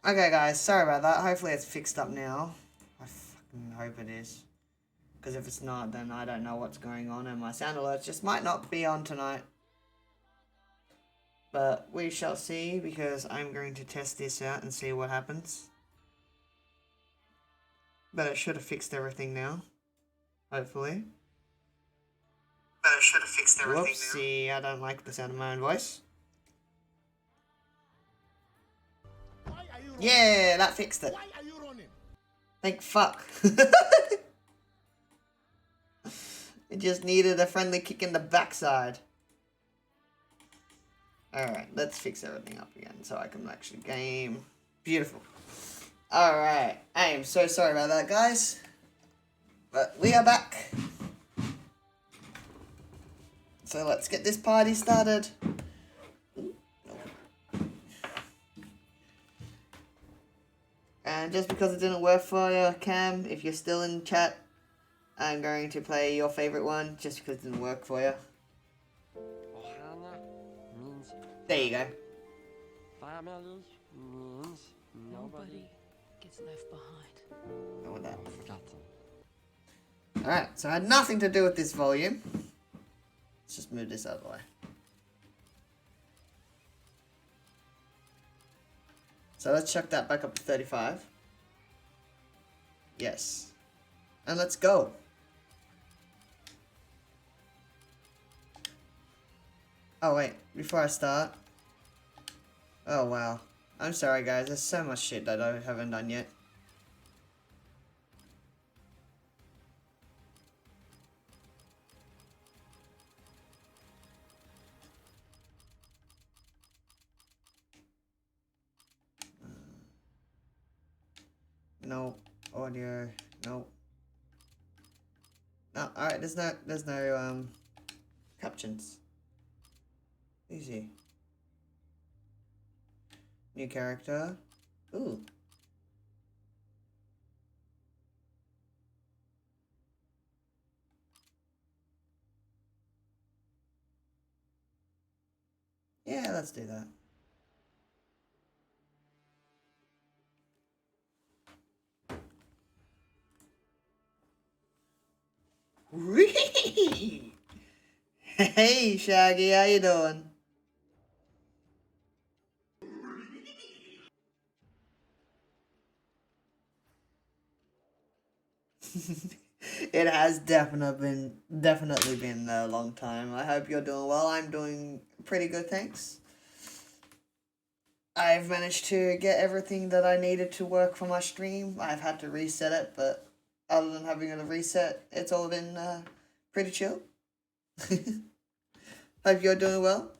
Okay, guys, sorry about that. Hopefully it's fixed up now. I fucking hope it is. Because if it's not, then I don't know what's going on, and my sound alerts just might not be on tonight. But we shall see, because I'm going to test this out and see what happens. But it should have fixed everything now. Hopefully. But it should have fixed everything now. Whoopsie, I don't like the sound of my own voice. Yeah, that fixed it. Why are you running? Thank fuck. It just needed a friendly kick in the backside. Alright, let's fix everything up again so I can actually game. Beautiful. Alright, I am so sorry about that, guys. But we are back. So let's get this party started. And just because it didn't work for you, Cam, if you're still in chat, I'm going to play your favorite one just because it didn't work for you. Ohana means There you go. family means nobody gets left behind. Go with that. forgotten. Alright, so it had nothing to do with this volume. Let's just move this out of the way. So let's chuck that back up to 35. Yes. And let's go. Oh wait, before I start. Oh wow. I'm sorry guys, there's so much shit that I haven't done yet. No audio, no. No, alright, there's no captions. Easy. New character. Ooh. Yeah, let's do that. Hey Shaggy, how you doing? It has definitely been a long time. I hope you're doing well. I'm doing pretty good, thanks. I've managed to get everything that I needed to work for my stream. I've had to reset it, but other than having a reset, it's all been pretty chill. Hope you're doing well.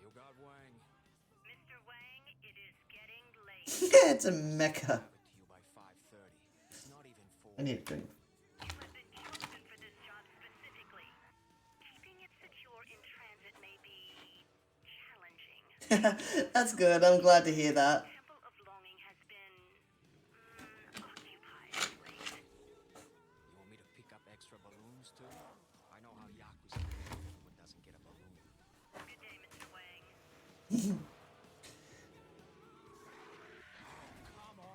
You got Wang. Mr. Wang, it is getting late. It's a mecha. To you by 5:30. It's not even 4. I need a drink. You have been chosen for this job specifically. Keeping it secure in transit may be challenging. That's good. I'm glad to hear that. Temple of Longing has been occupied of late. You want me to pick up extra balloons too? I know how Yakuza one doesn't get a balloon. Good day, Mr. Wang. Come on.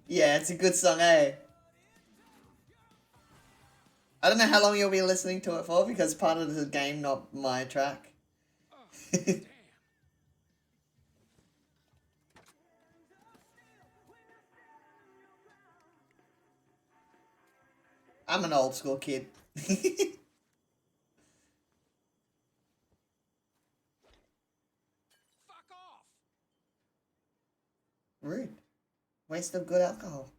Yeah, it's a good song, eh? I don't know how long you'll be listening to it for because part of the game, not my track. I'm an old school kid. Fuck off. Rude. Waste of good alcohol.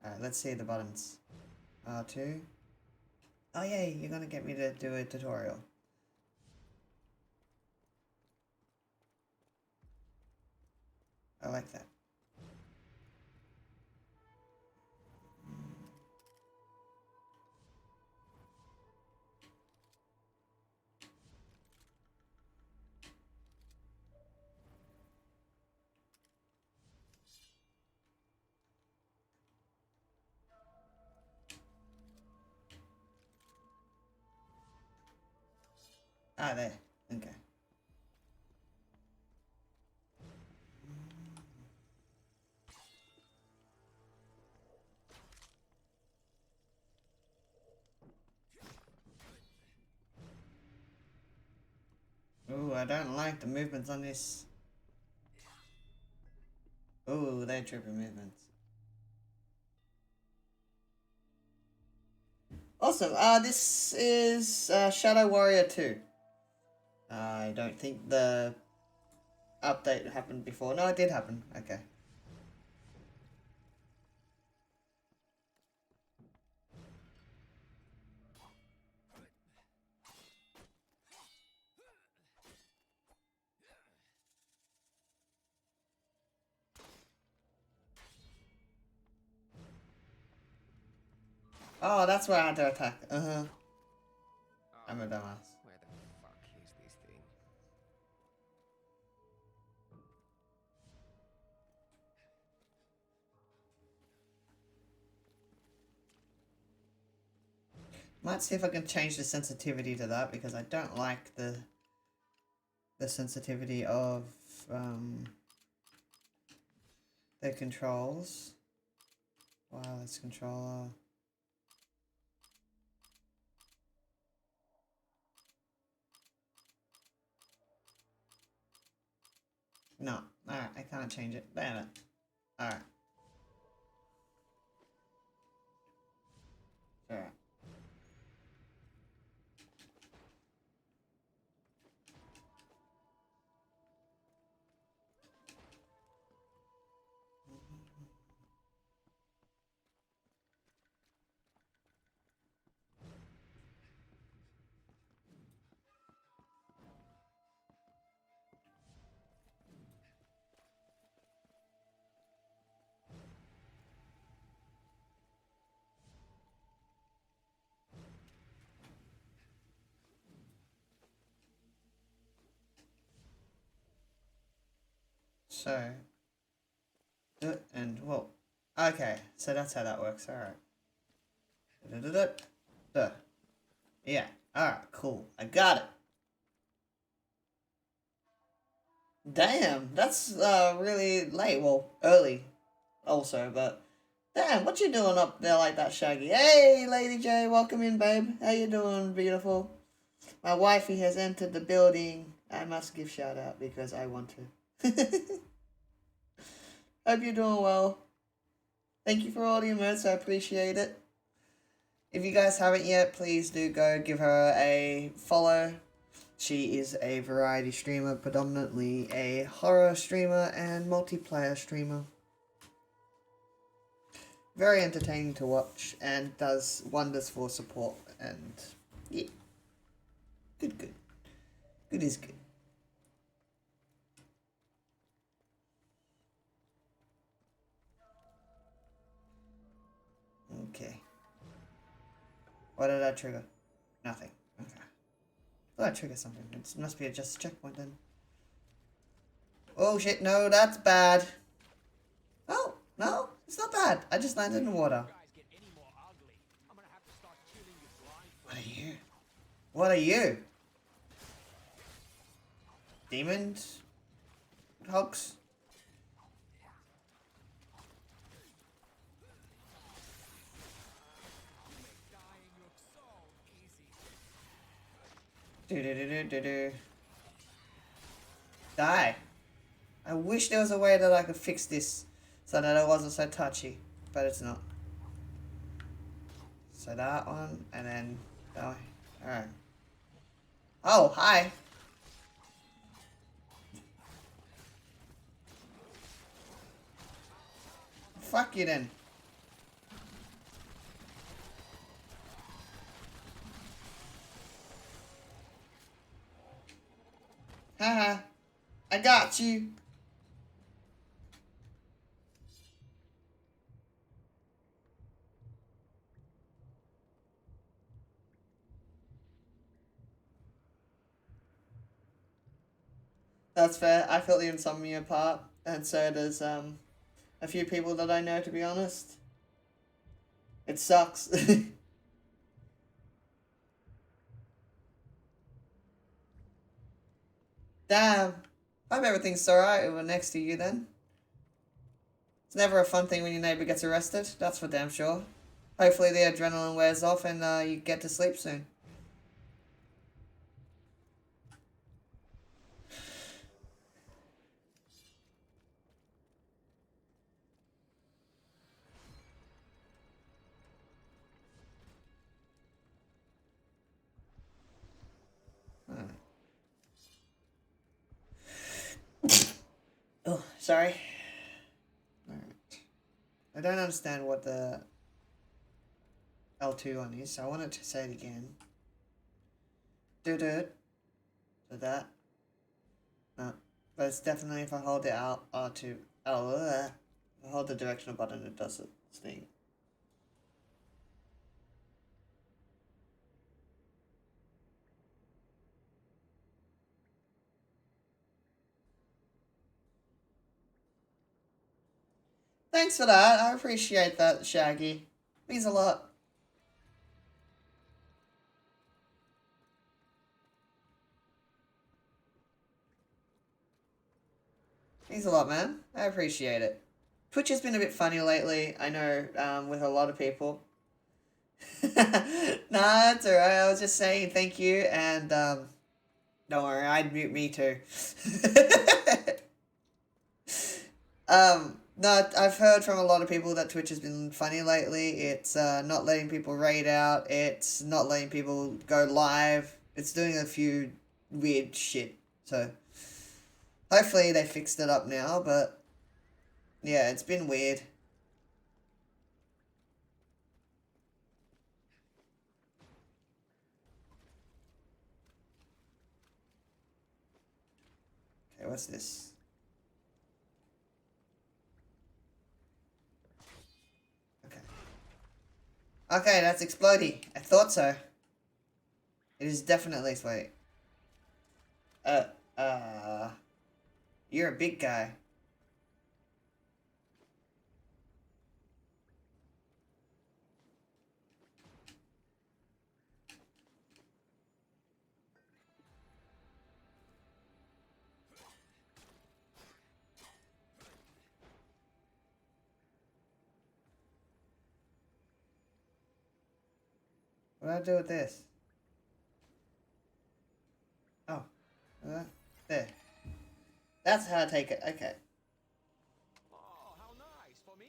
Alright, let's see the buttons. R2. Oh yeah, you're gonna get me to do a tutorial. I like that. Ah, there. Okay. Ooh, I don't like the movements on this. Ooh, they're trippy movements. Awesome. This is Shadow Warrior 2. I don't think the update happened before. No, it did happen. Okay. Oh, that's where I had to attack. Uh-huh. I'm a dumbass. Where the fuck is this thing? Might see if I can change the sensitivity to that because I don't like the sensitivity of the controls. Wireless controller. No. Alright, I can't change it. Damn it. Alright. Alright. So, and whoa. Okay, so that's how that works. Alright. Yeah. Alright, cool. I got it. Damn, that's really late. Well, early also, but damn, what you doing up there like that, Shaggy? Hey, Lady J, welcome in, babe. How you doing, beautiful? My wifey has entered the building. I must give shout out because I want to. Hope you're doing well. Thank you for all the emotes. I appreciate it. If you guys haven't yet, please do go give her a follow. She is a variety streamer, predominantly a horror streamer and multiplayer streamer. Very entertaining to watch and does wonders for support and yeah. Good, good. Good is good. Okay. What did I trigger? Nothing. Okay. Thought I triggered something. It must be just a checkpoint then. Oh shit, no, that's bad. Oh, no, it's not bad. I just landed in water. What are you? What are you? Demons? Hogs? Do. Die. I wish there was a way that I could fix this so that it wasn't so touchy, but it's not. So that one, and then that one. Alright. Oh, hi. Fuck you then. Haha. I got you. That's fair. I felt the insomnia part, and so does a few people that I know, to be honest. It sucks. Damn. Hope everything's alright over next to you then. It's never a fun thing when your neighbor gets arrested, that's for damn sure. Hopefully the adrenaline wears off and you get to sleep soon. Oh, sorry. Alright. I don't understand what the L2 one is, so I wanted to say it again. Do it. So that. No. But it's definitely if I hold it out R2. Oh, if I hold the directional button, it does its thing. Thanks for that. I appreciate that, Shaggy. Means a lot. Means a lot, man. I appreciate it. Twitch has been a bit funny lately, I know, with a lot of people. Nah, that's alright. I was just saying thank you, and don't worry, I'd mute me too. No, I've heard from a lot of people that Twitch has been funny lately. It's not letting people raid out. It's not letting people go live. It's doing a few weird shit. So hopefully they fixed it up now. But yeah, it's been weird. Okay, what's this? Okay, that's exploding. I thought so. It is definitely exploding. You're a big guy. What do I do with this? Oh. There. That's how I take it. Okay. Oh, how nice for me.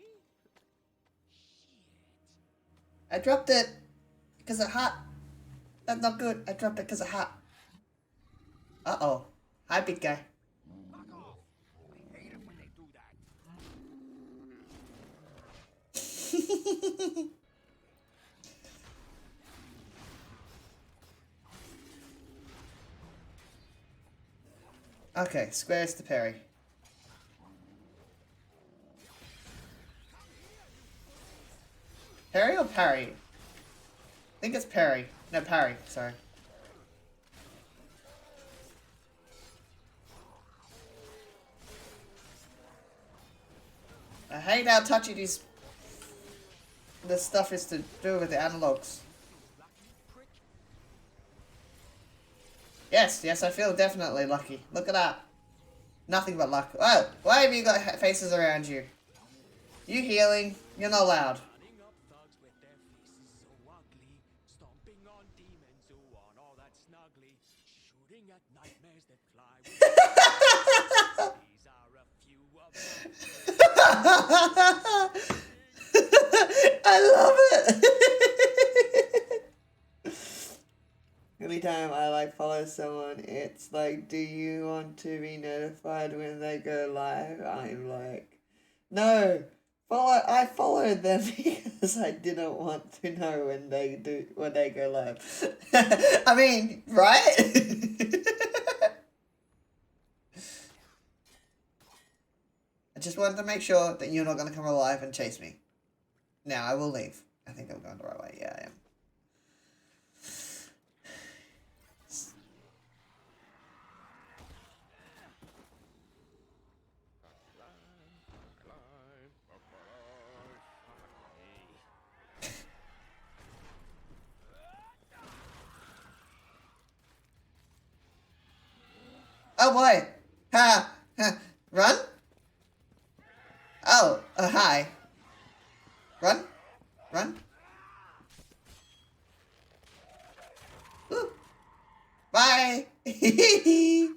I dropped it because of hot. That's not good. I dropped it because of hot. Uh-oh. Hi, big guy. Back off. I hate it when they do that. Okay, squares to parry. Parry or parry? I think it's parry. No, parry. Sorry. I hate how touchy this stuff is to do with the analogs. Yes, I feel definitely lucky. Look at that. Nothing but luck. Oh, why have you got faces around you? You healing? You're not allowed. Running up thugs with their faces so ugly, stomping on demons who want all that snuggly, shooting at nightmares that fly with these are a few of them. I love it. Anytime I follow someone, it's like, do you want to be notified when they go live? I'm like, no. I followed them because I didn't want to know when they go live. I mean, right? just wanted to make sure that you're not going to come alive and chase me. Now, I will leave. I think I'm going the right way. Yeah, I am. Oh boy! Ha! Ha! Run? Oh, hi. Run? Run? Woo. Bye! I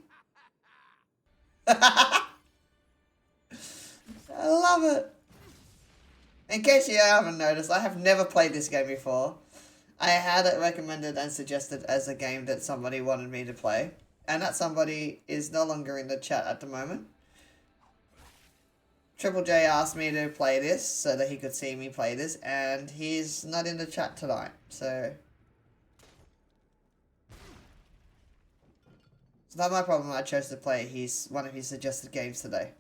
love it! In case you haven't noticed, I have never played this game before. I had it recommended and suggested as a game that somebody wanted me to play. And that somebody is no longer in the chat at the moment. Triple J asked me to play this so that he could see me play this, and he's not in the chat tonight, so... It's not my problem I chose to play one of his suggested games today.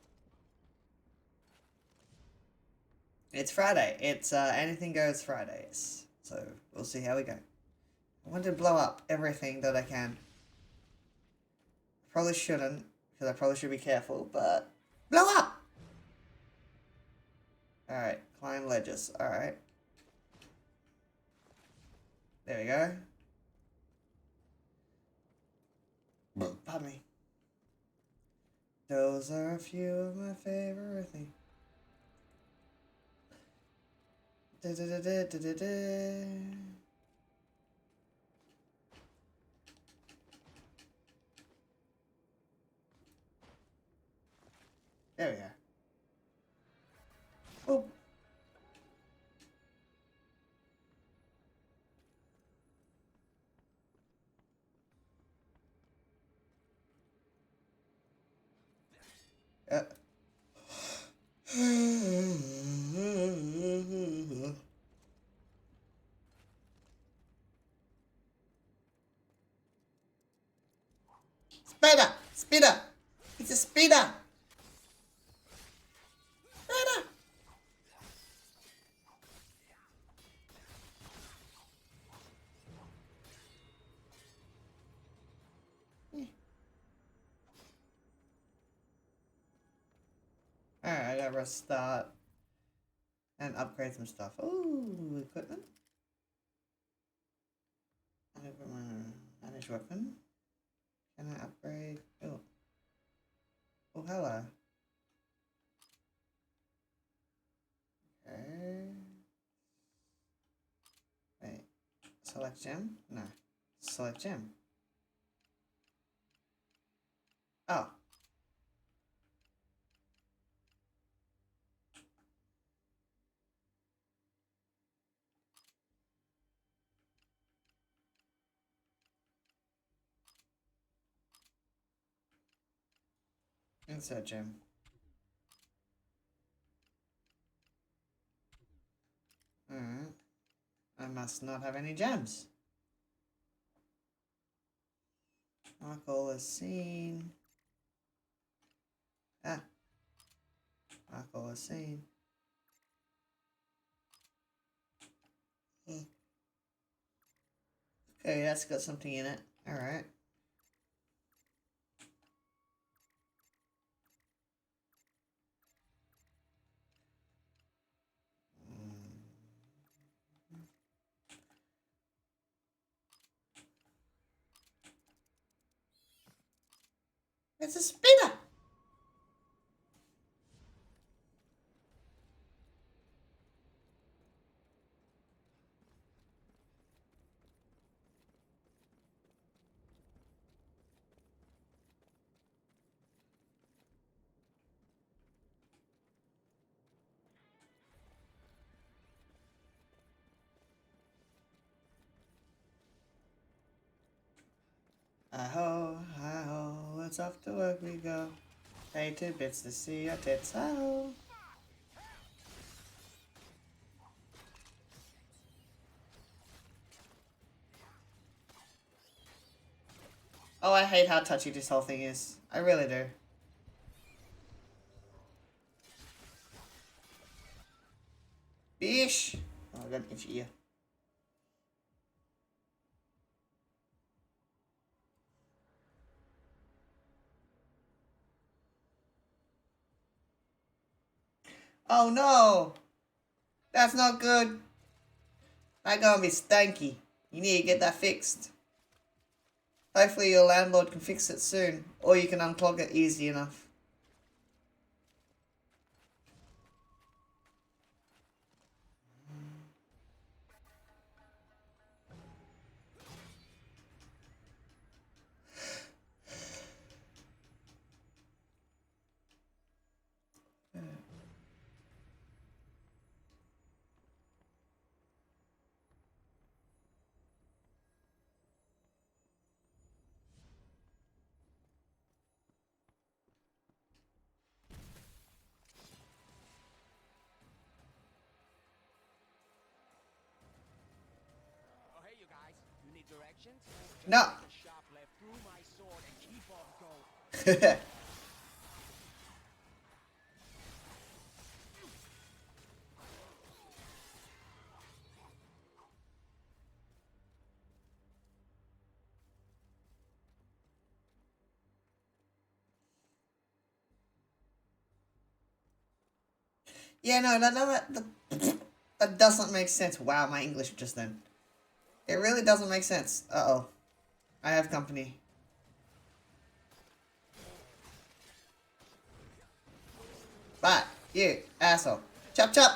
It's Friday. It's Anything Goes Fridays. So, we'll see how we go. I want to blow up everything that I can. Probably shouldn't, because I probably should be careful, but... Blow up! Alright, climb ledges. Alright. There we go. Pardon me. Those are a few of my favorite things. Da da da da da da da. There we go. Oh. Spider! Spider! It's a spider! Spider! Alright, I gotta restart and upgrade some stuff. Ooh, equipment. Manage weapon. Can I upgrade? Oh. Oh, hello. Okay. Wait. Select gem? No. Select gem. Oh. Insert gem. Alright. I must not have any gems. Alcohol is seen. Ah. Alcohol is seen. Okay, that's got something in it. Alright. It's a spider! Hi-ho, it's off to work we go. Pay 2 bits to see your tits, hi-ho. Oh, I hate how touchy this whole thing is. I really do. 7-inch ear. Oh no! That's not good. That's gonna be stanky. You need to get that fixed. Hopefully your landlord can fix it soon, or you can unclog it easy enough. Oh, hey, you guys. You need directions? No. Just take a sharp left through my sword and keep on going. Yeah, no, that doesn't make sense. Wow, my English just then. It really doesn't make sense. Uh-oh. I have company. Bye, you, asshole. Chop chop!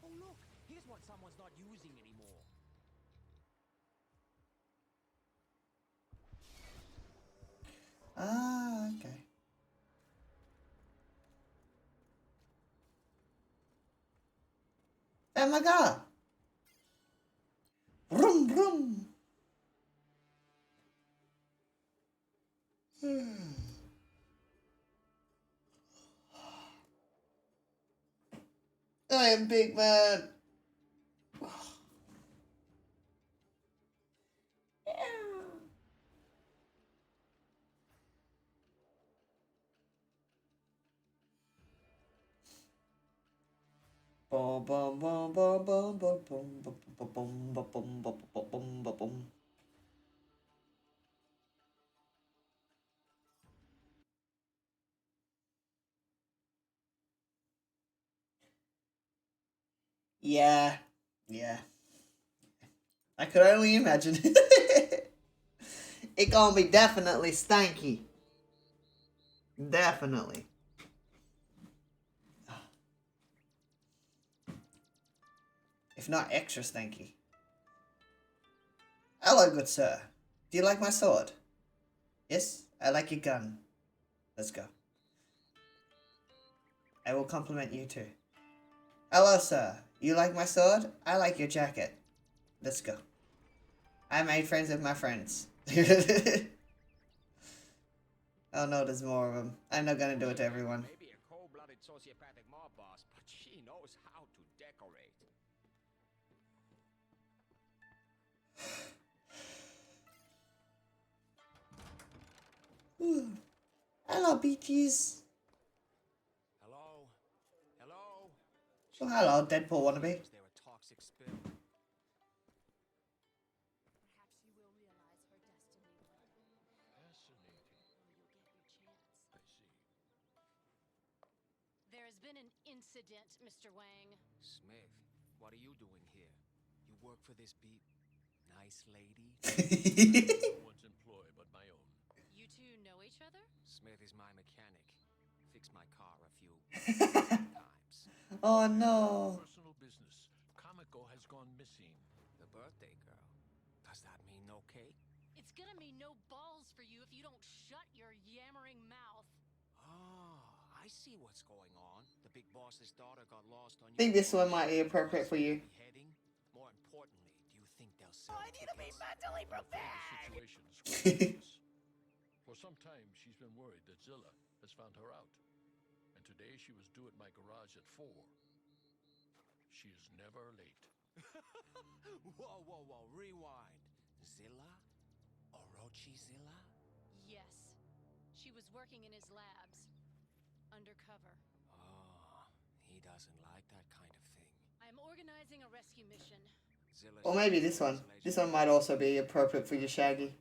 Oh, look. Here's one someone's not using anymore. Ah, okay. Oh my god! Vroom vroom! I am big man. Bum bum bum bum bum bum bum bum bum bum bum bum bum bum. Yeah, yeah. I could only imagine. It gonna be definitely stanky. Definitely. If not extra stanky. Hello, good sir. Do you like my sword? Yes, I like your gun. Let's go. I will compliment you too. Hello, sir. You like my sword? I like your jacket. Let's go. I made friends with my friends. Oh no, there's more of them. I'm not gonna do it to everyone. Maybe a cold-blooded sociopathic mob boss, but she knows how to decorate. Ooh. Hello, beaches. Hello? Hello? Oh, hello, Deadpool wannabe. Is there a toxic spill? Perhaps you will realize her destiny one day. Fascinating. Oh, you'll get your chance. I see. There has been an incident, Mr. Wang. Smith, what are you doing here? You work for this nice lady? No one's employ but my own. You two know each other? Smith is my mechanic. Fixed my car a few times. Oh no. Personal business. Kamiko has gone missing. The birthday girl. Does that mean no cake? It's gonna mean no balls for you if you don't shut your yammering mouth. Ah, I see what's going on. The big boss's daughter got lost on I think this one might be appropriate for you. Beheading? More importantly, do you think they'll sell I need to be mentally The prepared. situation's quite serious. For some time, she's been worried that Zilla has found her out. And today she was due at my garage at 4. She is never late. Whoa, whoa, whoa, rewind. Zilla? Orochi Zilla? Yes. She was working in his labs. Undercover. Oh, he doesn't like that kind of thing. I I'm organizing a rescue mission. Zilla Or maybe this one. This one might also be appropriate for your Shaggy.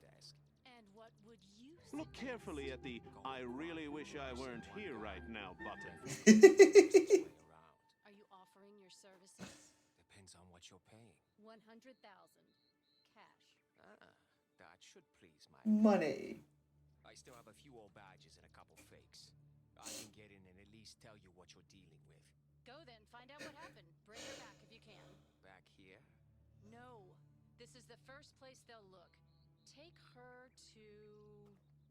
And what would you Look suggest? carefully at the "I really wish I weren't here right now" button. Are you offering your services? Depends on what you're paying. 100,000 cash. That should please my. Money. I still have a few old badges and a couple fakes. I can get in and at least tell you what you're dealing with. Go then, find out what happened. Bring her back if you can. Back here? No, this is the first place they'll look. Take her to...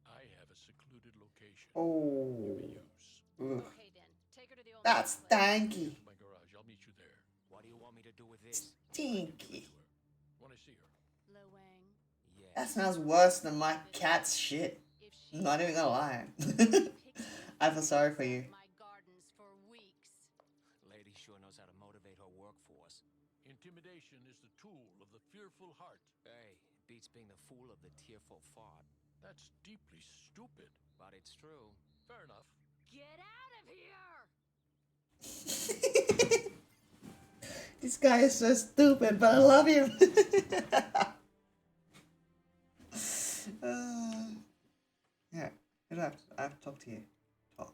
I have a secluded location. Oh. You may use. Ugh. Okay then, take her to the old That's place. stanky. My garage. I'll meet you there. What do you want me to do with this? Stinky. When I see her. Lo Wang, Yeah. That smells worse than my cat's shit. if she I'm not even gonna lie. picks me, I feel sorry for you. my gardens for weeks. Lady sure knows how to motivate her workforce. Intimidation is the tool of the fearful heart. Hey, beats being the fool of the tearful fart. That's deeply stupid. But it's true. Fair enough. Get out of here! This guy is so stupid, but I love him. Yeah, I have to talk to you. Talk.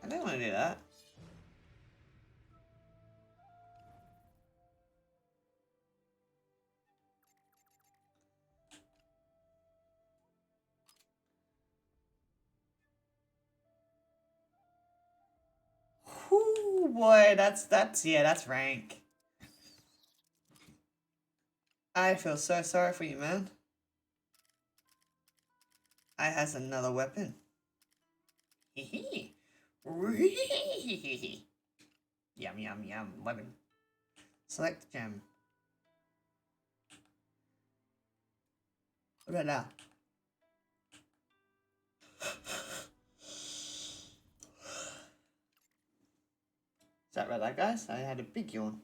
I don't want to do that. Whoo, boy, that's rank. I feel so sorry for you, man. I has another weapon. Hee hee. Yum yum yum. Weapon. Select gem. What about now? Is that right, guys? I had a big yawn.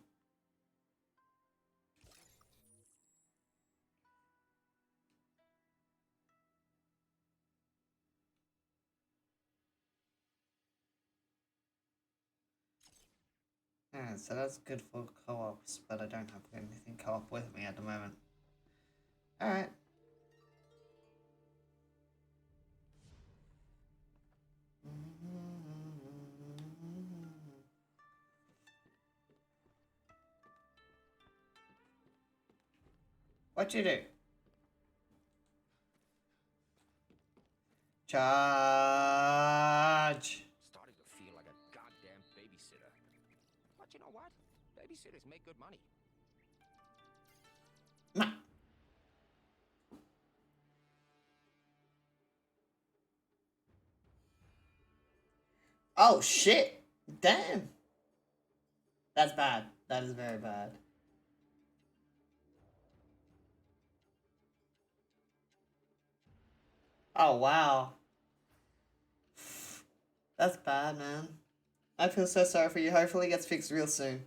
Yeah, so that's good for co-ops, but I don't have anything co-op with me at the moment. Alright. What you do? Charge! Starting to feel like a goddamn babysitter. But you know what? Babysitters make good money. Ma. Oh shit! Damn! That's bad. That is very bad. Oh wow. That's bad, man. I feel so sorry for you. Hopefully it gets fixed real soon.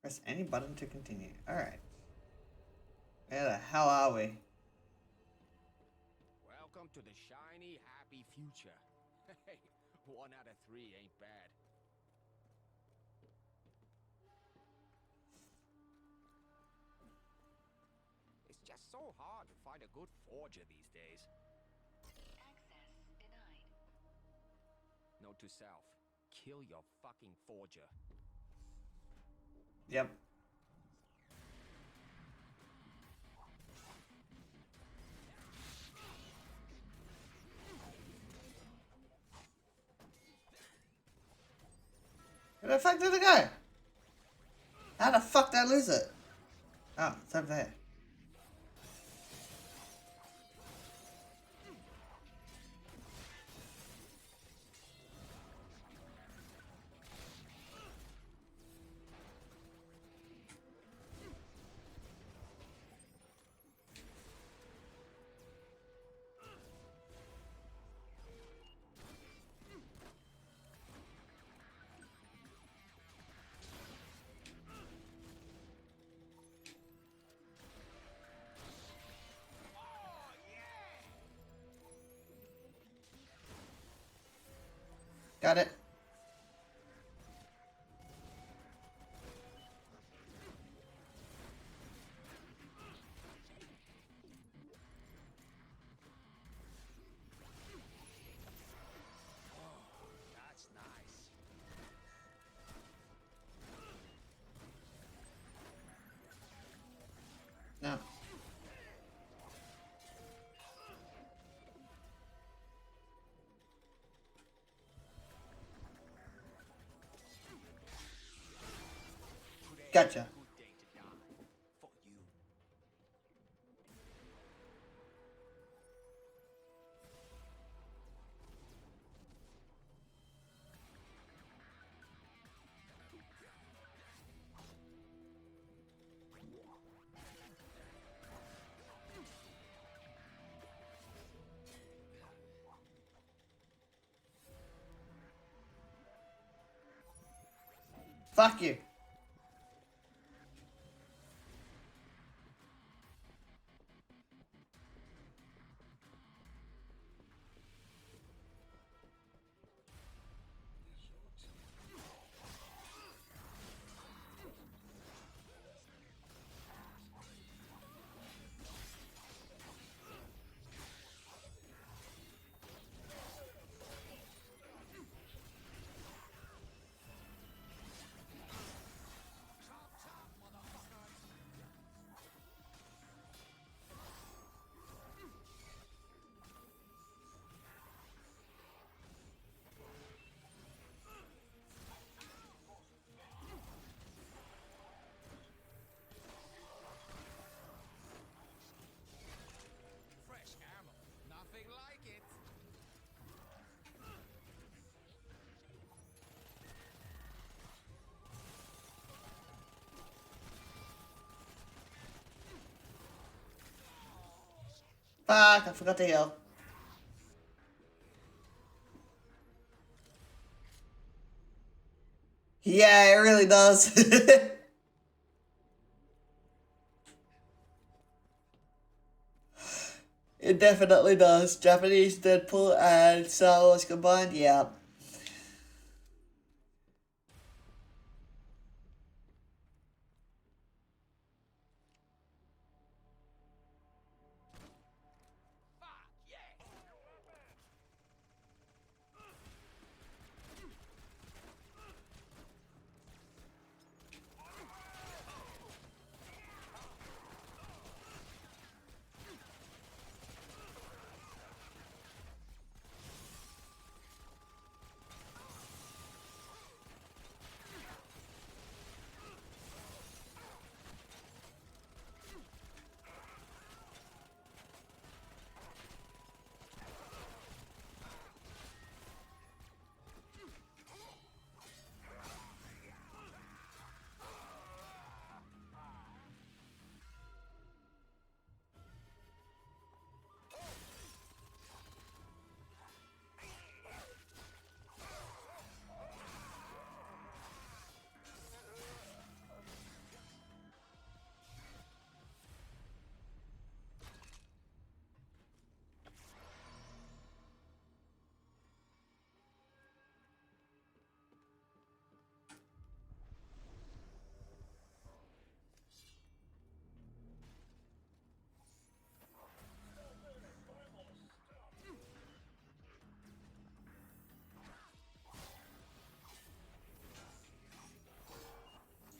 Press any button to continue. Alright. Where the hell are we? Welcome to the shiny, happy future. Hey, 1 out of 3 ain't bad. It's just so hard to find a good forger these days. Access denied. Note to self, kill your fucking forger. Yep. Where the fuck did it go? How the fuck did I lose it? Oh, it's over there. Got it. That's nice. No. Gotcha. Good day to die. For you. Fuck you. Fresh ammo. Nothing like it. Fuck, I forgot to heal. Yeah, it really does. It definitely does. Japanese Deadpool and Star Wars combined, yeah.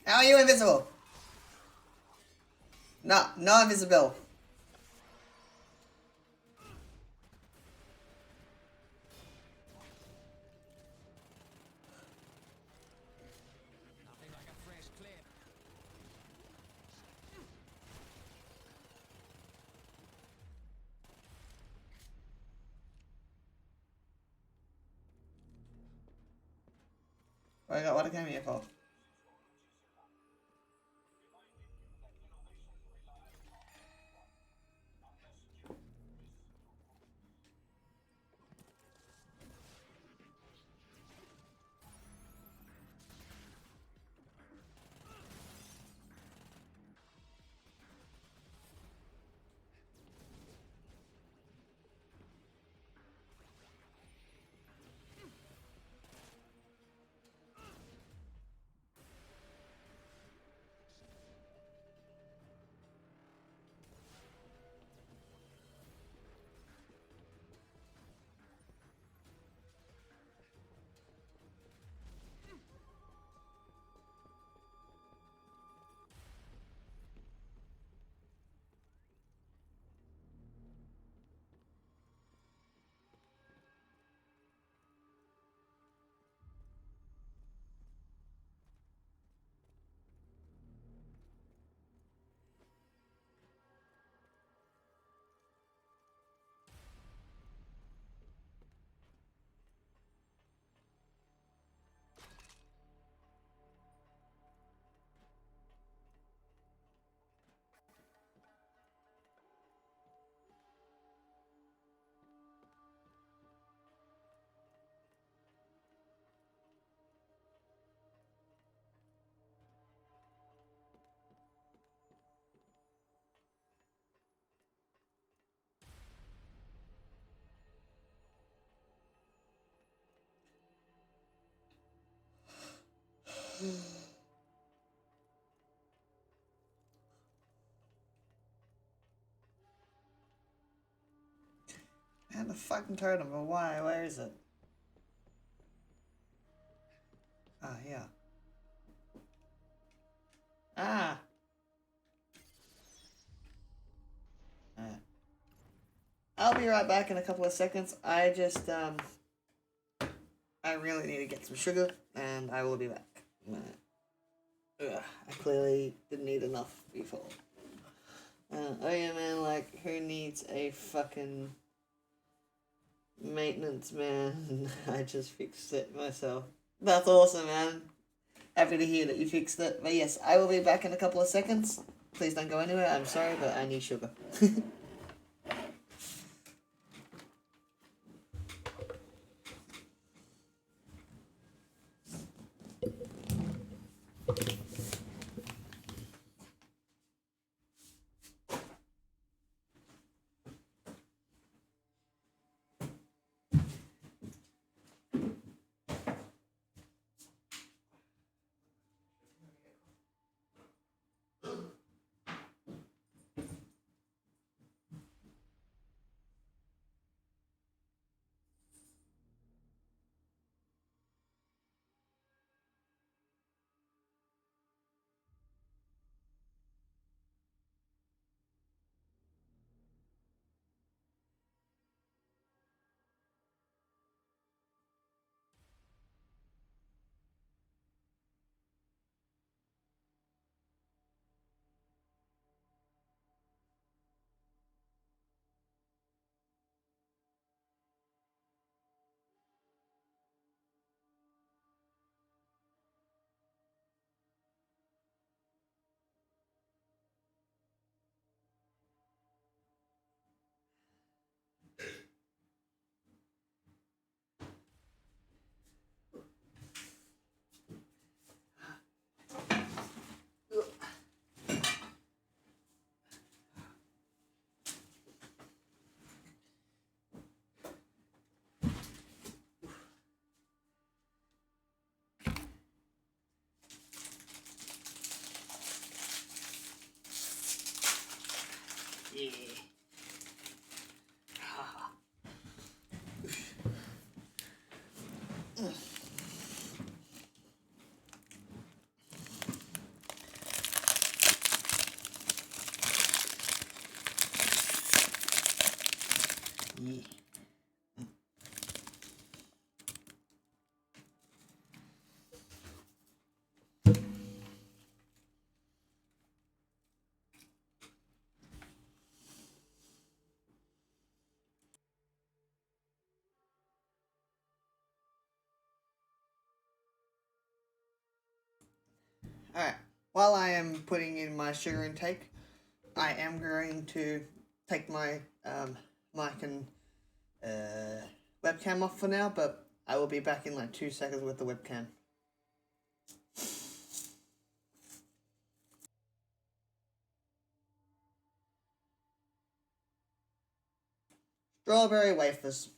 How are you invisible? No, no invisible. Nothing like a fresh clip. What I came here for? And the fucking totem, why? Where is it? Ah, yeah. Ah! I'll be right back in a couple of seconds. I really need to get some sugar, and I will be back. I clearly didn't eat enough before. Oh yeah, man, like, who needs a fucking maintenance, man? I just fixed it myself. That's awesome, man. Happy to hear that you fixed it. But yes, I will be back in a couple of seconds. Please don't go anywhere. I'm sorry, but I need sugar. Yeah. Yeah. Alright, while I am putting in my sugar intake, I am going to take my mic and webcam off for now, but I will be back in like 2 seconds with the webcam. Strawberry wafers.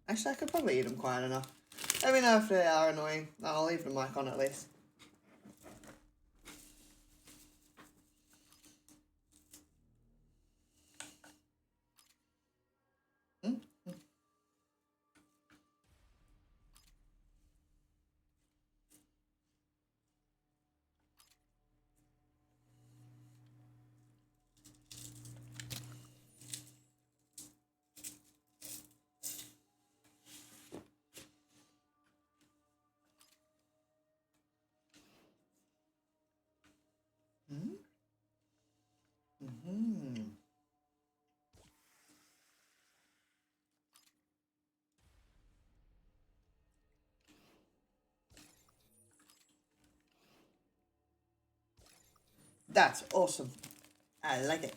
Actually, I could probably eat them quiet enough. Let me know if they are annoying. I'll leave the mic on at least. Mm? Mm? Mm-hmm. That's awesome. I like it.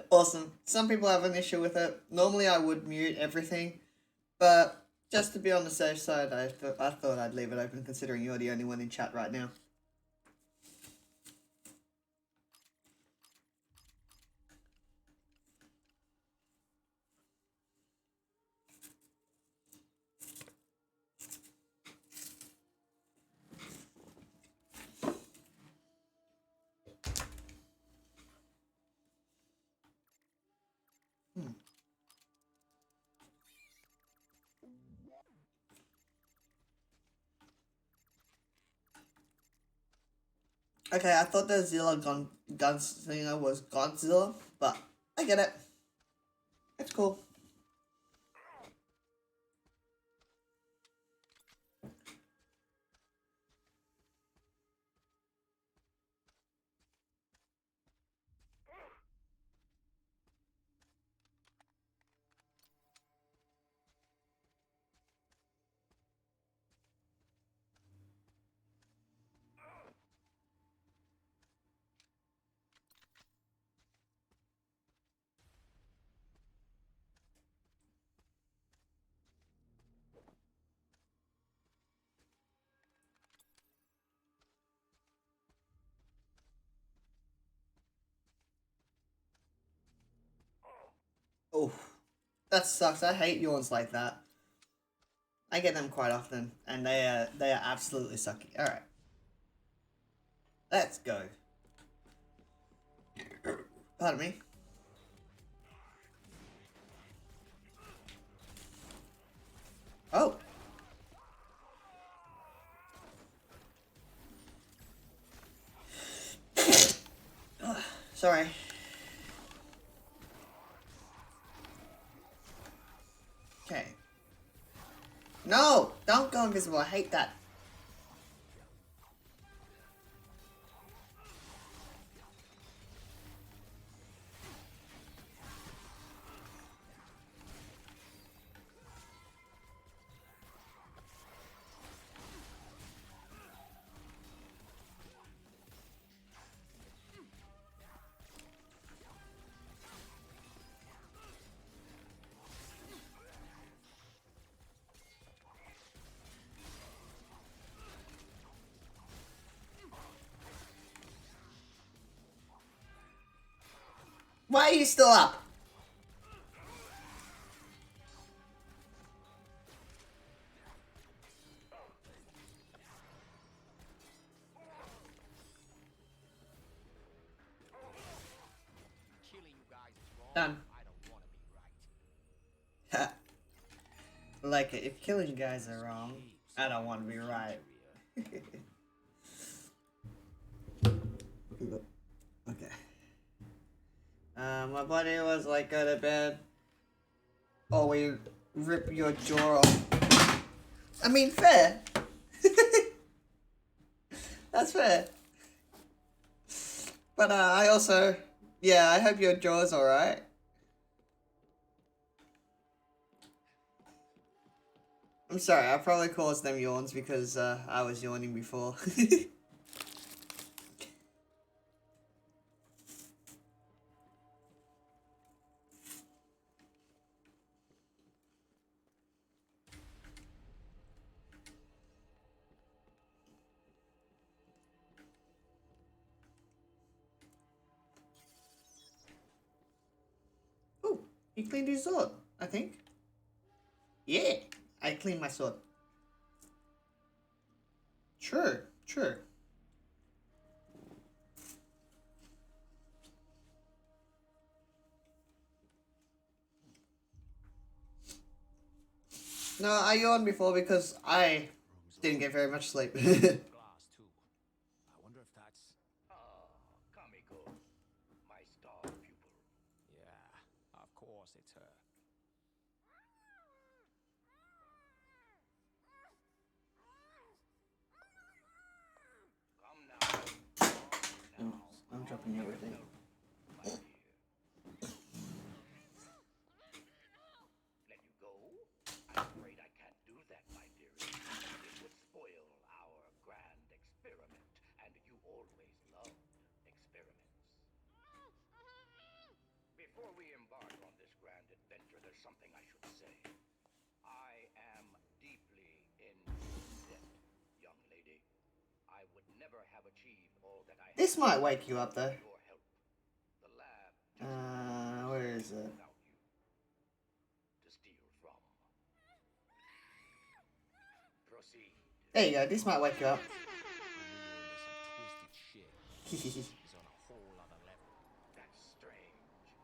Awesome. Some people have an issue with it. Normally I would mute everything, but just to be on the safe side, I thought I'd leave it open considering you're the only one in chat right now. Okay, I thought the Zilla gunslinger was Godzilla, but I get it. It's cool. Oh, that sucks. I hate yawns like that. I get them quite often, and they are absolutely sucky. All right, let's go. Pardon me. Oh. Sorry. Okay. No! Don't go invisible. I hate that. Why are you still up? Killing you guys is wrong. Done. I don't want to be right. Like it. If killing guys are wrong, I don't want to be right. Okay. My buddy was like, go to bed. Or we rip your jaw off. I mean, fair. That's fair. But I also, yeah, I hope your jaw's alright. I'm sorry, I probably caused them yawns because I was yawning before. Oh, he cleaned his sword, I think. Yeah, I cleaned my sword. True, true. No, I yawned before because I didn't get very much sleep. Glass too. I wonder if that's. Kamiko, my star pupil. Yeah, of course it's her. Come now. I'm dropping everything. My dear. Let you go? I'm afraid I can't do that, my dearest. It would spoil our grand experiment, and you always loved experiments. Before we embark on this grand adventure, there's something I should say. I am deeply in debt, young lady. I would never have achieved all that I This have might wake you up though. your help. The lab Where is it? without you to steal from. Proceed. There you go, this might wake you up. Some twisted shit. He's on a whole other level. That's strange.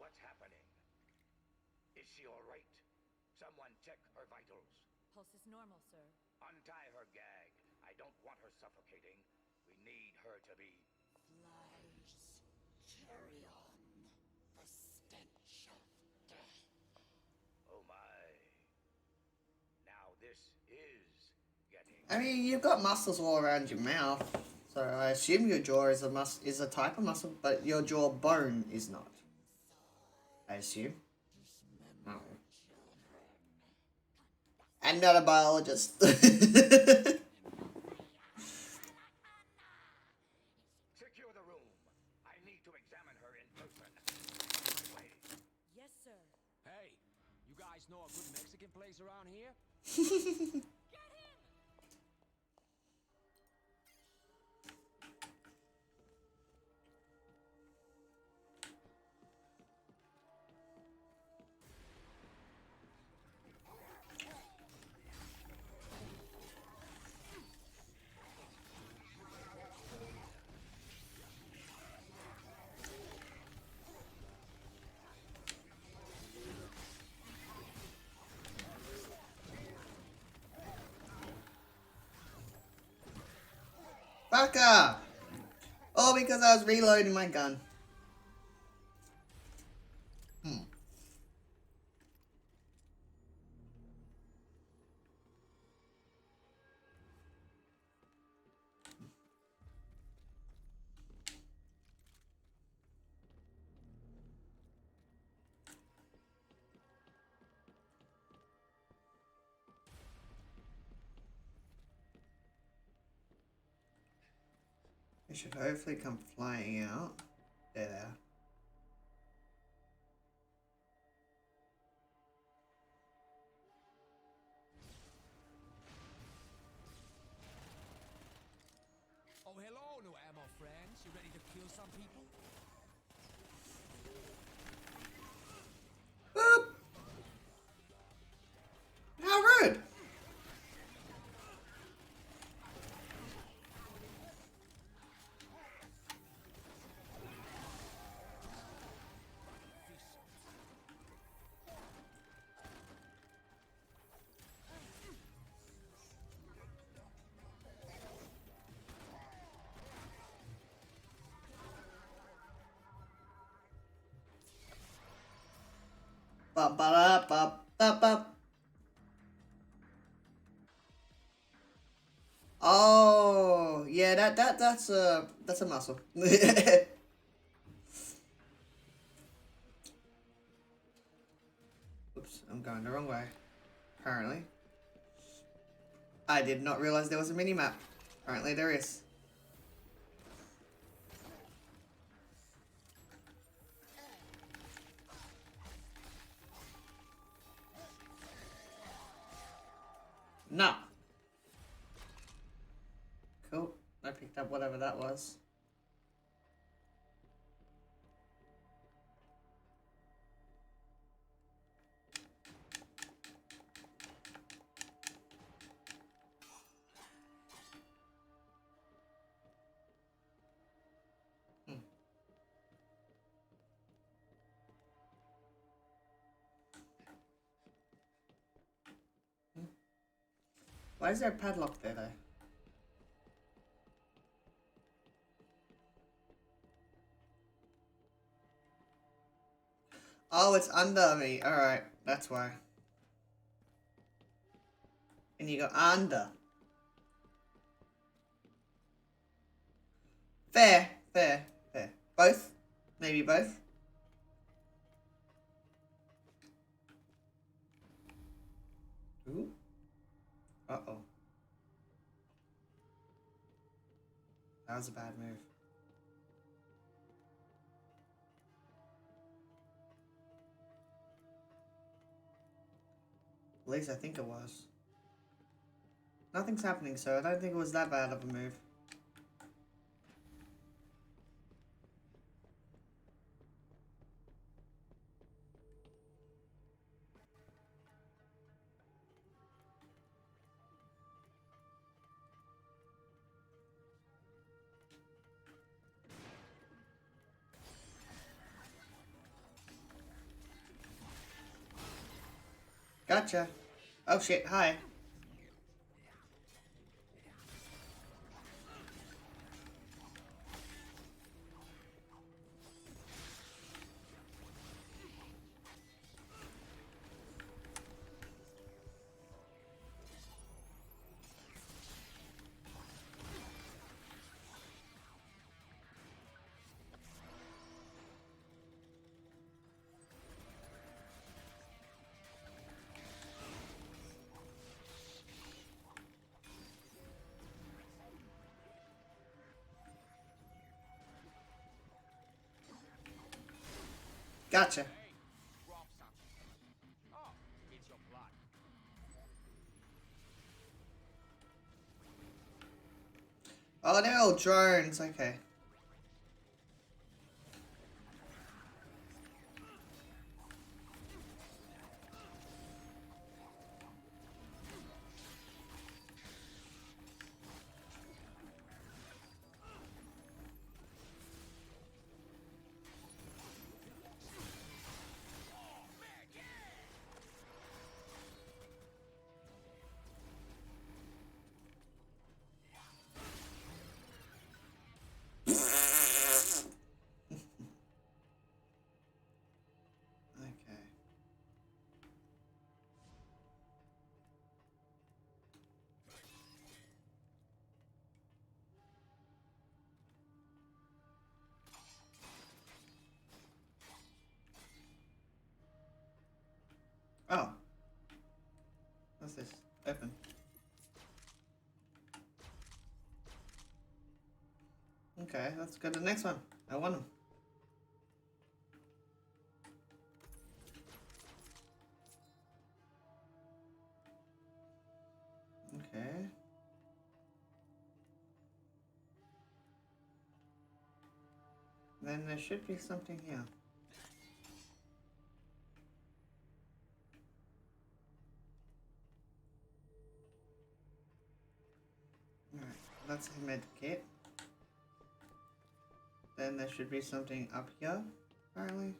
What's happening? Is she all right? Someone check her vitals. Pulse is normal, sir. Untie her gag. I don't want her suffocating. We need her to be. Carry on. The stench of death. Oh my. Now this is getting. I mean, you've got muscles all around your mouth, so I assume your jaw is a type of muscle, but your jawbone is not. I assume. Oh. I'm not a biologist. Secure the room. I need to examine her in person. Wait. Yes, sir. Hey, you guys know a good Mexican place around here? Fucker! All because I was reloading my gun. It should hopefully come flying out. There they are. Oh, hello, new ammo friends. You ready to kill some people? Boop! How rude! Ba ba da ba ba ba. Oh, yeah, that's a muscle. Oops, I'm going the wrong way. Apparently. I did not realize there was a mini map. Apparently there is. No. Cool. I picked up whatever that was. Why is there a padlock there though? Oh, it's under me. Alright, that's why. And you go under. Fair, fair, fair. Both? Maybe both? Ooh. Uh-oh. That was a bad move. At least I think it was. Nothing's happening, so I don't think it was that bad of a move. Gotcha. Oh shit, hi. Gotcha. Hey, drop something. Oh, it's your blood. Oh, they're all drones. Okay. Okay. Oh. What's this? Open. Okay, let's go to the next one. I want them. Okay. Then there should be something here. Alright, that's a med kit. Then there should be something up here, apparently.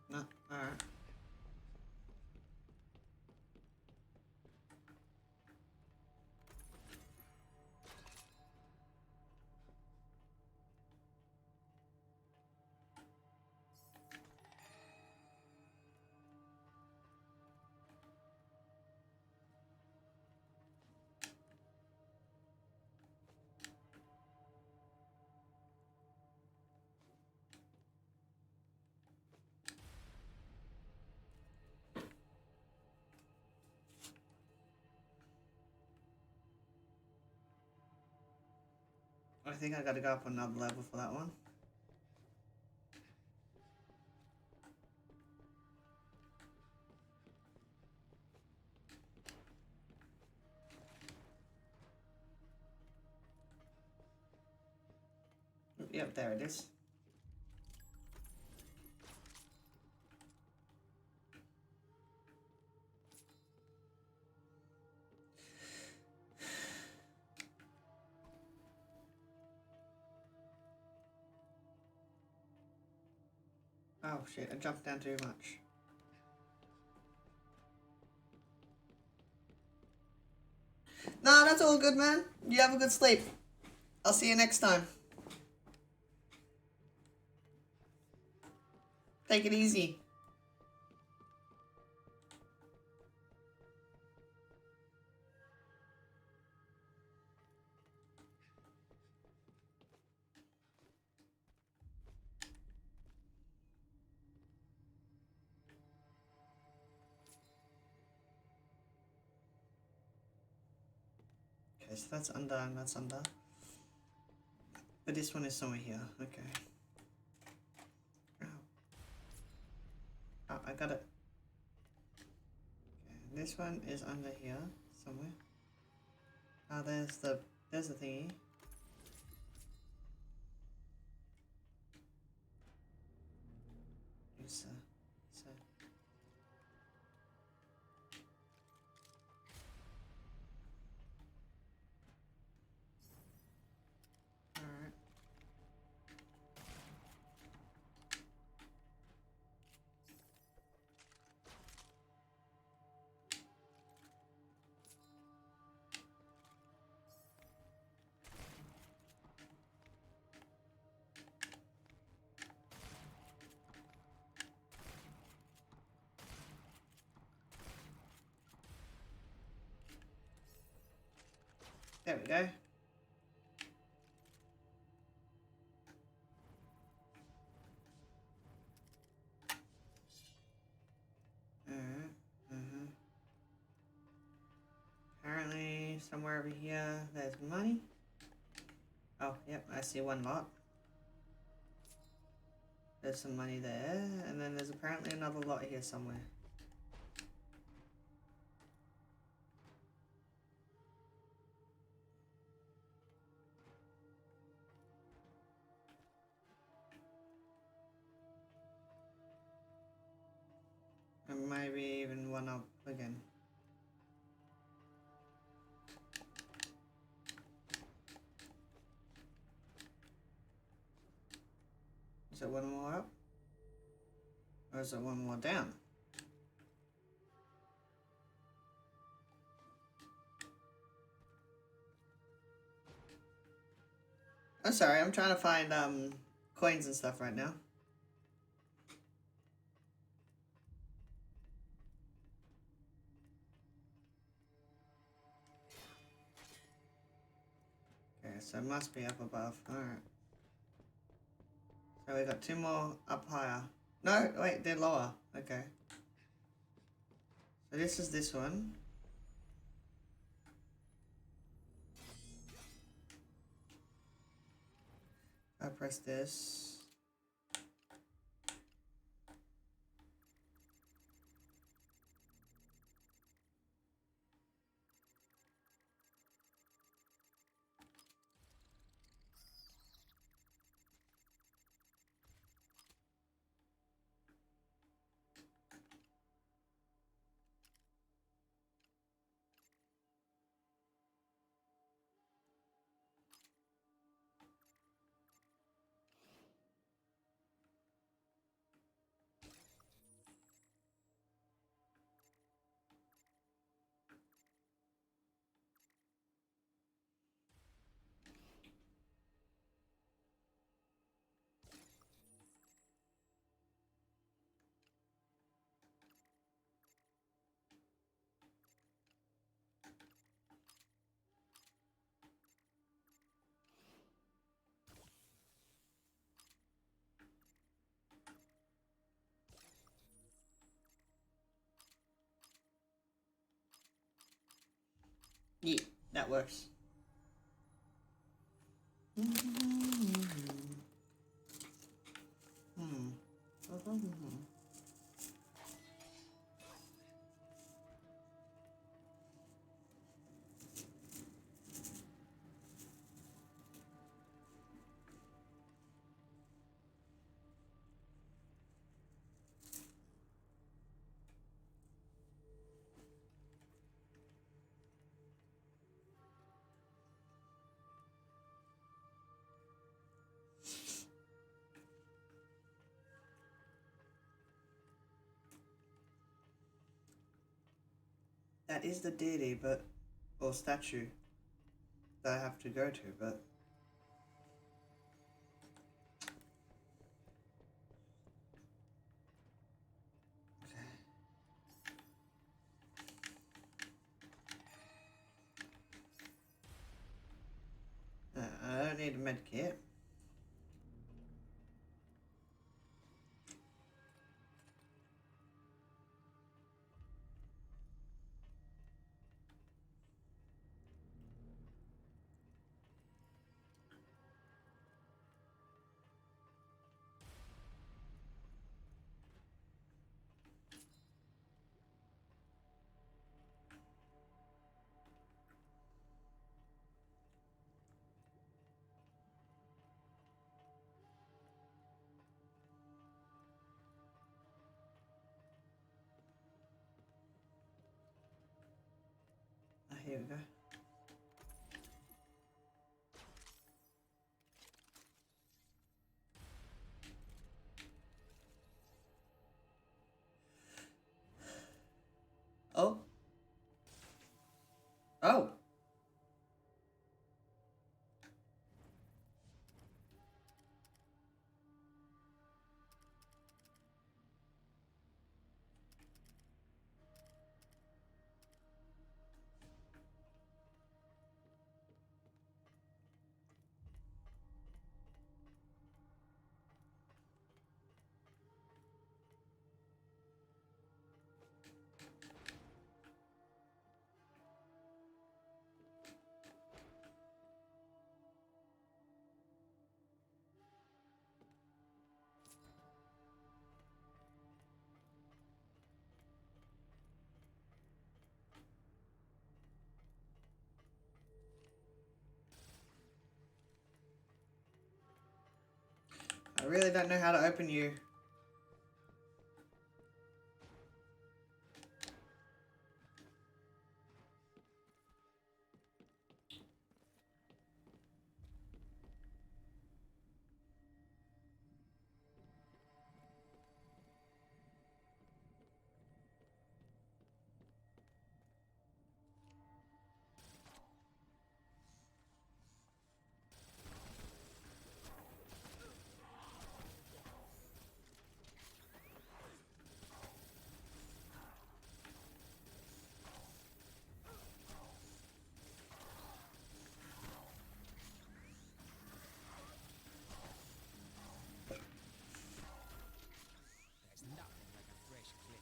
No, alright. I think I gotta go up another level for that one. Yep, there it is. Oh shit, I jumped down too much. Nah, that's all good, man. You have a good sleep. I'll see you next time. Take it easy. Okay, so that's under and that's under. But this one is somewhere here. Okay. Ow. Oh, I got it. Okay, this one is under here somewhere. Ah, there's the thingy. It's alright. There we go. Apparently, somewhere over here, there's money. Oh, yep, I see one lot. There's some money there, and then there's apparently another lot here somewhere. And maybe even one up again. Is it one more up? Or is it one more down? I'm sorry, I'm trying to find coins and stuff right now. Okay, so it must be up above. Alright. So we got two more up higher. No, wait, they're lower. Okay. So this is this one. I press this. Yeah, that works. That is the deity, but or statue that I have to go to, but I don't need a med kit. Ah, here we go. Oh. Oh. really don't know how to open you. There's nothing like a fresh clip.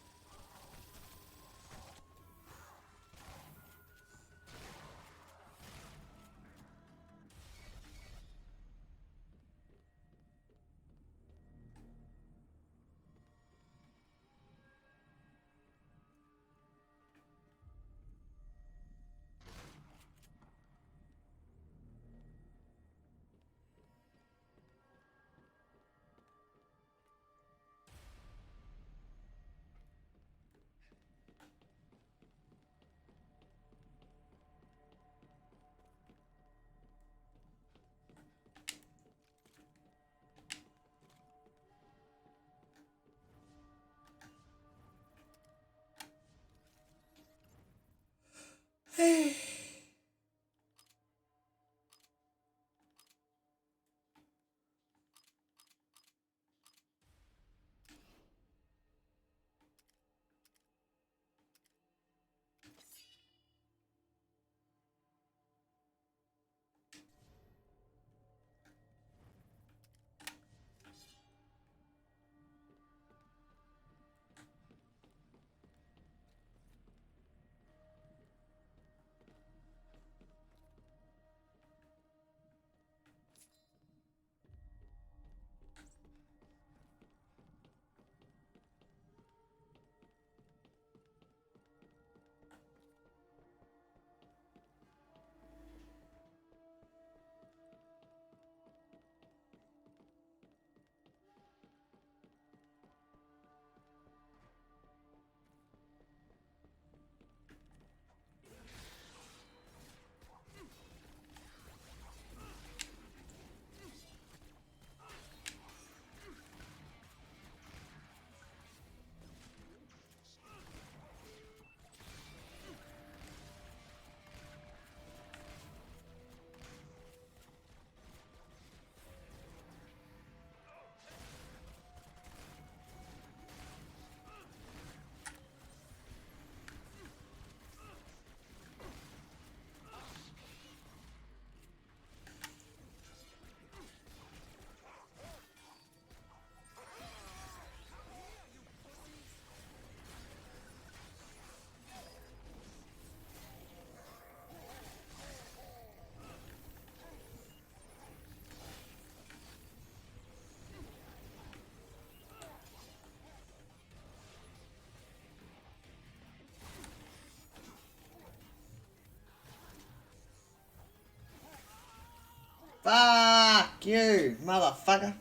Fuck you, motherfucker.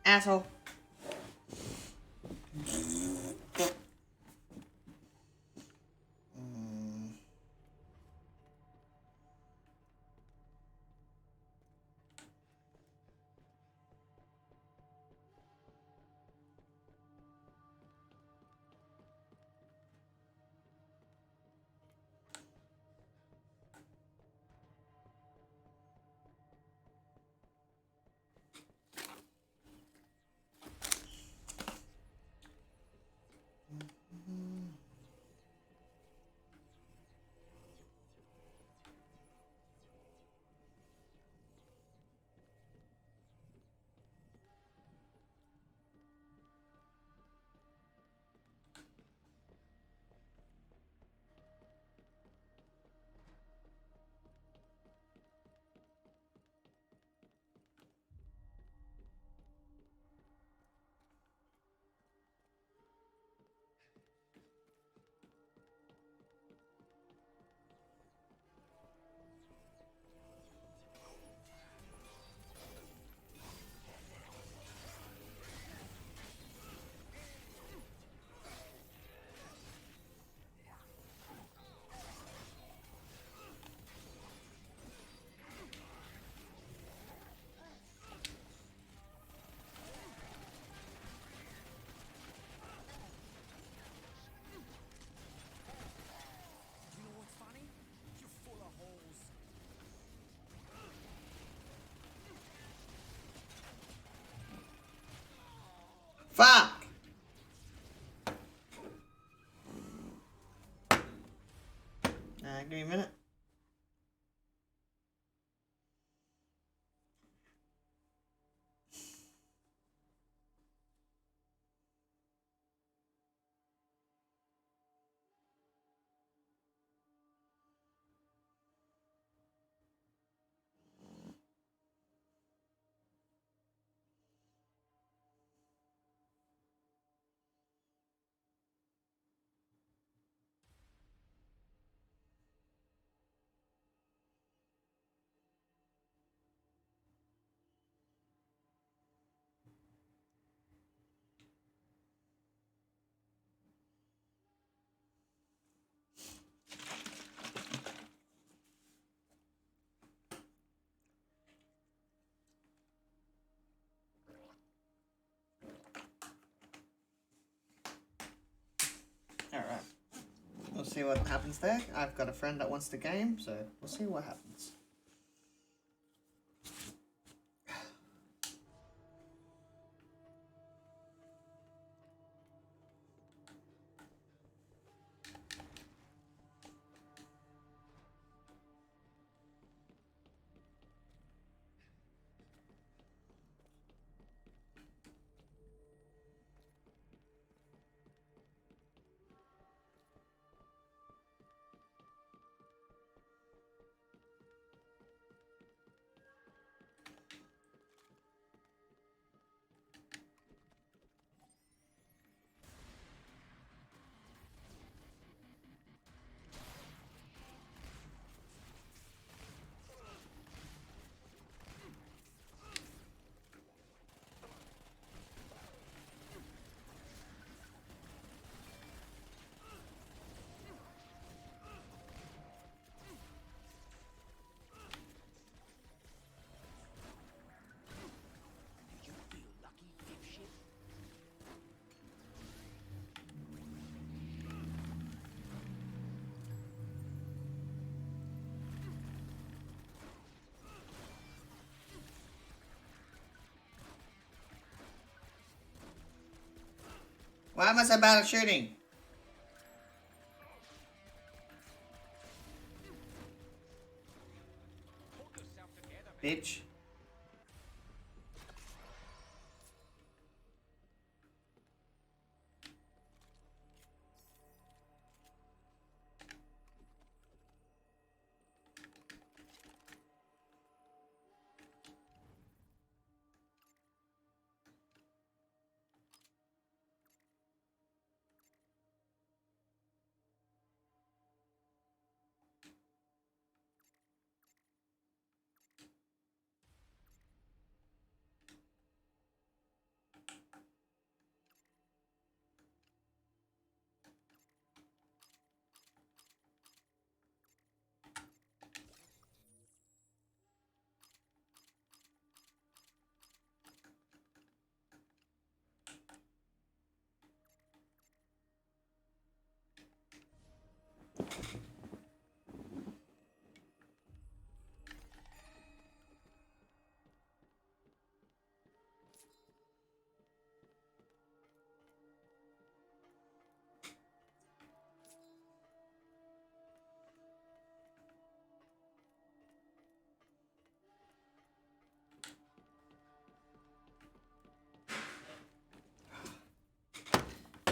Asshole. Fuck! Give me a minute. Alright. We'll see what happens there. I've got a friend that wants the game, so we'll see what happens. You feel lucky, dipshit? Why am I so bad at shooting? Pull yourself together, man. Bitch.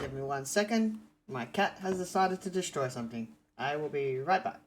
Give me 1 second. My cat has decided to destroy something. I will be right back.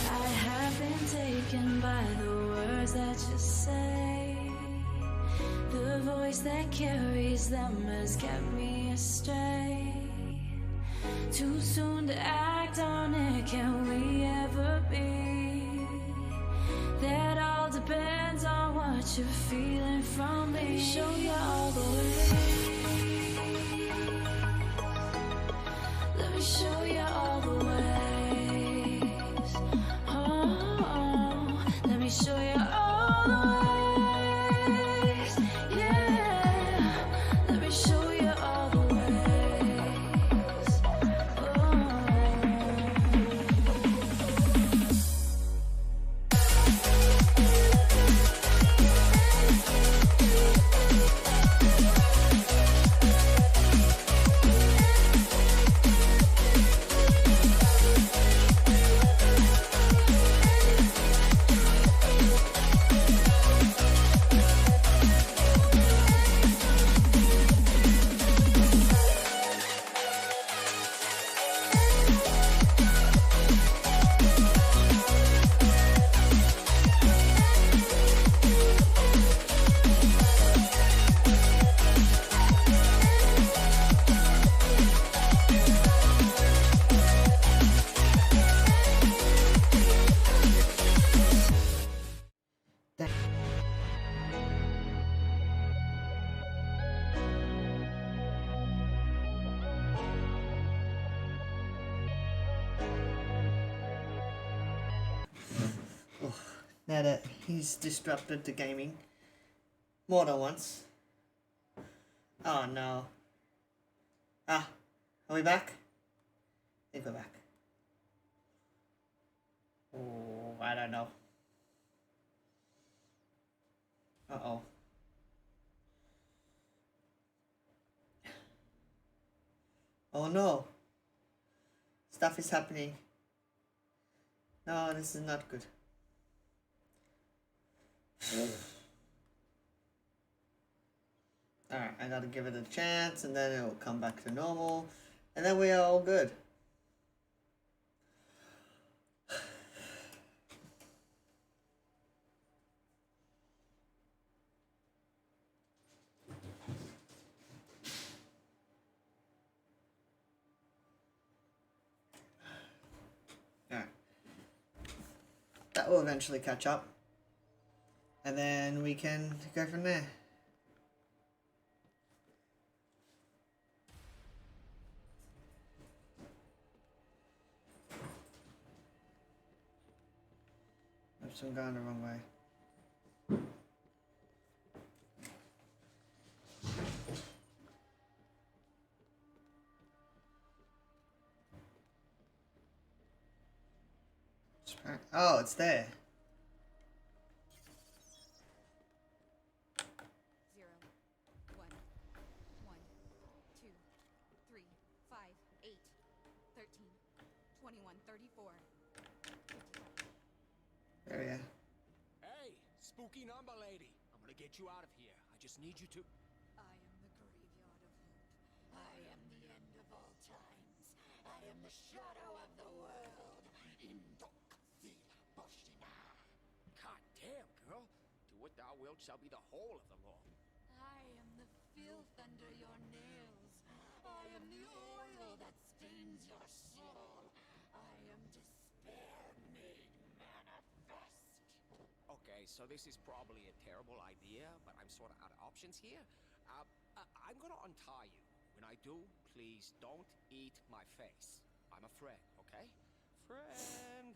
I have been taken by the words that you say. The voice that carries them has kept me astray. Too soon to act on it, can we ever be? That all depends on what you're feeling from me. Let me show you all the way. Let me show you all the ways. Oh, let me show you all the ways. Yeah, let me show you all the ways. Oh. Now that he's disrupted the gaming more than once. Oh no. Ah, are we back? I think we're back. Oh, I don't know. Uh-oh. Oh no. Stuff is happening. No, this is not good. Alright, I gotta give it a chance and then it will come back to normal. And then we are all good. Alright. That will eventually catch up. And then we can go from there. Oops, I'm going the wrong way. Oh, it's there. 0, 1, 1, 2, 3, 5, 8, 13, 21, 34, 55. There we go. Hey, spooky number lady. I'm gonna get you out of here. I just need you to... I am the graveyard of hope. I am the end of all times. I am the shadow of the world. God damn, girl. Do what thou wilt shall be the whole of the law. I am the filth under your nails. I am the oil that stains your soul. I am despair made manifest. Okay, so this is probably a terrible idea, but I'm sort of out of options here. I'm gonna untie you. When I do, please don't eat my face. I'm a friend, okay? Friend.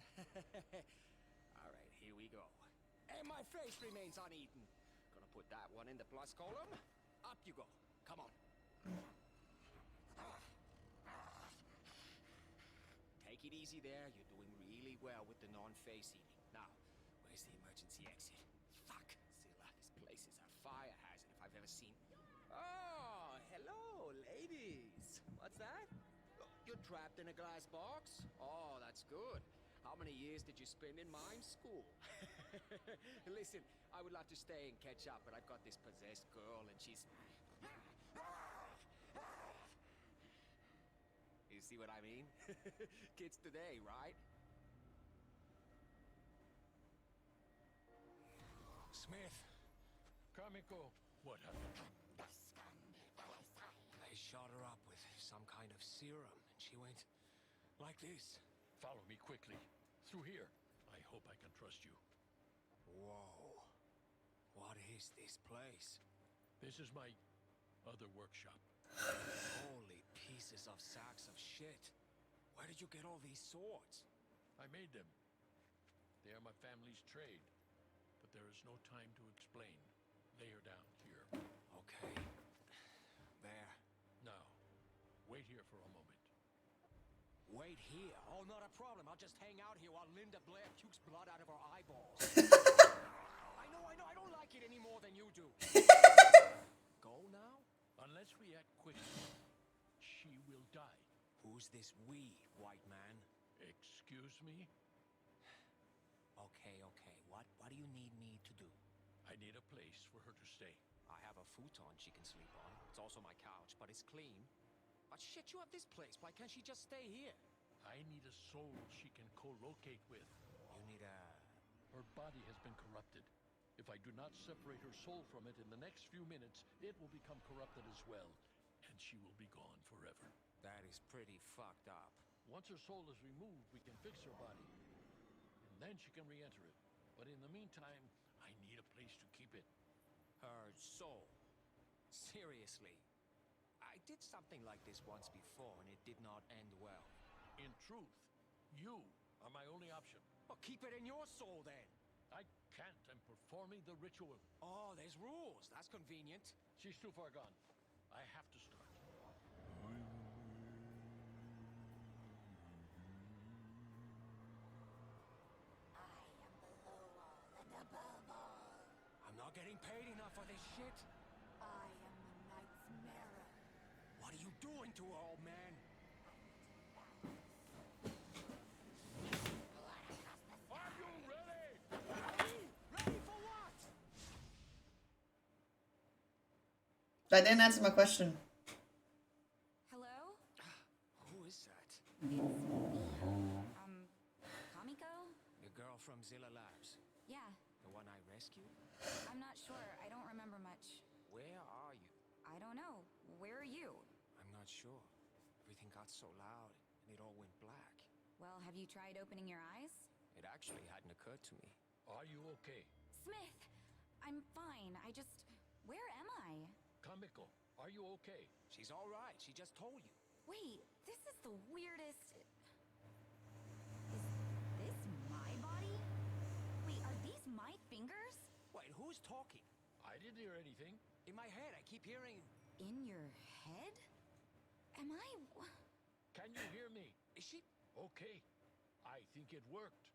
All right, here we go. And my face remains uneaten. Gonna put that one in the plus column. Up you go. Come on. Take it easy there. You're doing really well with the non-face eating. Now, where's the emergency exit? Fuck, Zilla. This place is a fire hazard if I've ever seen. Oh, hello, ladies. What's that? You're trapped in a glass box? Oh, that's good. How many years did you spend in mime school? Listen, I would love to stay and catch up, but I've got this possessed girl and she's... You see what I mean? Kids today, right? Smith, Kamiko, What happened? They shot her up with some kind of serum, and she went like this. Follow me quickly. Through here. I hope I can trust you. Whoa. What is this place? This is my other workshop. Holy pieces of sacks of shit. Where did you get all these swords? I made them. They are my family's trade. But there is no time to explain. Lay her down here. Okay. There. Now, wait here for a moment. Wait here? Oh, not a problem. I'll just hang out here while Linda Blair pukes blood out of her eyeballs. I know. I don't like it any more than you do. Go now? Unless we act quickly, she will die. Who's this we, white man? Excuse me? Okay. What do you need me to do? I need a place for her to stay. I have a futon she can sleep on. It's also my couch, but it's clean. But shit, you have this place. Why can't she just stay here? I need a soul she can co-locate with. You need a... Her body has been corrupted. If I do not separate her soul from it in the next few minutes, it will become corrupted as well, and she will be gone forever. That is pretty fucked up. Once her soul is removed, we can fix her body, and then she can re-enter it. But in the meantime, I need a place to keep it. Her soul. Seriously. I did something like this once before, and it did not end well. In truth, you are my only option. Well, keep it in your soul, then. I can't. I'm performing the ritual. Oh, there's rules. That's convenient. She's too far gone. I have to start. I'm not getting paid enough for this shit. I am the Knight's Mirror. What are you doing to her, old man? Are you ready? Ready for what? That didn't answer my question. Hello? Who is that? Kamiko? The girl from Zilla Labs. Yeah, The one I rescued? I'm not sure. I don't remember much. Where are you? I don't know. Where are you? I'm not sure. Everything got so loud, and it all went black. Well, have you tried opening your eyes? It actually hadn't occurred to me. Are you okay? Smith! I'm fine. Where am I? Kamiko, are you okay? She's all right. She just told you. Wait, this is the weirdest... Is this my body? Wait, are these my fingers? Wait, who's talking? I didn't hear anything. In my head, I keep hearing... In your head? Am I... Can you hear me? Is she... Okay. I think it worked.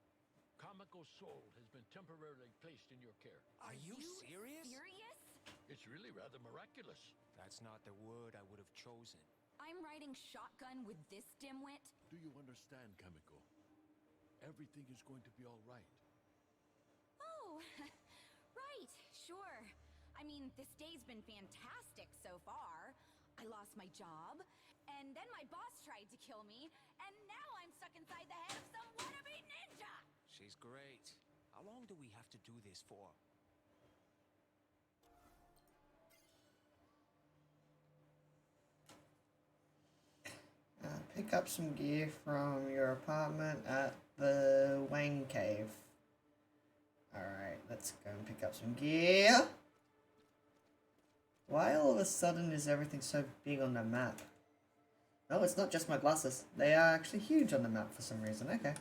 Kamiko's soul has been temporarily placed in your care. Are you serious? Serious? It's really rather miraculous. That's not the word I would have chosen. I'm riding shotgun with this dimwit? Do you understand, Kamiko? Everything is going to be all right. Oh, right, sure. I mean, this day's been fantastic so far. I lost my job, and then my boss tried to kill me, and now I'm stuck inside the head of some wannabe ninja! She's great. How long do we have to do this for? Pick up some gear from your apartment at the Wang Cave. Alright, let's go and pick up some gear. Why all of a sudden is everything so big on the map? No, it's not just my glasses. They are actually huge on the map for some reason. Okay.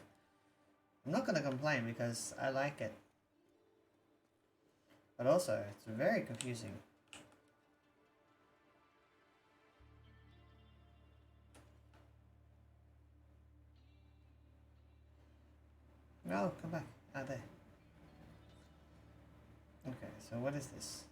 I'm not going to complain because I like it. But also, it's very confusing. No, come back. Ah, there. Okay, so what is this?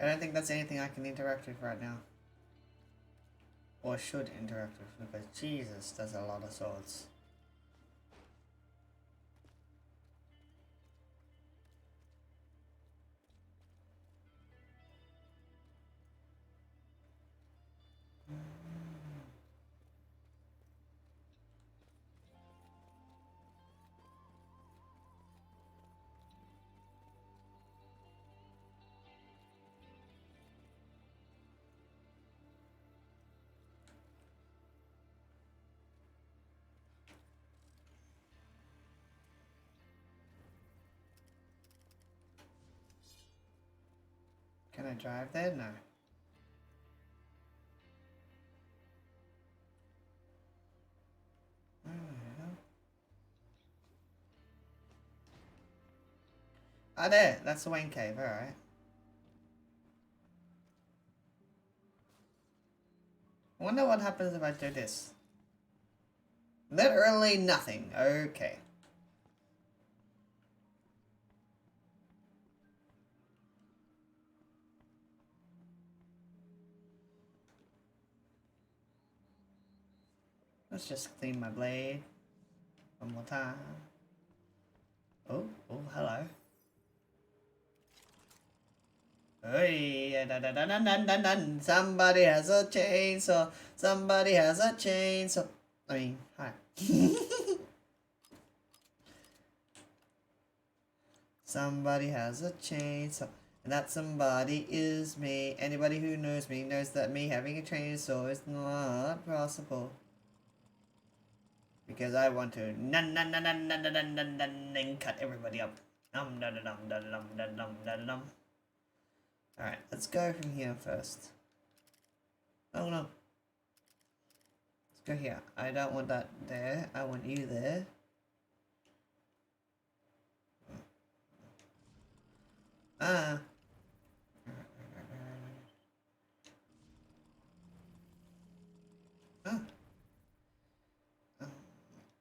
I don't think that's anything I can interact with right now. Or should interact with, because Jesus, there's a lot of swords. Can I drive there? No. Ah, there. That's the Wayne Cave. Alright. I wonder what happens if I do this. Literally nothing. Okay. Let's just clean my blade one more time. Oh, hello. Hey, dun, dun, dun, dun, dun, dun, dun. Somebody has a chainsaw. Somebody has a chainsaw. I mean, hi. Somebody has a chainsaw. And that somebody is me. Anybody who knows me knows that me having a chainsaw is not possible. Because I want to and cut everybody up. Alright, let's go from here first. Oh no. Let's go here. I don't want that there. I want you there. Ah. Oh.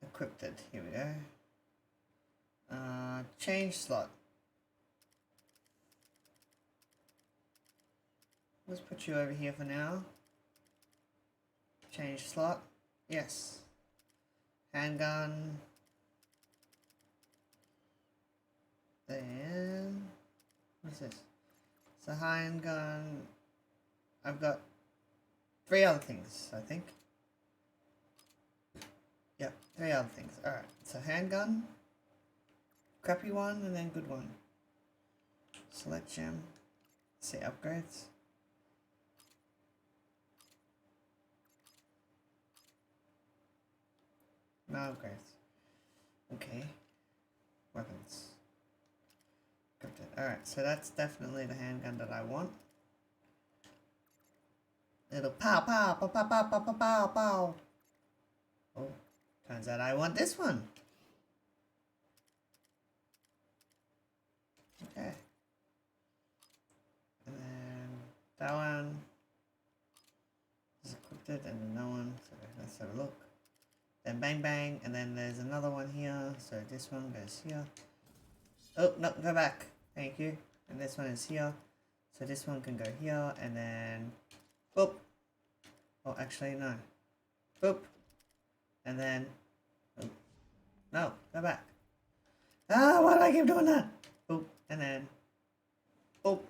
Equipped it. Here we go. Change slot. Let's put you over here for now. Change slot. Yes. Handgun. Then what's this? It's a handgun. I've got 3 other things, I think. Yep, 3 other things. Alright, so handgun, crappy one, and then good one. Select gem. Say upgrades. No upgrades. Okay. Weapons. Alright, so that's definitely the handgun that I want. It'll pow pow pow pow pow pow pow pow pow. Oh, turns out I want this one. Okay. And then that one is equipped and then that one. So let's have a look. Then bang bang, and then there's another one here. So this one goes here. Oh no, go back. Thank you. And this one is here. So this one can go here, and then boop. Oh, actually no. Boop. And then boop. No, go back. Ah, why do I keep doing that? Boop, and then boop,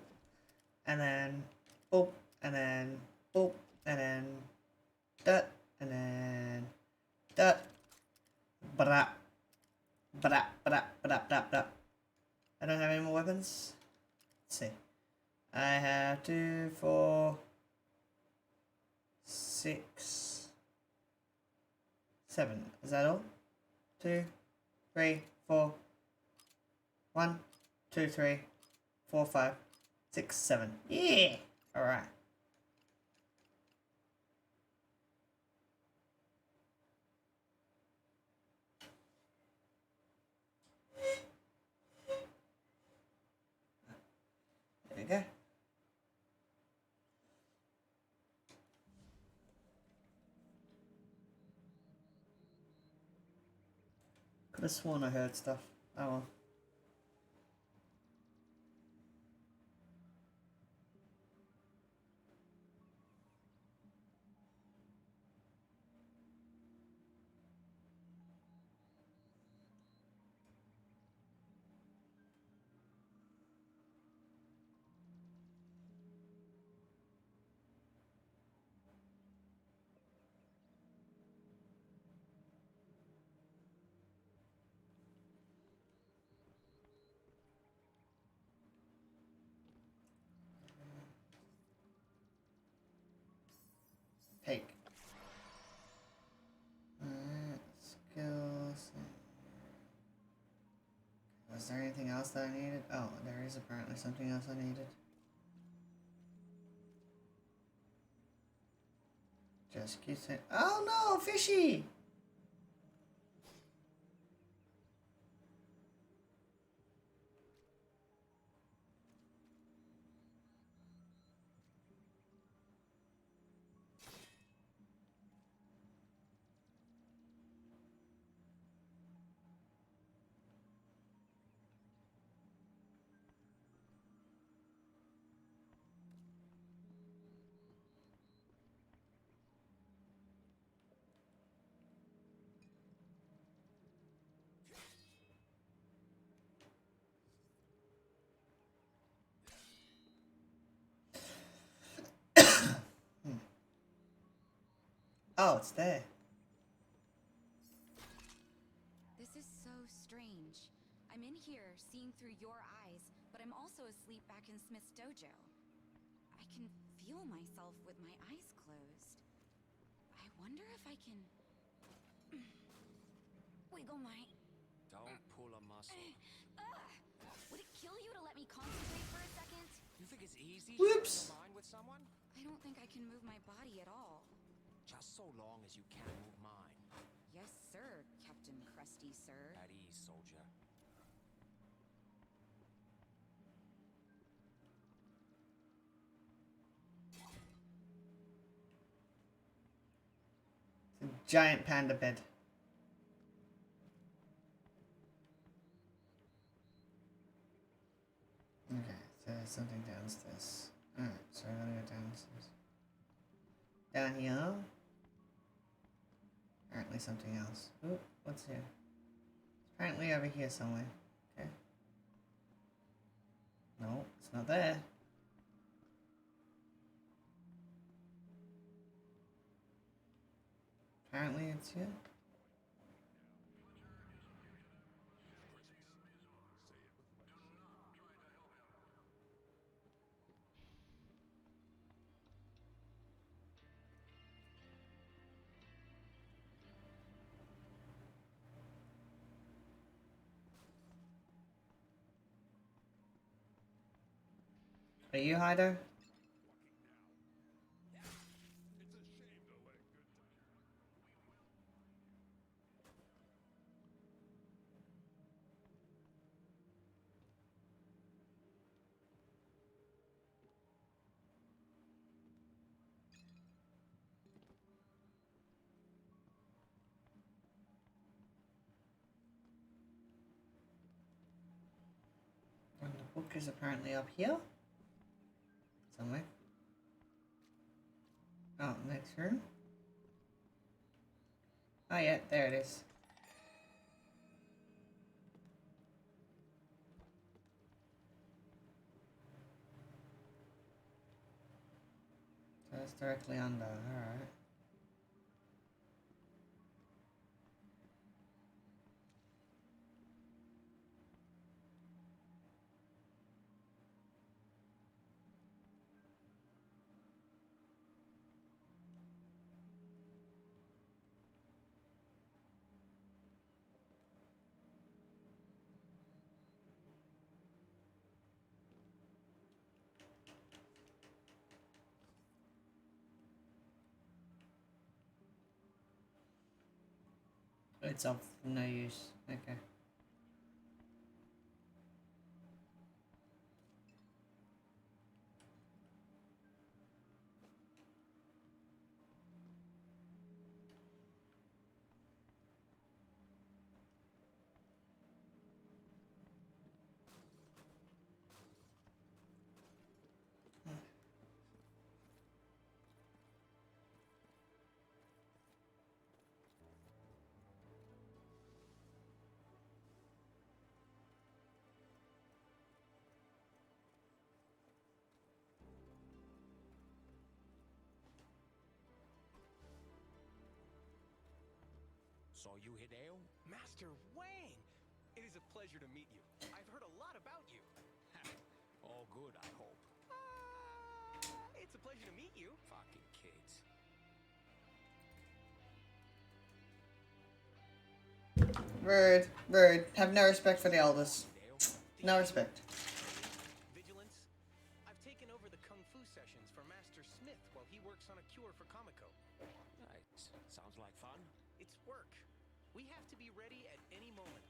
and then boop, and then boop, and then dot, and then dot. Brap. Brap, brap, brap, brap, brap. I don't have any more weapons. Let's see. I have 2, 4, 6, 7. Is that all? 2, 3, 4. 1, 2, 3, 4, 5, 6, 7. Yeah! Alright. There we go. Could have sworn I heard stuff. Oh well. Take. Skills. Was there anything else that I needed? Oh, there is apparently something else I needed. Just kiss it. Oh no, fishy! Oh, it's there. This is so strange. I'm in here, seeing through your eyes, but I'm also asleep back in Smith's dojo. I can feel myself with my eyes closed. I wonder if I can... wiggle my... Don't pull a muscle. Would it kill you to let me concentrate for a second? You think it's easy Whoops. sharing your mind with someone? I don't think I can move my body at all. Just so long as you can move mine. Yes, sir, Captain Krusty, sir. At ease, soldier. It's a giant panda bed. Okay, so there's something downstairs. Alright, so I'm gonna go downstairs. Down here. Apparently something else. Oop, what's here? It's apparently over here somewhere. Okay. No, it's not there. Apparently it's here. Are you Hido? And the book is apparently up here. Somewhere. Oh, next room. Oh yeah, there it is. So it's directly under, alright. It's of no use. Okay. So you Hideo? Master Wayne! It is a pleasure to meet you. I've heard a lot about you. All good, I hope. It's a pleasure to meet you. Fucking kids. Rude. Rude. Have no respect for the elders. Hideo? No respect. Vigilance. I've taken over the kung fu sessions for Master Smith while he works on a cure for Kamiko. Nice. Sounds like fun. It's work. We have to be ready at any moment.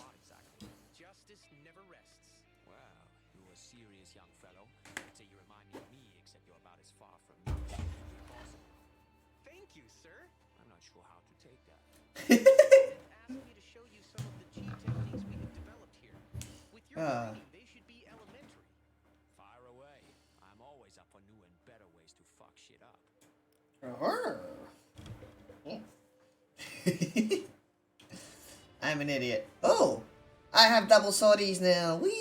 What exactly? Justice never rests. Well, you're a serious young fellow. I'd say you remind me of me, except you're about as far from me as possible. Thank you, sir. I'm not sure how to take that. Asked me to show you some of the chi techniques we have developed here. With your training, they should be elementary. Fire away. I'm always up for new and better ways to fuck shit up. I'm an idiot. Oh! I have double swordies now. Whee!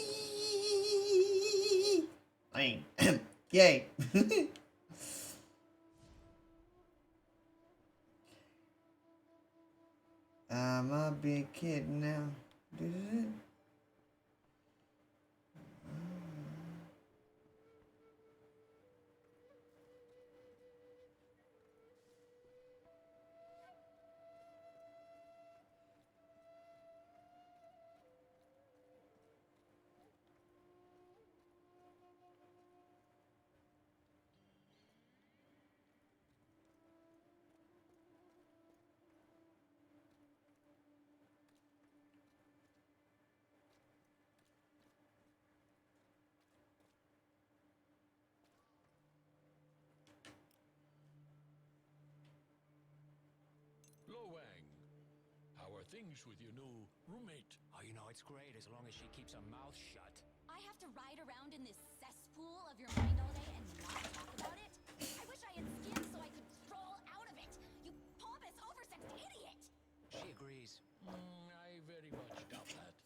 I mean, yay. I'm a big kid now. Lo Wang, how are things with your new roommate? Oh, you know, it's great as long as she keeps her mouth shut. I have to ride around in this cesspool of your mind all day and not talk about it? I wish I had skin so I could crawl out of it! You pompous, oversexed idiot! She agrees. I very much doubt that.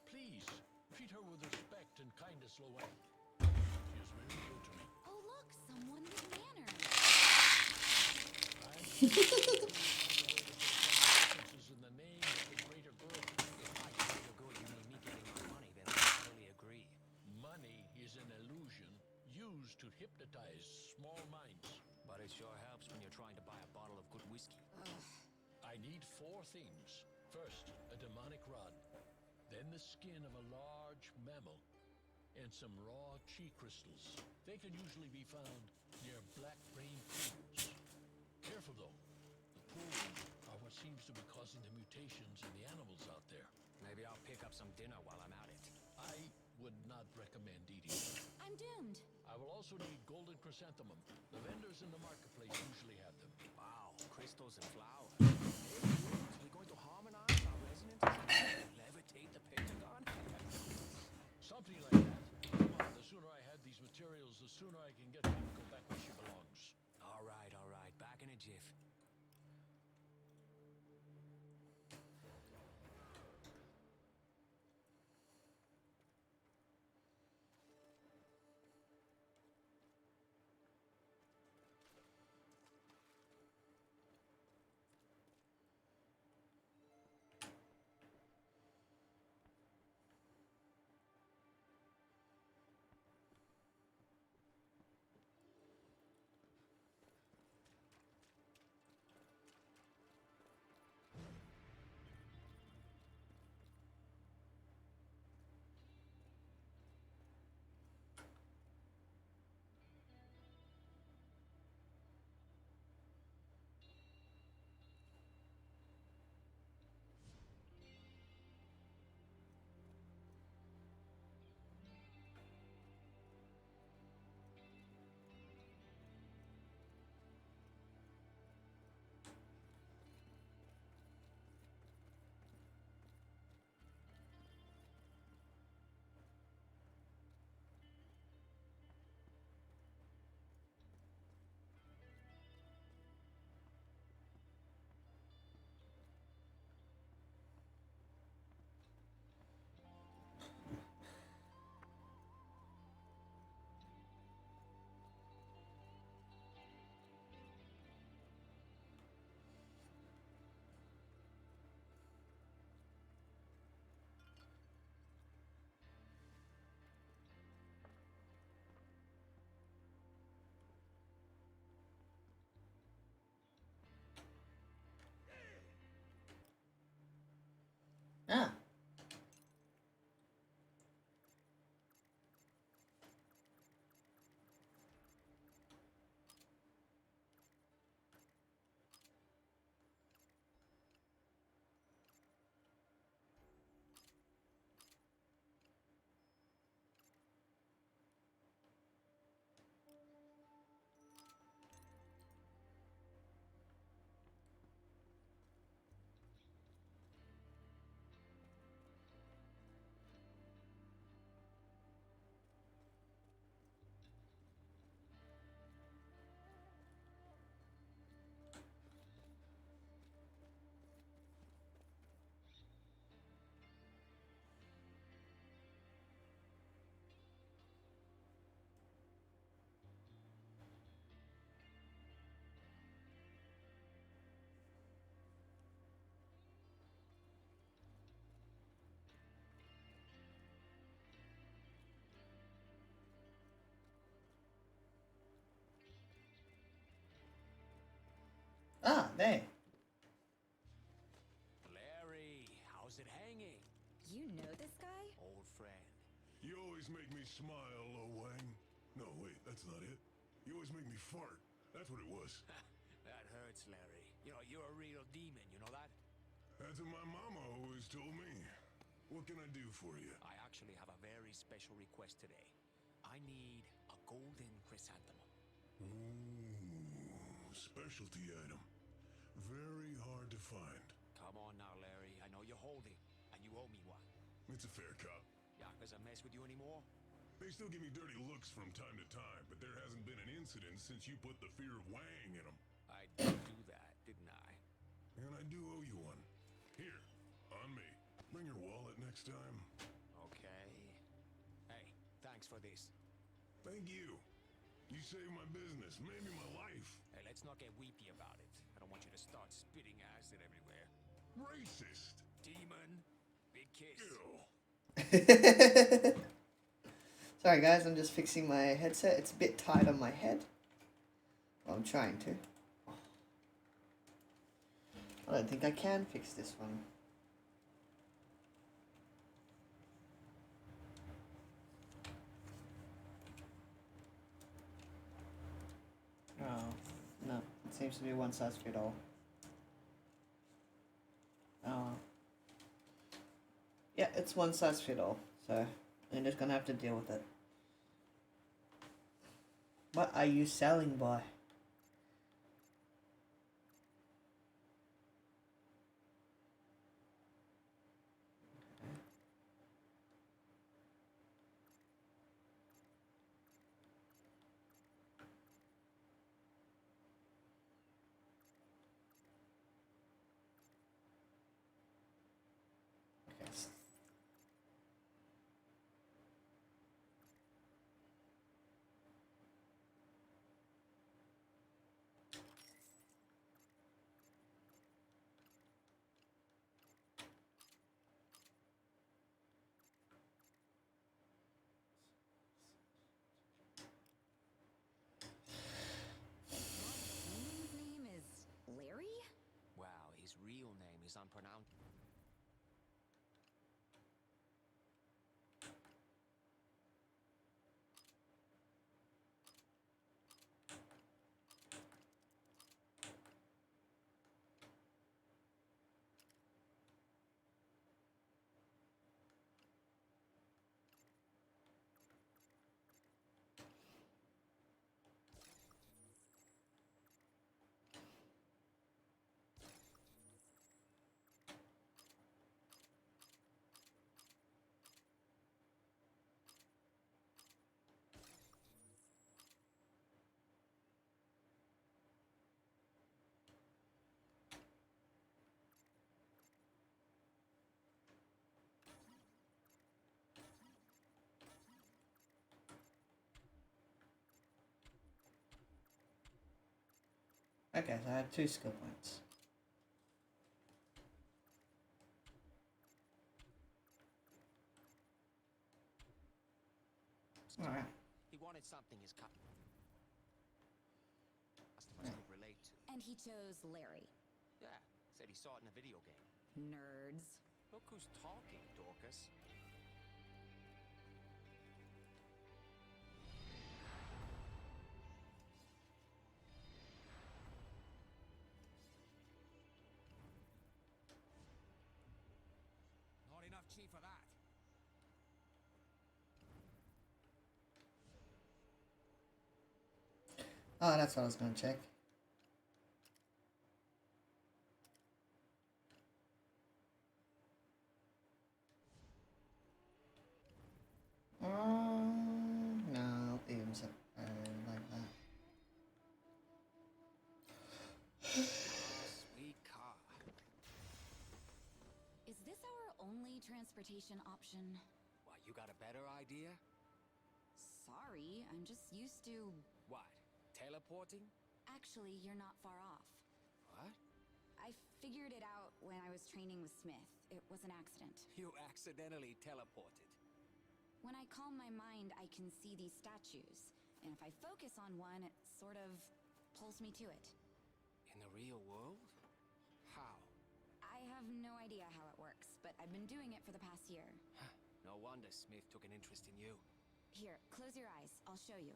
Please, treat her with respect and kindness, Lo Wang. She is very good to me. Oh look, someone with manners. This is in the name of the greater good. If by greater good you mean me getting my money, then I totally agree. Money is an illusion used to hypnotize small minds. But it sure helps when you're trying to buy a bottle of good whiskey. I need 4 things. First, a demonic rod. Then the skin of a large mammal. And some raw chi crystals. They can usually be found near black rain pools. Careful though. The pools are what seems to be causing the mutations in the animals out there. Maybe I'll pick up some dinner while I'm at it. I would not recommend eating them. I'm doomed. I will also need golden chrysanthemum. The vendors in the marketplace usually have them. Wow, crystals and flowers. Are we going to harmonize our resonances? Levitate the Pentagon? Something like that. Come on, the sooner I have these materials, the sooner I can get Kamiko back where she belongs. All right. Back in a jiff. Ah. there. Larry, how's it hanging? You know this guy? Old friend. You always make me smile, Lo Wang. No, wait, that's not it. You always make me fart. That's what it was. That hurts, Larry. You know, you're a real demon, you know that? That's what my mama always told me. What can I do for you? I actually have a very special request today. I need a golden chrysanthemum. Ooh, specialty item. Very hard to find. Come on now, Larry. I know you're holding, and you owe me one. It's a fair cop. Yakuza mess with you anymore? They still give me dirty looks from time to time, but there hasn't been an incident since you put the fear of Wang in them. I did do that, didn't I? And I do owe you one. Here, on me. Bring your wallet next time. Okay. Hey, thanks for this. Thank you. You saved my business, maybe my life. Hey, let's not get weepy about it. I don't want you to start spitting acid everywhere. Racist. Demon. Big kiss. Ew. Sorry guys, I'm just fixing my headset. It's a bit tight on my head. Well, I'm trying to. I don't think I can fix this one. Oh, no. It seems to be one size fit all. Oh. Yeah, it's one size fit all. So, I'm just gonna have to deal with it. What are you selling, boy? Demon's name is Larry? Wow, his real name is unpronounceable. Okay, so I have 2 skill points. Alright. He wanted something his customers could relate to. And he chose Larry. Yeah, said he saw it in a video game. Nerds. Look who's talking, Dorcas. Not enough chi for that. Oh, that's what I was gonna check. No, even so, like that. Sweet car. Is this our only transportation option? What, you got a better idea? Sorry, I'm just used to... What, teleporting? Actually, you're not far off. What? I figured it out when I was training with Smith. It was an accident. You accidentally teleported. When I calm my mind, I can see these statues. And if I focus on one, it sort of pulls me to it. In the real world? How? I have no idea how it works, but I've been doing it for the past year. No wonder Smith took an interest in you. Here, close your eyes. I'll show you.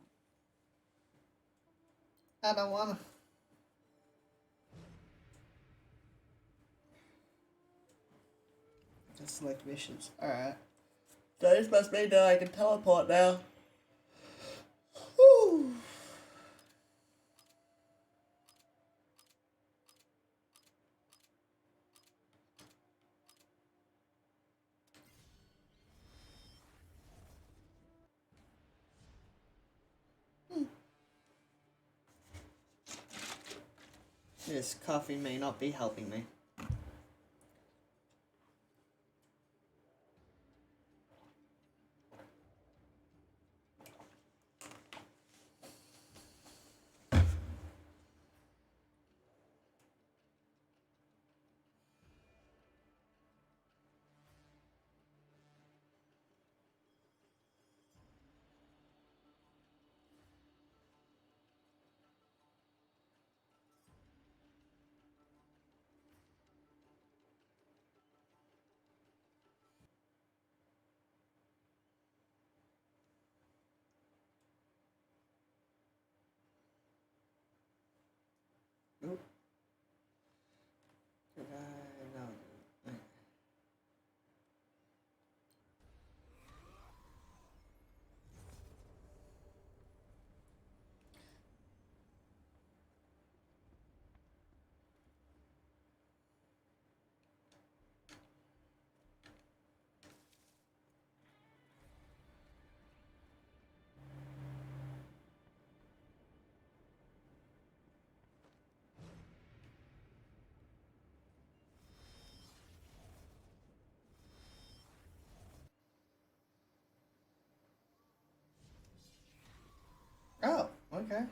I don't wanna. Just select missions. Alright. So this must mean that I can teleport now. Whew. This coffee may not be helping me. Nope. Did I? No. Oh, okay.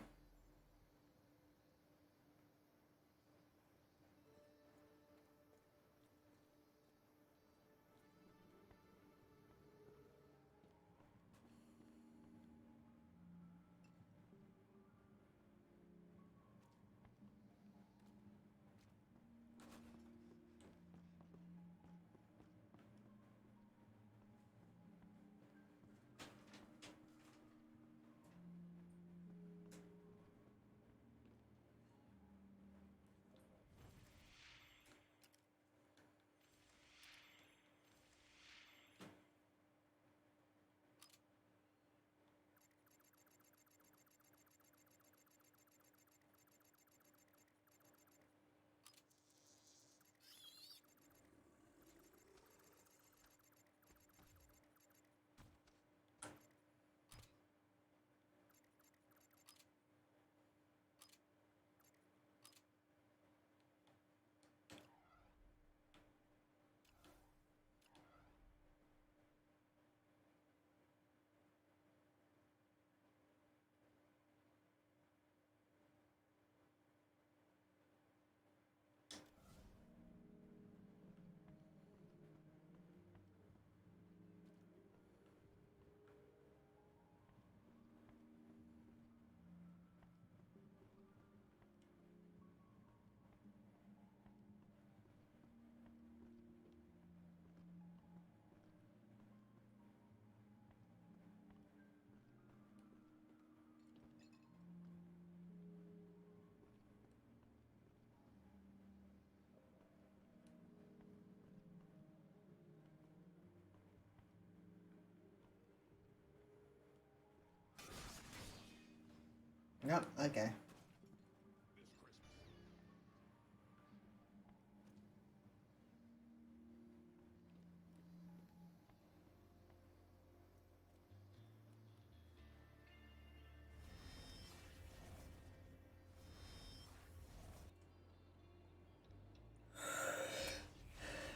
Yep, okay.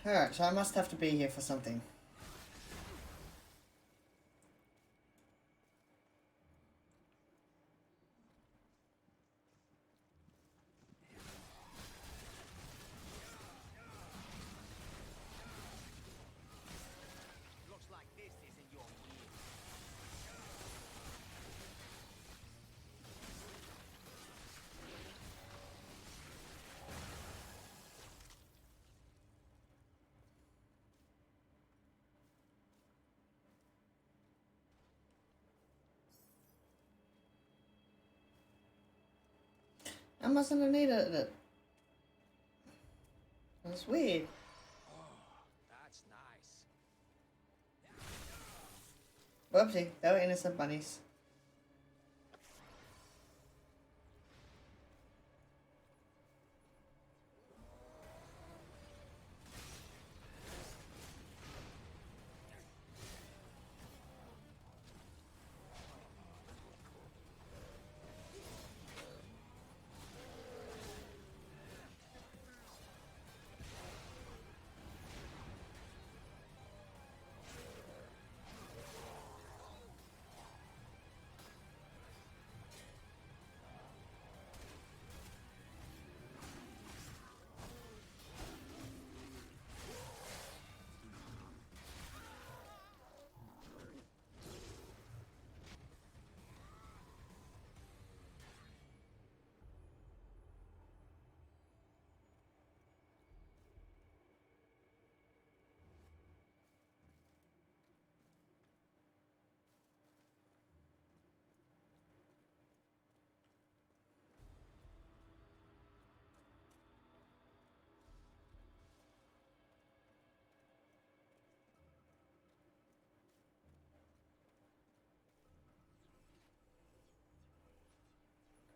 Alright, so I must have to be here for something. Looks like this isn't your year. I mustn't have needed it. That's weird. That's nice. Whoopsie, they were innocent bunnies.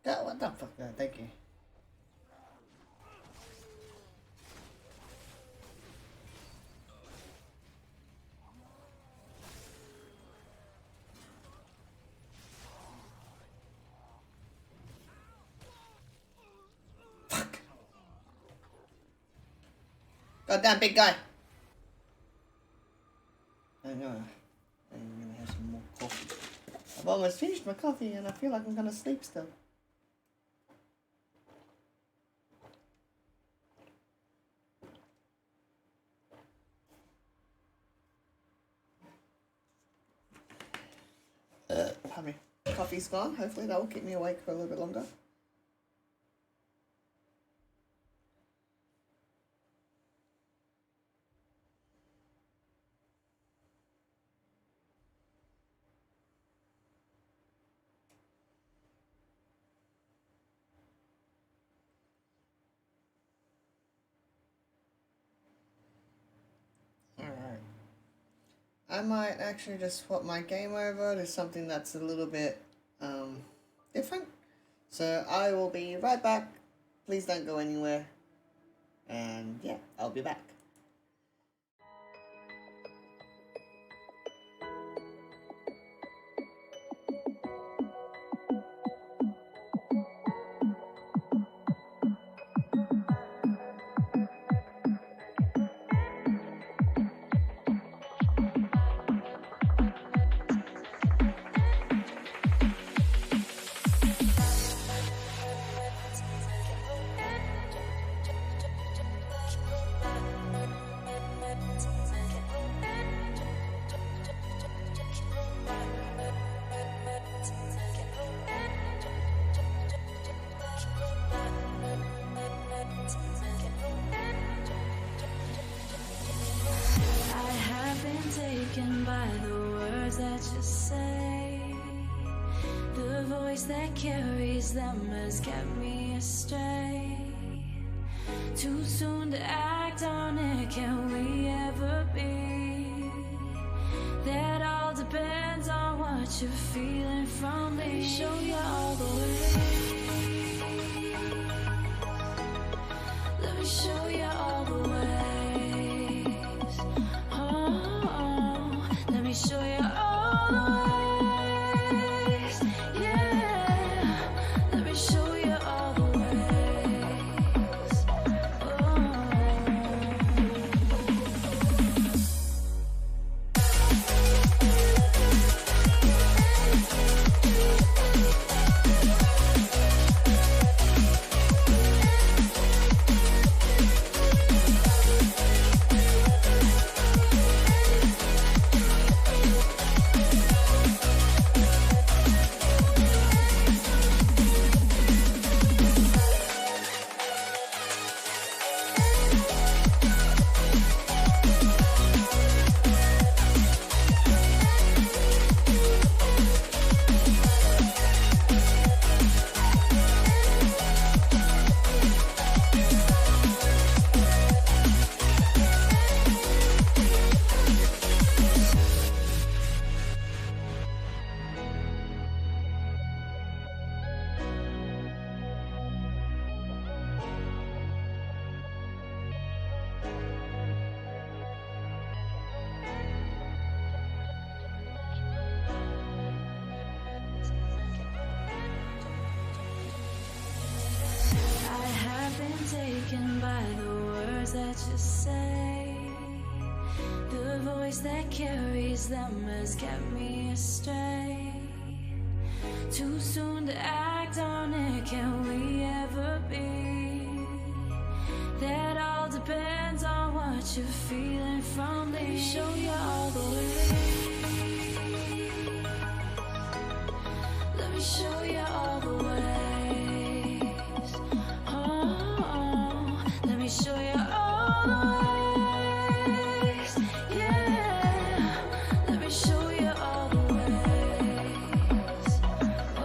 What the fuck? Thank you. Fuck. Goddamn big guy. I'm gonna have some more coffee. I've almost finished my coffee and I feel like I'm gonna sleep still. Pardon me. Coffee's gone. Hopefully that will keep me awake for a little bit longer. Alright. I might actually just swap my game over to something that's a little bit different. So I will be right back. Please don't go anywhere. And yeah, I'll be back. By the words that you say, the voice that carries them has kept me astray. Too soon to act on it, can we ever be? That all depends on what you're feeling from me. Show you all the way. Let me show you all the ways. Let me show you all the ways, yeah. Let me show you all the ways. taken by the words that you say. The voice that carries them has kept me astray. Too soon to act on it, can we ever be? That all depends on what you're feeling from me. Let me show you all the way. Let me show you all the ways. Oh, let me show you all the ways. Yeah, let me show you all the ways. Oh.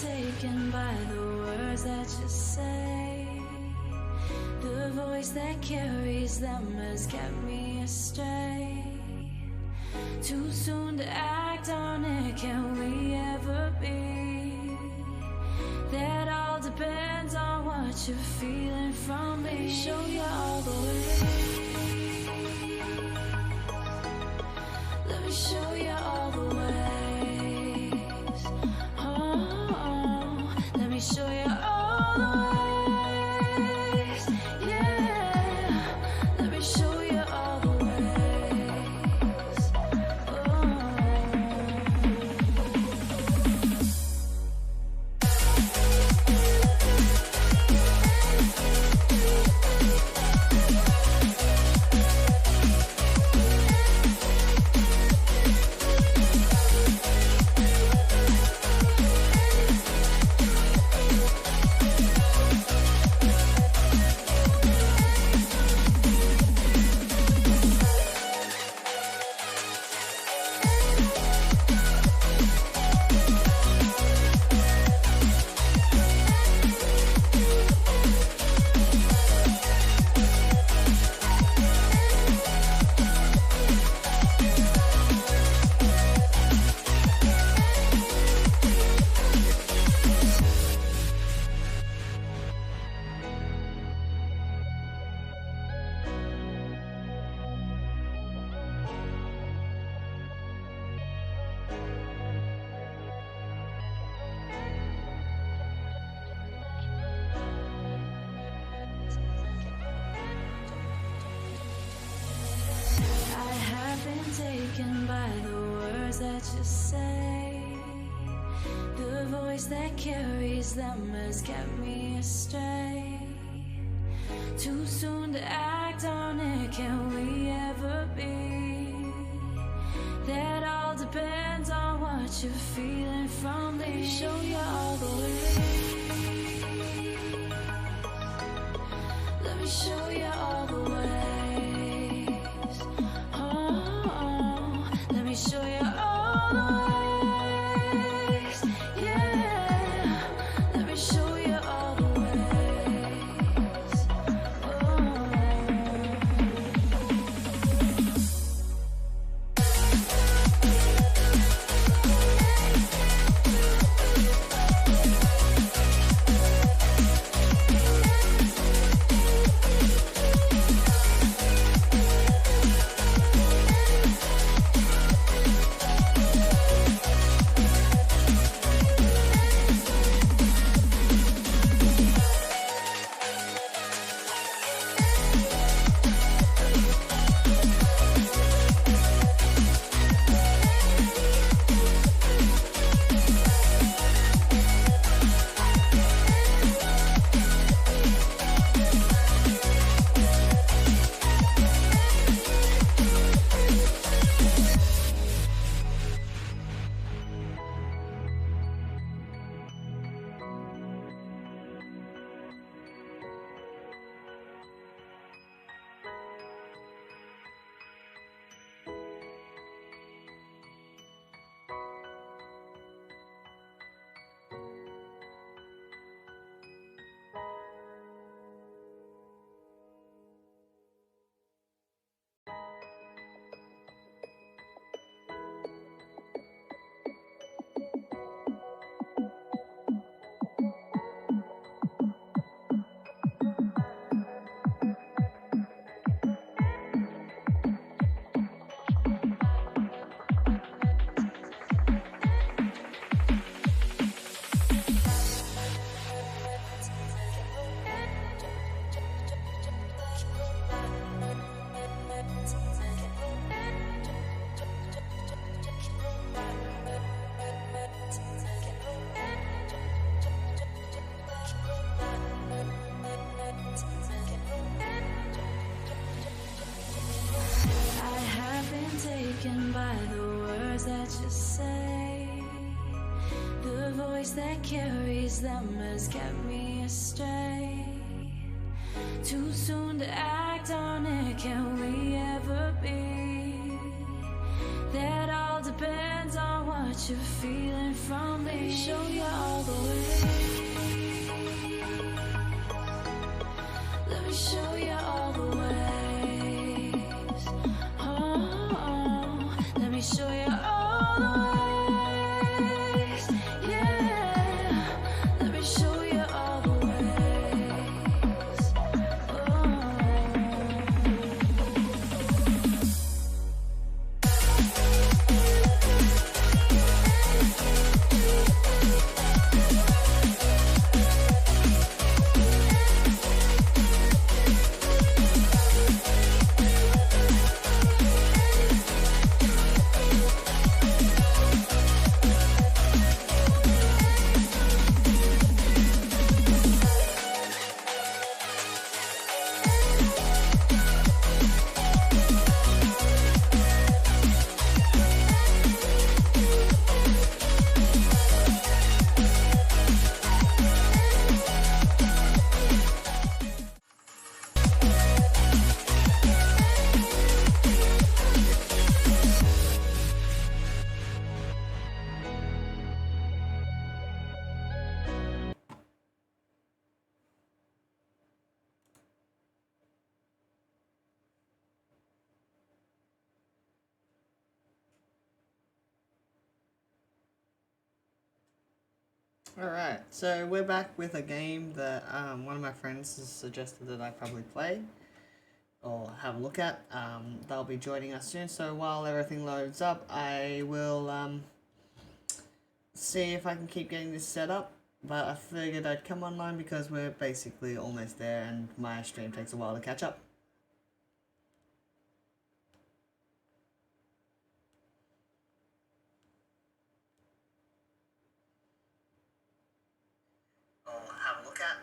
Taken by the words that you say. The voice that carries them has kept me astray. Too soon to act on it, can we ever be? That all depends on what you're feeling from me. Let me show you all the way. Let me show you all the ways. Let me show you all the ways. Yeah, let me show you all the ways. Oh. Taken by the words that you say. The voice that carries them has kept me astray. Too soon to act on it, can we ever be? That all depends on what you're feeling from the. Let me show you all the way. Let me show you all the ways. Oh, let me show you all the ways. Yeah, let me show you all the ways. Oh. Taken by the words that you say. The voice that carries them has kept me astray. Too soon to act on it, can we ever be? That all depends on what you're feeling from the. Let me show you all the way. Let me show you all the ways. Let me show you all the ways. Yeah, let me show you all the ways. Oh. Alright, so we're back with a game that one of my friends has suggested that I probably play or have a look at. They'll be joining us soon, so while everything loads up, I will see if I can keep getting this set up. But I figured I'd come online because we're basically almost there and my stream takes a while to catch up. I'll have a look at.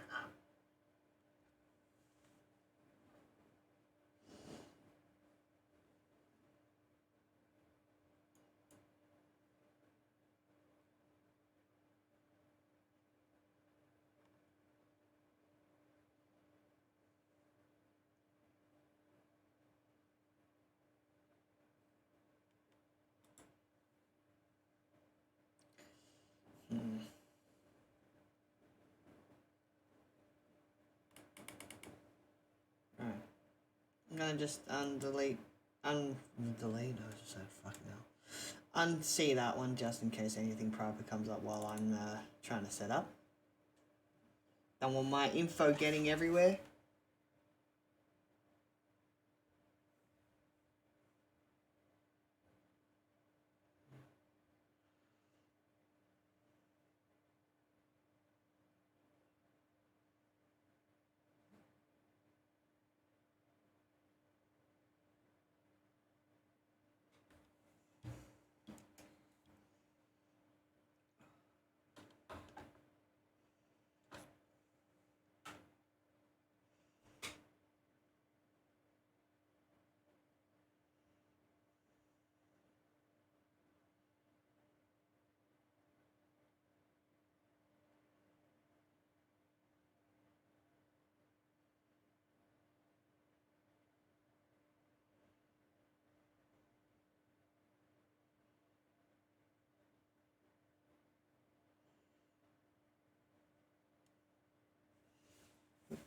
I'm gonna just delete, delete. I just said fucking hell. Unsee that one just in case anything private comes up while I'm trying to set up. Don't want my info getting everywhere.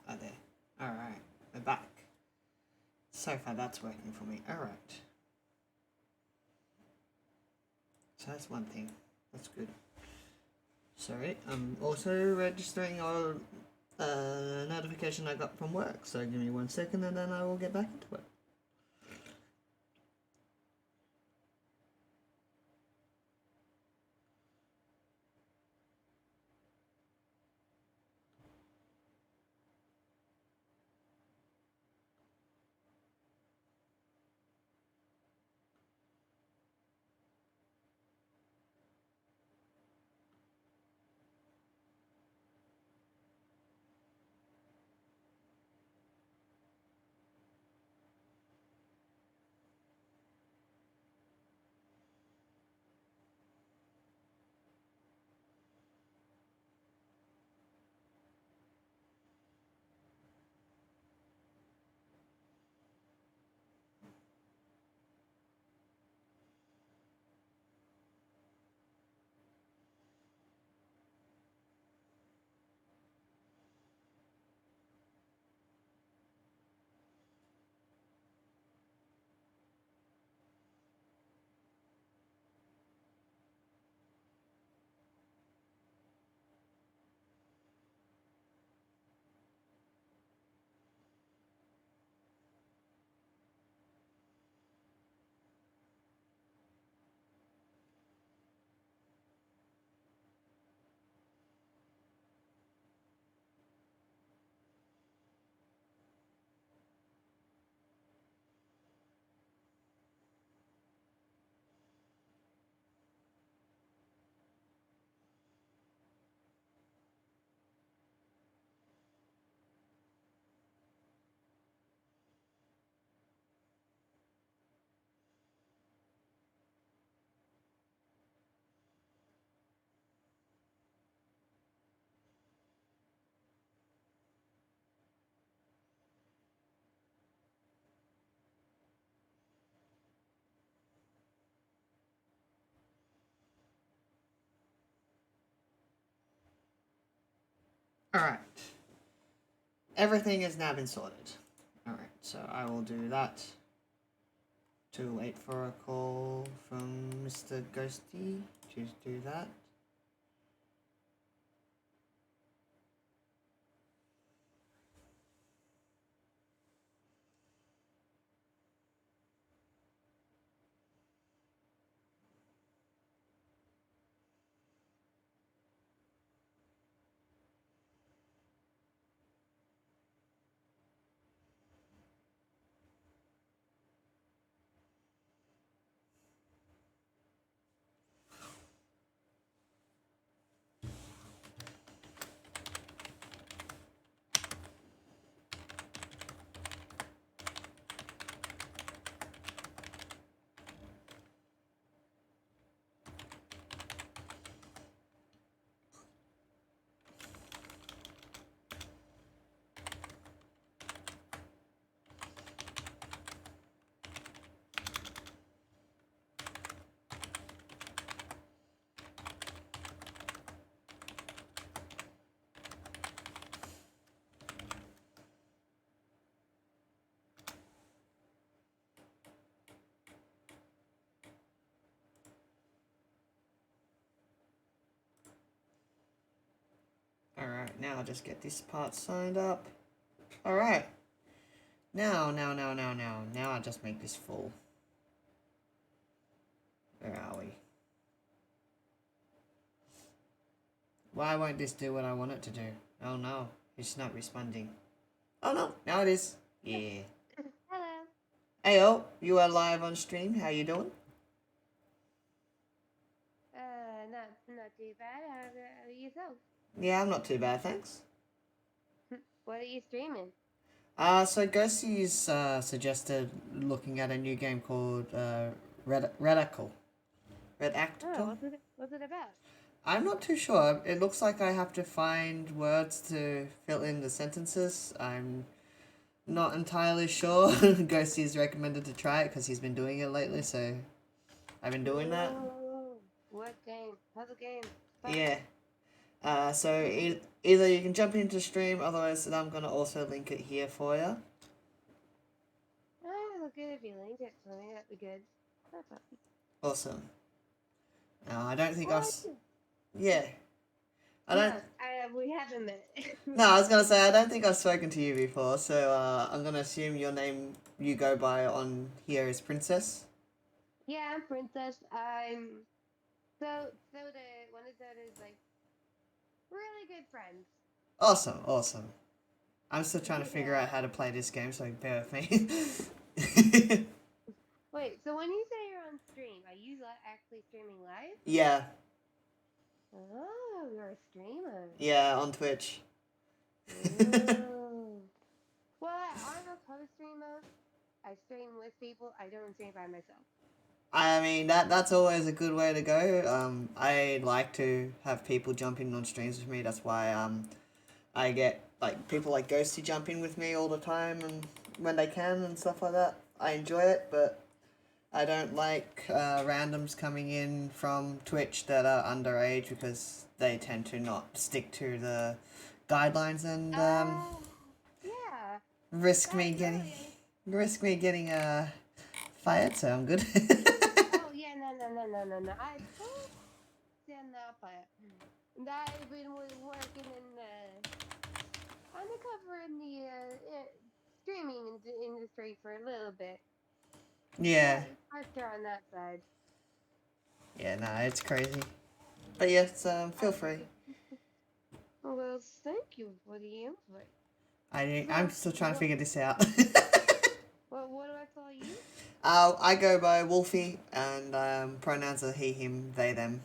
Oh, there. Alright, we're back. So far that's working for me. Alright. So that's one thing. That's good. Sorry, I'm also registering our notification I got from work. So give me 1 second and then I will get back into it. Alright. Everything has now been sorted. Alright, so I will do that. To wait for a call from Mr. Ghosty. Just do that. Alright, now I'll just get this part signed up. Alright. Now I'll just make this full. Where are we? Why won't this do what I want it to do? Oh no, it's not responding. Oh no, now it is. Yeah. Hello. Heyo, you are live on stream. How you doing? Not too bad. How are yourself? Yeah, I'm not too bad, thanks. What are you streaming? So Ghostie's suggested looking at a new game called Redactyl. Oh, what's it about? I'm not too sure. It looks like I have to find words to fill in the sentences. I'm not entirely sure. Ghostie's recommended to try it because he's been doing it lately, so I've been doing that. What game? Puzzle game? Yeah. So either you can jump into stream, otherwise I'm gonna also link it here for you. Oh, it'll good if you link it for me. That'd be good. That's awesome. Awesome. Now I don't think Well, yeah. I don't. we haven't met. No, I was gonna say I don't think I've spoken to you before, so I'm gonna assume your name you go by on here is Princess. Yeah, I'm Princess. I'm Soda. One of Soda's like really good friends. Awesome. I'm still trying to figure out how to play this game, so bear with me. Wait, so when you say you're on stream, are you actually streaming live? Yeah. Oh, you're a streamer. Yeah, on Twitch. Oh. Well, I'm a co-streamer. I stream with people. I don't stream by myself. I mean, that's always a good way to go. I like to have people jump in on streams with me. That's why I get like people like Ghost to jump in with me all the time and when they can and stuff like that. I enjoy it, but I don't like randoms coming in from Twitch that are underage because they tend to not stick to the guidelines and yeah. risk me getting fired. So I'm good. Oh yeah, no. I stand up. I've been working undercover in the streaming industry for a little bit. Yeah. Harder on that side. Yeah, no, it's crazy. But yes, feel free. Well, thank you for the invite. I'm still trying to figure this out. Well, what do I call you? I go by Wolfie, and pronouns are he, him, they, them.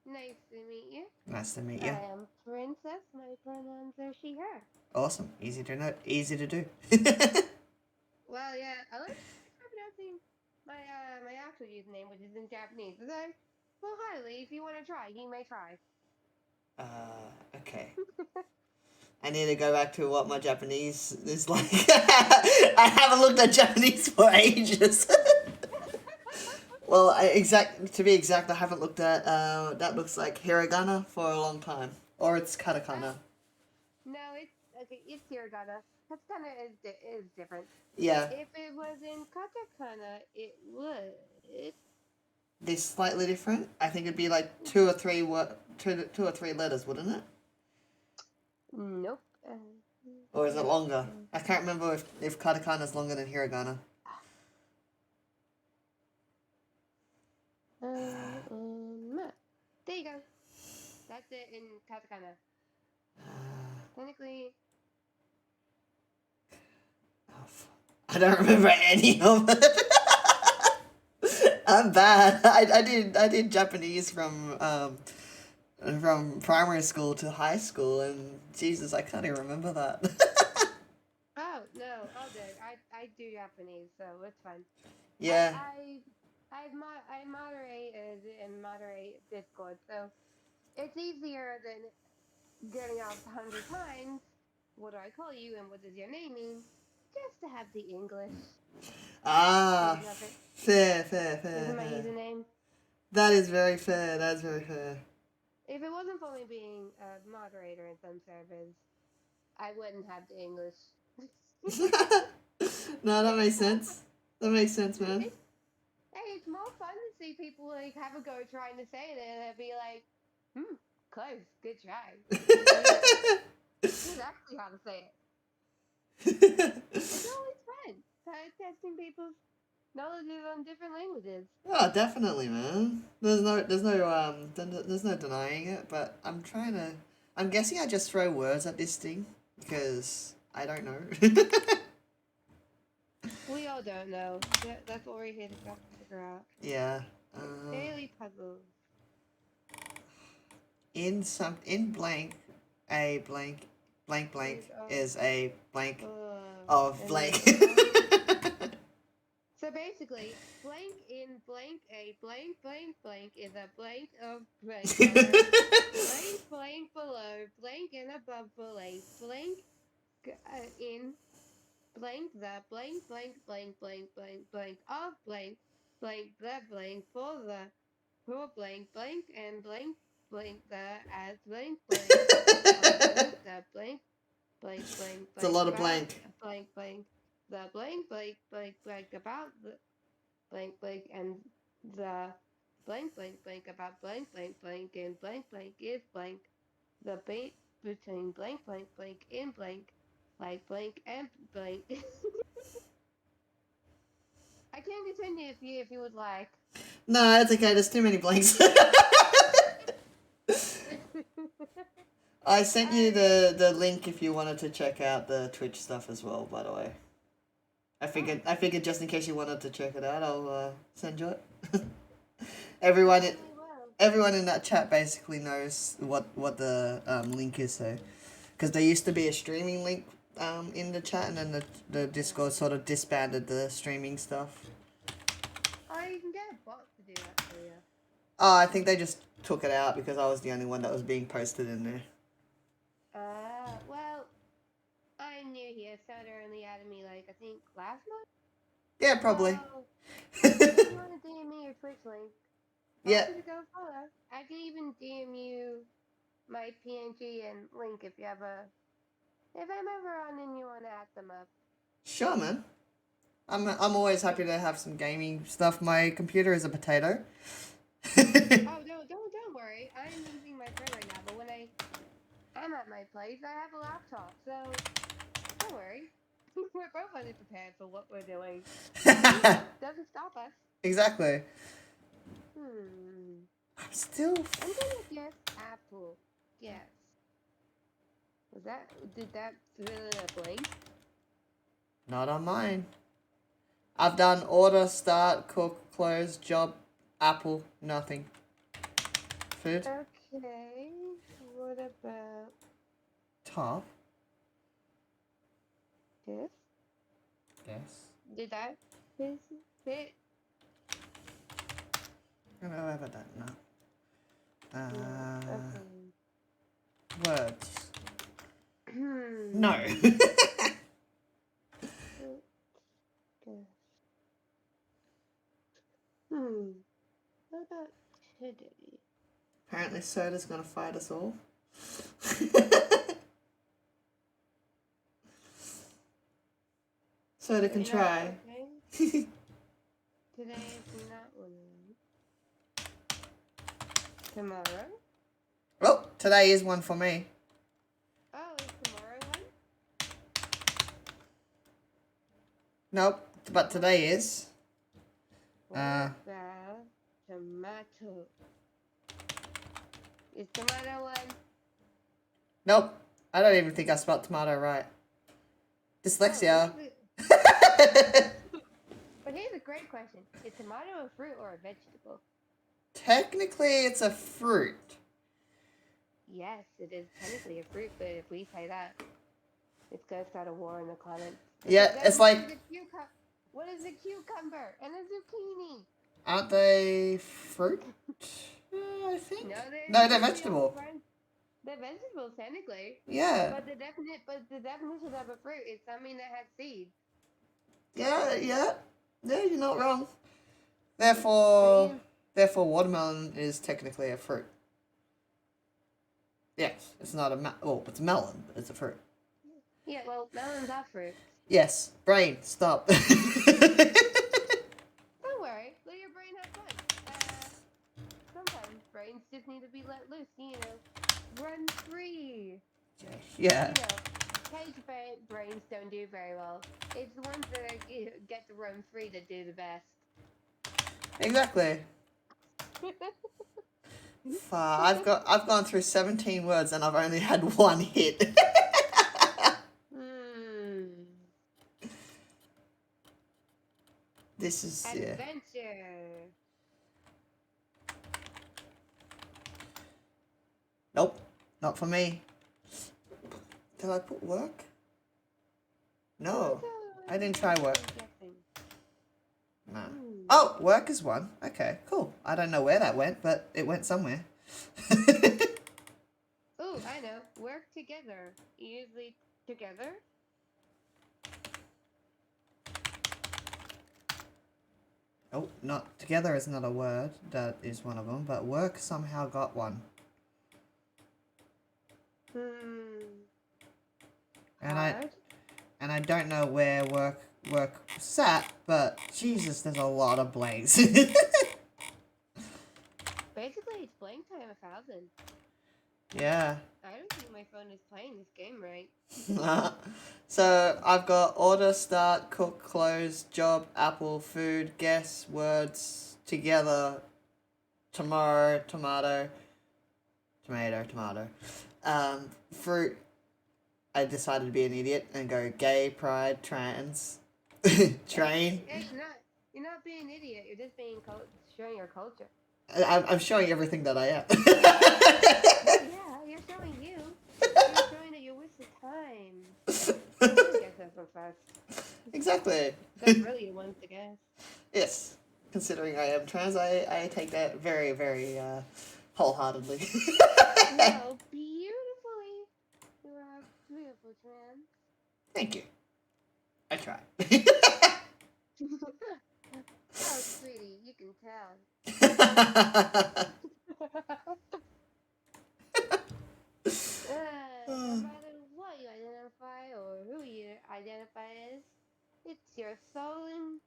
Nice to meet you. Nice to meet you. I am Princess. My pronouns are she, her. Awesome. Easy to know. Easy to do. Well, yeah, I like pronouncing my actual username, which is in Japanese. So, well, highly, if you want to try, you may try. Okay. I need to go back to what my Japanese is like. I haven't looked at Japanese for ages. Well, to be exact, I haven't looked at, that looks like hiragana for a long time. Or it's katakana. No, it's hiragana. Katakana is different. Yeah. If it was in katakana, it would. They're slightly different. I think it'd be like two or three letters, wouldn't it? Nope. Or is it longer? I can't remember if katakana is longer than hiragana. There you go. That's it in katakana. Technically. I don't remember any of it. I'm bad. I did Japanese from primary school to high school, and Jesus, I can't even remember that. Oh no, all good. I do Japanese, so it's fine. Yeah. I moderate Discord, so it's easier than getting off 100 times. What do I call you, and what does your name mean? Just to have the English. Ah, fair. Is my username. That is very fair. That's very fair. If it wasn't for me being a moderator in some servers, I wouldn't have the English. No, that makes sense. That makes sense, man. Hey, it's more fun to see people like have a go trying to say it, and they'd be like, Close. Good try. This is actually how to say it. It's always fun. Testing people's knowledge on different languages. Oh, definitely, man. There's no denying it. But I'm guessing I just throw words at this thing because I don't know. We all don't know. That's what we're here to figure out. Yeah. Daily puzzles. In blank, a blank is a blank Uh, of blank. So basically, blank in blank a blank blank blank is a blank of blank color. Blank blank below blank and above blank blank in blank the blank blank blank blank blank blank of blank blank the blank for blank blank and blank blank the as blank blank of blank the blank blank blank It's a blank lot of about blank. blank blank the blank blank blank blank about the blank blank and the blank blank blank about blank blank blank and blank blank is blank the bait between blank blank blank in blank like blank and blank. I can continue if you would like. No, it's okay. There's too many blanks. I sent you the link if you wanted to check out the Twitch stuff as well. By the way, I figured just in case you wanted to check it out, I'll send you it. everyone in that chat basically knows what the link is, so because there used to be a streaming link in the chat, and then the Discord sort of disbanded the streaming stuff. Oh, you can get a bot to do that for you. Oh, I think they just took it out because I was the only one that was being posted in there. Well, I'm new here, so it only added me, like, I think last month? Yeah, probably. So, if you want to DM me your Twitch link, Yeah. to go follow. I can even DM you my PNG and link if I'm ever on and you want to add them up. Sure, man. I'm always happy to have some gaming stuff. My computer is a potato. Oh, don't worry. I'm using my phone right now, but when I'm at my place, I have a laptop, so don't worry. We're both unprepared for what we're doing. Doesn't stop us. Exactly. I'm gonna guess apple. Yes. Did that fill in a blank? Not on mine. I've done order, start, cook, close, job, apple, nothing. Food. Okay. What about Top. this? Yes. Did that fit? Have I ever done that? Okay. Words. No. What about today? Apparently Soda's gonna fight us all. Soda can try. Today is not one of them. Tomorrow? Well, today is one for me. Oh, is tomorrow one? Nope, but today is. What about tomato? Is tomato one? Nope. I don't even think I spelled tomato right. Dyslexia. But here's a great question. Is tomato a fruit or a vegetable? Technically, it's a fruit. Yes, it is technically a fruit, but if we say that, it's gonna start a war in the comments. Yeah, it's like... What is a cucumber and a zucchini? Aren't they fruit? I think. No, they're vegetable. They're vegetables technically. Yeah. But the definition of a fruit is something that has seeds. Yeah, you're not wrong. Therefore, watermelon is technically a fruit. Yes, it's not it's melon, but it's a fruit. Yeah, well, melons are fruit. Yes, brain, stop. Don't worry, let your brain have fun. Sometimes brain brains just need to be let loose, you know. Run free. Yeah. You know, brains don't do very well. It's the ones that get to run free that do the best. Exactly. I've gone through 17 words and I've only had one hit. This is Adventure. Nope, not for me. Did I put work? No, I didn't try work. No. Oh, work is one. Okay, cool. I don't know where that went, but it went somewhere. Oh, I know. Work together. Usually together. Oh, not together is not a word. That is one of them, but work somehow got one. And I don't know where work sat, but Jesus, there's a lot of blanks. Basically, it's blank time 1,000. Yeah. I don't think my phone is playing this game right. So I've got order, start, cook, close, job, apple, food, guess, words, together, tomorrow, tomato, tomato. Fruit. I decided to be an idiot and go gay, pride, trans, train. Hey, you're not being an idiot. You're just being showing your culture. I'm showing everything that I am. Yeah, you're showing you. You're showing that you're with the time. I guess that's so fast. Exactly. That's really a one to guess. Yes. Considering I am trans, I take that very, very wholeheartedly. No, beautifully. You are beautiful trans. Thank you. I try. Oh, sweetie, you can tell. No matter what you identify or who you identify as, it's your soul and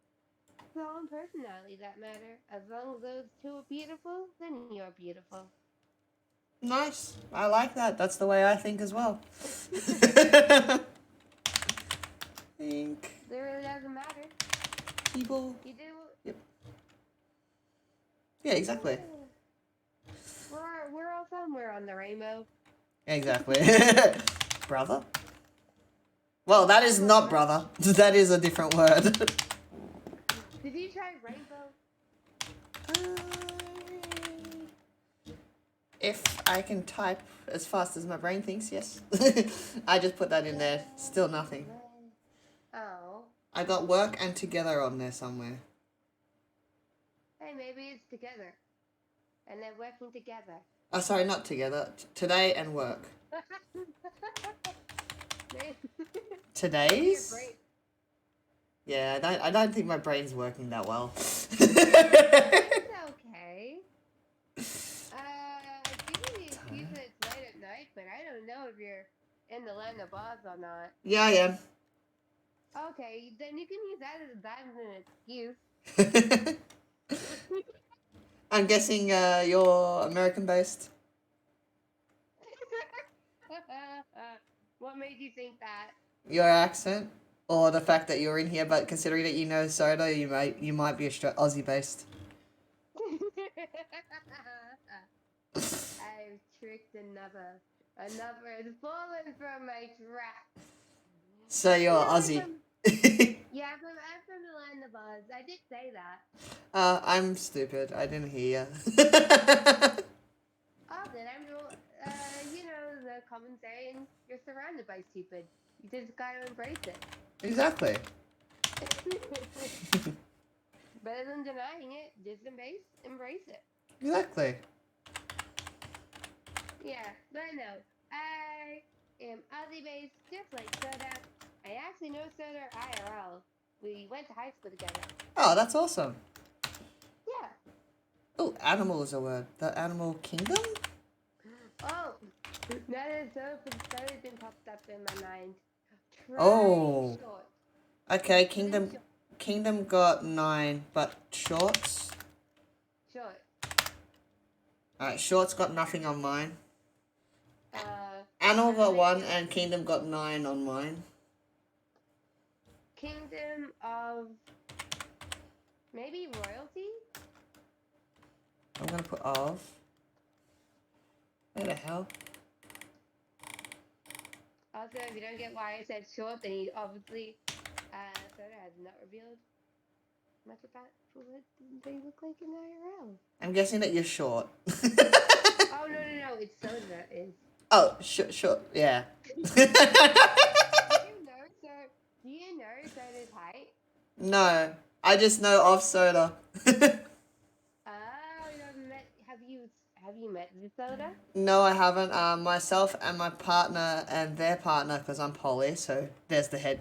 personality that matter. As long as those two are beautiful, then you're beautiful. Nice. I like that. That's the way I think as well. Think. It really doesn't matter. People. You do. Yep. Yeah, exactly. We're all somewhere on the rainbow. Exactly. Brother? Well, that is not brother. That is a different word. Did you try rainbow? If I can type as fast as my brain thinks, yes. I just put that in there. Still nothing. Oh. I got work and together on there somewhere. Hey, maybe it's together. And they're working together. Oh, sorry, not together. Today and work. Today's? Yeah, I don't think my brain's working that well. It's okay. I give you the excuse that it's late at night, but I don't know if you're in the land of Oz or not. Yeah, I am. Okay, then you can use that as an excuse. I'm guessing you're American-based? What made you think that? Your accent? Or the fact that you're in here, but considering that you know soda, you might be Aussie-based. I've tricked another. Another has fallen from my trap. So you're Aussie. Yeah, I'm from the land of Oz. I did say that. I'm stupid. I didn't hear. Oh, then I'm you know, the common saying, you're surrounded by stupid. You just gotta embrace it. Exactly. Better than denying it, just embrace it. Exactly. Yeah, but no, I am Aussie-based, just like Soda. I actually know Soda IRL. We went to high school together. Oh, that's awesome. Yeah. Oh, animal is a word. The animal kingdom? Oh, that is so been popped up in my mind. Oh. Short. Okay, kingdom got 9, but shorts? Short. Alright, Short's got nothing on mine. I'm Anil got gonna 1 do and Kingdom got 9 on mine. Kingdom of maybe royalty. I'm gonna put of. Where the hell? Also, if you don't get why I said short, then you obviously Soda has not revealed much about what they look like in IRL. I'm guessing that you're short. Oh no, it's Soda is. Oh, sure, yeah. Do you know Soda's height? No, I just know of Soda. Oh, you haven't met? Have you met the Soda? No, I haven't. Myself and my partner and their partner, because I'm poly, so there's the head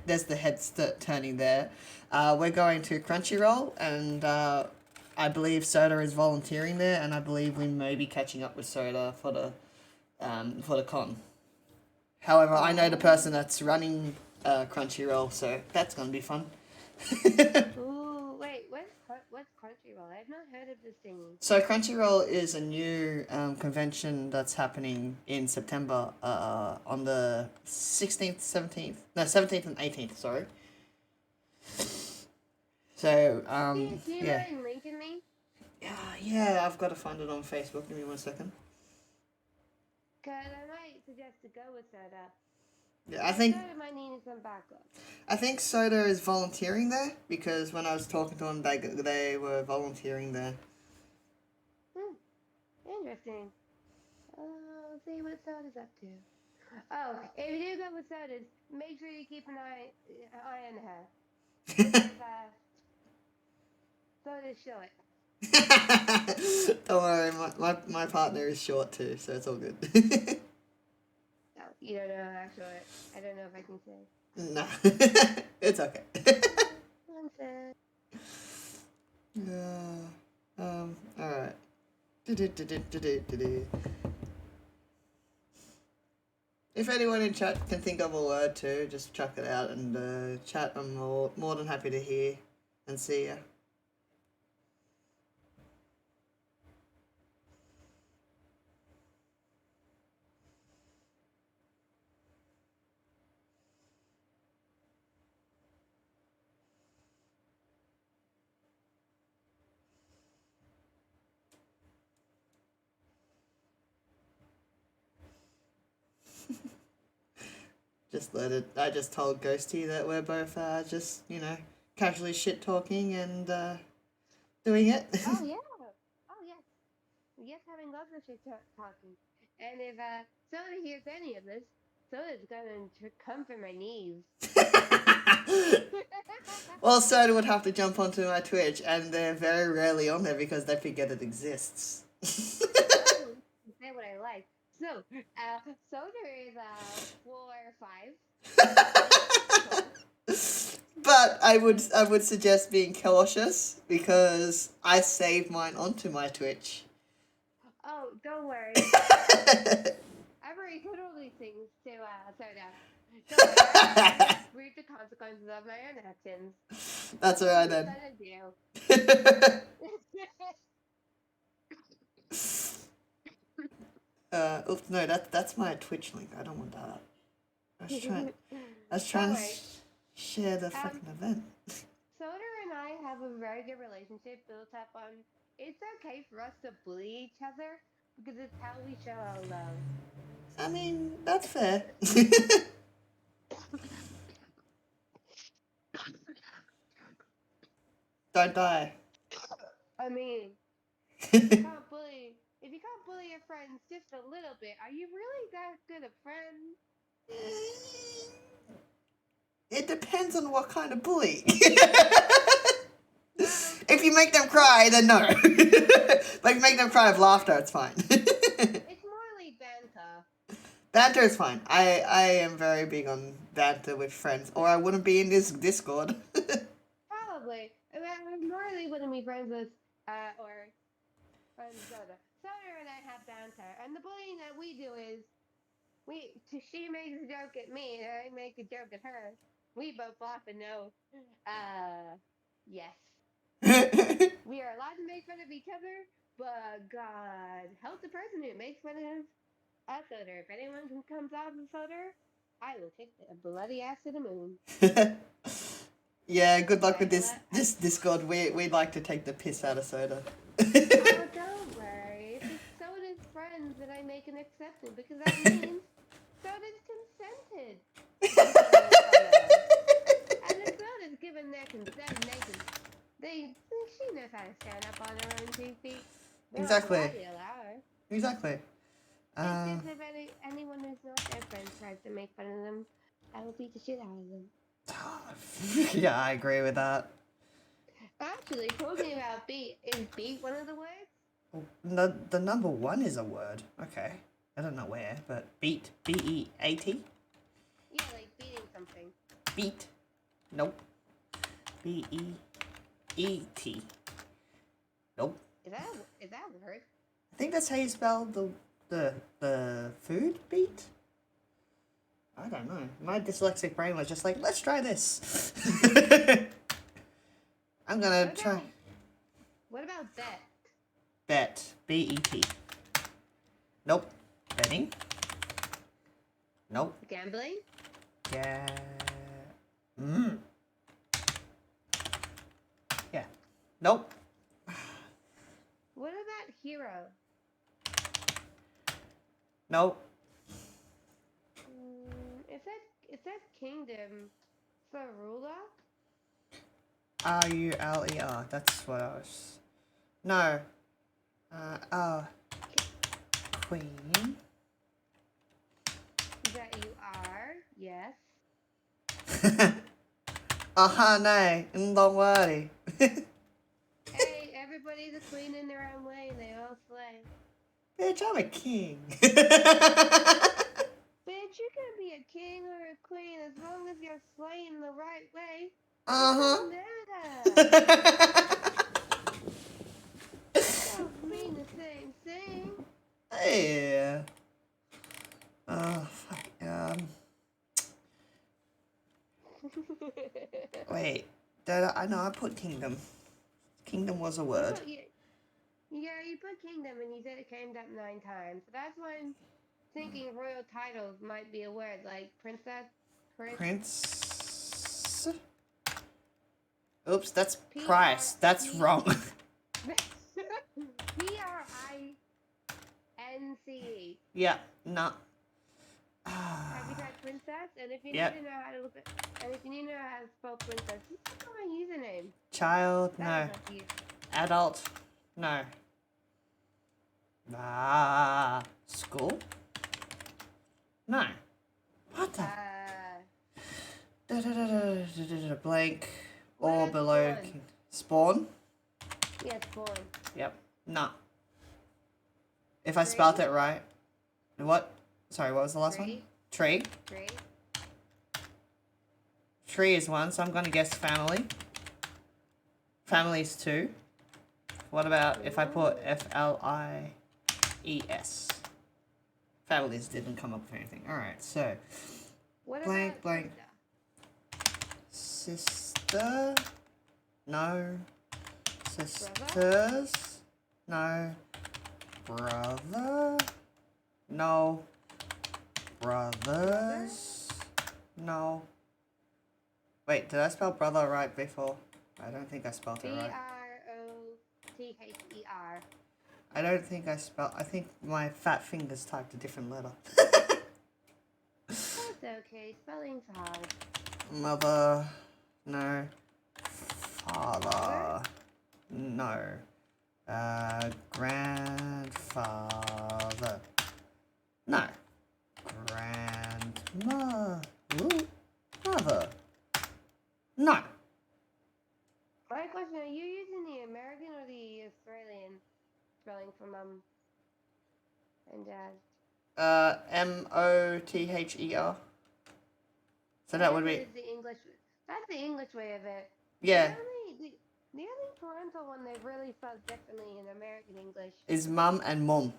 turning there. We're going to Crunchyroll, and I believe Soda is volunteering there, and I believe we may be catching up with Soda for the con. However, I know the person that's running Crunchyroll, so that's gonna be fun. Ooh, wait, what's Crunchyroll? I've not heard of this thing. So Crunchyroll is a new convention that's happening in September on the 16th, 17th, no 17th and 18th, sorry. So Do you yeah. mind linking me? Yeah, I've got to find it on Facebook. Give me 1 second. Cause I might suggest to go with Soda. Yeah, I think Soda might need some backup. I think Soda is volunteering there because when I was talking to them, they were volunteering there. Interesting. Let's see what Soda's up to. Oh, if you do go with Soda's, make sure you keep an eye on her. Because, Soda's short. Don't worry, my partner is short too, so it's all good. Oh, you don't know actually. I don't know if I can say. Nah, it's okay. Alright. If anyone in chat can think of a word too, just chuck it out and chat. I'm more than happy to hear and see ya. Just let it. I just told Ghosty that we're both just casually shit talking and doing it. Oh yeah. Oh yes. Yes, having lots of shit talking. And if Soda hears any of this, Soda's going to come for my knees. Well, Soda would have to jump onto my Twitch, and they're very rarely on there because they forget it exists. Say what I like. So, Soda is 4 or 5. But I would suggest being cautious because I save mine onto my Twitch. Oh, don't worry. I've already told all these things to Soda. Don't worry. Reap the consequences of my own actions. That's alright then. Oops, no, that's my Twitch link. I don't want that. I was trying to share the fucking event. Soda and I have a very good relationship built up on it's okay for us to bully each other because it's how we show our love. I mean, that's fair. Don't die. I mean, if you can't bully your friends just a little bit, are you really that good a friend? It depends on what kind of bully. If you make them cry, then no. But if you make them cry with laughter, it's fine. It's morally banter. Banter is fine. I am very big on banter with friends, or I wouldn't be in this Discord. Probably. I morally wouldn't be friends with or friends Soda. Soda and I have banter, and the bullying that we do is she makes a joke at me, and I make a joke at her. We both laugh and know. Yes. We are allowed to make fun of each other, But God help the person who makes fun of a soda. If anyone comes off a soda, I will kick the bloody ass to the moon. Yeah, good luck with Okay, this Discord. We like to take the piss out of soda. oh, don't worry. If it's Soda's friends that I make an exception, because that means Soda's consented to be made fun of. And if Soda's given their consent, she knows how to stand up on her own 2 feet. They're like, Exactly. why do you allow her? Exactly. It's just if anyone who's not their friend tries to make fun of them, I will beat the shit out of them. Yeah, I agree with that. Actually, talking about beat, is beat one of the words? The number 1 is a word. Okay. I don't know where, but beat. B-E-A-T? Yeah, like beating something. Beat. Nope. B-E-E-T. Nope. Is that a word? I think that's how you spell the food beat? I don't know. My dyslexic brain was just like, let's try this. I'm gonna try. What about bet? Bet. B-E-T. Nope. Betting. Nope. Gambling? Yeah. Yeah. Nope. What about hero? Nope. It says kingdom. So ruler? R-U-L-E-R. That's what I was. No. Queen. That you are, yes. No. Don't worry. Hey, everybody's a queen in their own way and they all slay. Bitch, I'm a king. Bitch, you can be a king or a queen as long as you're slaying the right way. Uh-huh. It doesn't matter. Don't mean the same thing. Yeah. Fuck. Wait. I know I put kingdom. Kingdom was a word. Yeah, you put kingdom and you said it came up 9 times. So that's why I'm thinking royal titles might be a word, like princess, Prince. Oops, that's price. That's wrong. P-R-I-N-C-E. Yeah, no. Have you tried princess? And if you Yep. need to know how to and if you need to know how to spell princess, just look at my username. Child, That no. was up to you. Adult, no. School? No. What the? Blank or below. Spawn? Yeah, spawn. Yep. No. If I spelled it right. What? Sorry, what was the last one? Tree. Tree. Tree is 1, so I'm going to guess family. Family is 2. What about if I put F-L-I-E-S? Families didn't come up with anything. Alright, so. What blank, about blank. Sister? No. Sisters? No. Brother? No. Brothers? No. Wait, did I spell brother right before? I don't think I spelled it right. B-R-O-T-H-E-R. I don't think I think my fat fingers typed a different letter. That's okay, spelling's hard. Mother. No. Father. No. Grandfather. No. Grandma. Mother. No. My question, are you using the American or the Australian spelling for mum and dad? M-O-T-H-E-R. So that would be... The English, that's the English way of it. Yeah. The only parental one they've really spelled differently in American English is mum and mum.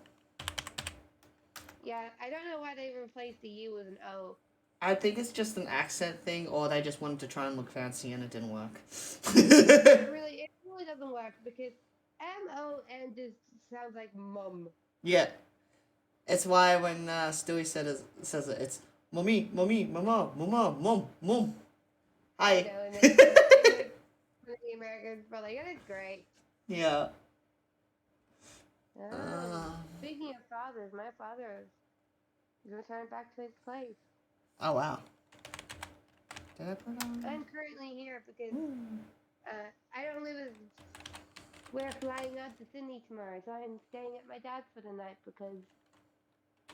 Yeah, I don't know why they replaced the U with an O. I think it's just an accent thing, or they just wanted to try and look fancy and it didn't work. It really doesn't work because M-O-N just sounds like mum. Yeah. It's why when Stewie says it, it's mommy, mommy, mama, mama, mom, mom. I Hi. know, and the Americans were like, that is great. Yeah. Speaking of fathers, my father is returned back to his place. Oh wow. Did I put on? I'm currently here because I don't live as. We're flying out to Sydney tomorrow, so I'm staying at my dad's for the night because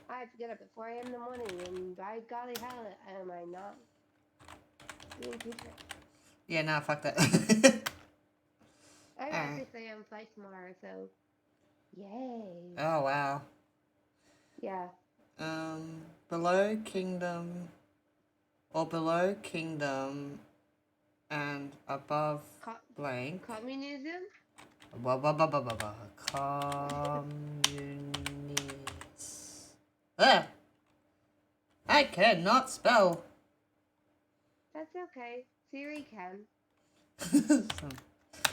I have to get up at 4 a.m. in the morning, and by golly hell, am I not doing too much. Yeah, nah, fuck that. I have to stay on flight tomorrow, so yay. Oh wow. Yeah. Below Kingdom, or below Kingdom, and above blank. Communism? Communists. Ah! I cannot spell. That's okay. Siri can.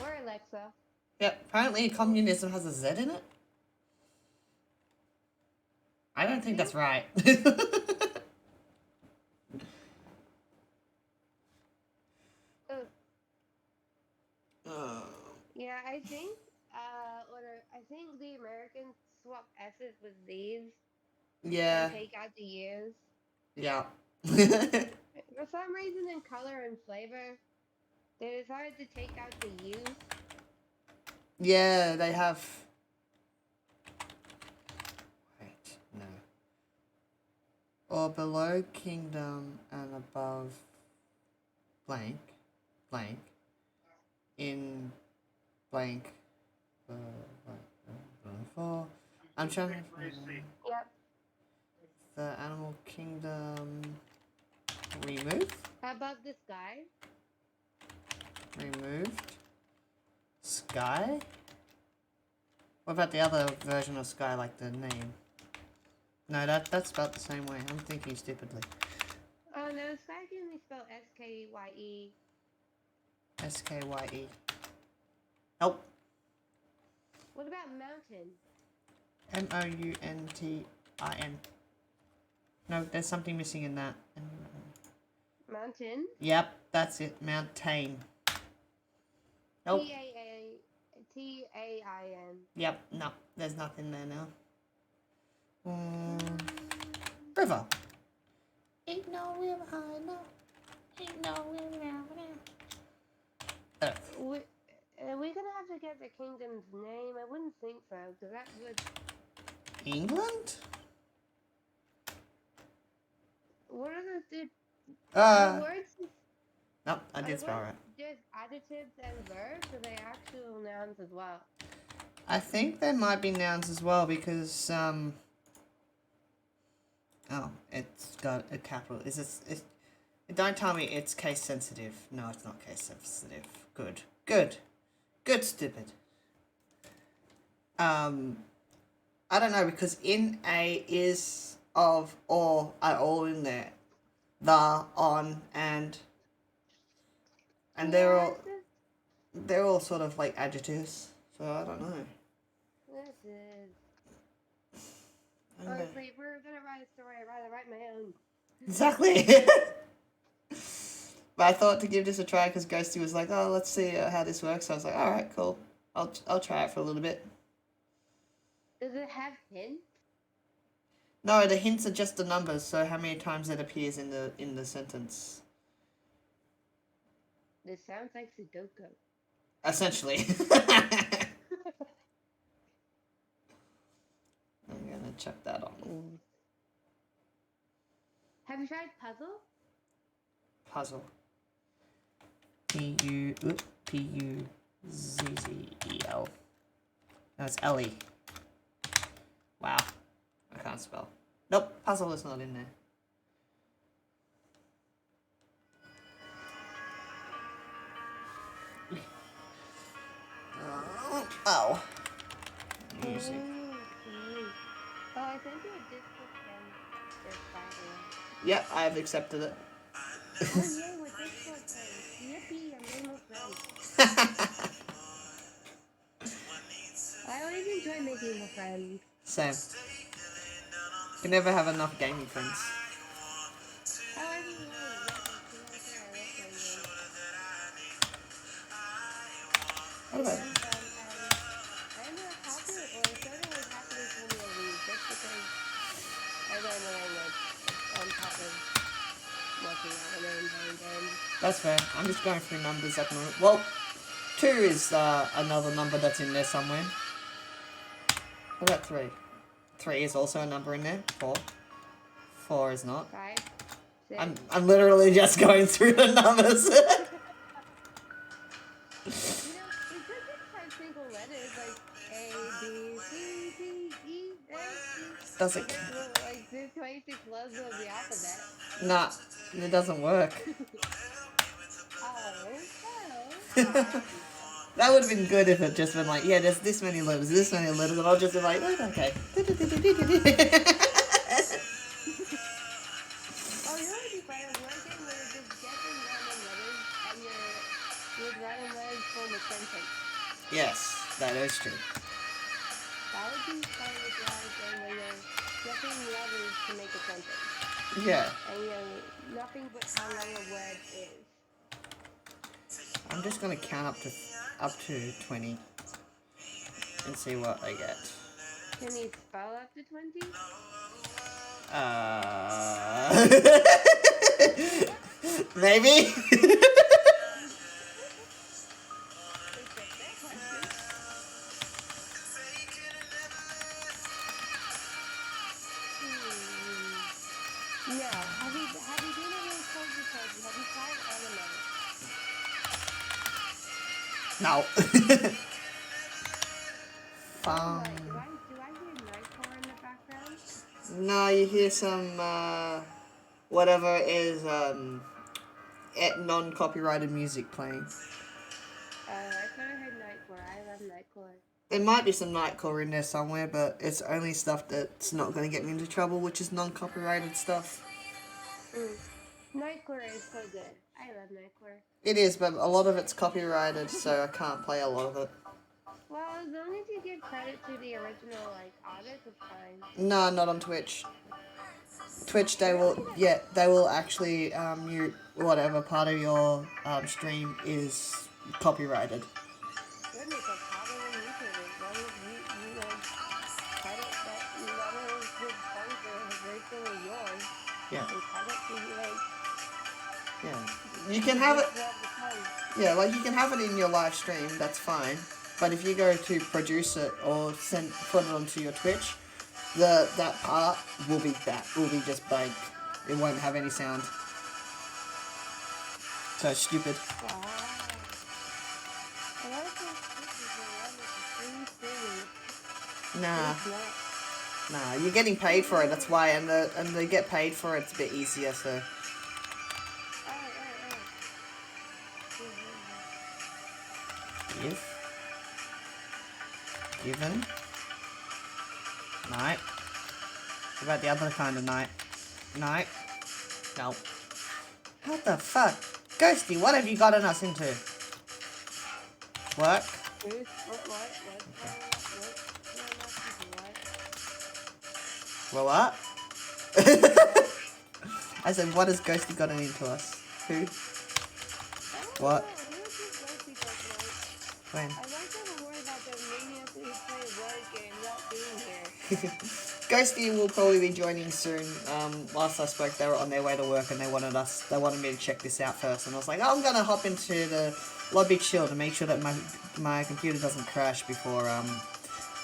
Or Alexa. Yeah, apparently communism has a Z in it. I don't think that's right. Yeah, I think I think the Americans swap S's with Z's. Yeah. And take out the U's. Yeah. For some reason in color and flavor, they decided to take out the U. Yeah, they have. Wait, no. Or below Kingdom and above blank, blank, in blank, for. I'm trying to. Yep. The Animal Kingdom. Remove. How about this guy? Removed. Sky? What about the other version of Sky, like the name? No, that's spelled the same way. I'm thinking stupidly. Oh no, Sky can be spelled S-K-Y-E. S-K-Y-E. Nope. What about mountain? M-O-U-N-T-I-N. No, there's something missing in that. Mountain? Yep, that's it. Mountain. Nope. T-A-I-N. Yep, no, there's nothing there now. River. Ain't no river high enough. Ain't no river now. Earth. Are we gonna have to get the kingdom's name? I wouldn't think so, because that would... England? What are the words? Nope, I did spell right. Just adjectives and verbs, or are they actual nouns as well? I think they might be nouns as well because oh, it's got a capital. Is it? Don't tell me it's case sensitive. No, it's not case sensitive. Good. Stupid. I don't know because in a, is, of, or are all in there. The, on, and they're all sort of like adjectives. So I don't know. This is... Honestly, if we're gonna write a story, I'd rather write my own. Exactly. But I thought to give this a try because Ghosty was like, "Oh, let's see how this works." So I was like, "All right, cool. I'll try it for a little bit." Does it have hints? No, the hints are just the numbers. So how many times it appears in the sentence. This sounds like Sudoku. Essentially. I'm gonna check that on. Have you tried puzzle? Puzzle. P-U-Z-Z-E-L. No, it's L-E. Wow. I can't spell. Nope, puzzle is not in there. Oh. Music. Oh, I sent you a Discord friend this Friday. Yep, I have accepted it. Oh yay, we're Discord friends. Yippee, I'm almost friends. enjoy making more friends. Same. You never have enough gaming friends. Oh, I mean, yeah, to be fair, I love playing games. What about I'm not happy, or Soda was happily told me to leave just because I learned the language on top of working out and then playing games. That's fair. I'm just going through numbers at the moment. Well, 2 is another number that's in there somewhere. What about 3? 3 is also a number in there. 4. 4 is not. 5, 6. I'm literally just going through the numbers. You know, it could just have single letters like A, B, C, D, E, F, G. Does it? Like the 26 letters of the alphabet. Nah, it doesn't work. Oh, That would have been good if it just been like, yeah, there's this many letters, and I'll just be like, oh, okay. Oh, you know what would be fun? One thing where you're just guessing random letters and your random letters form a sentence. Yes, that is true. That would be fun if you had a game where you're guessing letters to make a sentence. Yeah. And you know nothing but how long a word is. I'm just gonna count up to 20 and see what I get. Can you spell up to 20? Maybe. No. Have you been a little cozy? Have you tried anime? No. Do I hear Nightcore in the background? No, you hear some whatever is non-copyrighted music playing. I thought I heard Nightcore. I love Nightcore. There might be some Nightcore in there somewhere, but it's only stuff that's not going to get me into trouble, which is non-copyrighted stuff. Nightcore is so good. I love Nightcore. It is, but a lot of it's copyrighted, so I can't play a lot of it. Well, as long as you give credit to the original, like, artist, it's fine. No, not on Twitch. Twitch, they will actually mute whatever part of your stream is copyrighted. Goodness, that's probably when you could, as long as you like, credit that whatever is good songs are originally yours. Yeah. And credit to, like... Yeah. You can have it... Yeah, like, you can have it in your live stream, that's fine. But if you go to produce it or put it onto your Twitch, that part will be just blank. It won't have any sound. So it's stupid. Wow. A lot of those pictures are like free streaming. Nah, you're getting paid for it, that's why, and they get paid for it, it's a bit easier, so... Given. Night. What about the other kind of night? Night. No. What the fuck? Ghosty, what have you gotten us into? Work? Well, what? I said, what has Ghosty gotten into us? Who? What? When? Ghosty will probably be joining soon. Last I spoke, they were on their way to work and they wanted me to check this out first. And I was like, oh, I'm gonna hop into the lobby chill to make sure that my computer doesn't crash before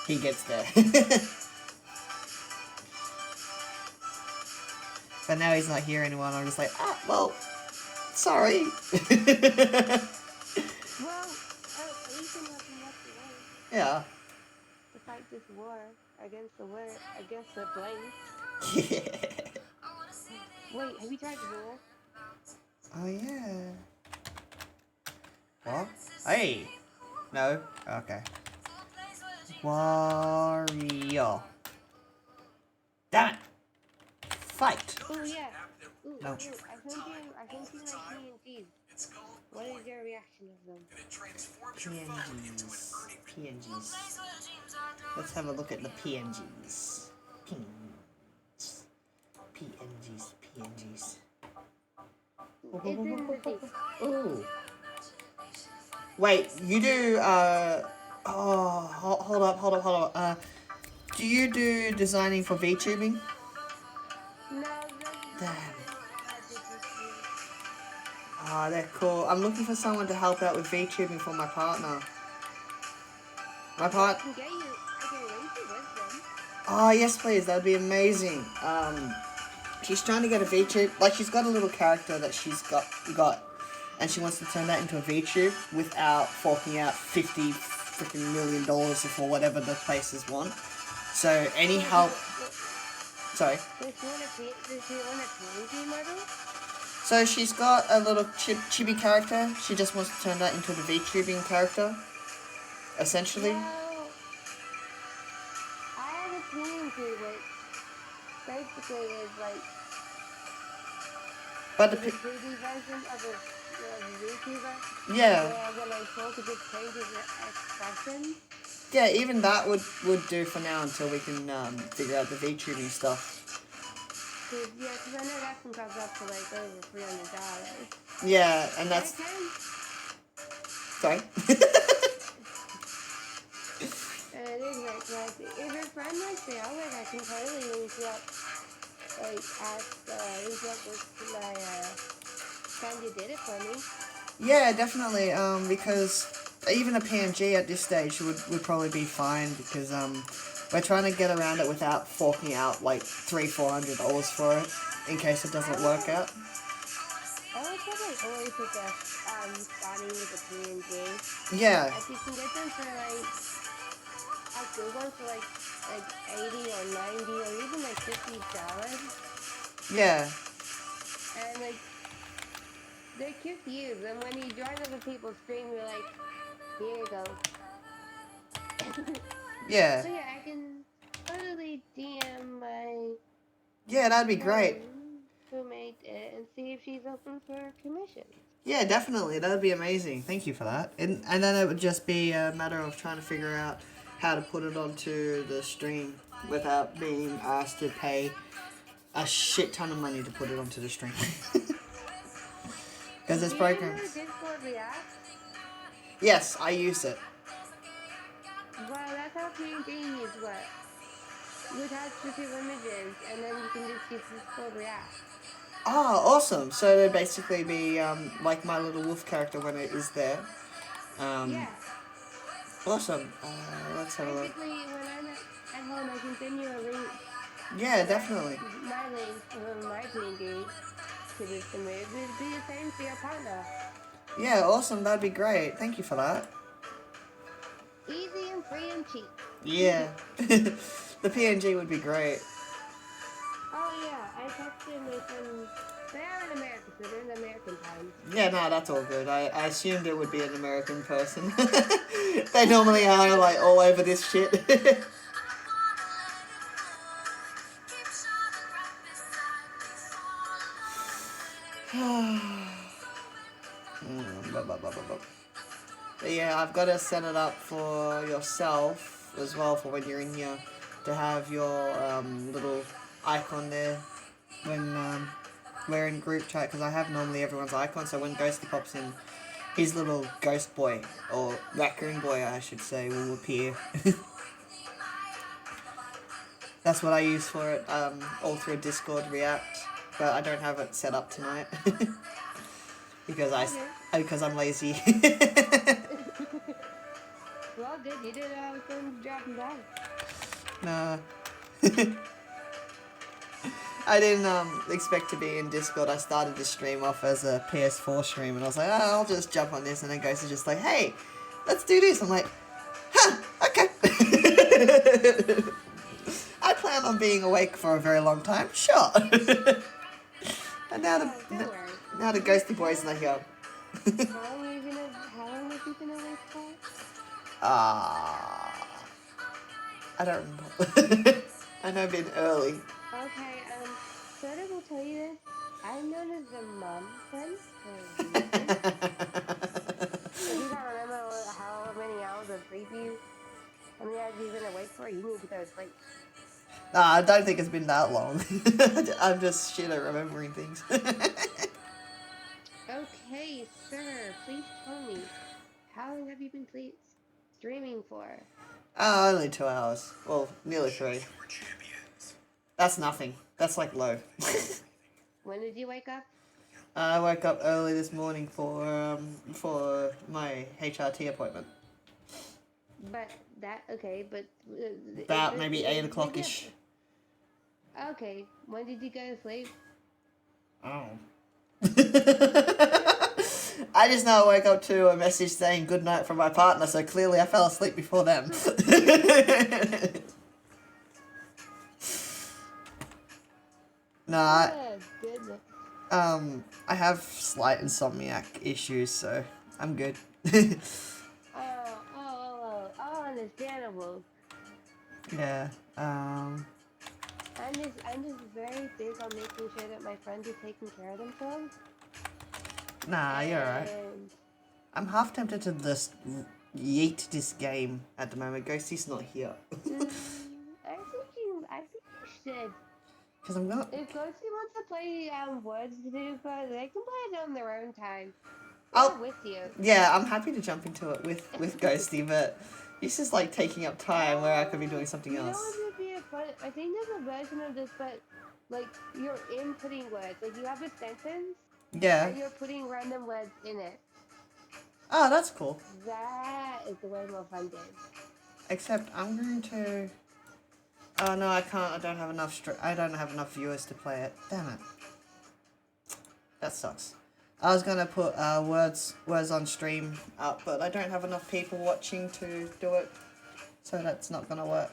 he gets there. But now he's not here anymore. And I'm just like, ah, well, sorry. Yeah. To fight this war against the blame. Yeah. Wait, have you tried War? Oh yeah. What? Hey. No. Okay. Wario. Damn it. fight. Oh yeah. Ooh, No. ooh, I sent you my PNGs. What is your reaction of them? PNGs. PNGs. Let's have a look at the PNGs. PNGs. PNGs. PNGs. It's in the thing. Ooh. Wait, you do, hold up. Do you do designing for VTubing? No, Damn. that's just you. Ah, they're cool. I'm looking for someone to help out with VTubing for my partner. My I part. can link you with them. Oh, yes, please. That'd be amazing. She's trying to get a VTube. Like, she's got a little character that she's got, and she wants to turn that into a VTube without forking out $50 freaking million for whatever the places want. So, any help. Sorry. Does she want a PNG model? So she's got a little chibi character. She just wants to turn that into the VTubing character, essentially. Well, I have a PNG which basically is like But the 3D version of a VTuber. Yeah. Where when I talk, it just changes the expression. Yeah, even that would do for now until we can figure out the VTubing stuff. Cause I know that can cost up to like over $300. Yeah, and that's. Sorry. And it is like if your friend likes the outlet, I can totally link you up. Like link you up with my friend you did it for me. Yeah, definitely. Because even a PNG at this stage would probably be fine because we're trying to get around it without forking out like $300-400 for it in case it doesn't work out. I would probably always suggest starting with a PNG. Yeah. If you can get them for like a good one for like $80 or $90 or even like $50. Yeah. And like they're cute to use, and when you join other people's stream, you're like, here you go. Yeah. So yeah, I can totally DM my Yeah, that'd be great. who made it and see if she's open for commission. Yeah, definitely. That'd be amazing. Thank you for that. And then it would just be a matter of trying to figure out how to put it onto the stream without being asked to pay a shit ton of money to put it onto the stream. Because it's programs. Discord React? Yes, I use it. Well, that's how PNGs work. You attach to your images, and then you can just use Discord React. Ah, awesome. So it'd basically be like my little wolf character when it is there. Yeah. Awesome. Let's have a look. Basically, when I'm at home, I can send you a link. Yeah, definitely. My link from my PNG to this image. It would be the same for your partner. Yeah, awesome. That'd be great. Thank you for that. Easy and free and cheap. Yeah. The PNG would be great. Oh yeah, I texted my friend. They are in America, so they're in American time. Yeah, no, that's all good. I assumed it would be an American person. They normally are, like, all over this shit. But yeah, I've got to set it up for yourself as well for when you're in here to have your little icon there when we're in group chat, because I have normally everyone's icon, so when Ghosty pops in, his little ghost boy, or raccoon boy I should say, will appear. That's what I use for it, all through Discord React, but I don't have it set up tonight. Because I'm lazy. Well, good. You did some dropping by. Nah. I didn't expect to be in Discord. I started the stream off as a ps4 stream, and I was like, oh, I'll just jump on this, and then Ghost is just like, hey, let's do this. I'm like, huh, okay. I plan on being awake for a very long time, sure. And now the Ghosty boy's not here. How long have you been awake for? I don't remember. I know I've been early. Okay, Soda will tell you this. I'm known as the mom friend for a reason. If you don't remember how many hours of sleep how many hours you've been awake for, you need to go to sleep. Nah, I don't think it's been that long. I'm just shit at remembering things. Okay, sir, please tell me, how long have you been streaming for? Only 2 hours. Well, nearly 3. That's nothing. That's like low. When did you wake up? I woke up early this morning for my HRT appointment. But but About maybe 8 o'clock-ish. Okay, when did you go to sleep? Oh. I just know I woke up to a message saying good night from my partner, so clearly I fell asleep before them. Nah, Goodness. I have slight insomniac issues, so I'm good. Understandable. Yeah, I'm just very big on making sure that my friends are taking care of themselves. nah, you're alright. And I'm half tempted to just yeet this game at the moment. Ghosty's not here. I think you should. Because I'm not... If Ghosty wants to play Words to Do, but they can play it on their own time. Oh, Or with you. yeah, I'm happy to jump into it with Ghosty, but it's just like taking up time where I could be doing something else. You know what would be a fun? I think there's a version of this, but like you're inputting words. Like you have a sentence. Yeah. And you're putting random words in it. Oh, that's cool. That is the way more fun game. Except I'm going to... Oh no, I can't. I don't have enough viewers to play it. Damn it. That sucks. I was gonna put words on stream up, but I don't have enough people watching to do it, so that's not gonna work.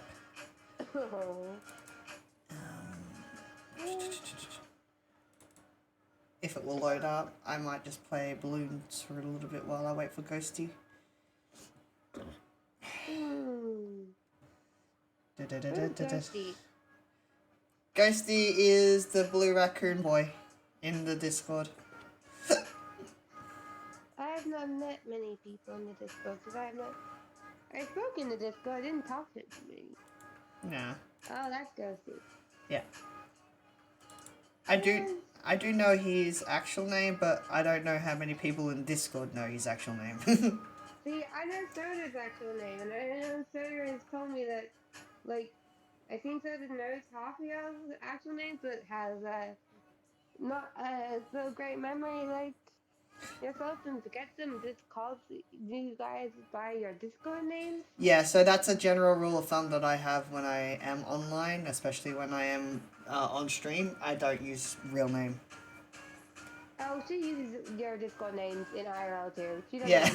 If it will load up, I might just play balloons for a little bit while I wait for Ghosty. Ghosty? Ghosty is the blue raccoon boy in the Discord. I have not met many people in the Discord because I spoke in the Discord, I didn't talk to many. Nah. Oh, that's Ghosty. Yeah. I do know his actual name, but I don't know how many people in Discord know his actual name. See, I know Soda's actual name, and I know Soda has told me that, like, I think Soda knows half of y'all's actual names, but has not so great memory like yourself and forgets them, just calls you guys by your Discord names. Yeah, so that's a general rule of thumb that I have when I am online, especially when I am on stream. I don't use real name. Oh, she uses your Discord names in IRL too. She doesn't. Yeah.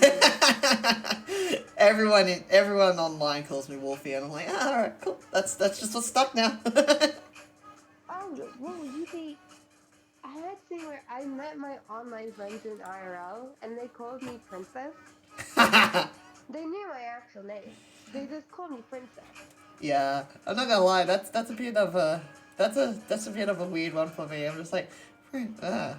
everyone online calls me Wolfie, and I'm like, ah, alright, cool. That's just what's stuck now. Oh, well, you see, I had to see where I met my online friends in IRL, and they called me Princess. They knew my actual name. They just called me Princess. Yeah, I'm not gonna lie. That's a bit of a weird one for me. I'm just like, okay.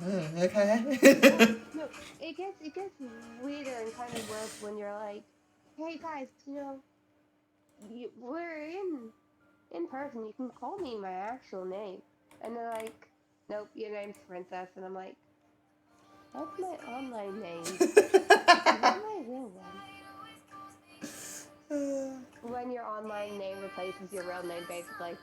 No, it gets weirder and kind of worse when you're like, hey guys, we're in person. You can call me my actual name, and they're like, nope, your name's Princess, and I'm like, that's my online name. Is that my real one? When your online name replaces your real name, basically.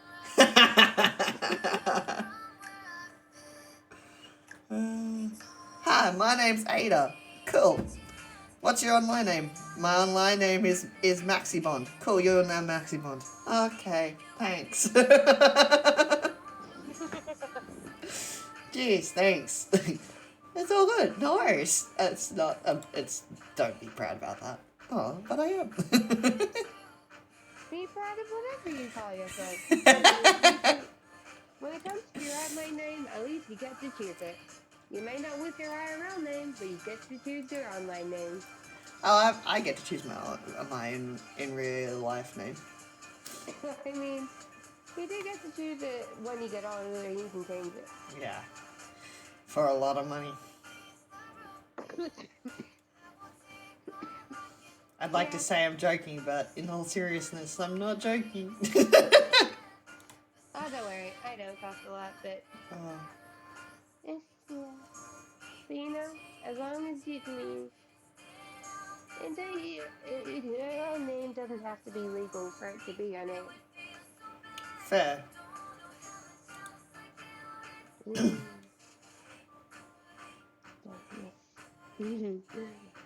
Hi, my name's Ada. Cool. What's your online name? My online name is Maxibond. Cool, you're now Maxibond. Okay, thanks. Jeez, thanks. It's all good. No worries. It's not. Don't be proud about that. Oh, but I am. Be proud of whatever you call yourself. When it comes to your online name, at least you get to choose it. You may not with your IRL name, but you get to choose your online name. Oh, I get to choose my in real life name. I mean, You do get to choose it when you get older, and you can change it. Yeah. For a lot of money. I'd like to say I'm joking, but in all seriousness, I'm not joking. Oh, don't worry. I know it costs a lot, but it's, yeah. But you know, as long as you can, your own name doesn't have to be legal for it to be your name. Fair.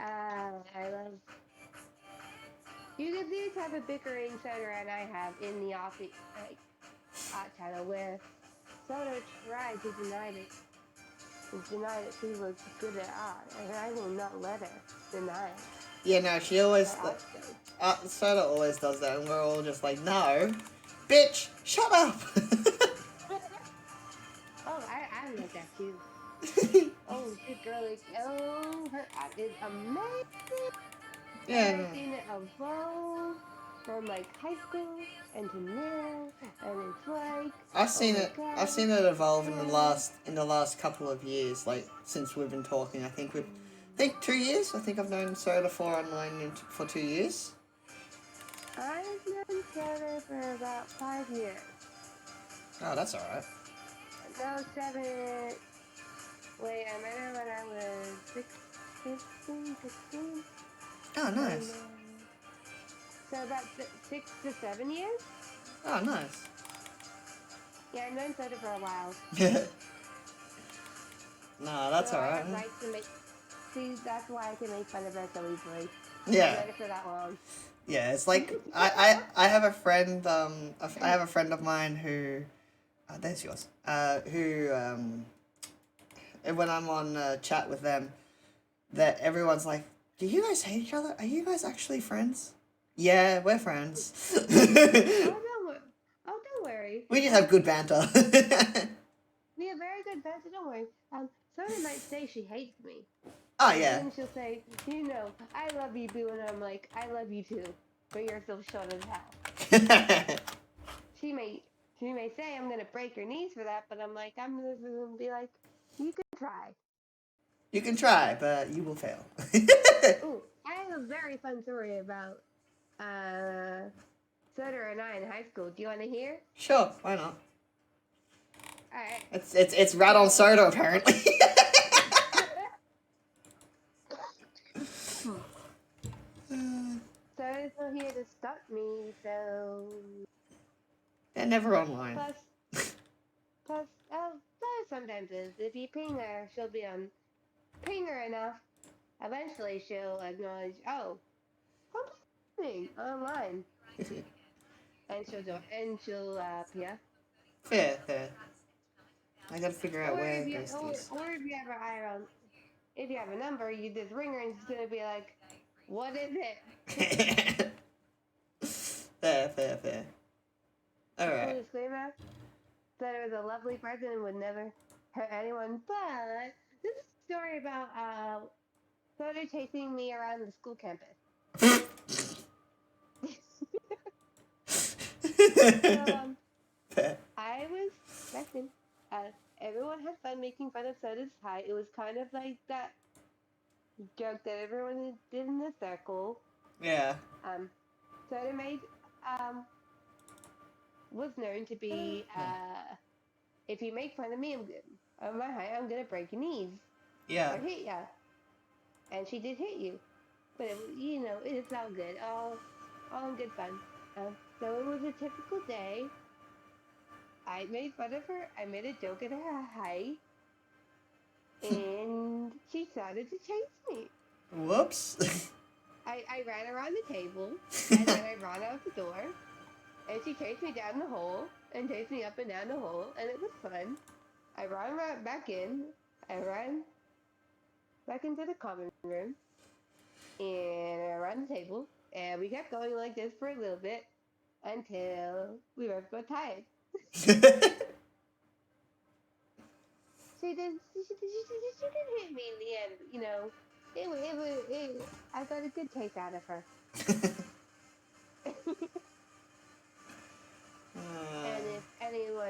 I love. You can see the type of bickering Soda and I have in the office, like, channel where Soda tried to deny it. Deny that she was good at art, and I will not let her deny it. Yeah, no, she always. Soda always does that, and we're all just like, no, bitch, shut up. Oh, I like that too. Oh, this girl is, oh, her art is amazing. Yeah. And I've seen it evolve from like high school and to now, and it's like, I've seen oh my it. God. I've seen it evolve in the last couple of years. Like since we've been talking, I think 2 years. I think I've known Soda for online for 2 years. I've known Soda for about 5 years. Oh, that's alright. No, 7. Wait, I met her when I was 15, 16. Oh, nice. So about 6 to 7 years? Oh, nice. Yeah, I've known Soda for a while. No, that's so alright. I have rights to make. See, that's why I can make fun of her so easily. Yeah. I've known her for that long. Yeah, it's like I have a friend I have a friend of mine who there's yours who when I'm on chat with them that everyone's like, do you guys hate each other? Are you guys actually friends? Yeah, we're friends. Don't worry. We just have good banter. We have very good banter. Don't worry. Soda might say she hates me. Oh, and yeah. then she'll say, you know, I love you, boo, and I'm like, I love you too, but you're still short as hell. She may say I'm gonna break your knees for that, but I'm like, I'm gonna be like, you can try. You can try, but you will fail. Ooh, I have a very fun story about Soda and I in high school. Do you want to hear? Sure, why not? All right. It's Rat on Soda apparently. Soda's not here to stop me, so. They're never online. Plus, Soda sometimes is. If you ping her, she'll be on. Ping her enough. Eventually, she'll acknowledge, oh, I'm playing online. and she'll yeah. Fair. I gotta figure out where those things. Or if you have an IRL, if you have a number, you just ring her and she's gonna be like, what is it? Fair. Alright. Full disclaimer, that was a lovely person and would never hurt anyone, but this is a story about Soda chasing me around the school campus. So, I was resting. Everyone had fun making fun of Soda's height. It was kind of like that joke that everyone did in the circle. Yeah. Soda made was known to be if you make fun of me, of my height, I'm gonna break your knees. Yeah. Or hit ya. And she did hit you, but it's all good, all in good fun. So it was a typical day. I made fun of her. I made a joke at her height, and she started to chase me. Whoops. I ran around the table, and then I ran out the door, and she chased me down the hole, and chased me up and down the hole, and it was fun. I ran right back in. I ran back into the common room, and I ran the table, and we kept going like this for a little bit until we both got tired. She didn't hit me in the end, you know. I got a good taste out of her. And if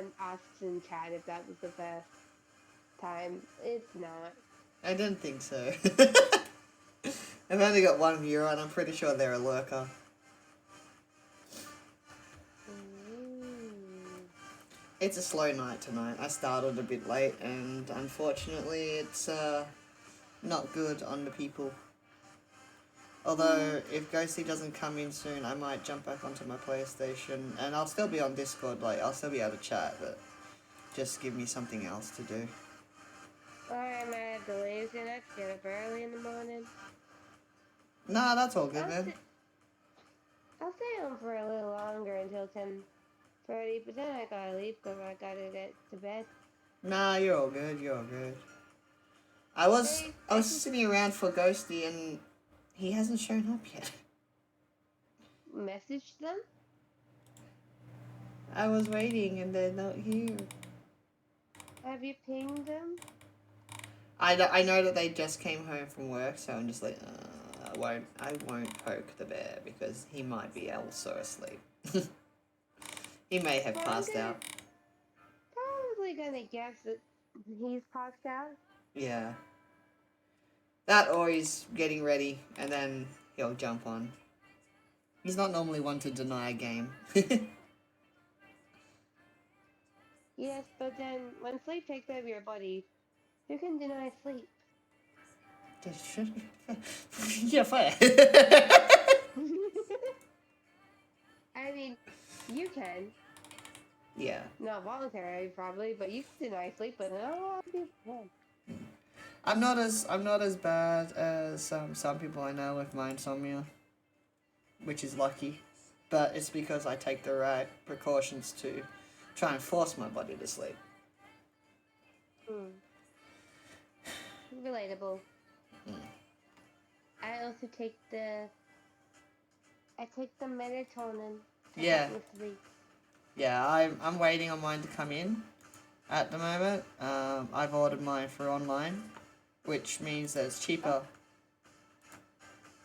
someone asks in chat if that was the first time. It's not. I didn't think so. I've only got one viewer and I'm pretty sure they're a lurker. It's a slow night tonight. I started a bit late and unfortunately it's not good on the people. Although if Ghosty doesn't come in soon, I might jump back onto my PlayStation and I'll still be on Discord, like I'll still be able to chat, but just give me something else to do. I might have to leave soon. I have to get up early in the morning. Nah, that's all good, man. I'll stay on for a little longer until 10:30, but then I gotta leave because I gotta get to bed. Nah, you're all good, you're all good. I was sitting around for Ghosty and he hasn't shown up yet. Message them? I was waiting and they're not here. Have you pinged them? I know that they just came home from work, so I'm just like, I won't poke the bear because he might be also asleep. He may have passed out. Probably gonna guess that he's passed out. Yeah. That or he's getting ready and then he'll jump on. He's not normally one to deny a game. Yes, but then when sleep takes over your body, who can deny sleep? Yeah, fire. I mean, you can. Yeah. Not voluntarily, probably, but you can deny sleep, but not a lot of people can. I'm not as bad as some people I know with my insomnia, which is lucky, but it's because I take the right precautions to try and force my body to sleep. Relatable. I also take the melatonin to Yeah. help me sleep. Yeah, I'm waiting on mine to come in at the moment. I've ordered mine for online, which means that it's cheaper.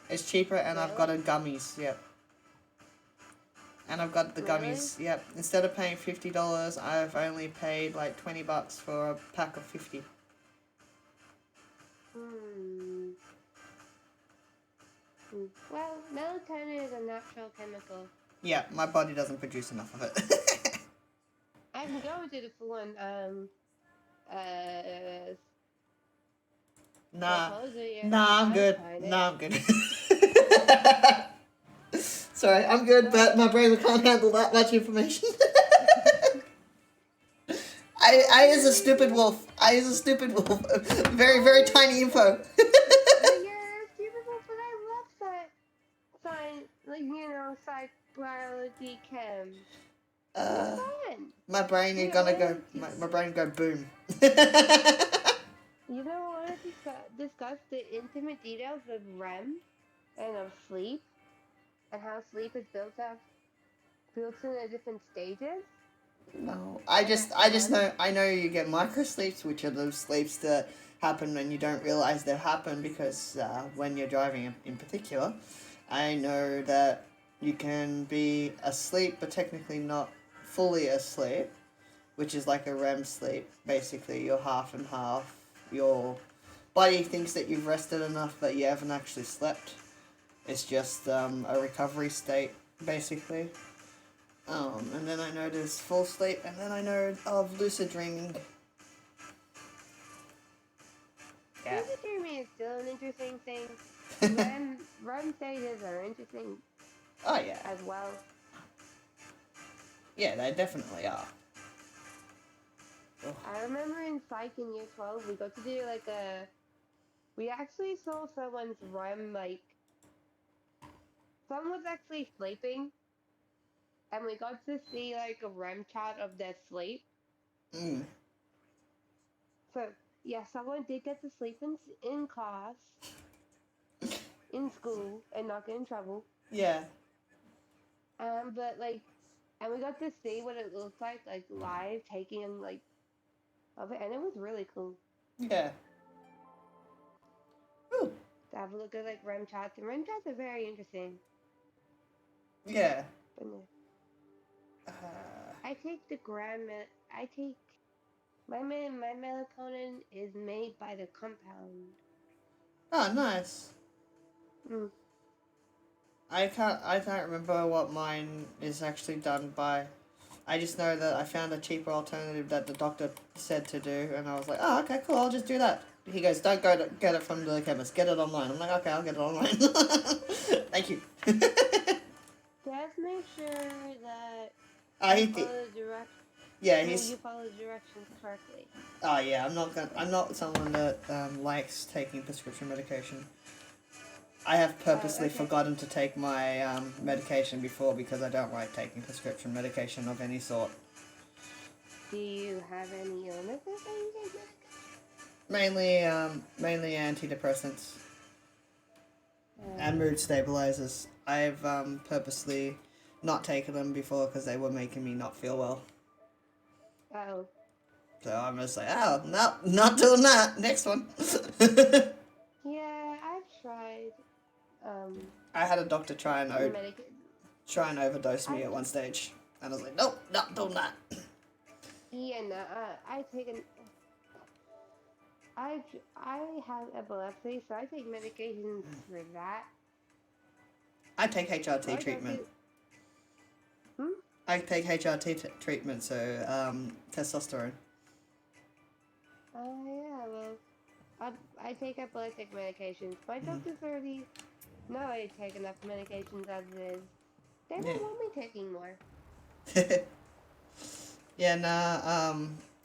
It's cheaper and I've got a gummies, yep. And I've got the gummies, yep. Instead of paying $50, I've only paid like $20 for a pack of 50. Well, melatonin is a natural chemical. Yeah, my body doesn't produce enough of it. I can go into the full on Nah, psychology. nah, I'm good. Fine, Nah, I'm good. Sorry, I'm good, but my brain can't handle that much information. I is a stupid wolf. I is a stupid wolf. Very, very tiny info. But you're a stupid wolf, but I love science, like, you know, psych, biology, chem. It's fun. My brain is gonna go. My brain go boom. You know, I want to discuss the intimate details of REM and of sleep, and how sleep is built in the different stages. No, I just know. I know you get micro sleeps, which are those sleeps that happen when you don't realize they happen because when you're driving, in particular, I know that you can be asleep but technically not fully asleep, which is like a REM sleep. Basically, you're half and half. Your body thinks that you've rested enough, but you haven't actually slept. It's just a recovery state, basically. And then I know there's full sleep, and then I know of lucid dreaming. Yeah. Lucid dreaming is still an interesting thing. REM stages are interesting. Oh yeah. As well. Yeah, they definitely are. I remember in psych in year 12, we got to do like we actually saw someone's REM, like, someone was actually sleeping, and we got to see like a REM chart of their sleep. So, yeah, someone did get to sleep in class, in school, and not get in trouble. Yeah. But like, and we got to see what it looked like live, taking like, of it, and it was really cool. Yeah. Ooh. To have a look at like REM charts, and REM charts are very interesting. Yeah. But, I take the I take my melatonin is made by the compound. Oh, nice. Mm. I can't remember what mine is actually done by. I just know that I found a cheaper alternative that the doctor said to do, and I was like, oh, okay, cool, I'll just do that. He goes, don't go to get it from the chemist, get it online. I'm like, okay, I'll get it online. Thank you. Just make sure that He you follow the yeah, no, he's. you follow the directions correctly. Oh yeah, I'm not someone that likes taking prescription medication. I have purposely Okay. forgotten to take my medication before because I don't like taking prescription medication of any sort. Do you have any illnesses that you take Mainly antidepressants and mood stabilizers. I've purposely not taken them before because they were making me not feel well. Oh. So I'm just like, oh, no, not doing that. Next one. Yeah, I've tried. I had a doctor try and overdose me I've at one stage, and I was like, nope, not doing that. Yeah, no, I take an. I have epilepsy, so I take medications for that. I take HRT So I treatment. Hmm? I take HRT treatment, so testosterone. Oh yeah, well, I take epileptic medications. My doctors already know I take enough medications as it is. They don't want me taking more. Yeah, nah,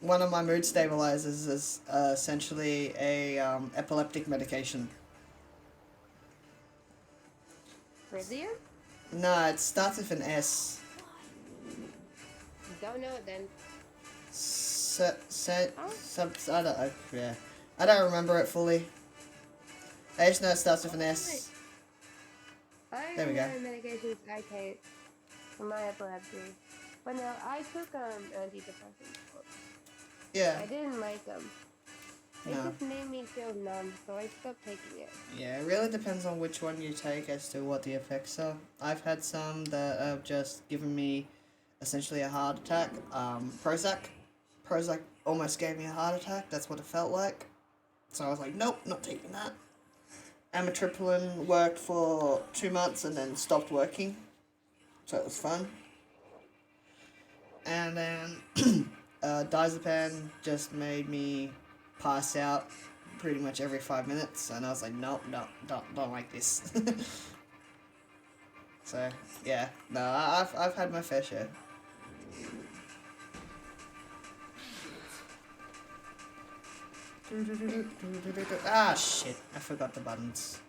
one of my mood stabilizers is essentially a epileptic medication. Ridley? No, it starts with an S. Don't know it then. I don't remember it fully. I just know it starts with an S. There we go. I know medications I take for my epilepsy. But no, I took antidepressants. Yeah. I didn't like them. It No. just made me feel numb, so I stopped taking it. Yeah, it really depends on which one you take as to what the effects are. I've had some that have just given me essentially a heart attack. Prozac almost gave me a heart attack. That's what it felt like. So I was like, nope, not taking that. Amitriptyline worked for 2 months and then stopped working. So it was fun. And then diazepam just made me pass out pretty much every 5 minutes, and I was like, nope, no, don't like this. So yeah, no, I've had my fair share. Ah shit, I forgot the buttons.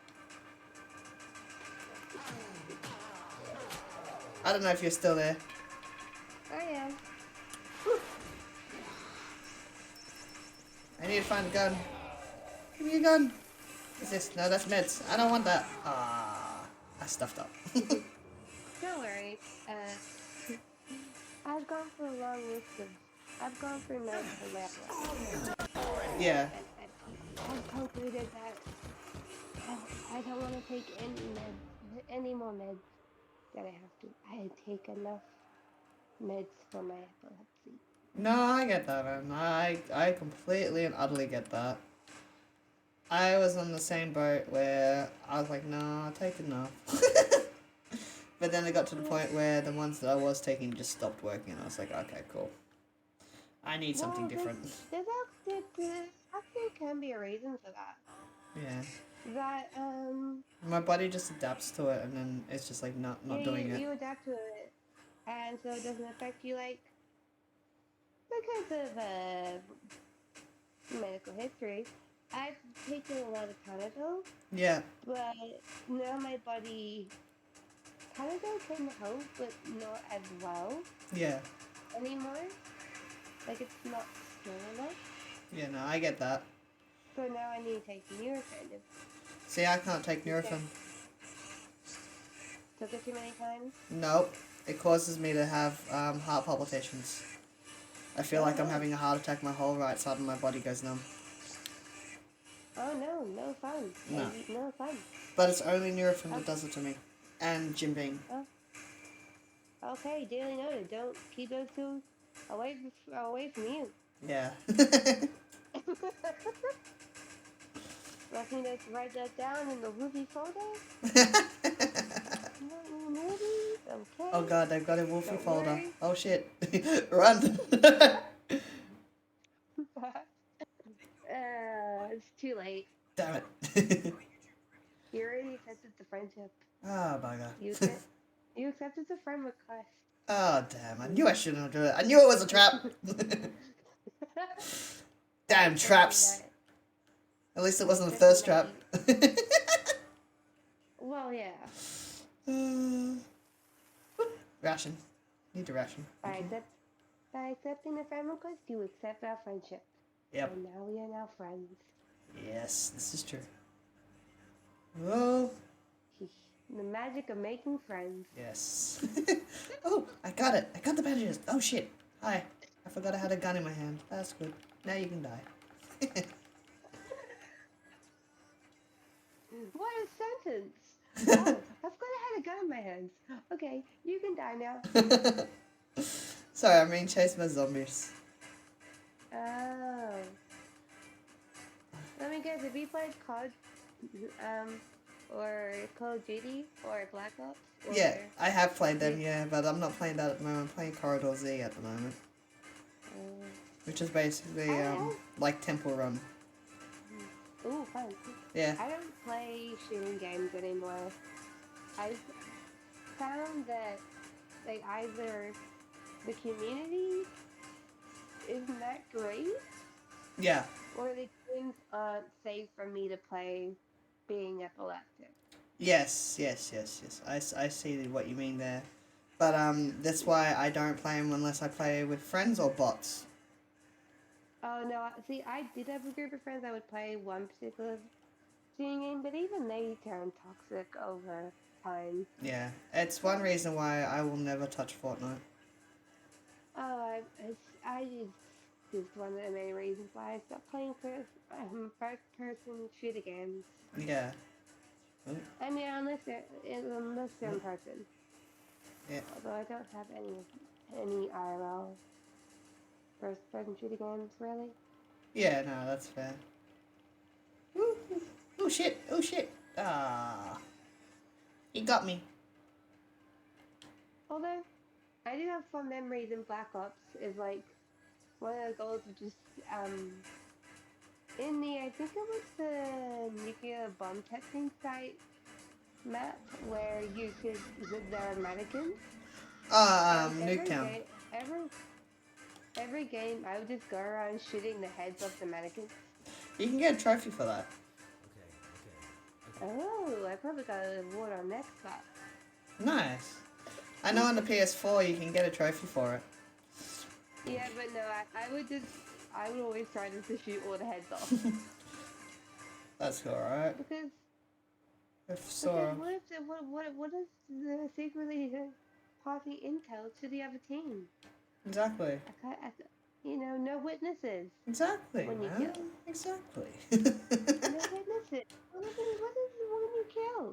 I don't know if you're still there. I am. I need to find a gun. Give me a gun. What's this? No, that's meds. I don't want that. Ah, I stuffed up. Don't worry. I've gone through a long list of. I've gone through meds for my Yeah. I've concluded that I don't want to take any more meds that I have to. I take enough meds for my epilepsy. No, I get that, man. I completely and utterly get that. I was on the same boat where I was like, no, I'll take enough. But then it got to the point where the ones that I was taking just stopped working, and I was like, okay, cool. I need something different. There actually can be a reason for that. Yeah. That My body just adapts to it, and then it's just like not doing it. You adapt to it, and so it doesn't affect you like because of medical history. I've taken a lot of Panadol. Yeah. But now my body, Panadol can help, but not as well. Yeah. Anymore. Like it's not strong enough. Yeah, no, I get that. So now I need to take Nurofen. See, I can't take Nurofen. Took it too many times? Nope. It causes me to have heart palpitations. I feel like I'm having a heart attack. My whole right side of my body goes numb. Oh no, no fun. No. No fun. But it's only Nurofen that does it to me. And Jim Beam. Okay, daily noted. Don't keep those two away from you. Yeah. Want me to write that down in the Ruby folder? Maybe? Okay. Oh god, they've got a Wolfie Don't folder. worry. Oh shit. Run! It's too late. Damn it. You already accepted the friendship. Ah, bugger. You accepted the friend request. Oh, damn. I knew I shouldn't have done it. I knew it was a trap. Damn traps. At least it wasn't the first trap. Well, yeah. Ration. Need to ration. By accepting the friend request, you accept our friendship. Yep. And now we are now friends. Yes, this is true. Oh. The magic of making friends. Yes. Oh, I got it. I got the bandages. Oh shit. Hi. I forgot I had a gun in my hand. That's good. Now you can die. What a sentence! Oh, I forgot I had a gun in my hands. Okay, you can die now. Sorry, I'm being chased by zombies. Oh. Let me guess, have you played COD, or Call of Duty, or Black Ops? Or Yeah, I have played them, yeah, but I'm not playing that at the moment. I'm playing Corridor Z at the moment. Which is basically, like Temple Run. Ooh, fun. Yeah. I don't play shooting games anymore. I've found that, like, either the community isn't that great, Yeah. or the games aren't safe for me to play being epileptic. Yes. I see what you mean there. But, that's why I don't play them unless I play with friends or bots. Oh, no, see, I did have a group of friends that would play one particular shooting game, but even they turned toxic over time. Yeah. It's one reason why I will never touch Fortnite. Oh, just one of the main reasons why I stopped playing first-person shooter games. Yeah. I mean, unless they're in person. Yeah. Although I don't have any IRL first-person shooter games, really. Yeah, no, that's fair. Ooh, oh shit, oh shit. Ah. He got me. Although, I do have fond memories in Black Ops, is like, one of the goals was just, in the, I think it was the nuclear bomb testing site map, where there are mannequins. Nuketown. Every game, I would just go around shooting the heads off the mannequins. You can get a trophy for that. Oh, I probably got an award on next spot. Nice. I know on the ps4 you can get a trophy for it. Yeah, but no, I would always try to shoot all the heads off. That's alright. Because Sora. what is the secretly passing intel to the other team? Exactly. No witnesses. Exactly, When you man. kill. Exactly. No witnesses. What is when you kill?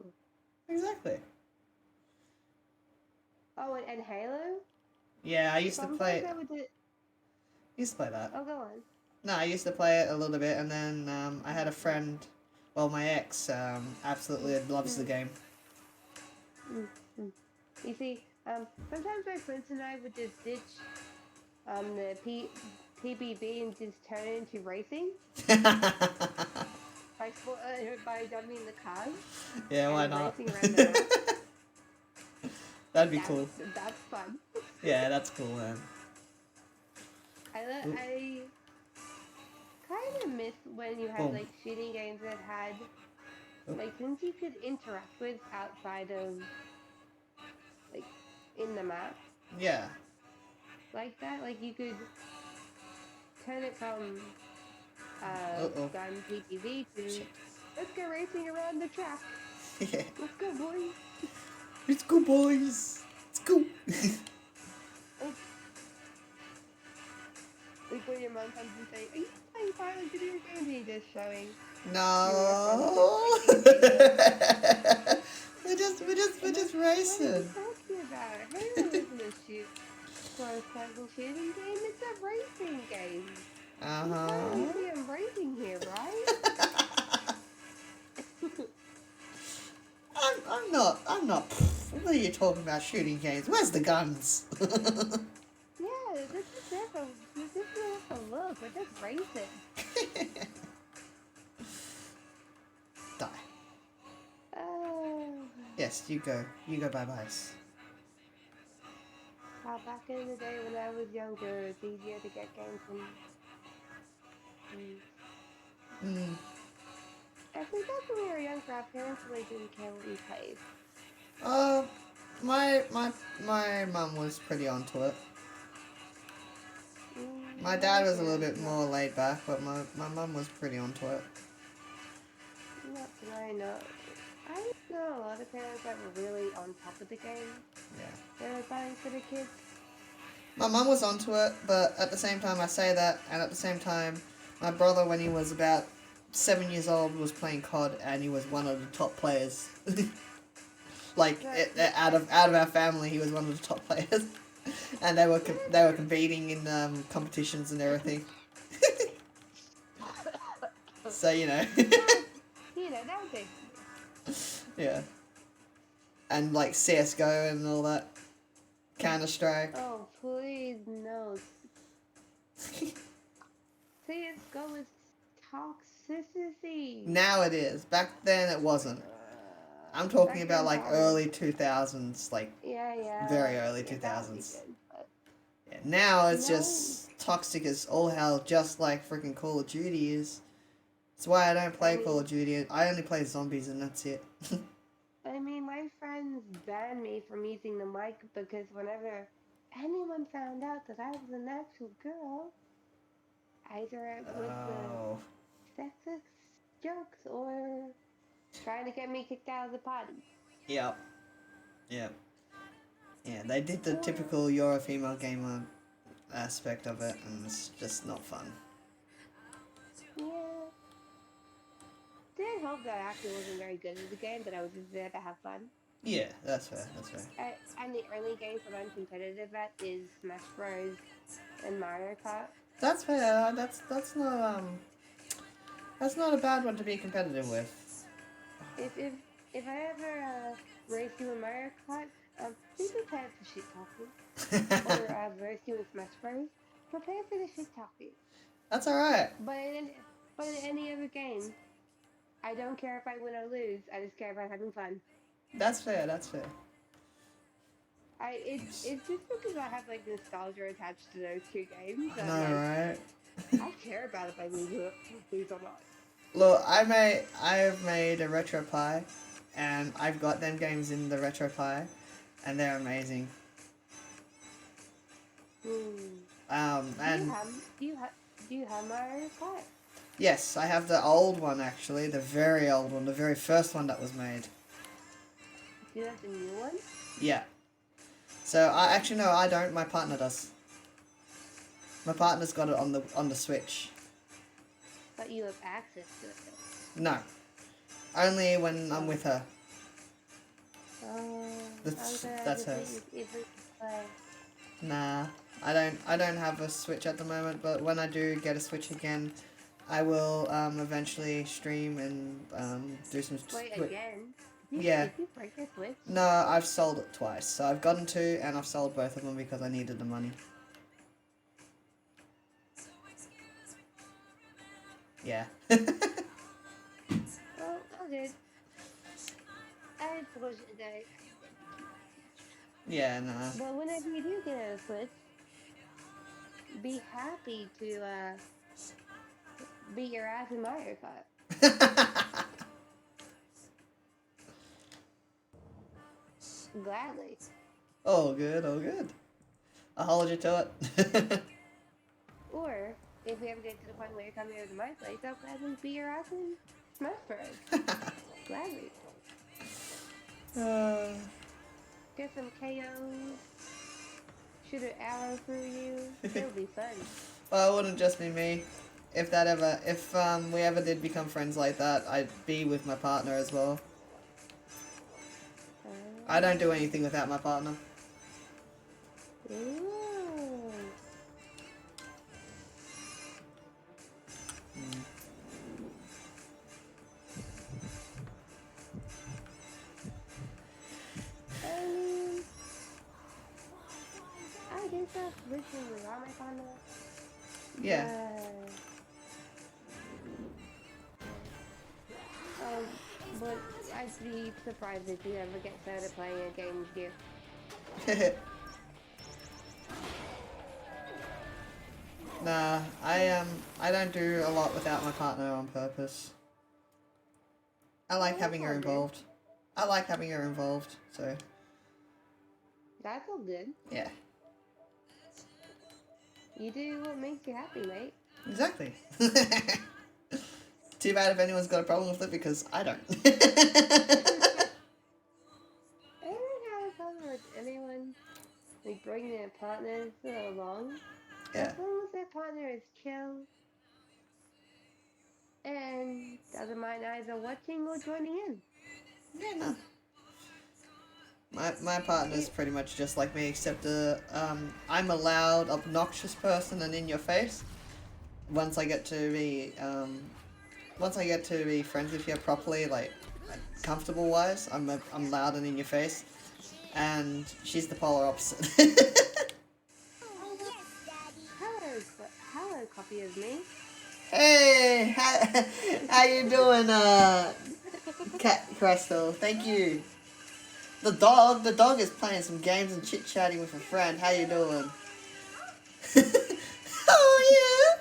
Exactly. Oh, and Halo? Yeah, I used to play. Sometimes I would Used to play that. Oh, go on. No, I used to play it a little bit, and then I had a friend. Well, my ex absolutely loves the game. You see, sometimes my friends and I would just ditch the PBB and just turn it into racing. by jumping in the cars. Yeah, why not? Racing around the map. That'd be cool. That's fun. Yeah, that's cool, man. I kind of miss when you had like shooting games that had like things you could interact with outside of like in the map. Yeah. Like that, like you could turn it from gun PPV to let's go racing around the track. Yeah. Let's go, boys. Let's go, boys. Let's go. Like when your mom comes and say, "Are you playing violent video games?" And you're just showing. No. we're just racing. What are you talking about? Halo isn't a first-person shooting game. It's a racing game. You Uh-huh. totally see I'm racing here, right? I'm not. What are you talking about shooting games? Where's the guns? Yeah, this is there for look. We're just racing. Die. Oh. Yes, you go. You go bye-byes. How back in the day when I was younger, it's easier to get games than. Hmm. Actually, back when we were younger, our parents really didn't care what we played. Uh, my mum was pretty onto it. My dad was a little bit more laid back, but my mum was pretty onto it. Not that I know. I know a lot of parents that were really on top of the game. Yeah. They were buying for their kids. My mum was onto it, but at the same time I say that, and at the same time, my brother, when he was about 7 years old, was playing COD, and he was one of the top players. Like out of our family, he was one of the top players, and they were competing in competitions and everything. So you know. That was it. Yeah. And like CS:GO and all that. Counter-Strike. Oh please no. CS:GO is toxicity. Now it is. Back then it wasn't. I'm talking about like early 2000s, like very early 2000s. Yeah, now it's just toxic as all hell, just like freaking Call of Duty is. That's why I don't play Call of Duty. I only play zombies and that's it. I mean, my friends banned me from using the mic because whenever anyone found out that I was an actual girl, either it was sexist jokes or trying to get me kicked out of the party. Yep. Yep. Yeah, they did the typical you're a female gamer aspect of it, and it's just not fun. Yeah. Did hope that I actually wasn't very good at the game, but I was just there to have fun. Yeah, that's fair, that's fair. And the only games that I'm competitive at is Smash Bros. And Mario Kart. That's fair, that's not a bad one to be competitive with. If I ever race you in Mario Kart, be prepared for shit talking. Or race you in Smash Bros. Prepare for the shit talking. That's alright. But in any other game, I don't care if I win or lose. I just care about having fun. That's fair. That's fair. It's just because I have like nostalgia attached to those two games. I know, right? I care about if I lose or not. Look, I've made a RetroPie, and I've got them games in the RetroPie, and they're amazing. And do you have Mario Kart? Yes, I have the old one actually, the very old one, the very first one that was made. Do you have the new one? Yeah. So I don't. My partner does. My partner's got it on the Switch. But you have access to it. No, only when I'm with her. That's hers. Nah, I don't have a Switch at the moment, but when I do get a Switch again, I will eventually stream and do some. Wait, again? Yeah. Did you break your Switch? No, I've sold it twice. So I've gotten two, and I've sold both of them because I needed the money. Yeah. Well, okay. Unfortunately. Yeah, nah. But whenever you do get a Switch, be happy to beat your ass in Mario Kart. Gladly. Oh, good, oh, good. I'll hold you to it. Or, if we ever get to the point where you're coming over to my place, I'll gladly beat your ass in Smash Bros. Gladly. Get some KOs. Shoot an arrow through you. It'll be fun. Well, it wouldn't just be me. If we ever did become friends like that, I'd be with my partner as well. I don't do anything without my partner. Ooh. position without my partner. Yeah. But I'd be surprised if you ever get tired of playing a game with you. Nah, I don't do a lot without my partner on purpose. I like having her involved. I like having her involved, so. That's all good. Yeah. You do what makes you happy, mate. Exactly. Too bad if anyone's got a problem with it, because I don't. I don't have a problem with anyone like bringing their partners along. Yeah. As long as their partner is chill and doesn't mind either watching or joining in. Yeah, no. My partner's pretty much just like me, except I'm a loud, obnoxious person and in your face. Once I get to be friends with you properly, like comfortable wise, I'm loud and in your face, and she's the polar opposite. Hello, copy of me. Hey, how you doing, Cat Crystal? Thank you. The dog is playing some games and chit-chatting with a friend. How you doing? Oh, yeah.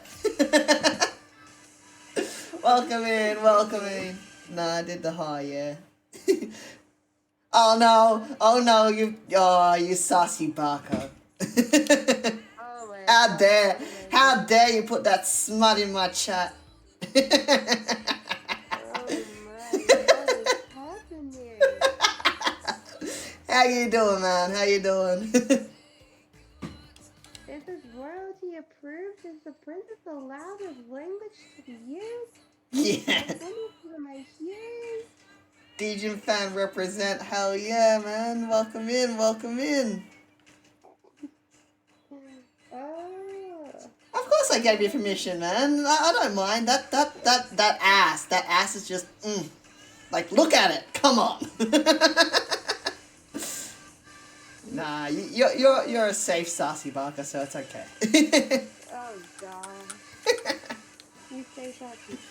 Welcome in. Nah, I did the hi, yeah. Oh no, you saucy baka. How dare you put that smut in my chat. How you doing, man? How you doing? This is royalty approved? Is the princess allowed his language to be used? Yeah. My ears. Dejin fan represent. Hell yeah, man. Welcome in. Of course I gave you permission, man. I don't mind. That ass is just, like, look at it. Come on. Nah, you're a safe sassy Barker, so it's okay. Oh god. You say sassy Barker.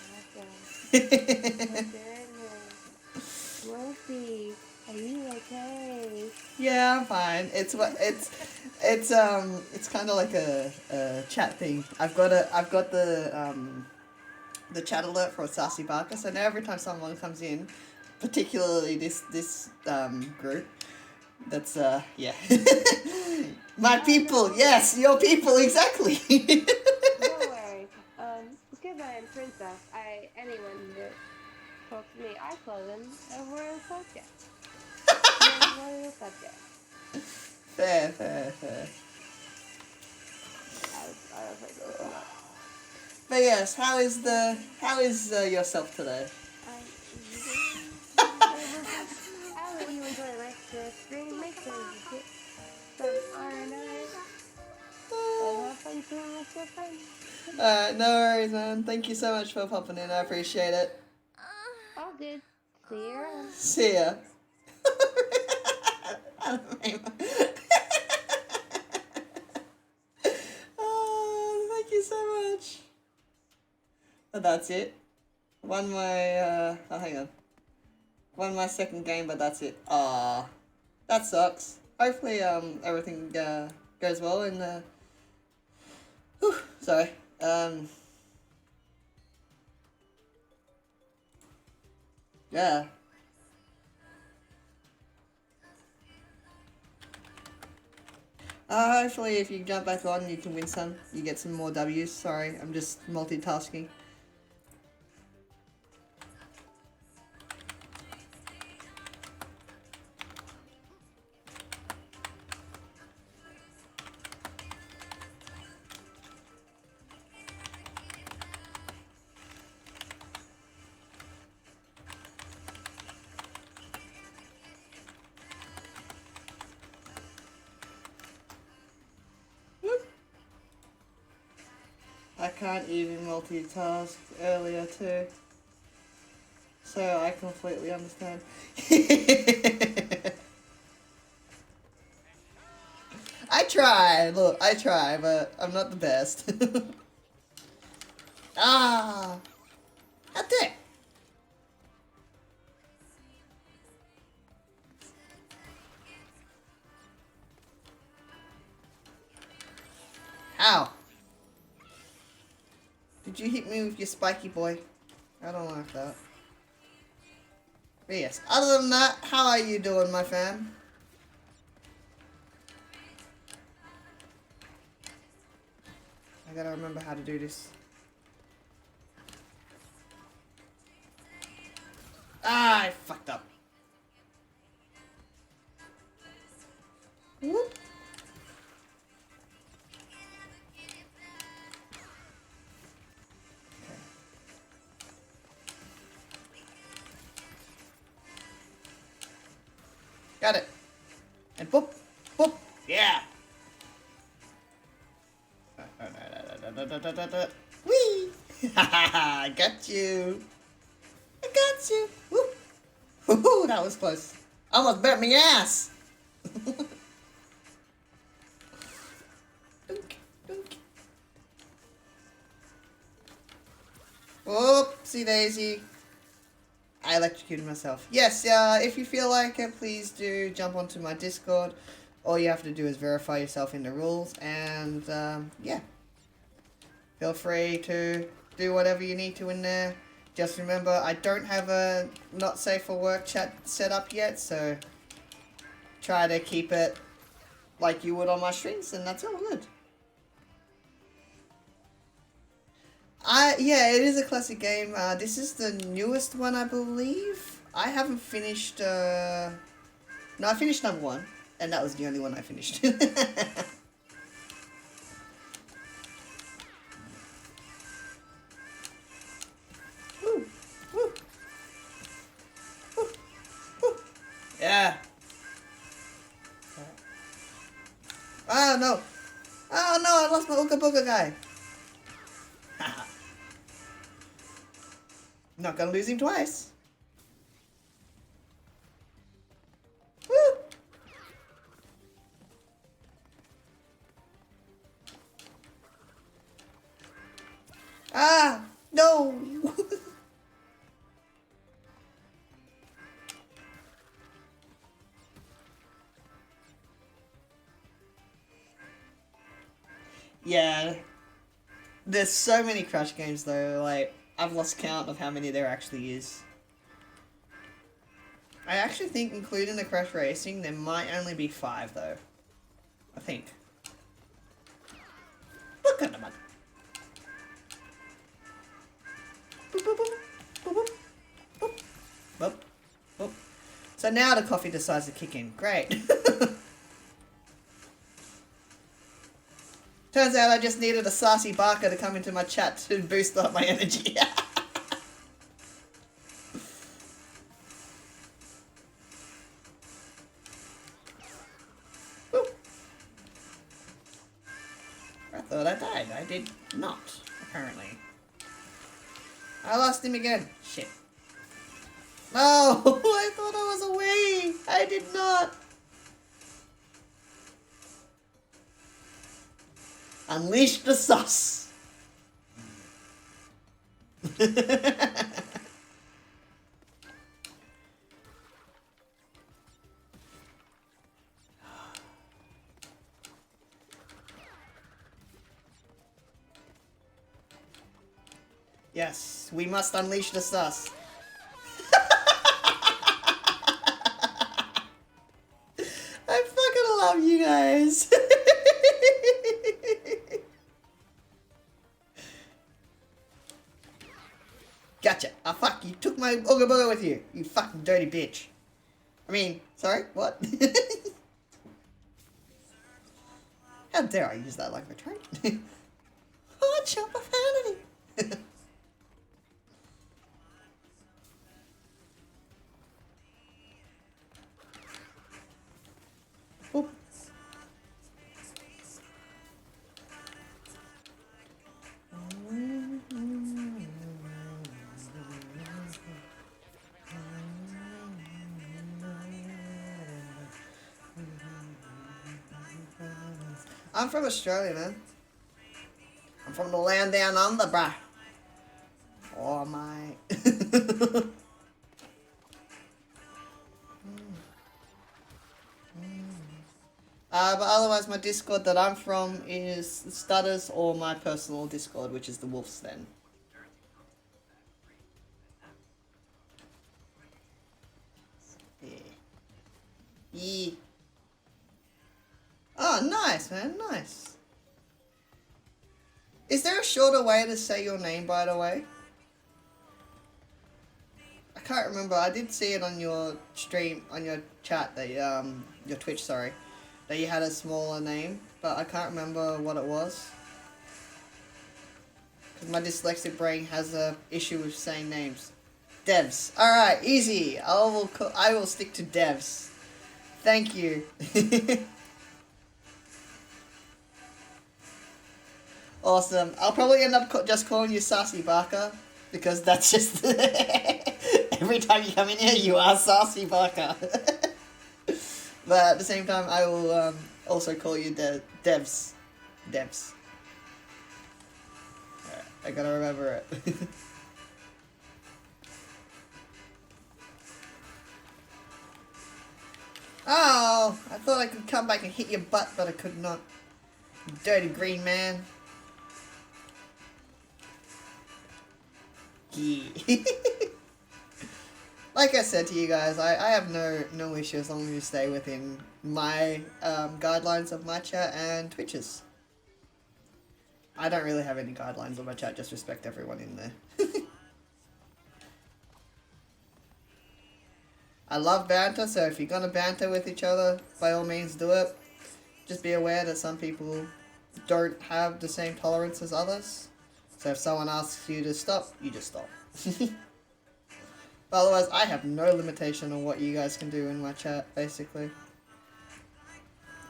Wolfie, are you okay? Yeah, I'm fine. It's kind of like a chat thing. I've got the chat alert for Sassy Barker, so now every time someone comes in, particularly this group, that's yeah. My people, yes, your people, exactly. Don't worry. Because I am princess, anyone that talks to me, I call them a royal subject. Royal subject. Fair. But yes, how is yourself today? I'll let you enjoy the rest of the stream. Make sure you get some R&I. And have fun playing with your friends. No worries, man. Thank you so much for popping in. I appreciate it. All good. See you around. See ya. Oh, thank you so much. But that's it. Won my, hang on. Won my second game, but that's it. Aw. That sucks. Hopefully, everything, goes well in the... Whew, sorry. Yeah. Hopefully if you jump back on, you can win some. You get some more W's. Sorry, I'm just multitasking. I can't even multitask earlier too. So I completely understand. I try. Look, I try, but I'm not the best. Ah. That's it. How? Did you hit me with your spiky boy? I don't like that. But yes, other than that, how are you doing, my fam? I gotta remember how to do this. Ah, I fucked up. Whoop. Got it. And boop, boop, yeah. Whee! I got you. I got you. Woo. Woo, that was close. Almost bent me ass. Dunk, dunk. Whoopsie daisy. I electrocuted myself. Yes, if you feel like it, please do jump onto my Discord. All you have to do is verify yourself in the rules, and yeah. Feel free to do whatever you need to in there. Just remember, I don't have a not safe for work chat set up yet, so try to keep it like you would on my streams, and that's all good. Yeah, it is a classic game. This is the newest one, I believe. I haven't finished, no, I finished number 1, and that was the only one I finished. Woo, woo, woo, woo. Yeah. Oh, no. Oh, no, I lost my Ooga Booga guy. Not gonna lose him twice. Woo! Ah! No! Yeah. There's so many Crash games though, like, I've lost count of how many there actually is. I actually think, including the Crash Racing, there might only be 5 though. I think. Look at them. Boop, boop, boop, boop, boop, boop, boop, boop. So now the coffee decides to kick in. Great. Turns out I just needed a sassy barker to come into my chat to boost up my energy. I thought I died. I did not, apparently. I lost him again. Shit. No! I thought I was away! I did not! Unleash the sus! Yes, we must unleash the sus. I fucking love you guys. Gotcha. Ah, fuck, you took my Ooga Booga with you. You fucking dirty bitch. I mean, sorry, what? How dare I use that like a return? Oh, chump profanity. Oop. I'm from Australia, man. I'm from the land down under, bruh. Oh, my. But otherwise, my Discord that I'm from is Stutters, or my personal Discord, which is the Wolf's Den. Yeah. Yeah. Oh, nice, man. Nice. Is there a shorter way to say your name, by the way? I can't remember. I did see it on your stream, on your chat, that your Twitch, sorry, that you had a smaller name, but I can't remember what it was. Because my dyslexic brain has a issue with saying names. Devs. Alright, easy. I will stick to devs. Thank you. Awesome. I'll probably end up just calling you Sassy Barker, because that's just... every time you come in here, you are Sassy Barker. But at the same time, I will also call you Devs. Devs. Alright, I gotta remember it. Oh, I thought I could come back and hit your butt, but I could not. You dirty green man. Yeah. Like I said to you guys, I have no issue as long as you stay within my guidelines of my chat and Twitch's. I don't really have any guidelines on my chat, just respect everyone in there. I love banter, so if you're gonna banter with each other, by all means do it. Just be aware that some people don't have the same tolerance as others. So if someone asks you to stop, you just stop. But otherwise, I have no limitation on what you guys can do in my chat, basically.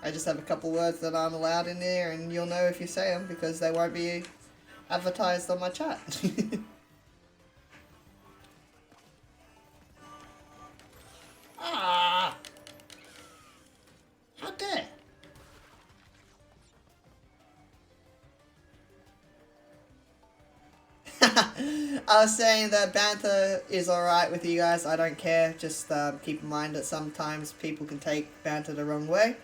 I just have a couple words that aren't allowed in there, and you'll know if you say them, because they won't be advertised on my chat. Ah! How dare! I was saying that banter is alright with you guys, I don't care, just keep in mind that sometimes people can take banter the wrong way.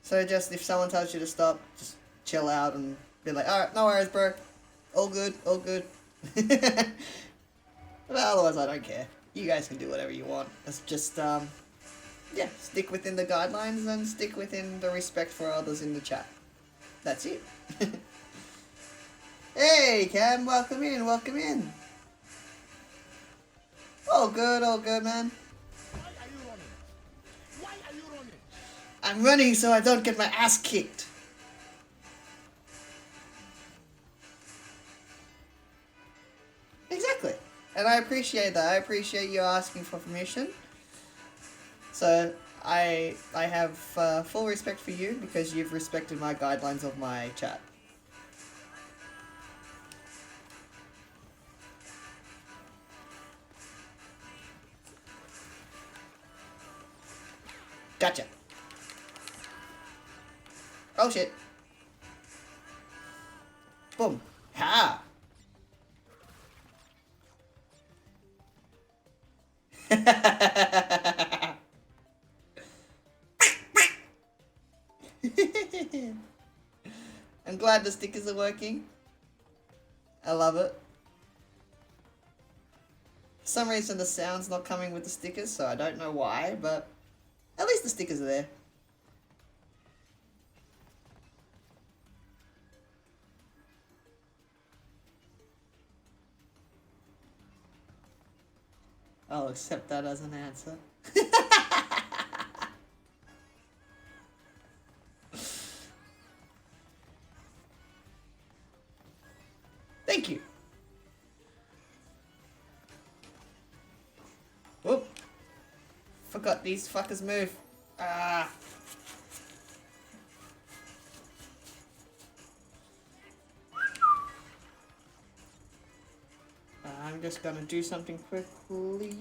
So just, if someone tells you to stop, just chill out and be like, alright, no worries bro, all good, all good. But otherwise I don't care, you guys can do whatever you want, it's just, yeah, stick within the guidelines and stick within the respect for others in the chat. That's it. Hey, Cam, welcome in, welcome in. All good, man. Why are you running? Why are you running? I'm running so I don't get my ass kicked. Exactly. And I appreciate that. I appreciate you asking for permission. So, I have full respect for you because you've respected my guidelines of my chat. Gotcha. Oh shit. Boom. Ha! I'm glad the stickers are working. I love it. For some reason the sound's not coming with the stickers, so I don't know why, but at least the stickers are there. I'll accept that as an answer. Thank you. Whoop. Forgot these fuckers move. Ah. I'm just gonna do something quickly.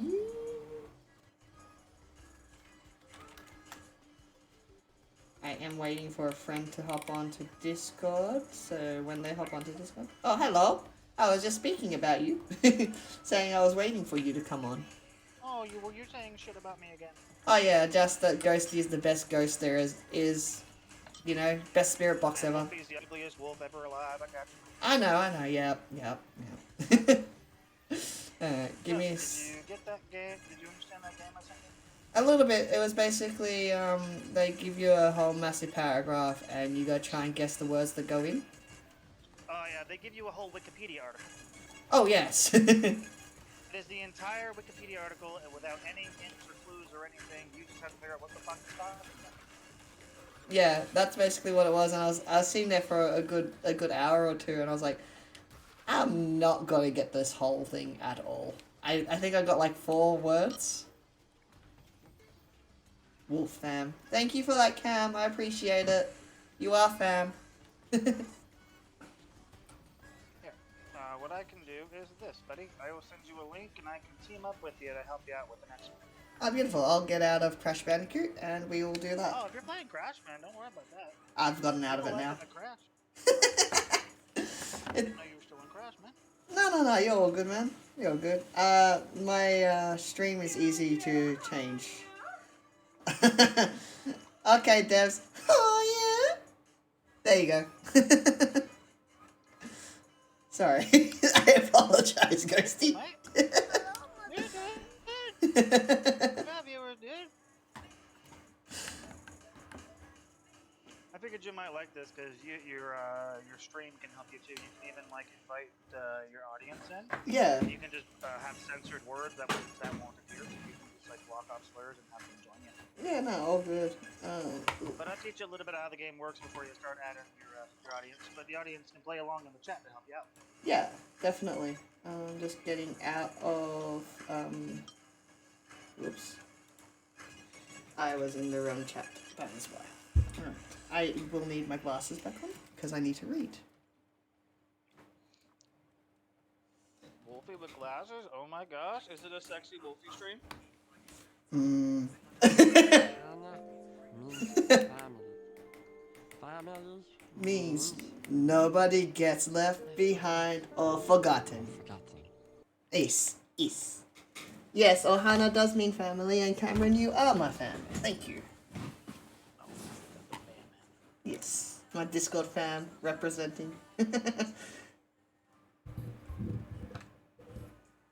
I am waiting for a friend to hop onto Discord. So when they hop onto Discord... Oh, hello! I was just speaking about you. Saying I was waiting for you to come on. Oh, you're saying shit about me again. Oh yeah, just that Ghosty is the best ghost there is, you know, best spirit box ever. Wolfie's the ugliest wolf ever alive, I got you. I know, yep. Give me... Did you get that game? Did you understand that game I sent you? A little bit. It was basically, they give you a whole massive paragraph and you gotta try and guess the words that go in. Oh yeah, they give you a whole Wikipedia article. Oh, yes. It is the entire Wikipedia article, and without any hints or clues or anything, you just have to figure out what the fuck it's talking about. Yeah, that's basically what it was, and I was sitting there for a good hour or two, and I was like, I'm not gonna get this whole thing at all. I think I got like 4 words. Wolf fam. Thank you for that, Cam. I appreciate it. You are fam. What I can do is this, buddy. I will send you a link, and I can team up with you to help you out with the next one. Oh, beautiful. I'll get out of Crash Bandicoot, and we will do that. Oh, if you're playing Crash, man, don't worry about that. I've gotten out of it now. I didn't know you were still in Crash, man. No, you're all good, man. You're all good. My stream is easy to change. Okay, devs. Oh, yeah. There you go. Sorry. I apologize, Ghosty. I figured you might like this because your stream can help you too. You can even like invite your audience in. Yeah. You can just have censored words that won't appear. So you can just like block off slurs and have them join you. Yeah, no, all good. But I'll teach you a little bit of how the game works before you start adding your audience. But the audience can play along in the chat to help you out. Yeah, definitely. Just getting out of, whoops. I was in the wrong chat, that is why. I will need my glasses back on, because I need to read. Wolfie with glasses? Oh my gosh, is it a sexy Wolfie stream? Family Means nobody gets left behind or forgotten. Is. Yes, Ohana does mean family, and Cameron, you are my family. Thank you. Yes, my Discord fam representing.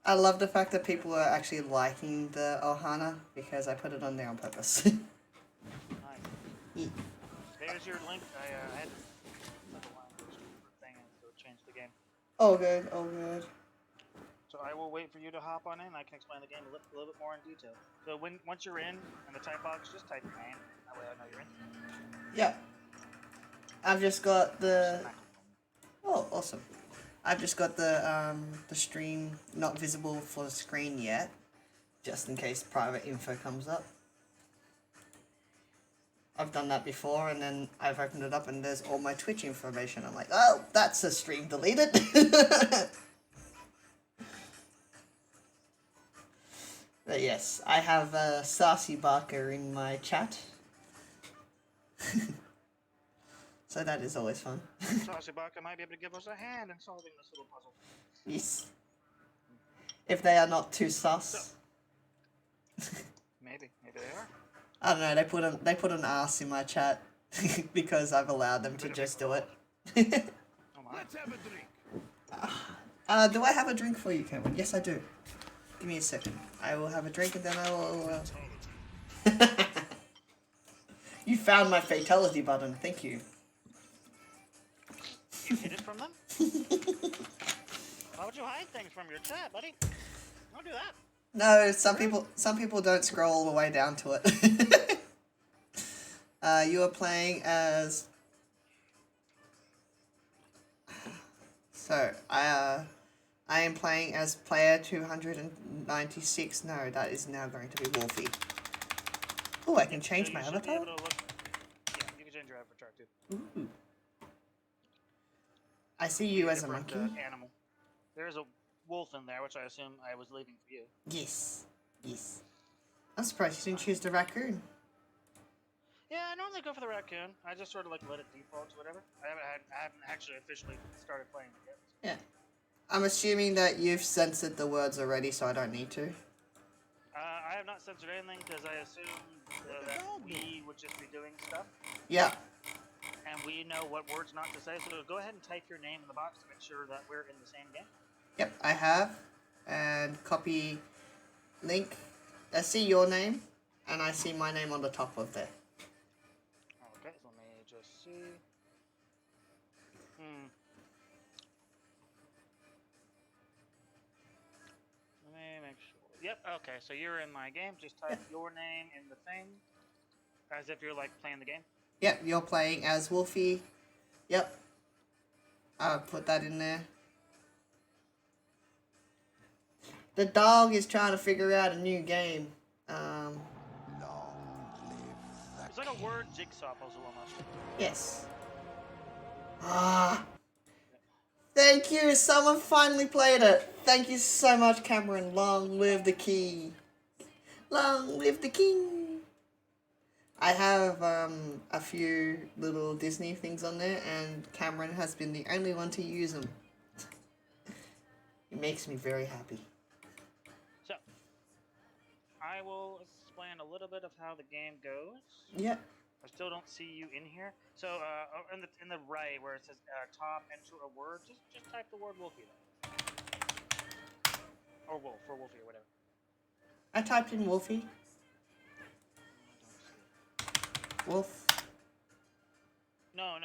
I love the fact that people are actually liking the Ohana because I put it on there on purpose. Nice. Yeah. There's your link. I had to thing and so change the game. All good, all good. So I will wait for you to hop on in. I can explain the game a little bit more in detail. So once you're in the type box, just type your name. That way I know you're in. Yeah. I've just got the... Oh, awesome. I've just got the stream not visible for the screen yet, just in case private info comes up. I've done that before, and then I've opened it up and there's all my Twitch information. I'm like, oh, that's a stream deleted. But yes, I have Sassy Barker in my chat. So that is always fun. Saucy Baka might be able to give us a hand in solving this little puzzle. Yes. If they are not too sus. Maybe they are. I don't know, they put an ass in my chat because I've allowed them to just do it. Let's have a drink. Do I have a drink for you, Cameron? Yes, I do. Give me a second. I will have a drink and then I will... You found my fatality button. Thank you. You hid it from them? Why would you hide things from your chat, buddy? Don't do that. No, some people don't scroll all the way down to it. You are playing as... So, I am playing as player 296. No, that is now going to be Wolfie. Oh, I can change my avatar? Yeah, you can change your avatar too. Ooh. I see you as a monkey. Animal. There's a wolf in there, which I assume I was leaving for you. Yes. Yes. I'm surprised you didn't choose the raccoon. Yeah, I normally go for the raccoon. I just sort of like let it default to whatever. I haven't actually officially started playing it yet. Yeah. I'm assuming that you've censored the words already, so I don't need to. I have not censored anything because I assume that we would just be doing stuff. Yeah. And we know what words not to say, so go ahead and type your name in the box to make sure that we're in the same game. Yep, I have. And copy link. I see your name, and I see my name on the top of there. Okay, so let me just see. Let me make sure. Yep, okay, so you're in my game. Just type your name in the thing, as if you're like playing the game. Yep, you're playing as Wolfie. Yep. I'll put that in there. The dog is trying to figure out a new game. It's like a word jigsaw puzzle almost. Yes. Ah. Thank you. Someone finally played it. Thank you so much, Cameron. Long live the key. Long live the king. I have a few little Disney things on there, and Cameron has been the only one to use them. It makes me very happy. So, I will explain a little bit of how the game goes. Yep. I still don't see you in here. So, in the right where it says top, enter a word. Just type the word Wolfie there. Or wolf, or Wolfie, or whatever. I typed in Wolfie. Wolf. No,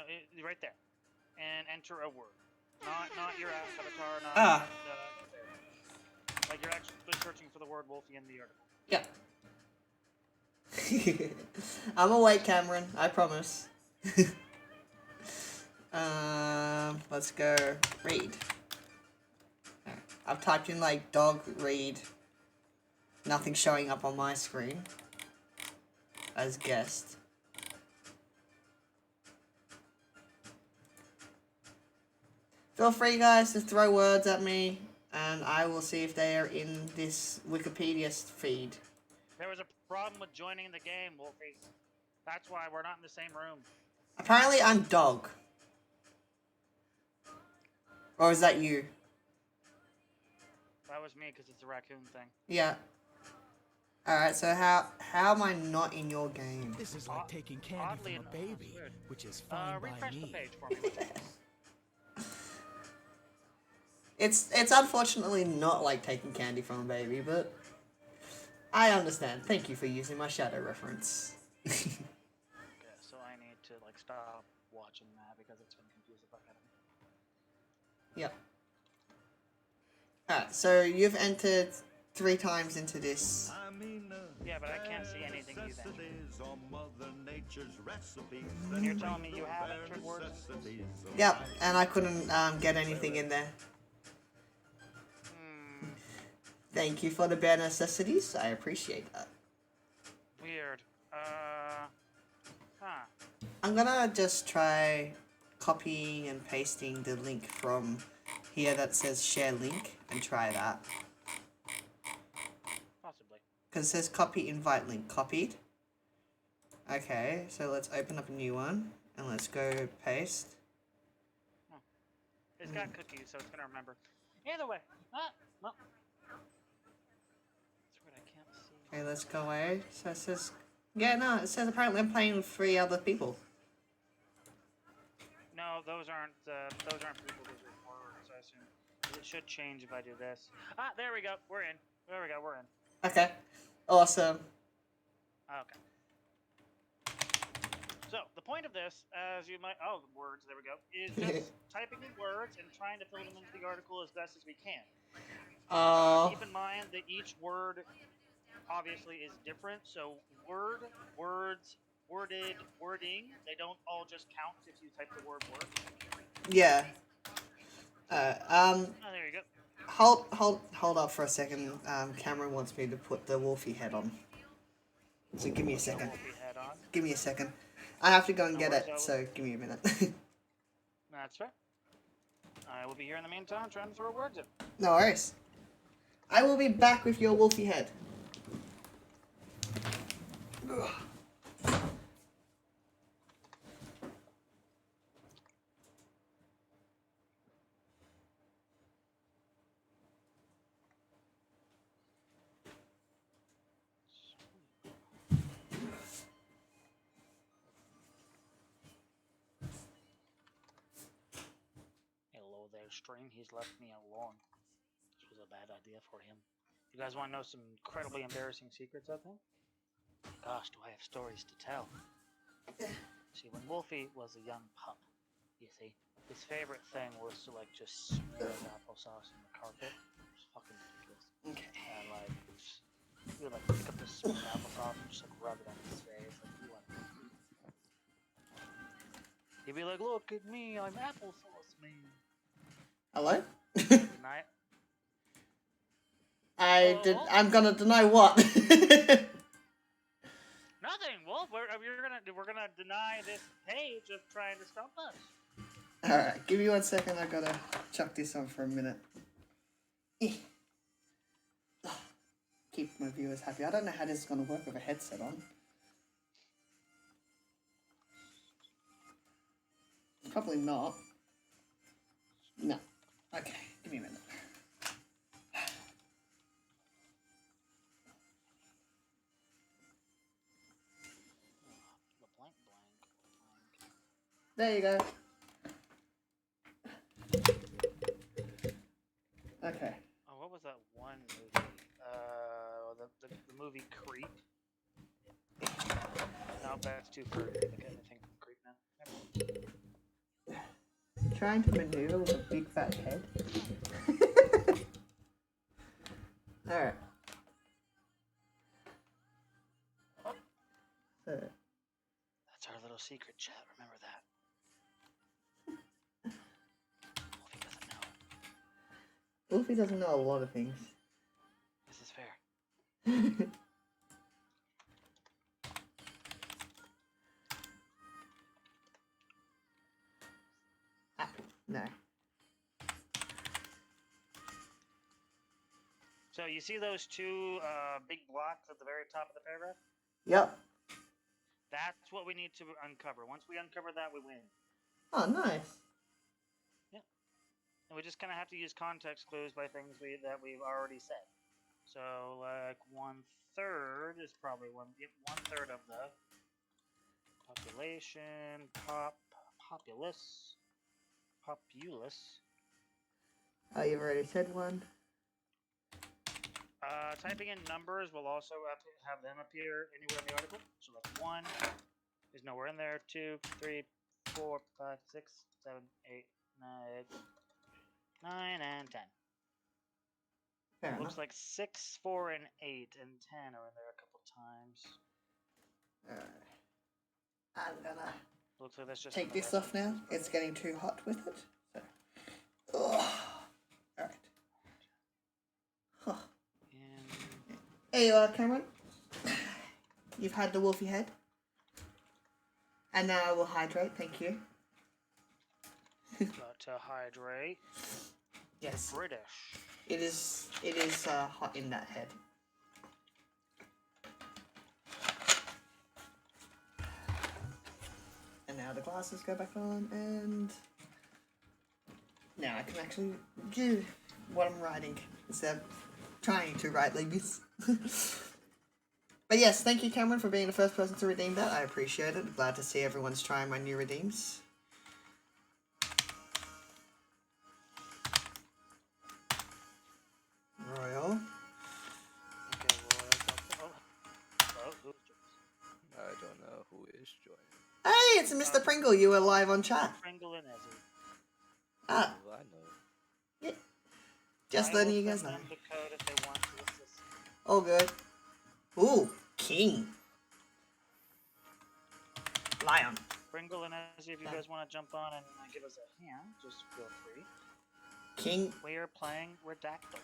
right there. And enter a word. Not your avatar, not like you're actually searching for the word Wolfie in the article. Yep. I'm awake, Cameron. I promise. Let's go read. I've typed in like dog read. Nothing showing up on my screen. As guessed. Feel free, guys, to throw words at me, and I will see if they are in this Wikipedia feed. There was a problem with joining the game, Wolfie. That's why we're not in the same room. Apparently, I'm dog. Or is that you? That was me because it's a raccoon thing. Yeah. Alright, so how am I not in your game? This is like taking candy from a baby, which is fine by refresh me. the page for me. It's unfortunately not like taking candy from a baby, but I understand. Thank you for using my shadow reference. Okay, so I need to like stop watching that because it's gonna confuse the fuck out of me. Yep. Alright, so you've entered 3 times into this. Yeah, but I can't see anything you've entered. And you're telling me you have entered words? Yep, and I couldn't get anything in there. Thank you for the bare necessities. I appreciate that. Weird. I'm gonna just try copying and pasting the link from here that says share link and try that. Possibly. Because it says copy invite link. Copied. Okay, so let's open up a new one and let's go paste. It's got cookies, so it's gonna remember. Either way. Well. That's what I can't see. Okay, let's go away. So it says, yeah, no, it says apparently I'm playing with 3 other people. No, those aren't people. Those are words. I assume it should change if I do this. There we go. We're in. There we go. We're in. Okay, awesome. Okay. So the point of this, as you might, words. There we go. Is just typing in words and trying to fill them into the article as best as we can. Keep in mind that each word obviously is different. So word, words, worded, wording. They don't all just count if you type the word word. Yeah. there you go. Hold up for a second. Cameron wants me to put the Wolfie head on. So give me a second. Give me a second. I have to go and get it, so give me a minute. That's fair. I will be here in the meantime trying to throw words in. No worries. I will be back with your Wolfie head. stream, he's left me alone. This was a bad idea for him. You guys want to know some incredibly embarrassing secrets of him? Gosh, do I have stories to tell. See, when Wolfie was a young pup, you see, his favorite thing was to like just smear his applesauce in the carpet. It was fucking ridiculous. Okay. And like, he would like pick up this smeared applesauce and just like rub it on his face. Like, he wanted to eat. He'd be like, "Look at me, I'm applesauce man." Hello? Deny it. I'm gonna deny what? Nothing, Wolf. We're gonna deny this page of trying to stump us. Alright, give me 1 second. I gotta chuck this on for a minute. Keep my viewers happy. I don't know how this is gonna work with a headset on. Probably not. No. Okay, give me a minute. There you go. Okay. Oh, what was that one movie? The movie Creep. No, that's too far. I think anything from Creep now. Trying to maneuver with a big fat head. Alright. So. That's our little secret chat. Remember that. Wolfie doesn't know. Wolfie doesn't know a lot of things. This is fair. No. So you see those two big blocks at the very top of the paragraph? Yep. That's what we need to uncover. Once we uncover that, we win. Oh, nice. Yeah. And we just kind of have to use context clues by things that we've already said. So, like, 1/3 is probably one third of the population, populace. Oh, you've already said one. Typing in numbers will also have them appear anywhere in the article. So, like, 1 is nowhere in there. 2, 3, 4, 5, 6, 7, 8, 9, and 10. Fair Looks enough. like 6, 4, and 8, and 10 are in there a couple times. I'm gonna Looks like that's just take this off now. It's getting too hot with it. So. Alright. Huh. Here you are, Cameron. You've had the wolfy head. And now I will hydrate, thank you. Got to hydrate. Yes. British. It is hot in that head. And now the glasses go back on, and now I can actually do what I'm writing instead of trying to write like this. But yes, thank you, Cameron, for being the first person to redeem that. I appreciate it. Glad to see everyone's trying my new redeems. Royal. Okay, well, I don't know who is joining. Hey, it's Mr. Pringle. You were live on chat. Pringle and Ezzy. Ah. I know. Yeah. Just letting you guys know. The code if they want to assist. All good. Ooh, king. Lion. Pringle and Ezzy, if you guys want to jump on and give us a hand, just feel free. King. We are playing Redactyl.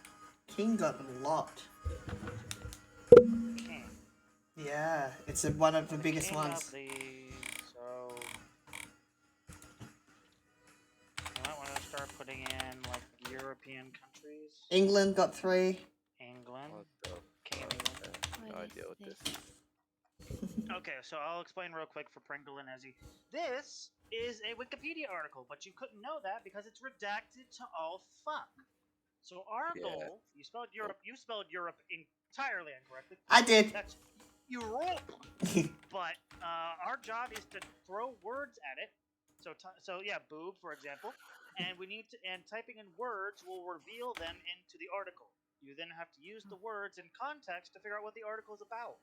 King got a lot. King. Yeah, it's one of the biggest ones. So you might want to start putting in like European countries. England got 3. England. What the King of fuck? England. I have no idea what this is. Okay, so I'll explain real quick for Pringle and Ezzy. This is a Wikipedia article, but you couldn't know that because it's redacted to all fuck. So our goal, you spelled Europe entirely incorrectly. I did. That's Europe. But our job is to throw words at it. So yeah, boob, for example. and we need to, and typing in words will reveal them into the article. You then have to use the words in context to figure out what the article is about.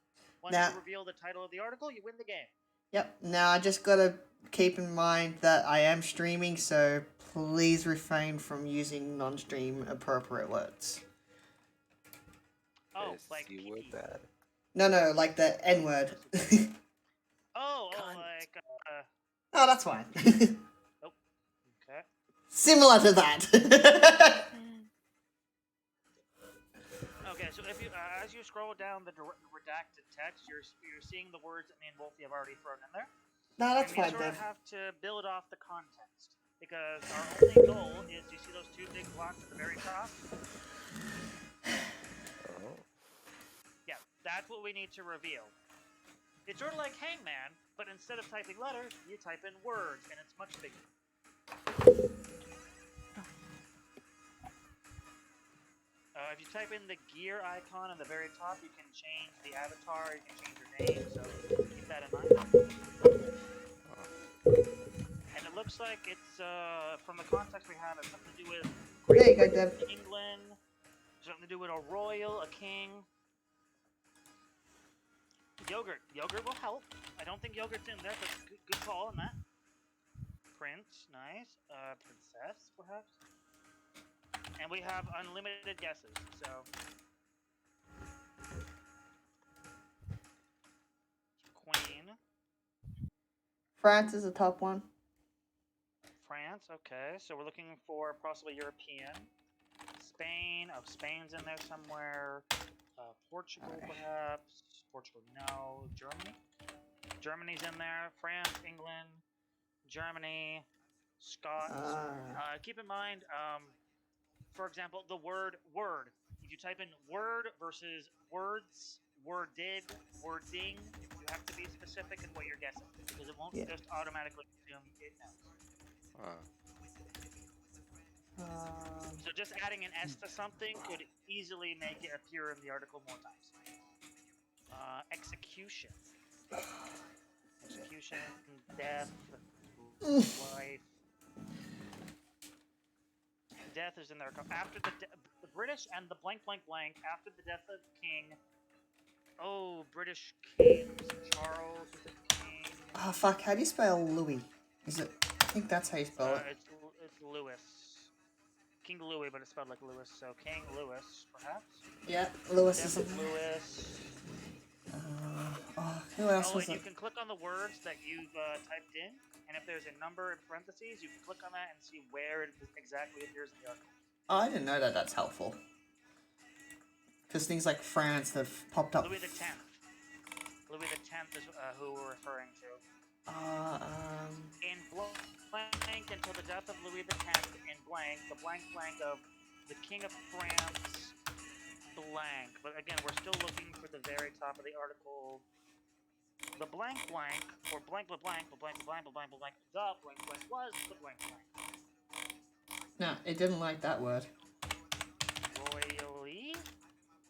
Once Now, you reveal the title of the article, you win the game. yep. Now I just gotta keep in mind that I am streaming, so please refrain from using non-stream appropriate words. Oh, Is like you pee were pee. bad. No, like the N word. Oh, Cunt. like Oh, that's fine. oh, okay. Similar to that. Okay, so if you as you scroll down the redacted text, you're seeing the words that me and Wolfie have already thrown in there. No, that's And we fine, sort of Dev. have to build off the context because our only goal is, you see those two big blocks at the very top? Oh. Yeah, that's what we need to reveal. It's sort of like Hangman, but instead of typing letters, you type in words, and it's much bigger. If you type in the gear icon at the very top, you can change the avatar, you can change your name, so keep that in mind. And it looks like it's, from the context we have, it's something to do with There you go, Great Dev. Britain, England, something to do with a royal, a king. Yogurt. Yogurt will help. I don't think yogurt's in there, but good call on that. Prince, nice. Princess, perhaps. And we have unlimited guesses, so. Queen. France is the top one. France, okay. So we're looking for possibly European. Spain. Oh, Spain's in there somewhere. Portugal, perhaps. Portugal, no. Germany? Germany's in there. France, England, Germany, Scots. Keep in mind, for example, the word word. If you type in word versus words, worded, wording, you have to be specific in what you're guessing because it won't just automatically assume it knows. So just adding an S to something could easily make it appear in the article more times. Execution. Execution, death, life. Death is in there. After the British and the blank blank blank, after the death of King. Oh, British King. Charles was the king. Oh, fuck. How do you spell Louis? Is it? I think that's how you spell it. It's Louis. King Louis, but it's spelled like Louis. So King Louis, perhaps? Yeah, Louis Death is of Louis. Who else was and you it? can click on the words that you've typed in, and if there's a number in parentheses, you can click on that and see where it exactly appears in the article. Oh, I didn't know that. That's helpful. Because things like France have popped up. Louis X. Louis X is who we're referring to. In blank until the death of Louis X in blank, the blank blank of the King of France blank. But again, we're still looking for the very top of the article. The blank blank, or blank blank blank, blank blank blank blank blank, the blank blank was the blank blank. No, it didn't like that word. Royally?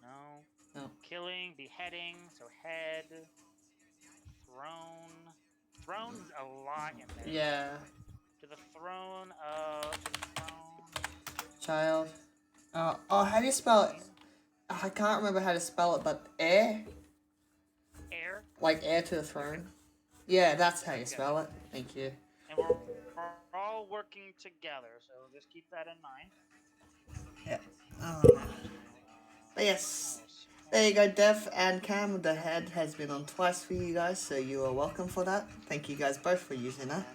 No. No. Killing, beheading, so head. Throne. Throne's a lot in there. Yeah. To the throne of... Child. Oh, how do you spell it? I can't remember how to spell it, but heir? Heir? Like heir to the throne? Yeah, that's how you spell it. Thank you. And we're all working together, so just keep that in mind. Yeah. But yes. There you go, Dev and Cam. The head has been on twice for you guys, so you are welcome for that. Thank you guys both for using that.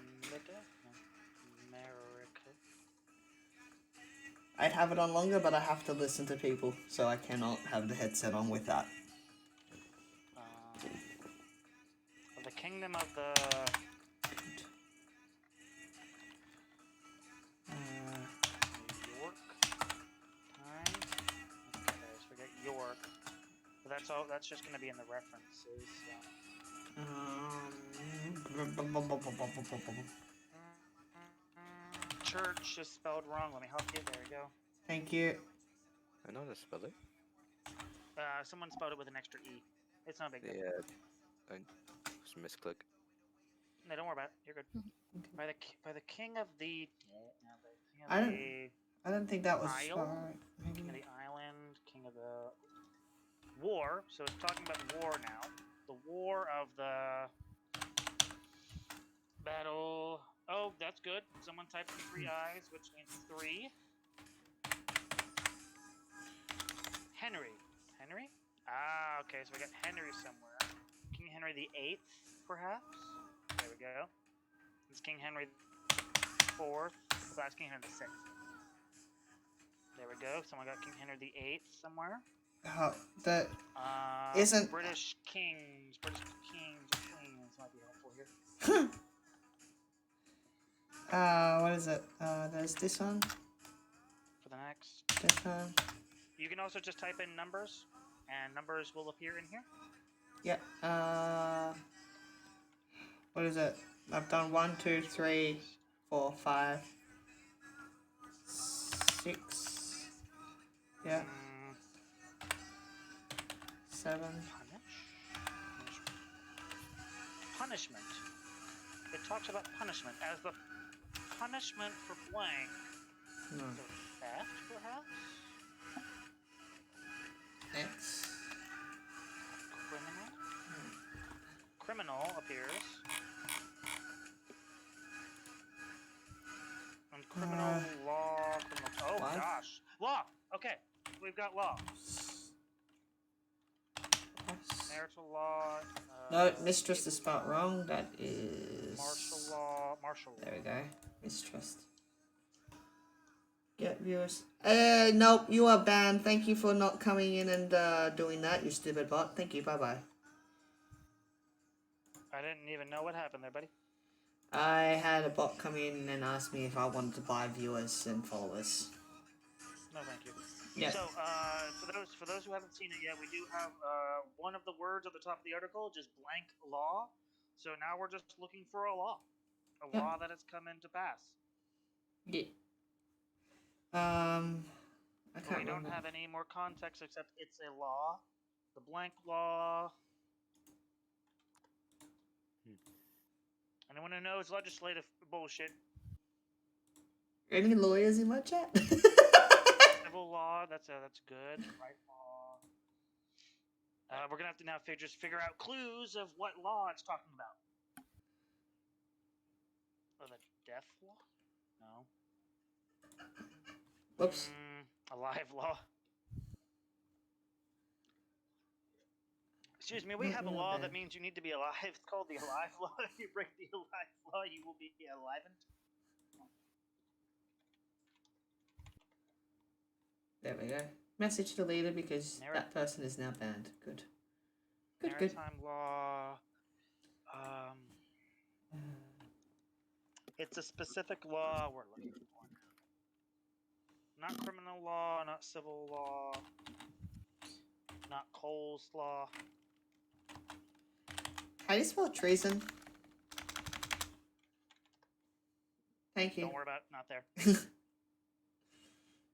I'd have it on longer, but I have to listen to people, so I cannot have the headset on with that. The kingdom of the... York times? Okay, so forget York. But that's all. That's just going to be in the references. Church is spelled wrong. Let me help you. There we go. Thank you. I know how to spell it. Someone spelled it with an extra E. It's not a big deal. Yeah, I just misclick. No, don't worry about it. You're good. By the king of the I don't think that was Isle? far. King of the island, king of the war. So it's talking about war now. The war of the battle. Oh, that's good. Someone typed 3 eyes, which means 3. Henry. Henry? Ah, okay. So we got Henry somewhere. King Henry the VIII, perhaps. There we go. It's King Henry IV. That's King Henry the VI. There we go. Someone got King Henry the VIII somewhere. Oh, that isn't. British kings or queens might be helpful here. What is it? There's this one. For the next. This one. You can also just type in numbers, and numbers will appear in here. Yeah. What is it? I've done 1, 2, 3, 4, 5, 6. Yeah. 7. Punishment. It talks about punishment as the punishment for blank. No. So theft, perhaps. X. Criminal. Criminal appears. And criminal law. Oh what? gosh, law. Okay, we've got law. Marital law. No, mistrust is spelled wrong. That is martial law. Martial law. There we go. Mistrust. Get viewers. Nope, you are banned. Thank you for not coming in and doing that, you stupid bot. Thank you. Bye bye. I didn't even know what happened there, buddy. I had a bot come in and ask me if I wanted to buy viewers and followers. No, thank you. Yeah. So, for those who haven't seen it yet, we do have one of the words at the top of the article, just blank law. So now we're just looking for a law, law that has come into pass. Yeah. I can't we don't have any more context except it's a law. The blank law. Anyone who knows legislative bullshit? Any lawyers in my chat? Civil law. That's good. Right law. We're gonna have to now figure out clues of what law it's talking about. Oh, the death law? No. Whoops. Alive law. Excuse me, we have a law that means you need to be alive. It's called the alive law. If you break the alive law, you will be alivened. There we go. Message deleted because that person is now banned. Good. Good, good. Maritime law. It's a specific law we're looking for. Not criminal law, not civil law, not Cole's law. How do you spell treason? Thank you. Don't worry about it, not there.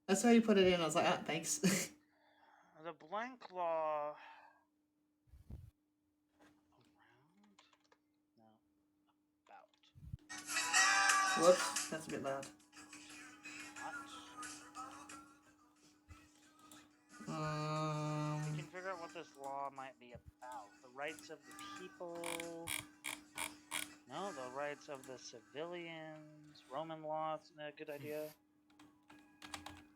That's why you put it in. I was like, ah, thanks. The blank law. Around? No. About. Whoops, that's a bit loud. We can figure out what this law might be about. The rights of the people. No, the rights of the civilians. Roman law, it's a good idea.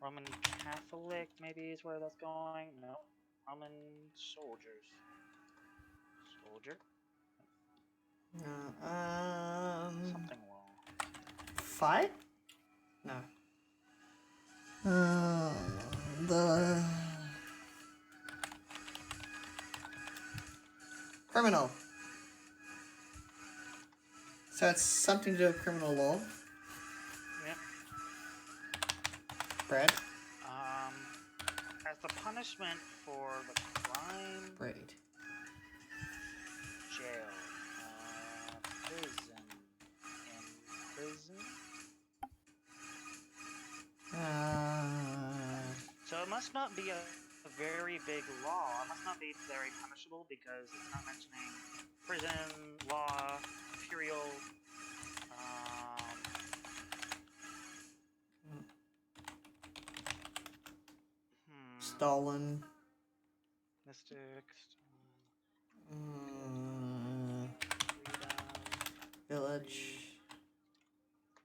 Roman Catholic, maybe, is where that's going. No. Roman soldiers. Soldier? Something law. Fight? No. The criminal. So it's something to do with criminal law. Yep. Bread. As the punishment for the crime. Bread. Jail. Prison. In prison. So it must not be a very big law. It must not be very punishable because it's not mentioning prison, law, imperial. stolen. Mystic. Village.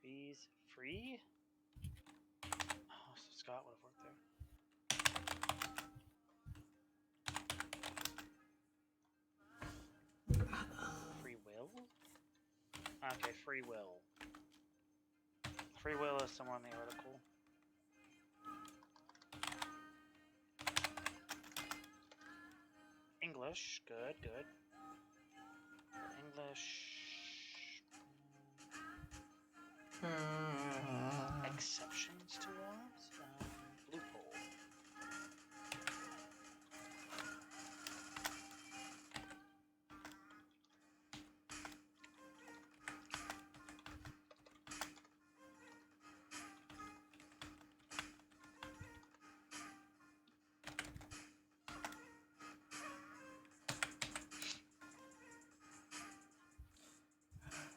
Freeze. Free? Oh, so Scott would have worked there. Free will? Okay, free will. Free will is somewhere in the article. English, good, good. English. Exceptions to laws? Loophole.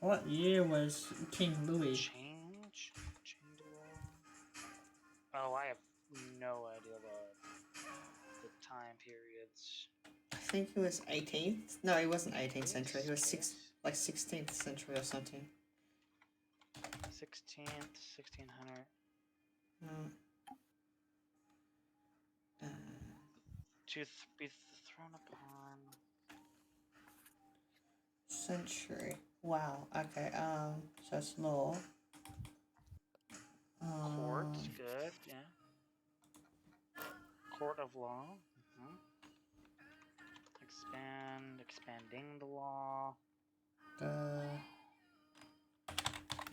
What year was King Louis? Change to law. Oh, I have no idea about the time periods. I think he was 18th. No, he wasn't 18th century. He was 16th century or something. 16th, 1600. To be thrown upon. Century. Wow. Okay. So it's law. Court. Good. Yeah. Court of law. Expanding the law.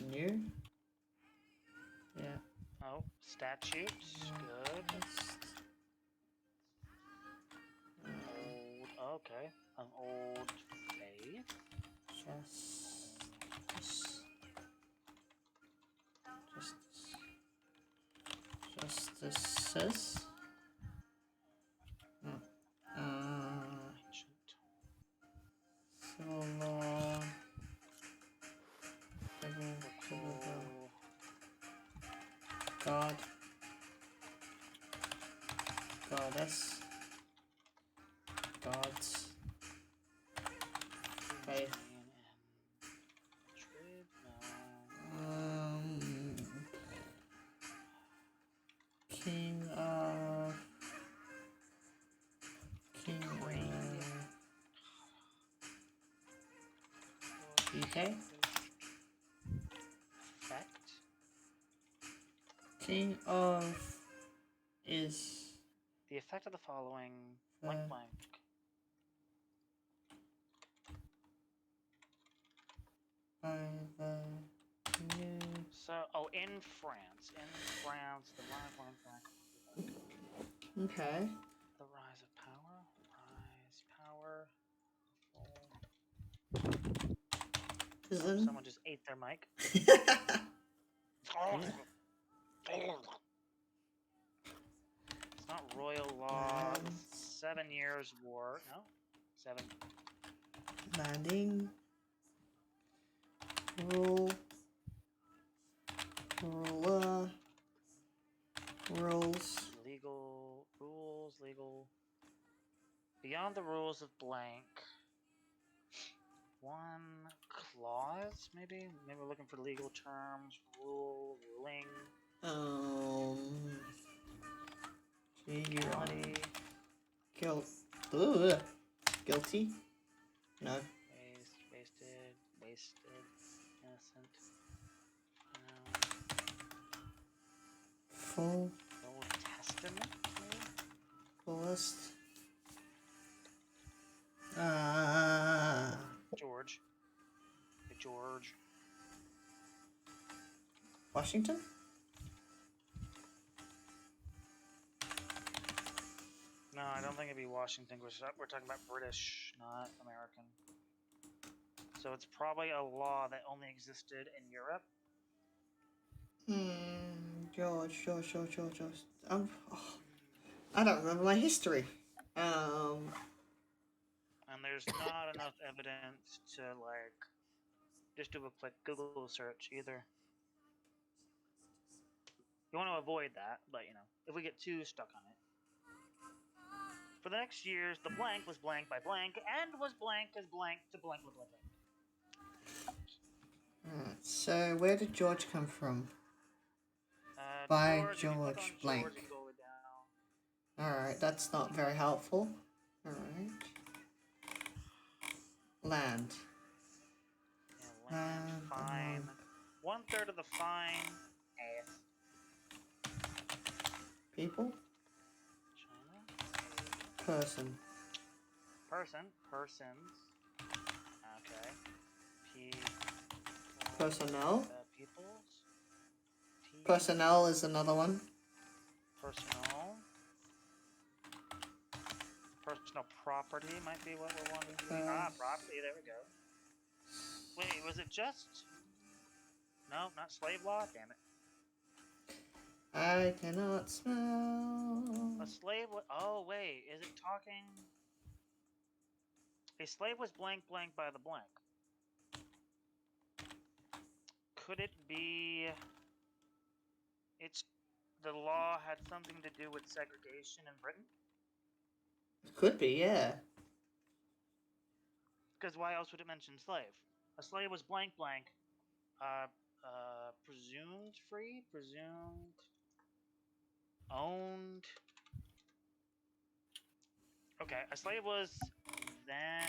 New. Yeah. Oh, statutes. Good. Old. Okay. An old faith. Justices. Ancient. Civil law. God. Goddess. Gods. Faith. King of UK. Effect. King of is the effect of the following blank blank. So, oh, in France, the rise blank blank. Okay. The rise of power, Oh, someone just ate their mic. It's not royal law. 7 Years' War. No, 7. Landing. Rule. Ruler. Rules. Legal. Beyond the rules of blank. One clause, maybe? Maybe we're looking for legal terms. Ruling. Legality. Guilty? No. Wasted. Innocent. Full. Old Testament, maybe? Fullest. George. George. Washington? No, I don't think it'd be Washington. We're talking about British, not American. So it's probably a law that only existed in Europe. George. I don't remember my history. And there's not enough evidence to, like, just do a quick Google search either. You want to avoid that, but, if we get too stuck on it. For the next years, the blank was blank by blank and was blank as blank to blank blank blank. Alright, so where did George come from? By George, if you click on blank. George, you go down. Alright, that's not very helpful. Alright. Land. Yeah, land, fine. 1/3 of the fine. Ass. People? China. Person. Person. Persons. Okay. Personnel? Peoples. Personnel is another one. Personal. Personal property might be what we're wanting to do. Property, there we go. Wait, was it just... No, not slave law? Damn it. I cannot smell. A slave... Oh, wait, is it talking... A slave was blank blank by the blank. Could it be... It's... The law had something to do with segregation in Britain? Could be, yeah. Because why else would it mention slave? A slave was blank blank. Presumed free? Presumed... Owned... Okay, a slave was then...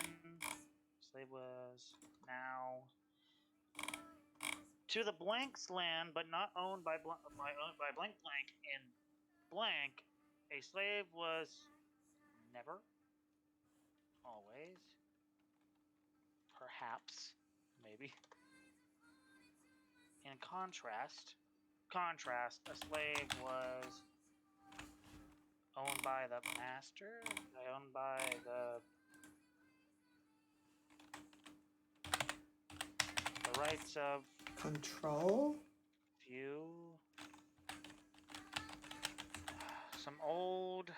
Slave was now... To the blank's land, but not owned by blank blank in blank, a slave was never, always, perhaps, maybe. In contrast, a slave was owned by the master, owned by the rights of control. Few. Some old.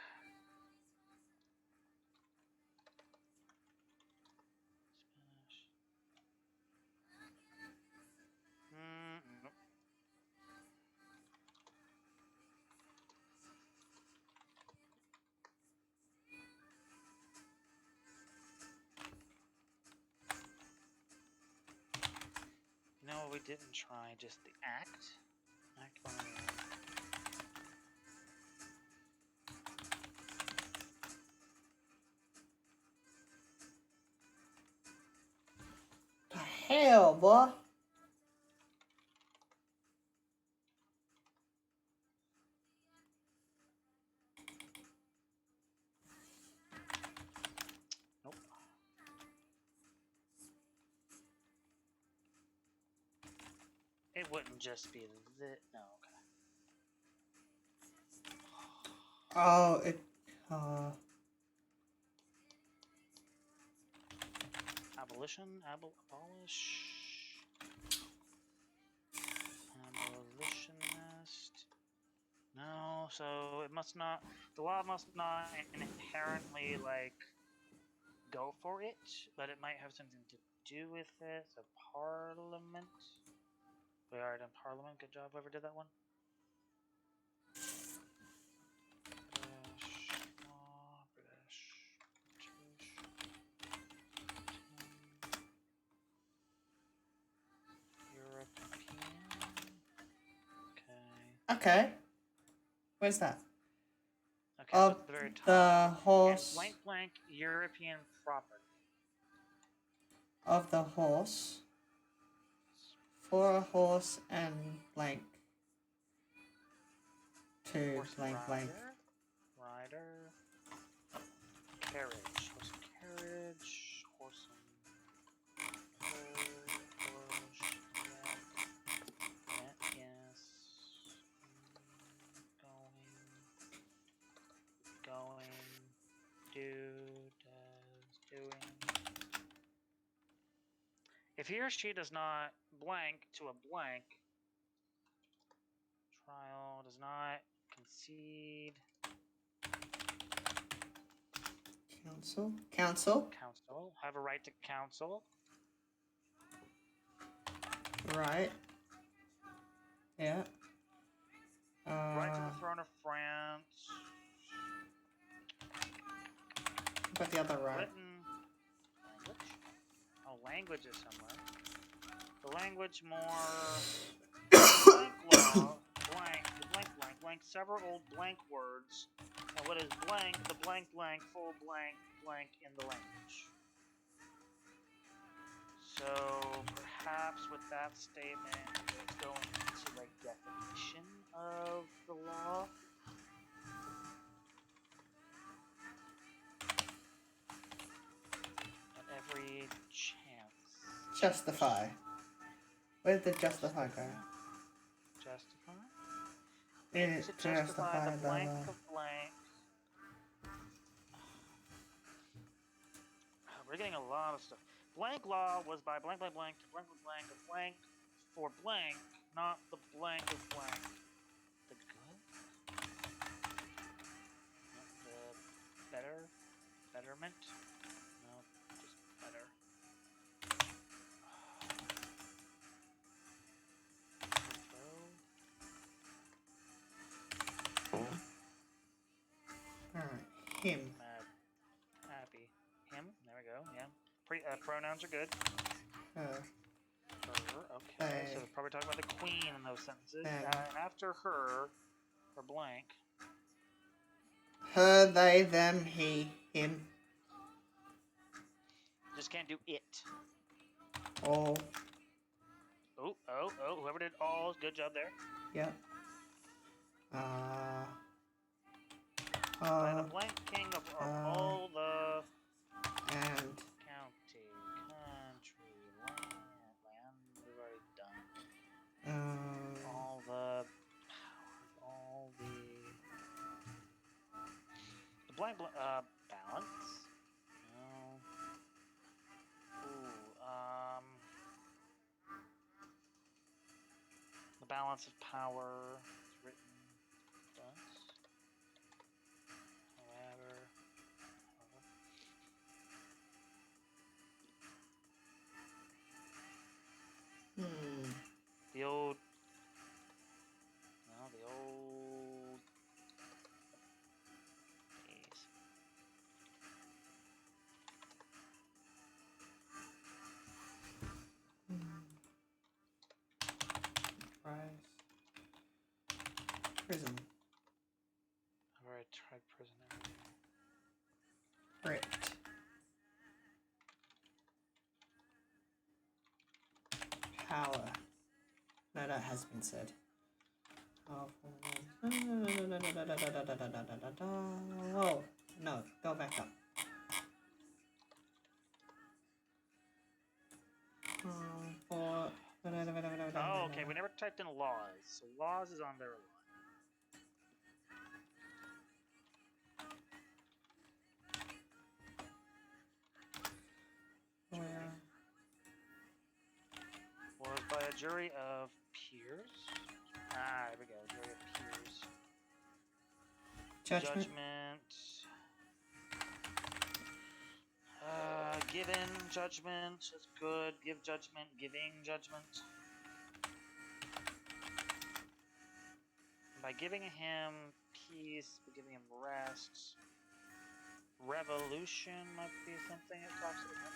Spanish. Nope. No, we didn't try just the act. Act 1. The hell, boy? Nope. It wouldn't just be this. No, okay. Oh, it. Abolition? Abolish? Abolitionist? No, so it must not. The law must not inherently, like, go for it, but it might have something to do with it. So, Parliament. We are in Parliament. Good job, whoever did that one. British. European. Okay. Okay. Where's that? Okay, so at the very top. The horse. And blank blank European property. Of the horse. For a horse and blank. To Horse blank rider, blank. Rider. Carriage. Horse and carriage. Horse and horse. Yeah. Yes. Going. Doing. If he or she does not blank to a blank, trial does not concede. Council. Have a right to counsel. Right. Yeah. Right to the throne of France. Put the other row. Written language? Oh, language is somewhere. The language more blank law, blank, several old blank words. And what is blank, the blank, full blank in the language. So perhaps with that statement, it's going into like definition of the law. At every chance. Justify. Where did the justify go? Justify? Yeah, To justify the blank of blank. We're getting a lot of stuff. Blank law was by blank to blank of blank for blank, not the blank of blank. The good? The betterment? No, just better. Alright, him. Happy. Him, there we go, yeah. Pronouns are good. Her. Okay, so we're probably talking about the queen in those sentences. And after her, or blank. Her, they, them, he, him. Just can't do it. All. Oh, whoever did all, good job there. Yep. By the blank king of all the and county, country, land we've already done. All the blank balance. No. Ooh, the balance of power is written thus. However. The old. No, the old. Days. Prison. I've already tried prison every day. Grit. Power. No, that has been said. Whoa. No, go back up. Oh, okay, we never typed in laws, so laws is on there a lot. Where? Was by a jury of peers. There we go, jury of peers. Judgment. Given judgment is good. Give judgment, giving judgment. By giving him peace, by giving him rest. Revolution might be something it talks about.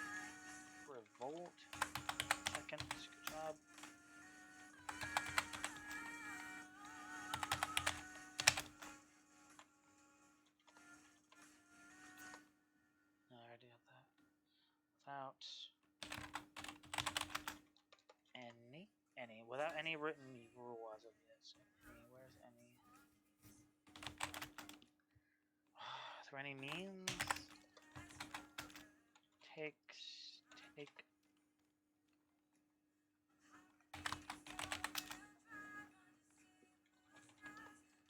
Revolt. Second, good job. No, I already have that. Without any, without any written rule as of yet. So where's any? Is there any means? Take.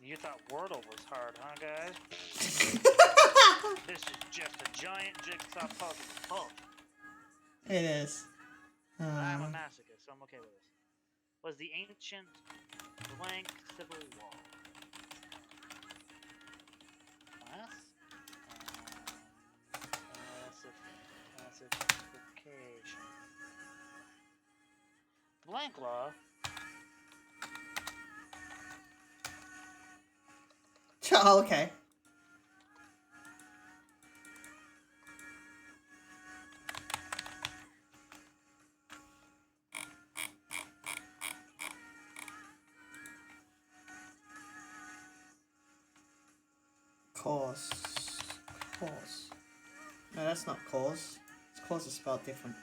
You thought Wordle was hard, huh, guys? This is just a giant jigsaw puzzle to solve. It is. I'm a masochist, so I'm okay with this. Was the ancient blank civil law? Class? Classification. Blank law? Oh, okay. Cause. Cause. No, that's not cause. Cause is spelled different.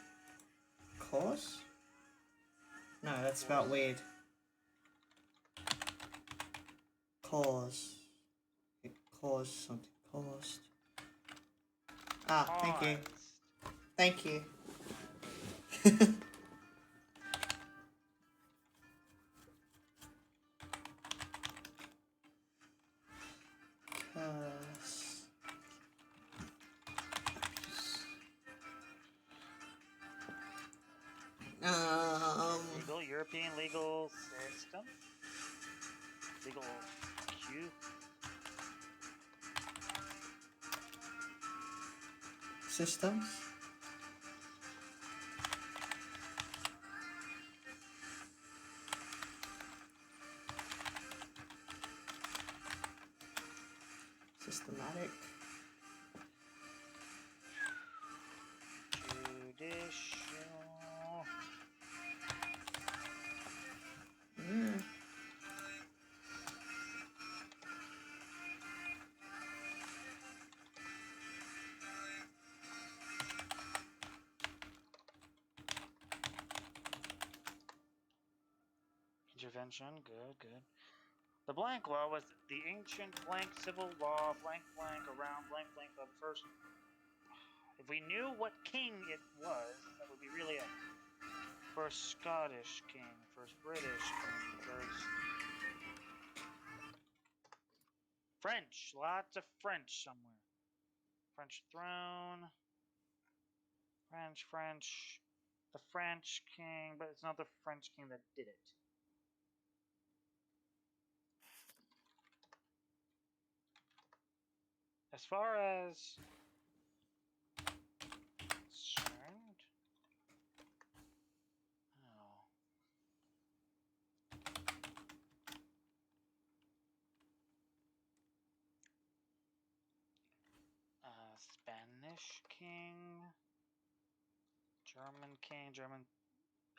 Cause? No, that's spelled weird. Cause. It caused something. Caused. Ah, thank you. Thank you. Legal European legal system. Legal Q. Systems. Systematic. Judicial. Intervention, good. The blank law was the ancient blank civil law, blank around blank of the first. If we knew what king it was, that would be really it. First Scottish king, first British king, first French, lots of French somewhere. French throne, French, the French king, but it's not the French king that did it. As far as concerned, Spanish king, German king, German.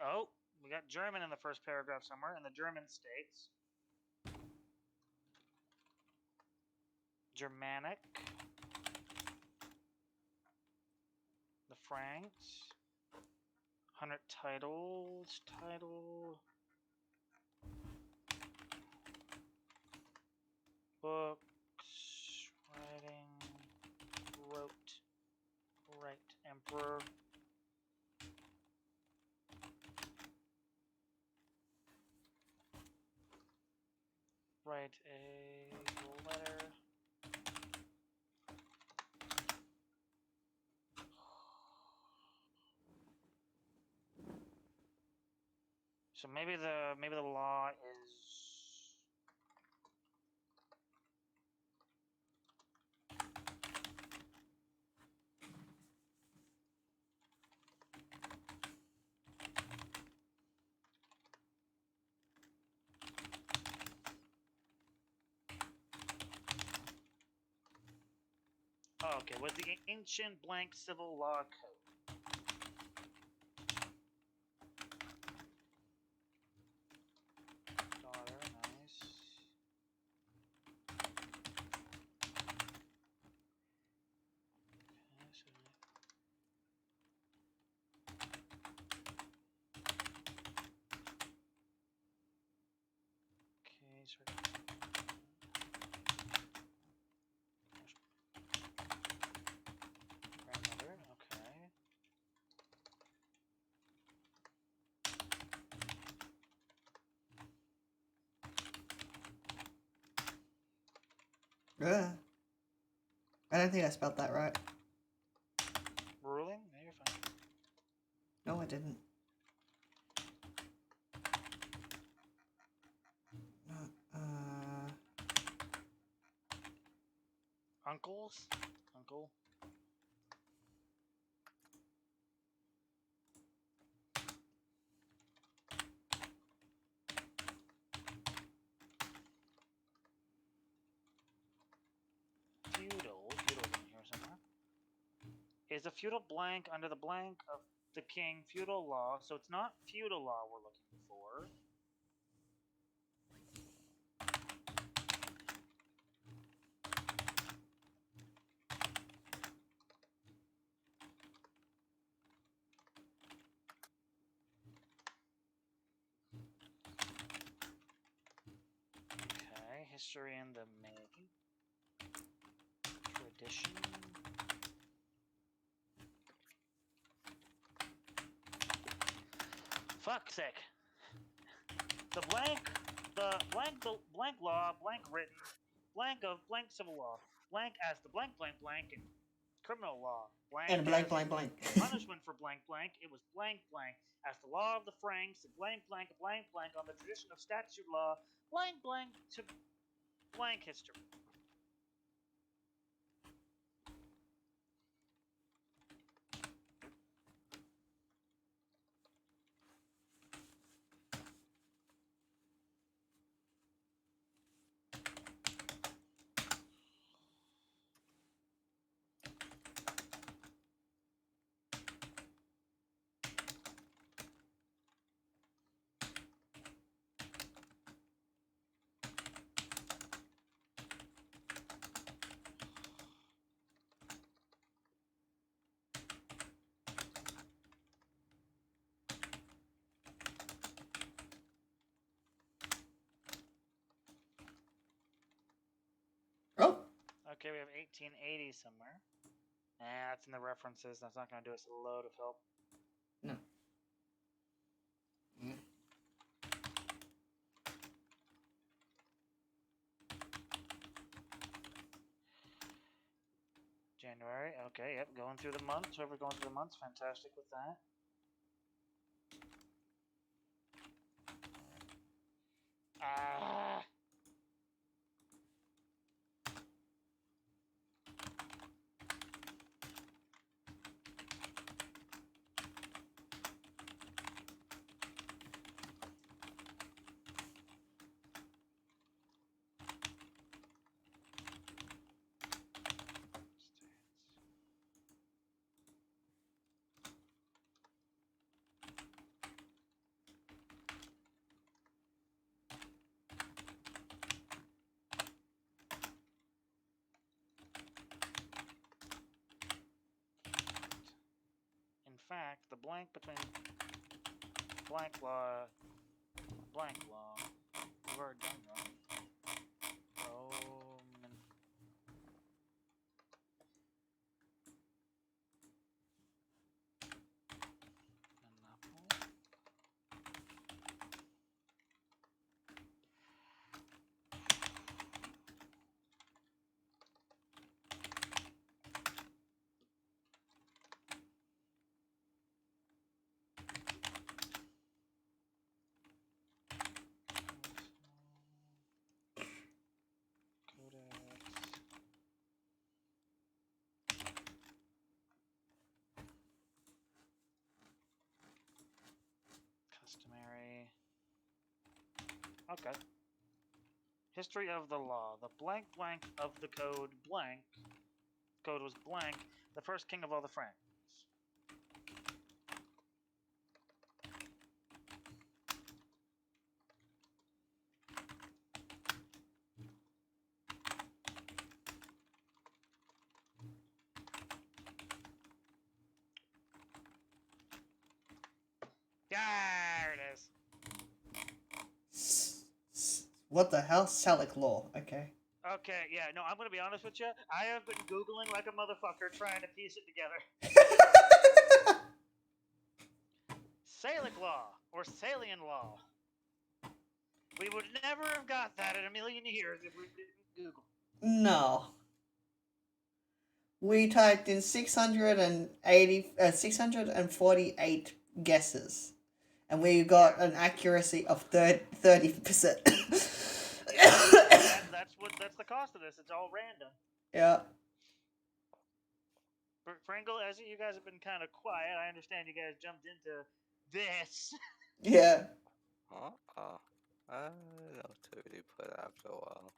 Oh, we got German in the first paragraph somewhere in the German states. Germanic. The Franks. 100 titles. Title. Books. Writing. Wrote. Right. Emperor. Write a letter. So maybe the law is okay, was the ancient blank civil law code. Daughter, nice. Okay, so grandmother, okay. I don't think I spelled that right. Ruling? No, you're fine. No, I didn't. Uncles? Uncle? Feudal's in here somewhere. Is a feudal blank under the blank of the king feudal law? So it's not feudal law we're looking for. history in the making. Tradition. Fuck's sake. The blank law, blank written, blank of blank civil law, blank as the blank in criminal law, blank And blank, as blank, blank. punishment for blank, it was blank as the law of the Franks, and blank on the tradition of statute law, blank to blank history. Oh. Okay, we have 1880 somewhere. Nah, that's in the references. That's not going to do us a load of help. No. Mm. January. Okay, yep. Going through the months. Whoever going through the months, fantastic with that. Ah. In fact, the blank between blank law, we've already done that. Roman. Customary. Okay. History of the law. The blank of the code blank. Code was blank. The first king of all the Franks. There it is. What the hell? Salic law. Okay. Okay, yeah, no, I'm gonna be honest with you. I have been Googling like a motherfucker trying to piece it together. Salic law, or Salian law. We would never have got that in a million years if we didn't Google. No. We typed in 648 guesses. And we got an accuracy of 30%. That's the cost of this. It's all random. Yeah. Pringle, as you guys have been kind of quiet, I understand you guys jumped into this. Yeah. I know to really put after a while.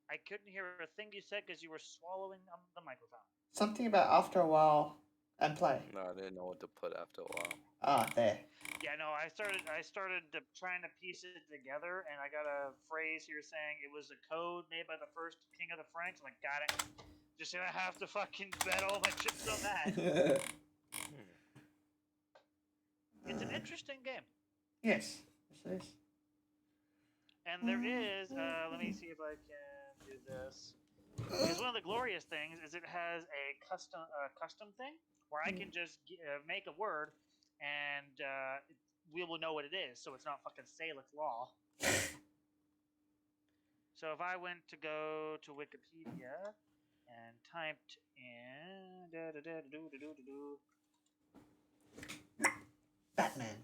I couldn't hear a thing you said because you were swallowing the microphone. Something about after a while and play. No, I didn't know what to put after a while. Ah, there. Yeah, no, I started trying to piece it together, and I got a phrase here saying it was a code made by the first king of the Franks. I'm like, got it. Just gonna have to fucking bet all my chips on that. It's an interesting game. Yes, it is. And there is, let me see if I can do this. Because one of the glorious things is it has a custom thing where I can just make a word and we will know what it is, so it's not fucking Salic law. So if I went to go to Wikipedia and typed in Batman.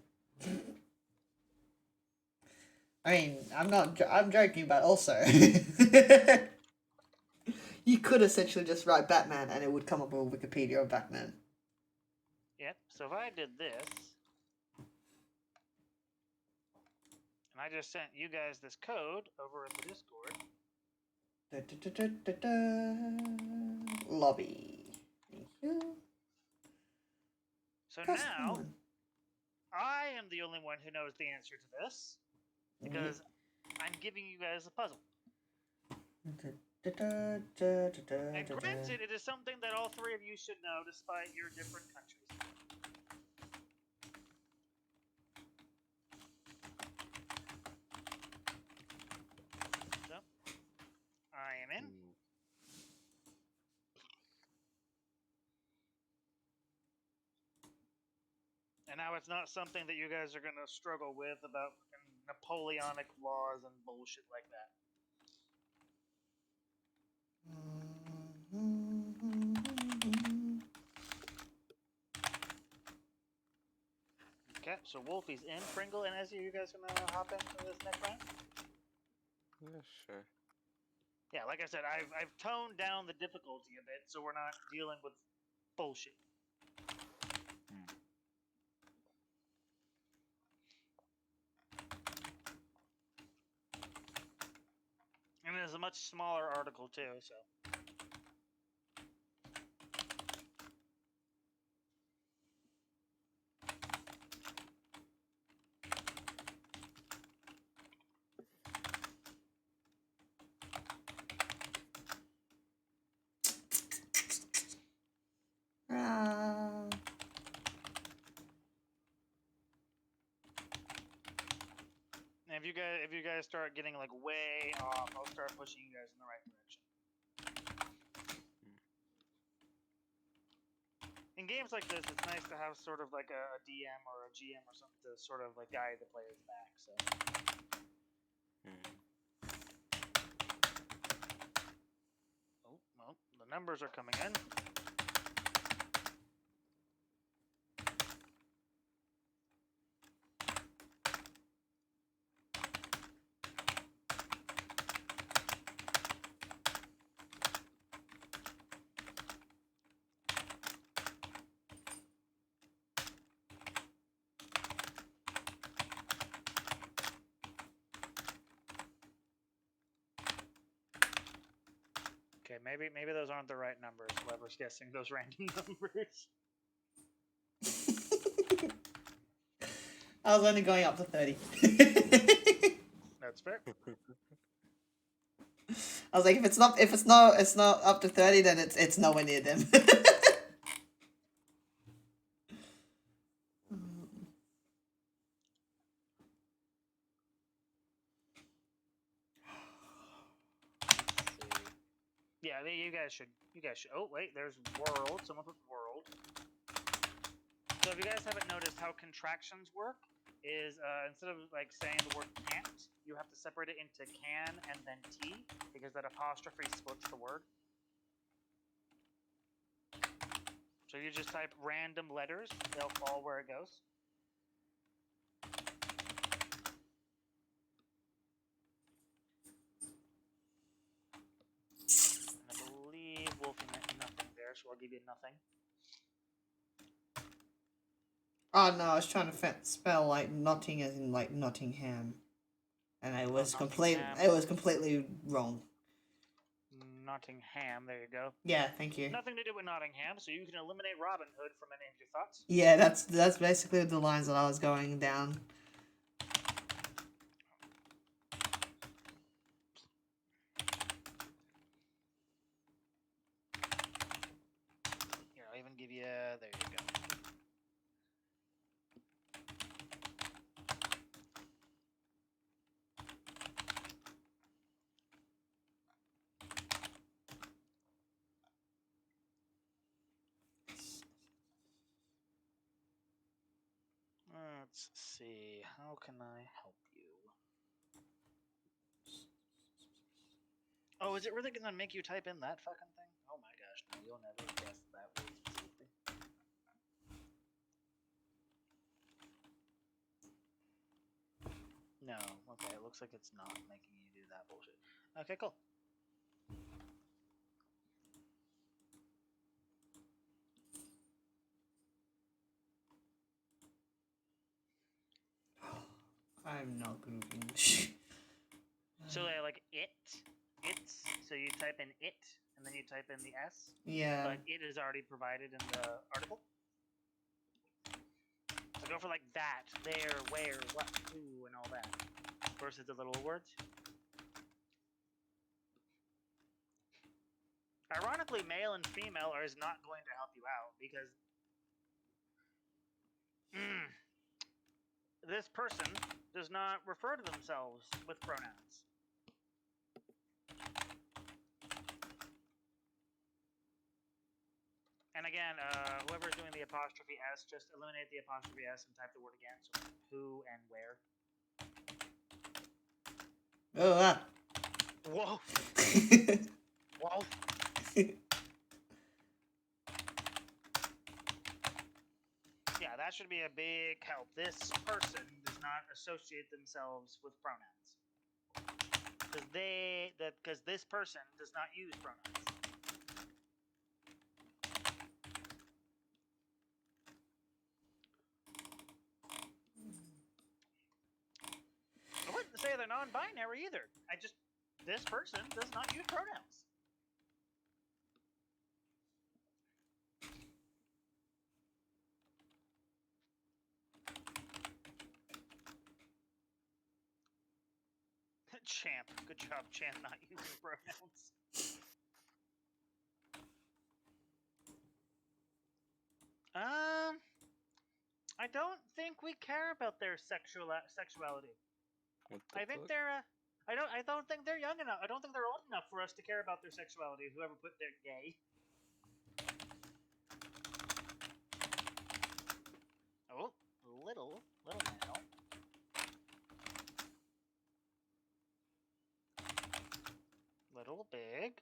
I mean, I'm joking, but also you could essentially just write Batman and it would come up with Wikipedia of Batman. Yep. So if I did this, and I just sent you guys this code over in the Discord. Lobby. Thank you. So now, I am the only one who knows the answer to this, because I'm giving you guys a puzzle. And granted, it is something that all three of you should know, despite your different countries. So, I am in. And now it's not something that you guys are going to struggle with about Napoleonic laws and bullshit like that. Okay, so Wolfie's in. Pringle and Ezzy, are you guys going to hop into this next round? Yeah, sure. Yeah, like I said, I've toned down the difficulty a bit, so we're not dealing with bullshit. And it is a much smaller article too, so. And if you guys start getting like way off, I'll start pushing you guys in the right direction. In games like this, it's nice to have sort of like a DM or a GM or something to sort of like guide the players back. So. Oh, well, the numbers are coming in. Okay, maybe those aren't the right numbers. Whoever's guessing those random numbers. I was only going up to 30. That's fair. I was like, if it's not up to 30, then it's nowhere near them. Yeah, you guys should. Oh wait, there's world. Someone put world. So if you guys haven't noticed how contractions work, is instead of like saying the word can't, you have to separate it into can and then t, because that apostrophe splits the word. So you just type random letters; they'll fall where it goes. And I believe Wolfie meant nothing there, so I'll give you nothing. Oh no, I was trying to spell like Notting as in like Nottingham, and it was completely wrong. Nottingham, there you go. Yeah, thank you. Nothing to do with Nottingham, so you can eliminate Robin Hood from any of your thoughts. Yeah, that's basically the lines that I was going down. Here, I'll even give you. There you go. Let's see. How can I help you? Oh, is it really gonna make you type in that fucking thing? Oh my gosh, no, you'll never guess that word specifically. No, okay, it looks like it's not making you do that bullshit. Okay, cool. I'm not good with English. So like it's, so you type in it, and then you type in the S, Yeah. but it is already provided in the article. So go for like that, there, where, what, who, and all that, versus the little words. Ironically, male and female is not going to help you out because this person does not refer to themselves with pronouns. And again, whoever's doing the apostrophe S, just eliminate the apostrophe S and type the word again. So who and where. Oh, ah. Whoa. Whoa. Yeah, that should be a big help. This person does not associate themselves with pronouns. Because this person does not use pronouns. I wouldn't say they're non-binary either. This person does not use pronouns. Champ. Good job, Champ, not using pronouns. I don't think we care about their sexuality. I think they're I don't think they're young enough. I don't think they're old enough for us to care about their sexuality. Whoever put their gay. Oh, little now. Little, big.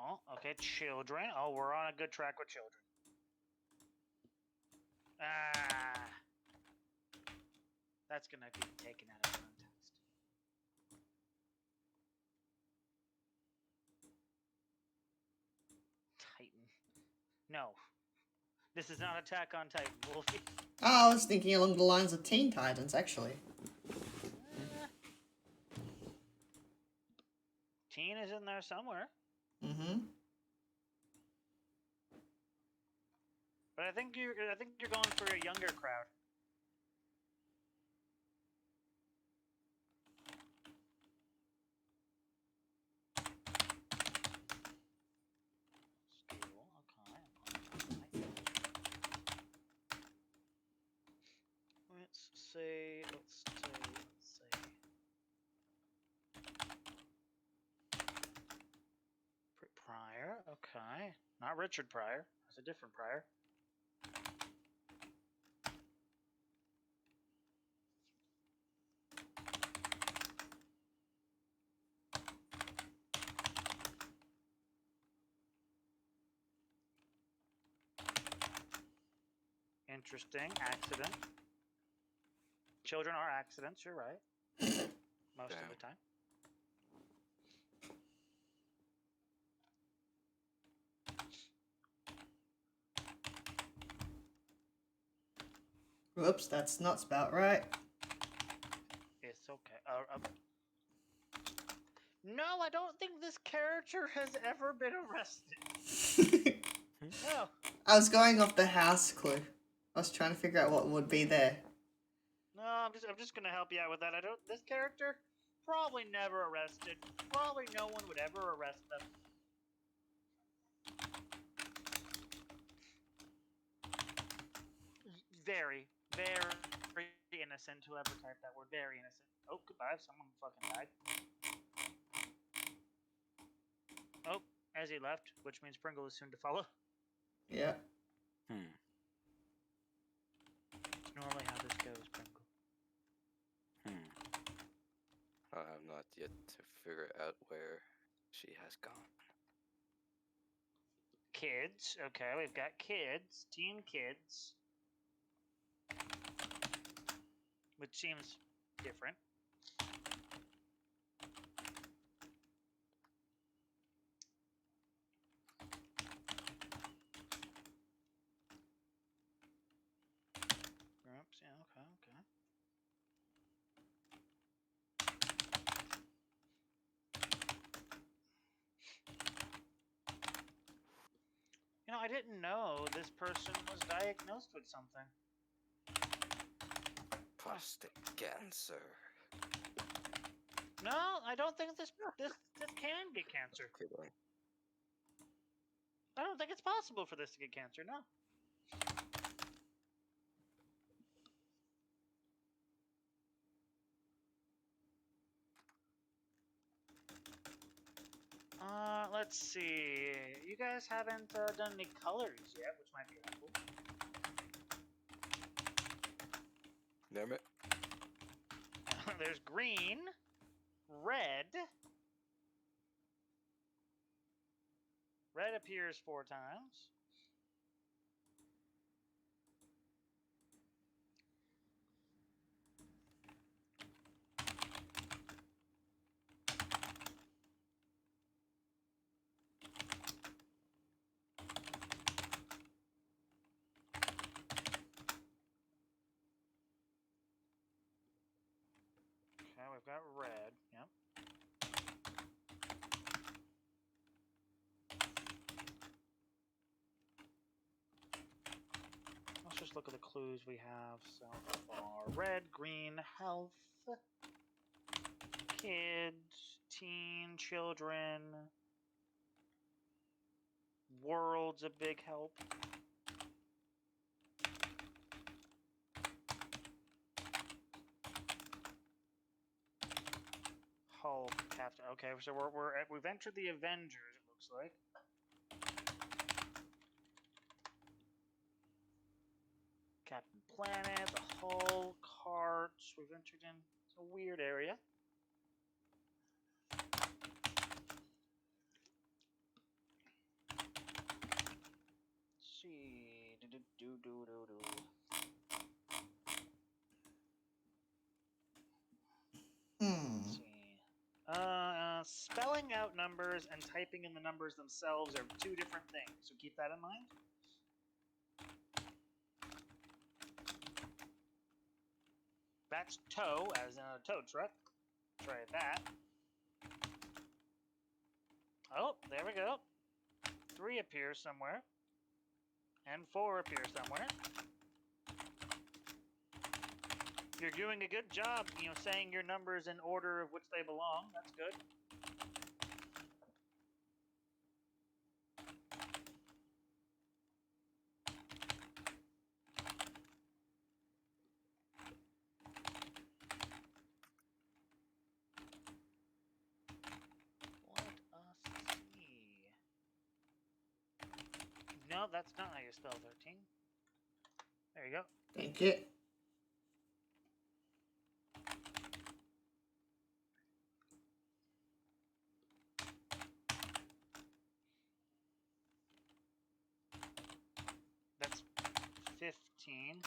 Oh, okay, children. Oh, we're on a good track with children. Ah. That's gonna be taken out of context. Titan. No. This is not Attack on Titan, Wolfie. Oh, I was thinking along the lines of Teen Titans, actually. Teen is in there somewhere. Mm-hmm. But I think you're going for a younger crowd. School, okay. Let's say. Pryor, okay. Not Richard Pryor. That's a different Pryor. Interesting. Accident. Children are accidents, you're right. Most of the time. Whoops, that's not spelled right. It's okay. No, I don't think this character has ever been arrested. No. I was going off the house clue. I was trying to figure out what would be there. No, I'm just gonna help you out with that. This character Probably never arrested. Probably no one would ever arrest them. Very, very innocent. Whoever typed that word, very innocent. Oh, goodbye. Someone fucking died. Oh, as he left, which means Pringle is soon to follow. Yeah. It's normally how this goes, Pringle. I have not yet to figure out where she has gone. Kids. Okay, we've got kids. Teen kids. Which seems different. Oops, yeah, okay, okay. You know, I didn't know this person was diagnosed with something. Prostate cancer. No, I don't think this can get cancer. Kidding. I don't think it's possible for this to get cancer, no. Let's see. You guys haven't done any colors yet, which might be helpful. Damn it. There's green, red. Red appears 4 times. Okay, we've got red. Yep. Let's just look at the clues we have so far. Red, green, health, kids, teen, children. World's a big help. Hulk, Captain. Okay, so we've entered the Avengers. It looks like. Captain Planet, the Hulk, Hearts. We've entered in. It's a weird area. Let's see. Let's see. Spelling out numbers and typing in the numbers themselves are 2 different things, so keep that in mind. That's tow, as in a tow truck. Try that. Oh, there we go. 3 appears somewhere. And 4 appears somewhere. You're doing a good job, saying your numbers in order of which they belong. That's good. Let us see. No, that's not how you spell 13. There you go. Thank you. That's 15.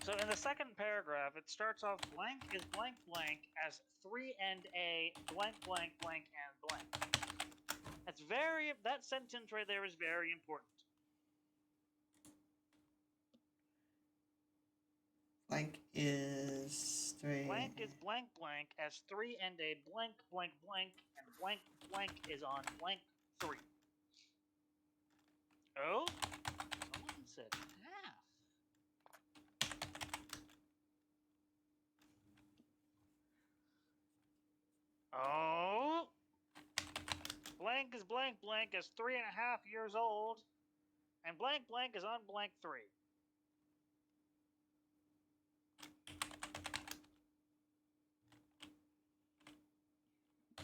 So in the second paragraph, it starts off blank is blank blank as 3 and a blank blank blank and blank. That sentence right there is very important. Blank is 3. Blank is blank blank as 3 and a blank blank blank and blank blank is on blank 3. Oh? Someone said half. Oh? Blank is 3.5 years old. And blank is on blank 3. I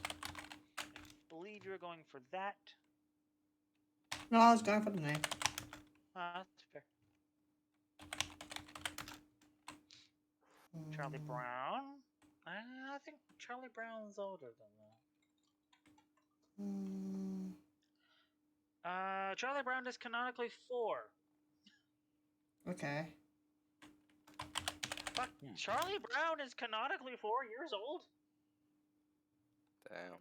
believe you're going for that. No, I was going for the name. That's fair. Charlie Brown? I think Charlie Brown's older than that. Charlie Brown is canonically 4. Okay. Fuck, Charlie Brown is canonically 4 years old? Damn.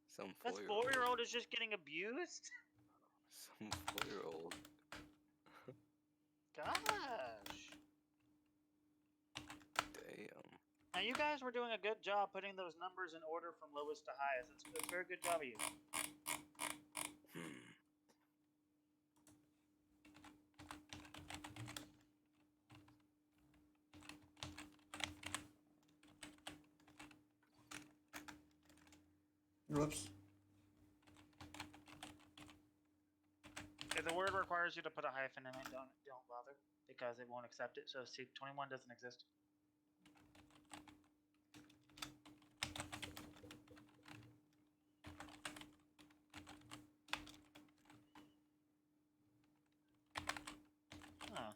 Some This 4-year-old. 4-year-old is just getting abused? Some 4-year-old. Gosh. Damn. Now, you guys were doing a good job putting those numbers in order from lowest to highest. It's a very good job of you. Whoops. If the word requires you to put a hyphen in it, don't bother, because it won't accept it. So, see, 21 doesn't exist. Huh.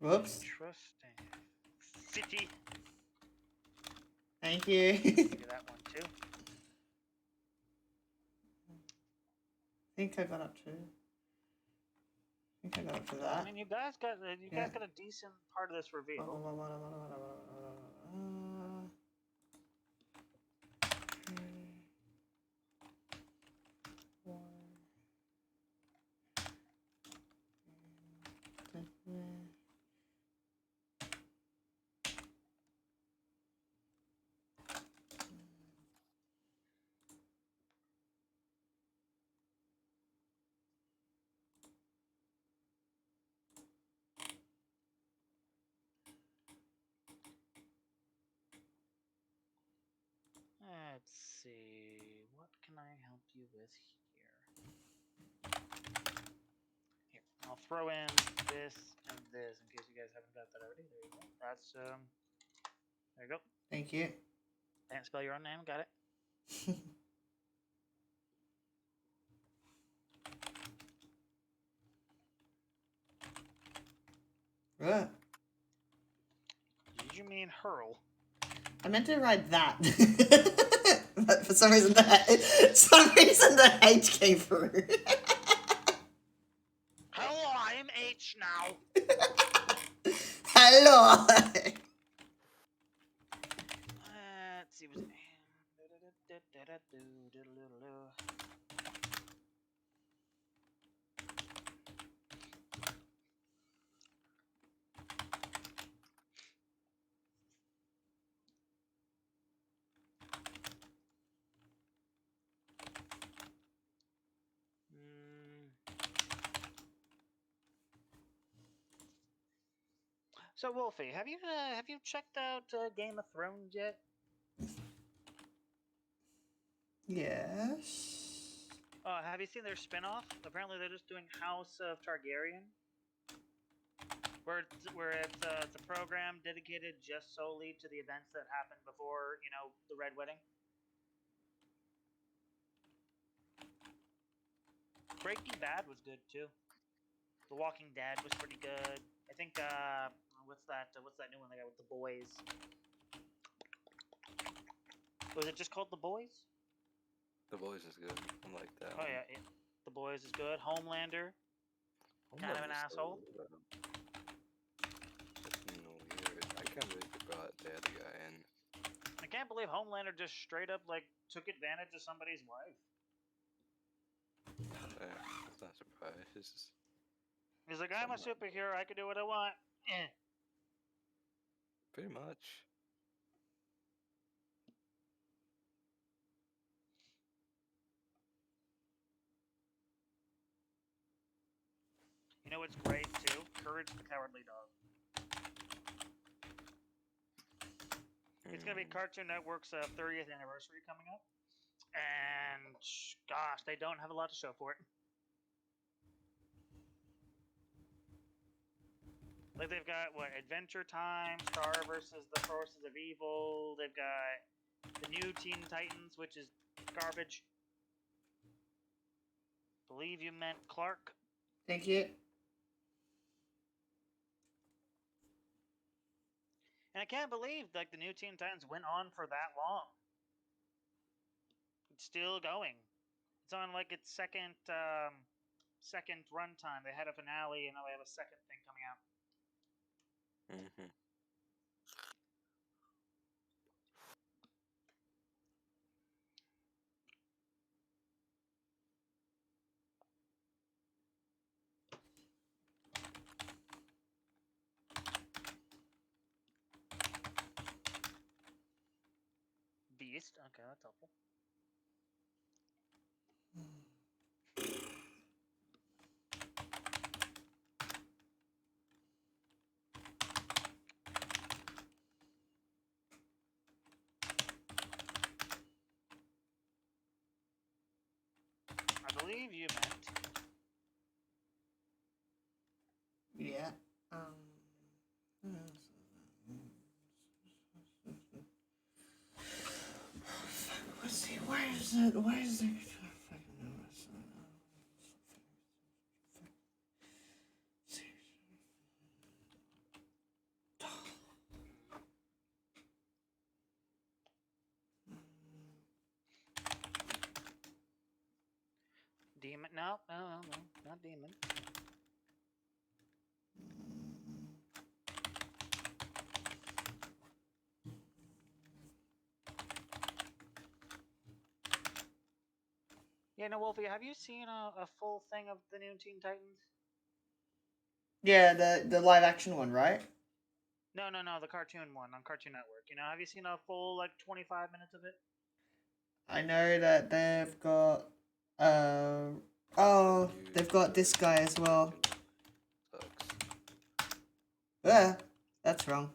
Whoops. Interesting. City. Thank you. Give that one too. I think I got up to. that. I mean, you guys got a decent part of this reveal. Let's see. What can I help you with here? Here, I'll throw in this and this in case you guys haven't got that already. There you go. That's there you go. Thank you. Can't spell your own name. Got it. What? Did you mean hurl? I meant to write that. But for some reason the H came through. Hello, I am H now. Hello. Let's see. So Wolfie, have you checked out Game of Thrones yet? Yes. Have you seen their spin-off? Apparently, they're just doing House of Targaryen, where it's a program dedicated just solely to the events that happened before, the Red Wedding. Breaking Bad was good too. The Walking Dead was pretty good. I think what's that new one they got with the boys? Was it just called The Boys? The Boys is good. I like that. Oh yeah, The Boys is good. Homelander, kind of an asshole. Weird. I can't believe they brought the other guy in. I can't believe Homelander just straight up took advantage of somebody's wife. Yeah, that's not surprised. He's like, I'm a superhero. I can do what I want. Pretty much. know what's great too? Courage the Cowardly Dog. It's gonna be Cartoon Network's 30th anniversary coming up, and gosh, they don't have a lot to show for it. Like they've got what Adventure Time, Star versus the Forces of Evil. They've got the new Teen Titans, which is garbage. Believe you meant Clark. Thank you. And I can't believe like the new Teen Titans went on for that long. It's still going. It's on like its second runtime. They had a finale, and now they have a second thing coming out. Mm-hmm. Beast. Okay, that's helpful. I believe you meant. Yeah. Let's see. Why is it? Why is it? Demon? No, not demon. Yeah, no, Wolfie, have you seen a full thing of the new Teen Titans? Yeah, the live action one, right? No, the cartoon one on Cartoon Network. You know, have you seen a full like 25 minutes of it? I know that they've got they've got this guy as well. Yeah, that's wrong.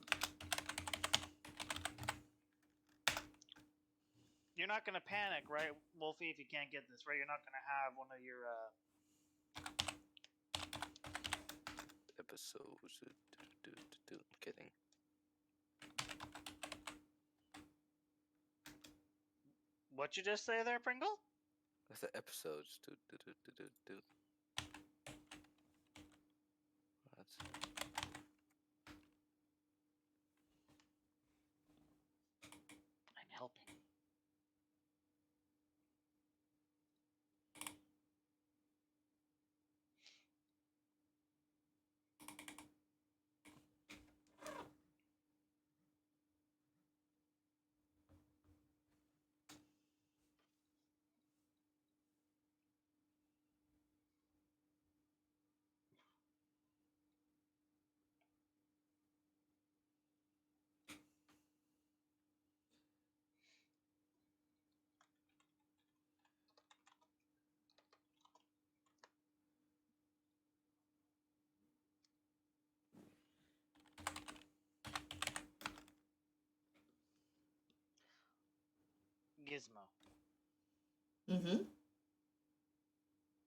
You're not gonna panic, right, Wolfie, if you can't get this, right? You're not gonna have one of your episodes. Kidding. What you just say there, Pringle? That's the episodes. That's... I'm helping. Gizmo. Mm-hmm.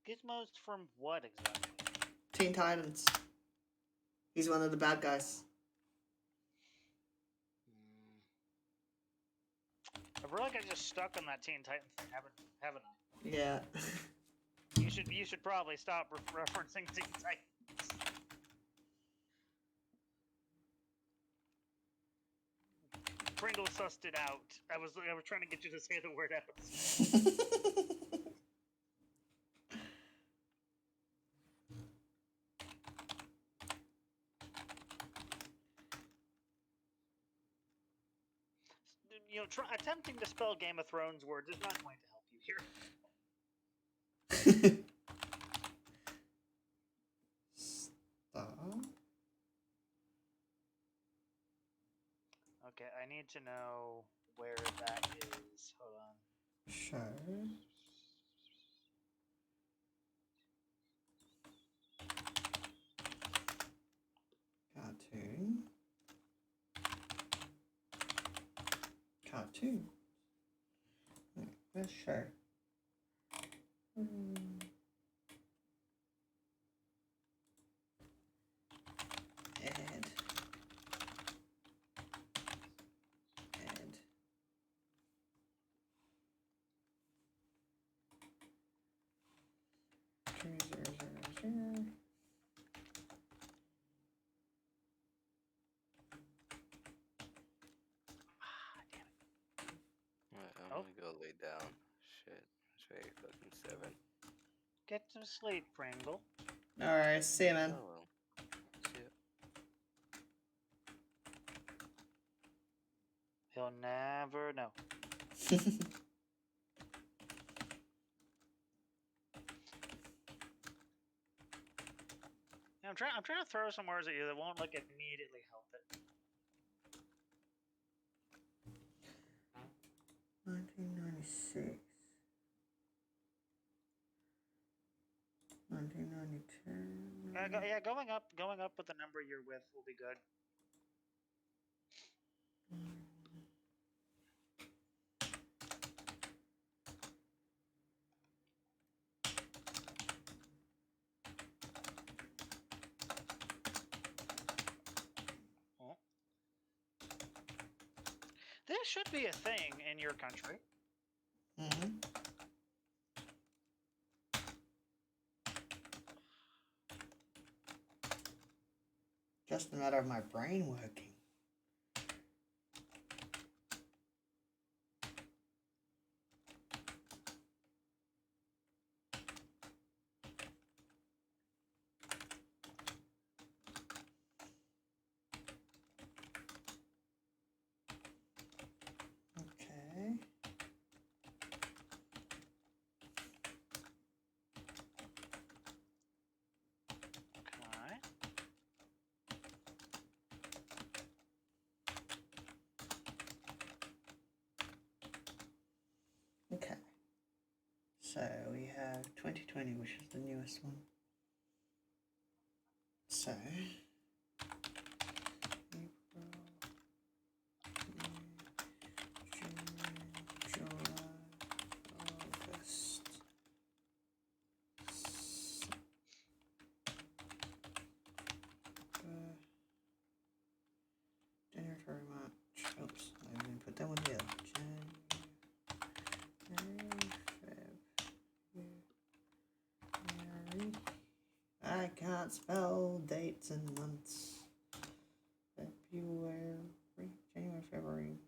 Gizmo's from what exactly? Teen Titans. He's one of the bad guys. I feel like I just stuck on that Teen Titans thing, haven't I? Yeah. You should probably stop referencing Teen Titans. Pringle sussed it out. I was trying to get you to say the word episode. You know, attempting to spell Game of Thrones words is not going to help you here. Okay, I need to know where that is. Hold on. Sure. cartoon. Let's show. Add. Alright, I'm gonna go lay down. Shit. It's very fucking 7. Get some sleep, Pringle. Alright, see you, man. Oh well. See ya. He'll never know. I'm trying to throw some words at you that won't like immediately help it. 1996. 1992. Yeah, going up with the number you're with will be good. Oh. This should be a thing in your country. Mm-hmm. Just a matter of my brain working. Okay. Okay. Okay. So we have 2020, which is the newest one. So April, May, June, July, August, January, February, March. Oops, I didn't put that one together. January. I can't spell dates and months. February, January, February,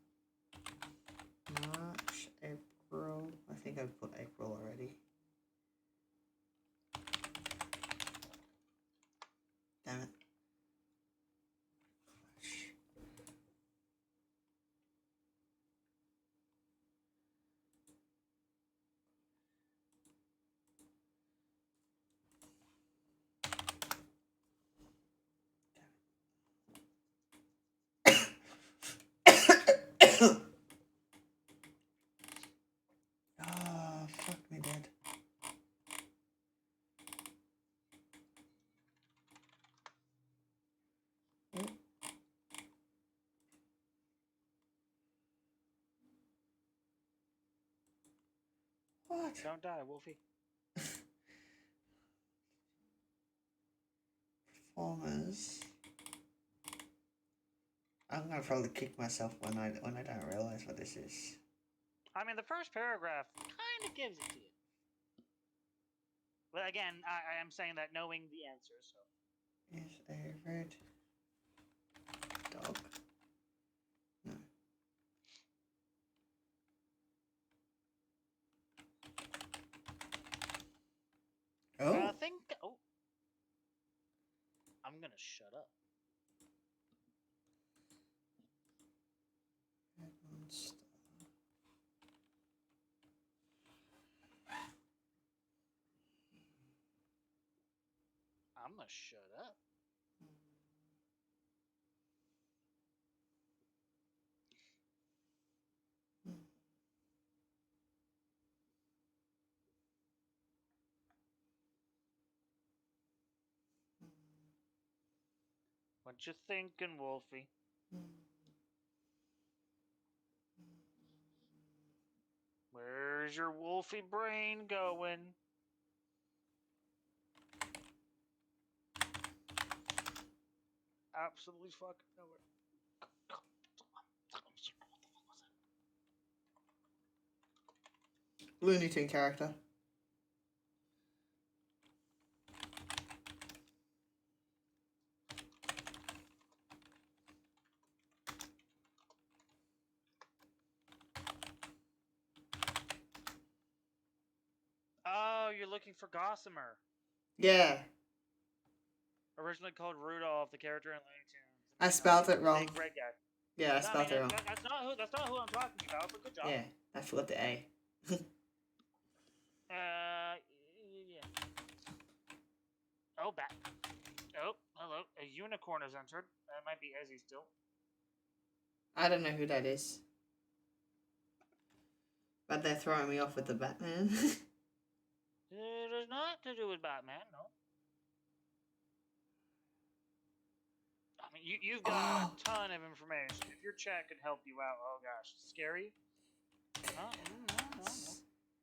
March, April. I think I've put April already. Damn it. Ah, fuck me dead. What? Don't die, Wolfie. Performers. I'm gonna probably kick myself when I don't realize what this is. I mean, the first paragraph kind of gives it to you. But again, I am saying that knowing the answer, so. Is a red dog. No. Oh. Oh. I'm gonna shut up. Red monster. I'm gonna shut up. What you thinking, Wolfie? Where's your wolfy brain going? Absolutely fucking nowhere. Looney Tune character. Oh, you're looking for Gossamer. Yeah. Originally called Rudolph, the character in Looney Tunes. I spelled it wrong. Big red guy. Yeah, I spelled it wrong. That's not who I'm talking about. But good job. Yeah, I forgot the A. Yeah. Oh, bat. Oh, hello. A unicorn has entered. That might be Ezzy still. I don't know who that is. But they're throwing me off with the Batman. It is not to do with Batman, no. I mean, you've got a ton of information. If your chat could help you out, oh gosh, scary. No.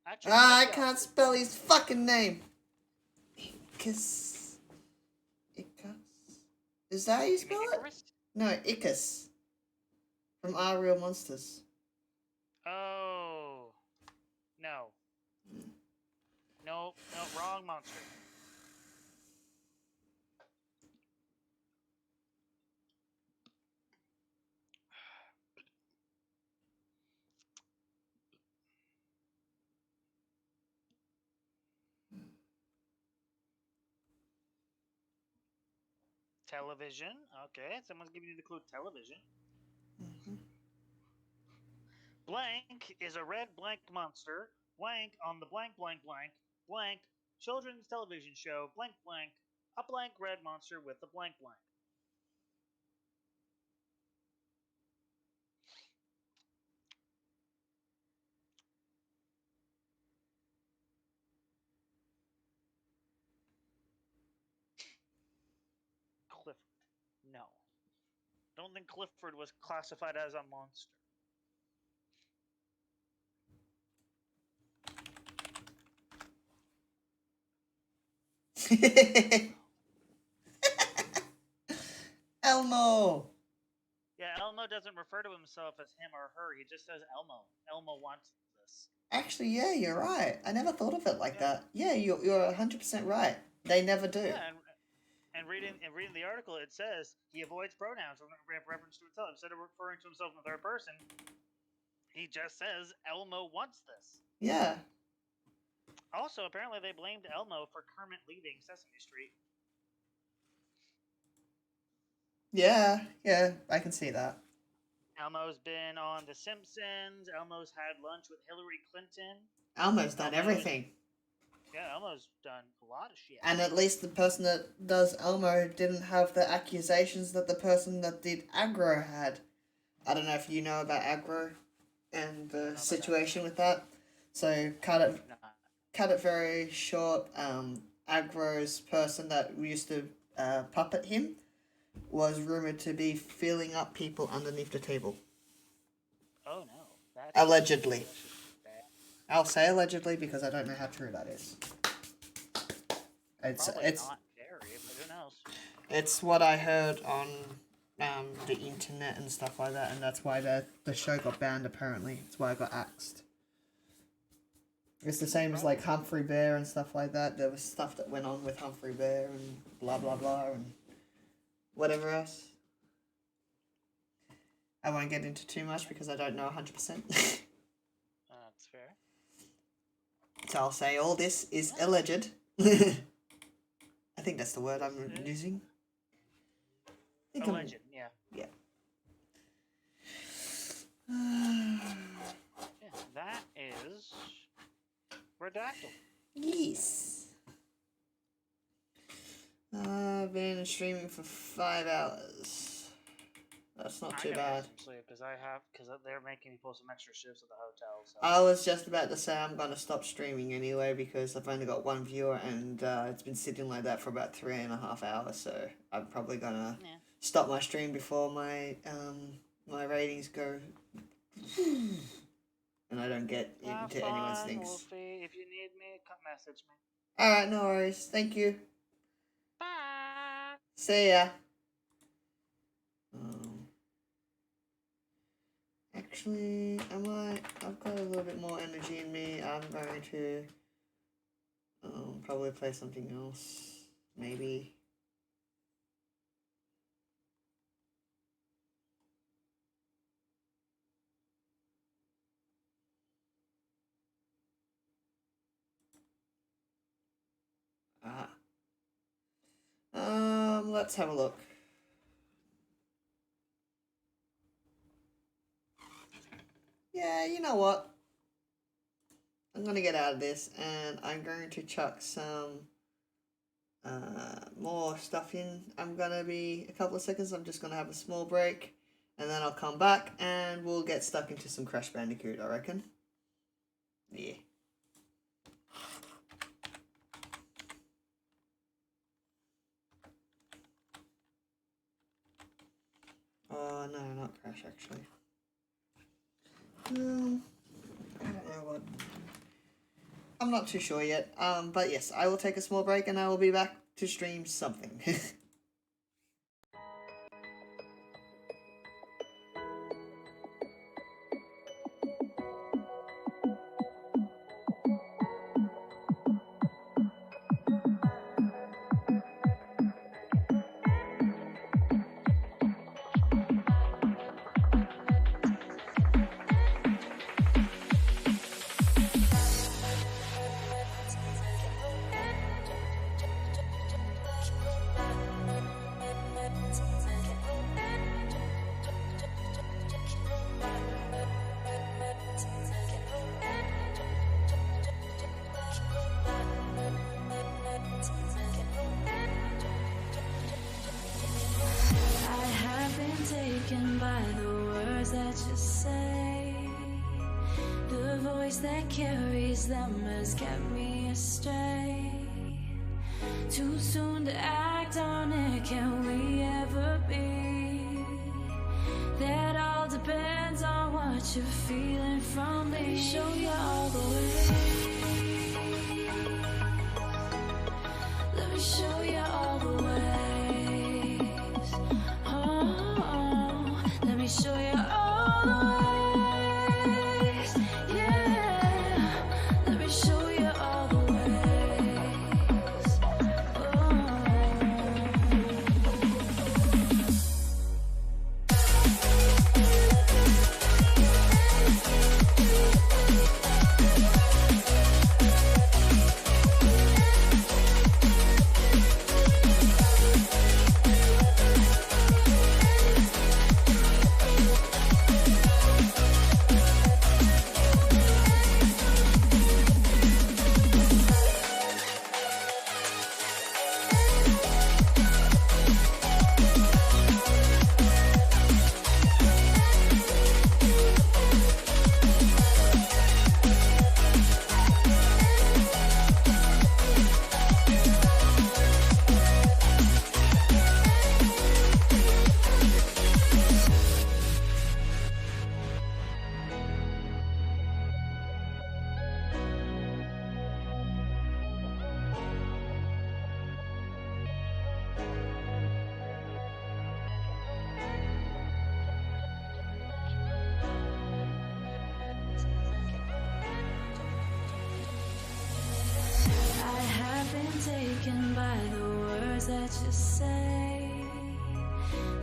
Actually, I can't spell his fucking name. Icus. Is that how you spell it? No, Icus. From Our Real Monsters. Oh. No. No, wrong monster. Television. Okay, someone's giving you the clue television. Blank is a red blank monster. Blank on the blank blank blank blank children's television show. Blank blank a blank red monster with a blank blank. Clifford. No. Don't think Clifford was classified as a monster. Elmo. Yeah, Elmo doesn't refer to himself as him or her. He just says Elmo. Elmo wants this. Actually, yeah, you're right. I never thought of it like that. Yeah, you're 100% right. They never do. Yeah, and reading the article, it says he avoids pronouns with reference to himself. Instead of referring to himself in the third person, he just says Elmo wants this. Yeah. Also, apparently they blamed Elmo for Kermit leaving Sesame Street. Yeah, I can see that. Elmo's been on The Simpsons. Elmo's had lunch with Hillary Clinton. Elmo's done everything. Yeah, Elmo's done a lot of shit. And at least the person that does Elmo didn't have the accusations that the person that did Aggro had. I don't know if you know about Aggro and the situation with that. So cut it very short. Aggro's person that used to puppet him was rumored to be filling up people underneath the table. Oh no. That's Allegedly. I'll say allegedly because I don't know how true that is. It's probably not very, but who knows? It's what I heard on the internet and stuff like that, and that's why the show got banned. Apparently, it's why I got axed. It's the same as like Humphrey Bear and stuff like that. There was stuff that went on with Humphrey Bear and blah blah blah and whatever else. I won't get into too much because I don't know 100%. That's fair. So I'll say all this is alleged. I think that's the word I'm using. Alleged, yeah. Yeah. Yeah, that is Redactyl. Yes. I've been streaming for 5 hours. That's not too bad. Because they're making me pull some extra shifts at the hotel. So. I was just about to say I'm gonna stop streaming anyway because I've only got one viewer and it's been sitting like that for about 3.5 hours. So I'm probably gonna stop my stream before my my ratings go and I don't get Have into anyone's fun, things. Wolfie. If you need me, message me. Alright, no worries. Thank you. Bye. See ya. Actually, I've got a little bit more energy in me. I'm going to probably play something else. Maybe. Let's have a look. Yeah, you know what? I'm gonna get out of this and I'm going to chuck some more stuff in. I'm gonna be a couple of seconds. I'm just gonna have a small break and then I'll come back and we'll get stuck into some Crash Bandicoot, I reckon. Yeah. Oh, no, not Crash, actually. I don't know what. I'm not too sure yet. But yes, I will take a small break and I will be back to stream something. I have been taken by the words that you say. The voice that carries them has kept me astray. Too soon to act on it, can we ever be? That all depends on what you're feeling from me. Show you all the way. Let me show you all the ways. Oh, let me show you all the ways. Yeah, let me show you all the ways. I have been taken by the words that you say.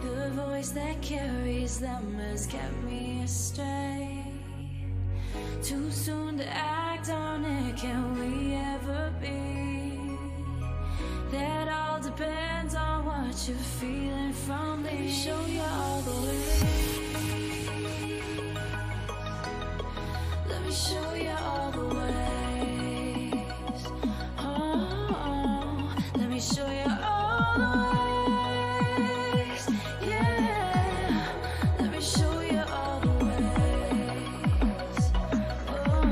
The voice that carries them has kept me astray. Too soon to act on it, can we ever be? That all depends on what you're feeling from me. Let me show you all the way. Let me show you all the ways. Oh, let me show you all the ways. Yeah, let me show you all the ways. Oh.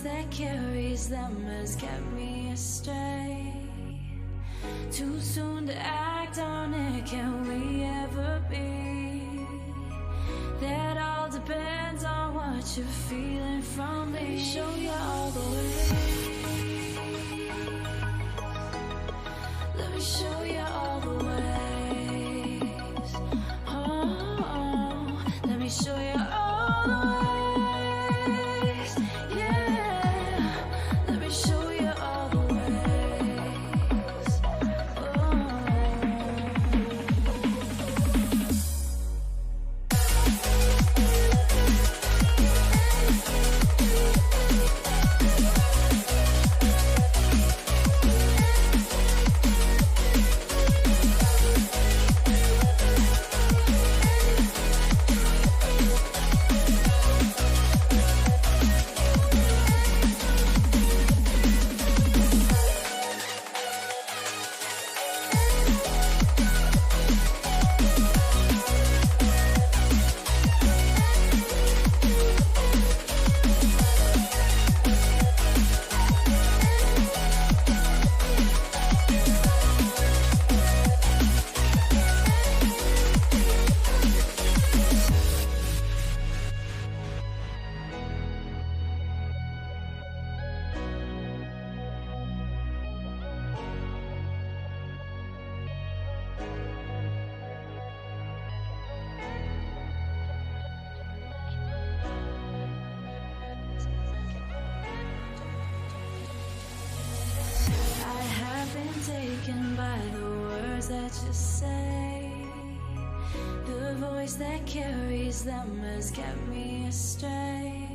that carries them has kept me astray. Too soon to act on it, can we ever be? That all depends on what you're feeling from me. Let me show you all the way. Let me show you all the ways. Oh, let me show you all the ways. Yeah, let me show you all the ways. I have been taken by the words that you say. The voice that carries them has kept me astray.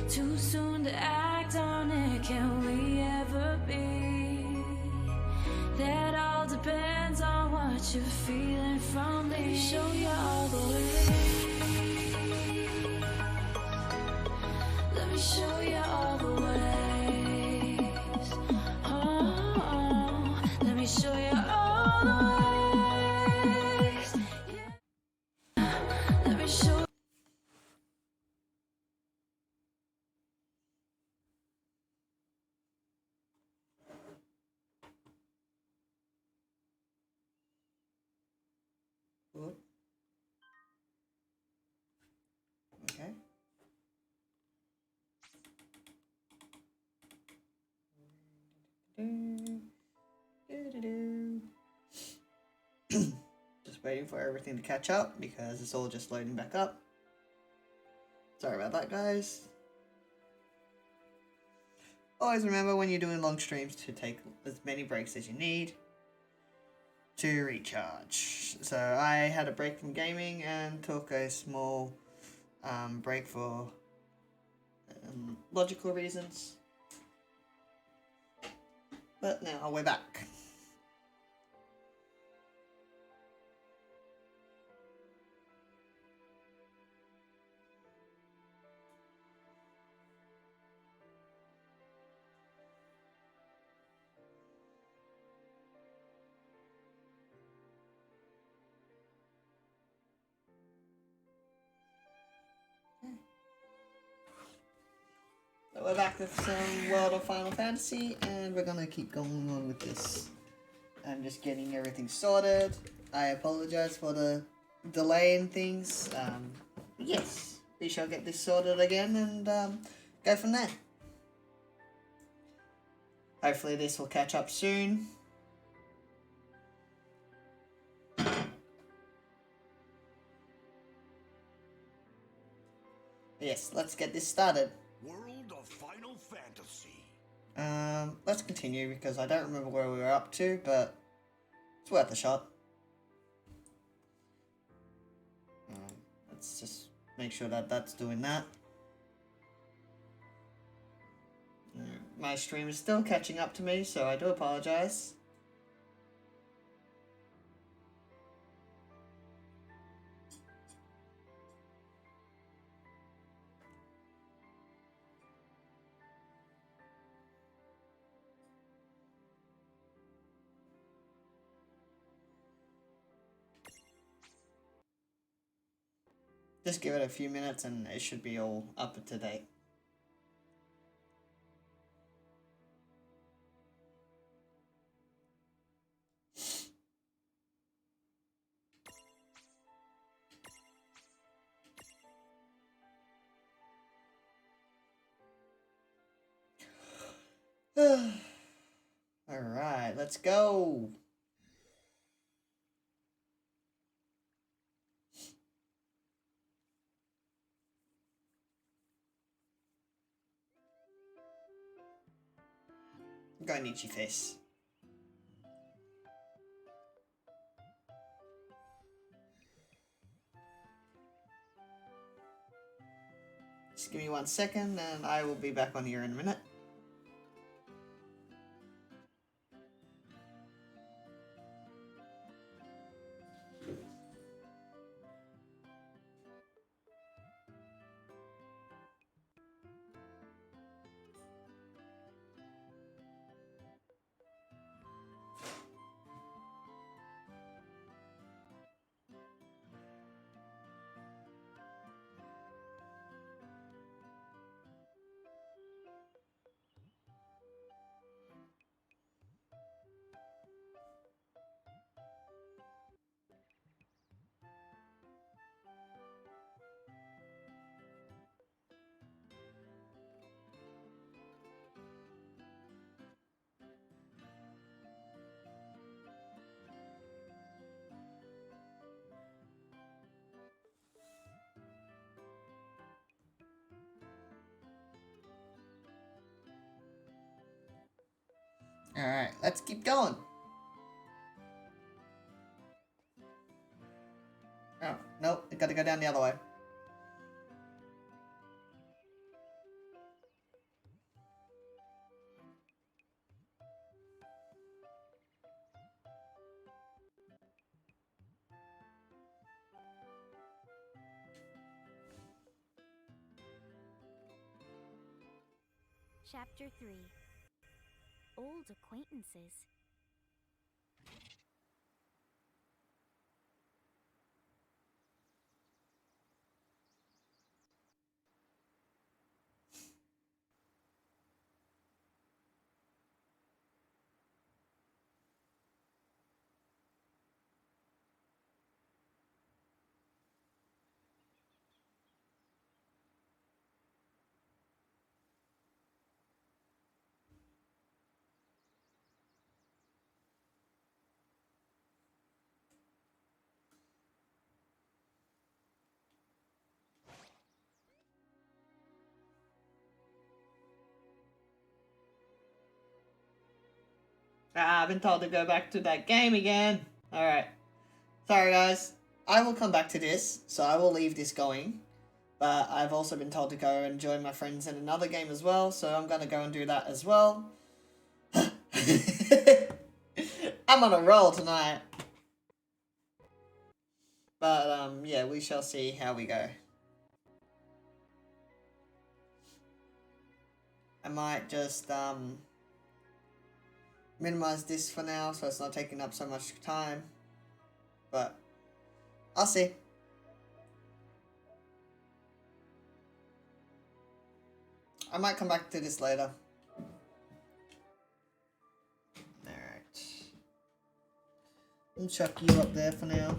Too soon to act on it, can we ever be? That all depends on what you're feeling from me. Let me show you all the way. Let me show you all the ways. Oh, let me show you all the ways. Yeah, let me show. Good. Okay. Just waiting for everything to catch up because it's all just loading back up. Sorry about that, guys. Always remember when you're doing long streams to take as many breaks as you need to recharge. So I had a break from gaming and took a small break for logical reasons. But now we're back. So we're back with some World of Final Fantasy, and we're gonna keep going on with this. I'm just getting everything sorted. I apologize for the delay in things. Yes, we shall get this sorted again and go from there. Hopefully this will catch up soon. Yes, let's get this started. World of Final Fantasy. Let's continue because I don't remember where we were up to, but it's worth a shot. Let's just make sure that that's doing that. My stream is still catching up to me, so I do apologize. Just give it a few minutes and it should be all up to date. Alright, let's go. Go Nietzsche face. Just give me 1 second and I will be back on here in a minute. Alright, let's keep going. Oh, nope, I gotta go down the other way. Chapter 3 Old Acquaintances. I've been told to go back to that game again. Alright. Sorry guys. I will come back to this, so I will leave this going. But I've also been told to go and join my friends in another game as well, so I'm gonna go and do that as well. I'm on a roll tonight. But, yeah, we shall see how we go. I might just, minimize this for now so it's not taking up so much time. But, I'll see. I might come back to this later. Alright. I'll chuck you up there for now.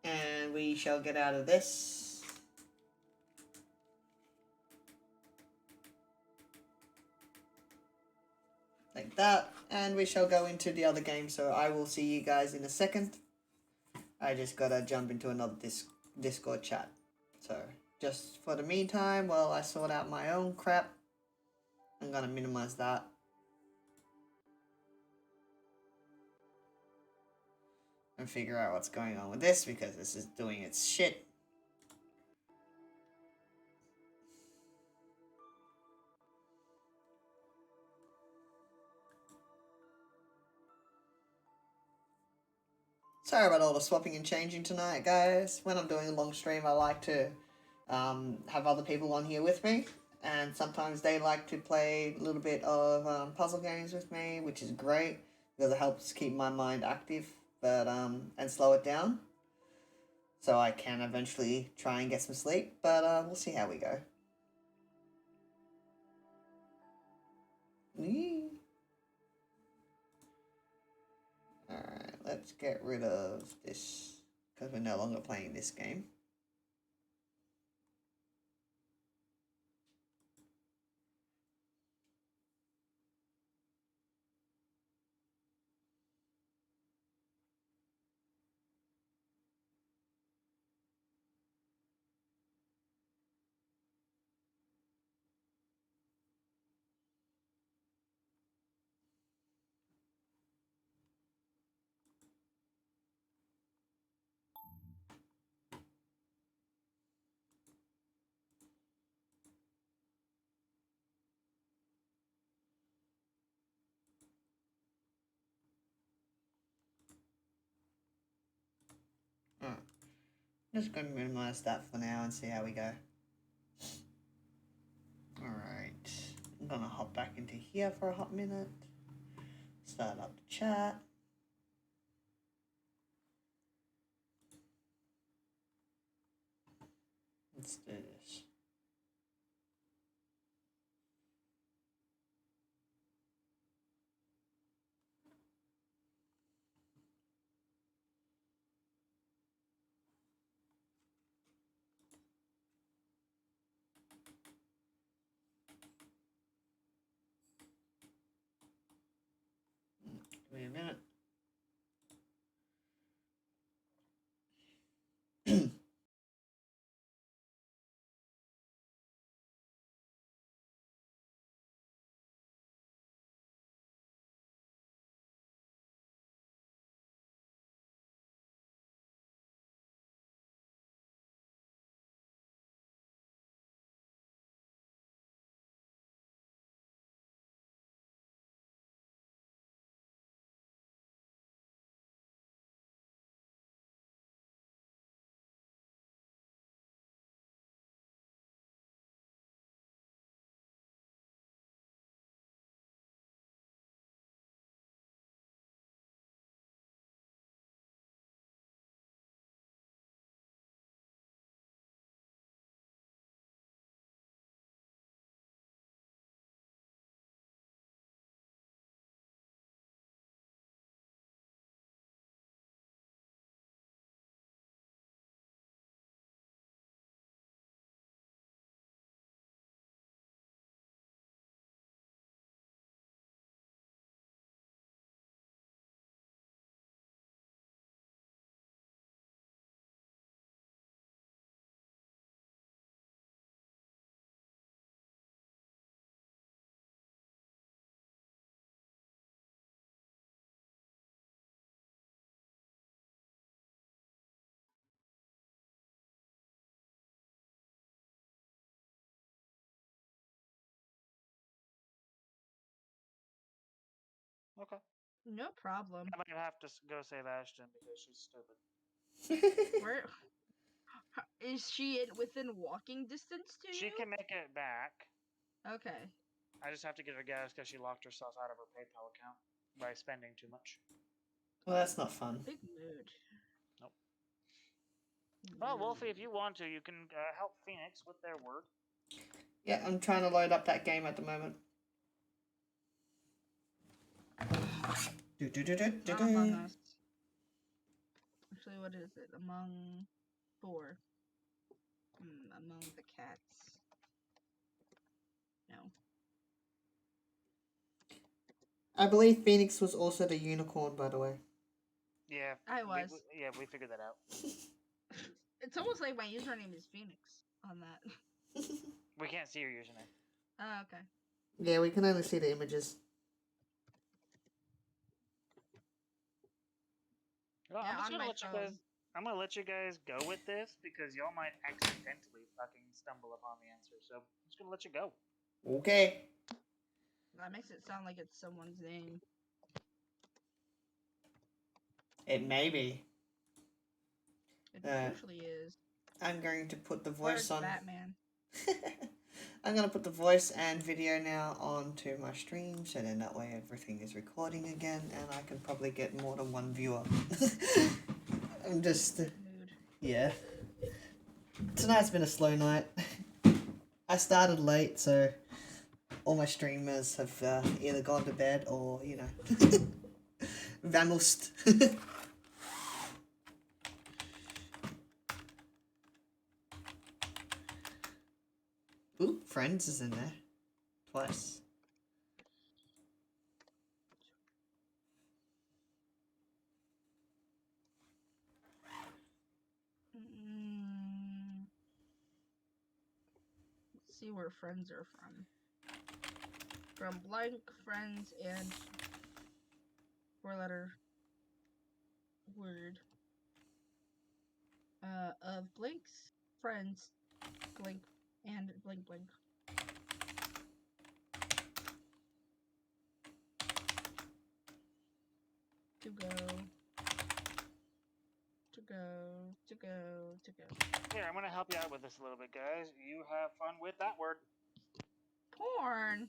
And we shall get out of this. Like that. And we shall go into the other game. So I will see you guys in a second. I just gotta jump into another Discord chat. So just for the meantime, while I sort out my own crap, I'm gonna minimize that. And figure out what's going on with this because this is doing its shit. Sorry about all the swapping and changing tonight, guys. When I'm doing a long stream, I like to have other people on here with me. And sometimes they like to play a little bit of puzzle games with me, which is great because it helps keep my mind active. But and slow it down, so I can eventually try and get some sleep. But we'll see how we go. Alright, let's get rid of this because we're no longer playing this game. Just going to minimize that for now and see how we go. Alright. I'm going to hop back into here for a hot minute. Start up the chat. Let's do this. Give me a minute. Okay. No problem. I might have to go save Ashton because she's stupid. Where is she within walking distance to She you? can make it back. Okay. I just have to get her gas because she locked herself out of her PayPal account by spending too much. Well, that's not fun. Big mood. Nope. Well, Wolfie, if you want to, you can help Phoenix with their word. Yeah, I'm trying to load up that game at the moment. Not Among Us. Actually, what is it? Among 4. Among the Cats. No. I believe Phoenix was also the unicorn, by the way. Yeah. I was. We figured that out. It's almost like my username is Phoenix on that. We can't see your username. Oh, okay. Yeah, we can only see the images. Well, Yeah, I'm just on gonna my let you phone. guys. I'm gonna let you guys go with this because y'all might accidentally fucking stumble upon the answer. So I'm just gonna let you go. Okay. That makes it sound like it's someone's name. It may be. It usually is. I'm going to put the Where's voice on. Batman? I'm going to put the voice and video now onto my stream, so then that way everything is recording again, and I can probably get more than one viewer. I'm just... yeah. Tonight's been a slow night. I started late, so all my streamers have either gone to bed or, you know, vamoosed. Ooh, Friends is in there. Twice. Let's see where friends are from. From blank friends and 4-letter word. Of blanks, friends, blank, and blank blank. To go. To go. To go. To go. Here, I'm gonna help you out with this a little bit, guys. You have fun with that word. Porn.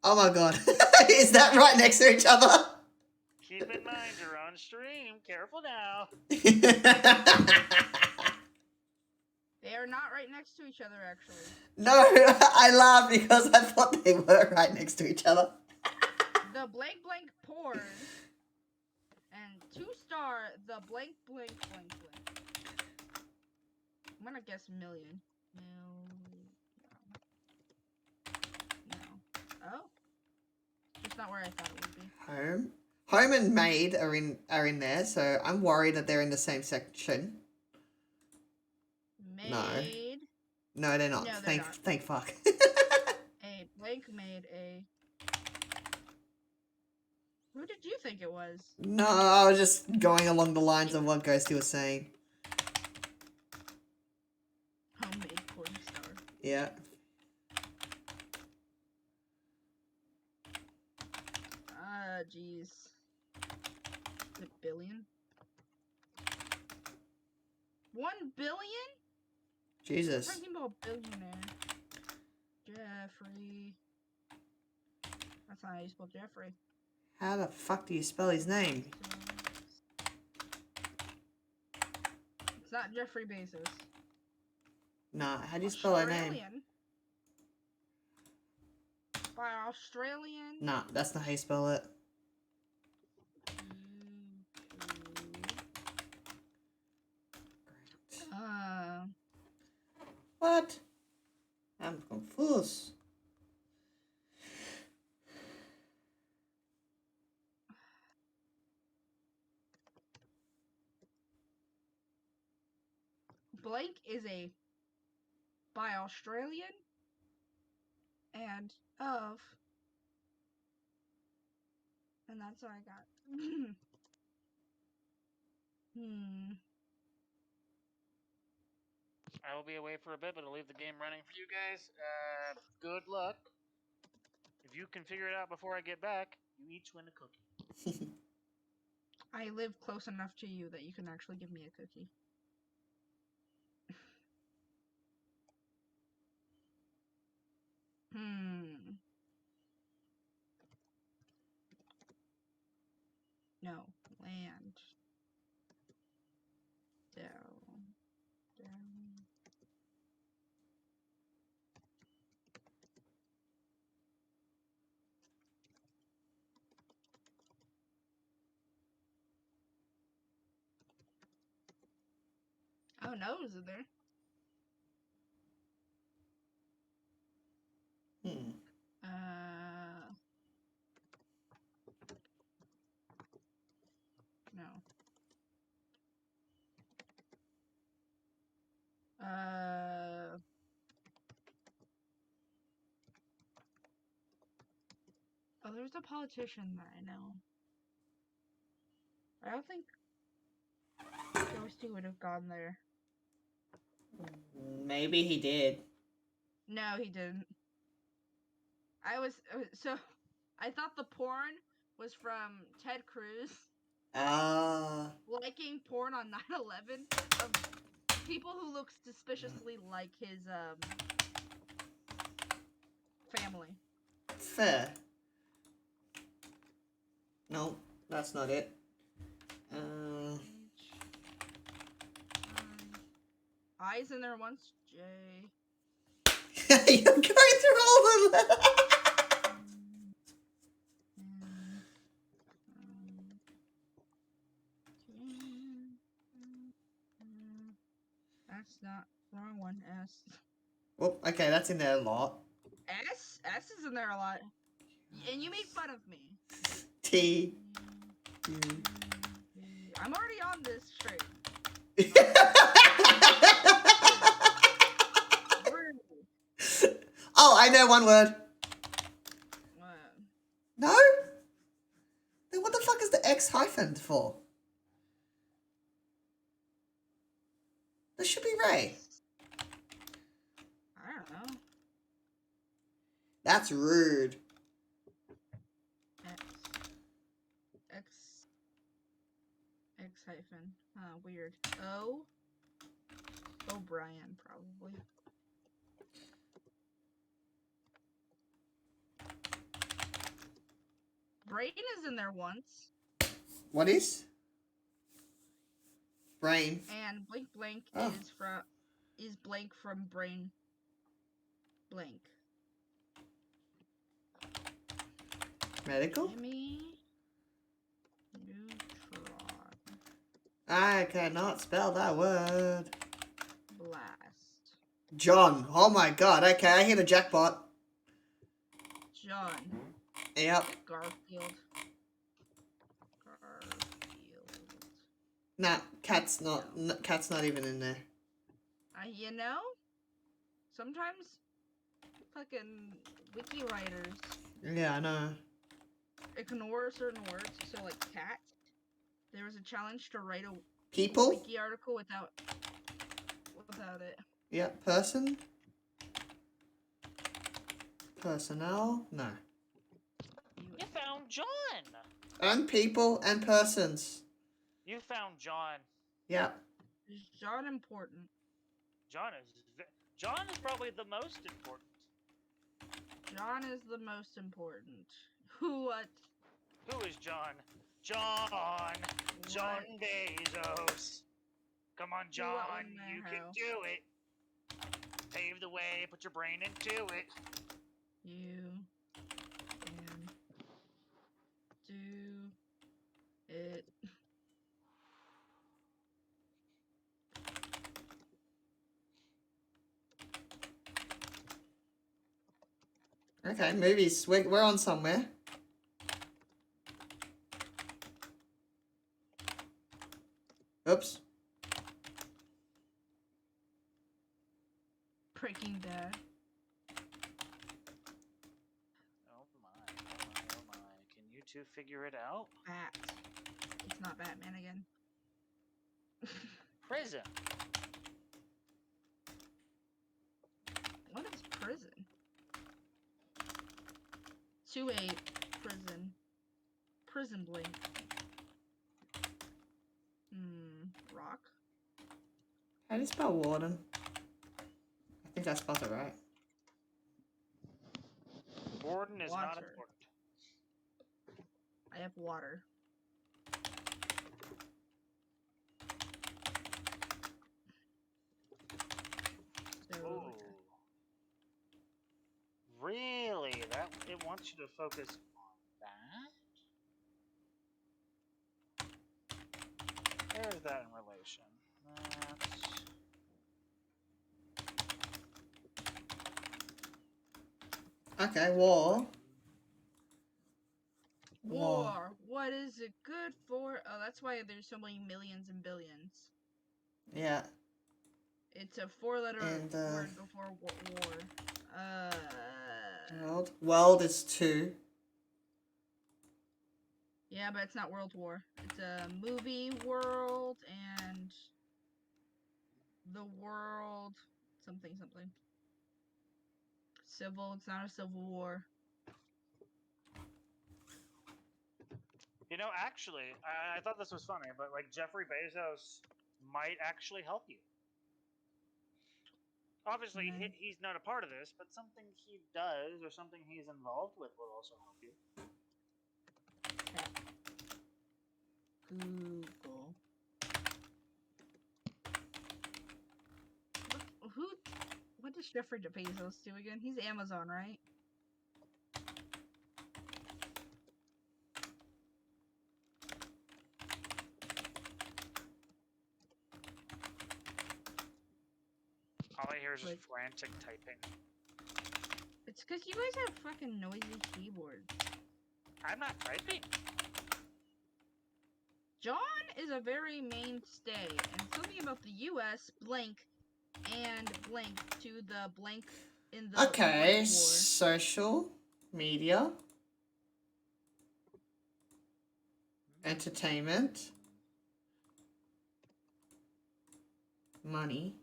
Oh my god. Is that right next to each other? Keep in mind, you're on stream. Careful now. They are not right next to each other, actually. No, I laughed because I thought they were right next to each other. The blank blank porn and 2-star the blank blank blank blank. I'm gonna guess million. No. Oh. It's not where I thought it would be. Home and maid are in there, so I'm worried that they're in the same section. Maid. No, they're not. No, they're Thank fuck. A blank made a. Who did you think it was? No, I was just going along the lines of what Ghosty was saying. Homemade porn star. Yeah. Jeez. A billion? 1 billion? Jesus. I'm talking about billionaire. Jeffrey. That's not how you spell Jeffrey. How the fuck do you spell his name? It's not Jeffrey Bezos. Nah, how do you spell her name? By Australian? Nah, that's not how you spell it. What? I'm confused. Blank is a by Australian and of, and that's what I got. I will be away for a bit, but I'll leave the game running for you guys. Good luck. If you can figure it out before I get back, you each win a cookie. I live close enough to you that you can actually give me a cookie. No. Land. Down. Oh, no, is it there? No. Oh, there's a politician that I know. I don't think Ghosty would have gone there. Maybe he did. No, he didn't. So I thought the porn was from Ted Cruz. Liking porn on 9/11 of people who look suspiciously like his family. Fair. No, that's not it. I's in there once. J. You're going through all of them. That's not wrong one. S. Well, okay, that's in there a lot. S is in there a lot, and you made fun of me. T. I'm already on this train. Oh, I know one word. What? No? Then what the fuck is the X hyphen for? That should be Ray. I don't know. That's rude. X. hyphen. Huh, weird. O'Brien, probably. Brain is in there once. What is? Brain. And blank blank Oh. is blank from brain blank. Medical? Jimmy Neutron. I cannot spell that word. Blast. John. Oh my god. Okay, I hit a jackpot. John. Yep. Garfield. Nah, cat's not even in there. You know, sometimes fucking wiki writers Yeah, I know. ignore certain words. So like cat, there was a challenge to write a People? wiki article without it. Yeah, person? Personnel? No. You found John! And people and persons. You found John. Yep. Is John important? John is probably the most important. John is the most important. What? Who is John? John! John Bezos! Come on, John, you can do it! Pave the way, put your brain into it. You can do it. Okay, movies. We're on somewhere. Oops. Breaking Bad. Oh my. Can you two figure it out? Bat. It's not Batman again. Prison. What is prison? 2-8 prison. Prison blank. Rock. How do you spell warden? I think I spelled it right. Warden is not Water. important. I have water. Ooh. Really? It wants you to focus on that? Where is that in relation? Okay, war. War. What is it good for? Oh, that's why there's so many millions and billions. Yeah. It's a 4-letter And, word before war. World. World is 2. Yeah, but it's not World War. It's a movie world and the world something. Civil. It's not a civil war. You know, actually, I thought this was funny, but like Jeffrey Bezos might actually help you. Obviously, he's not a part of this, but something he does or something he's involved with will also help you. Google. What does Jeffrey Bezos do again? He's Amazon, right? All I hear is just frantic typing. It's because you guys have fucking noisy keyboards. I'm not typing. John is a very mainstay, and something about the U.S. blank and blank to the blank in the Okay, war. social media, entertainment, money.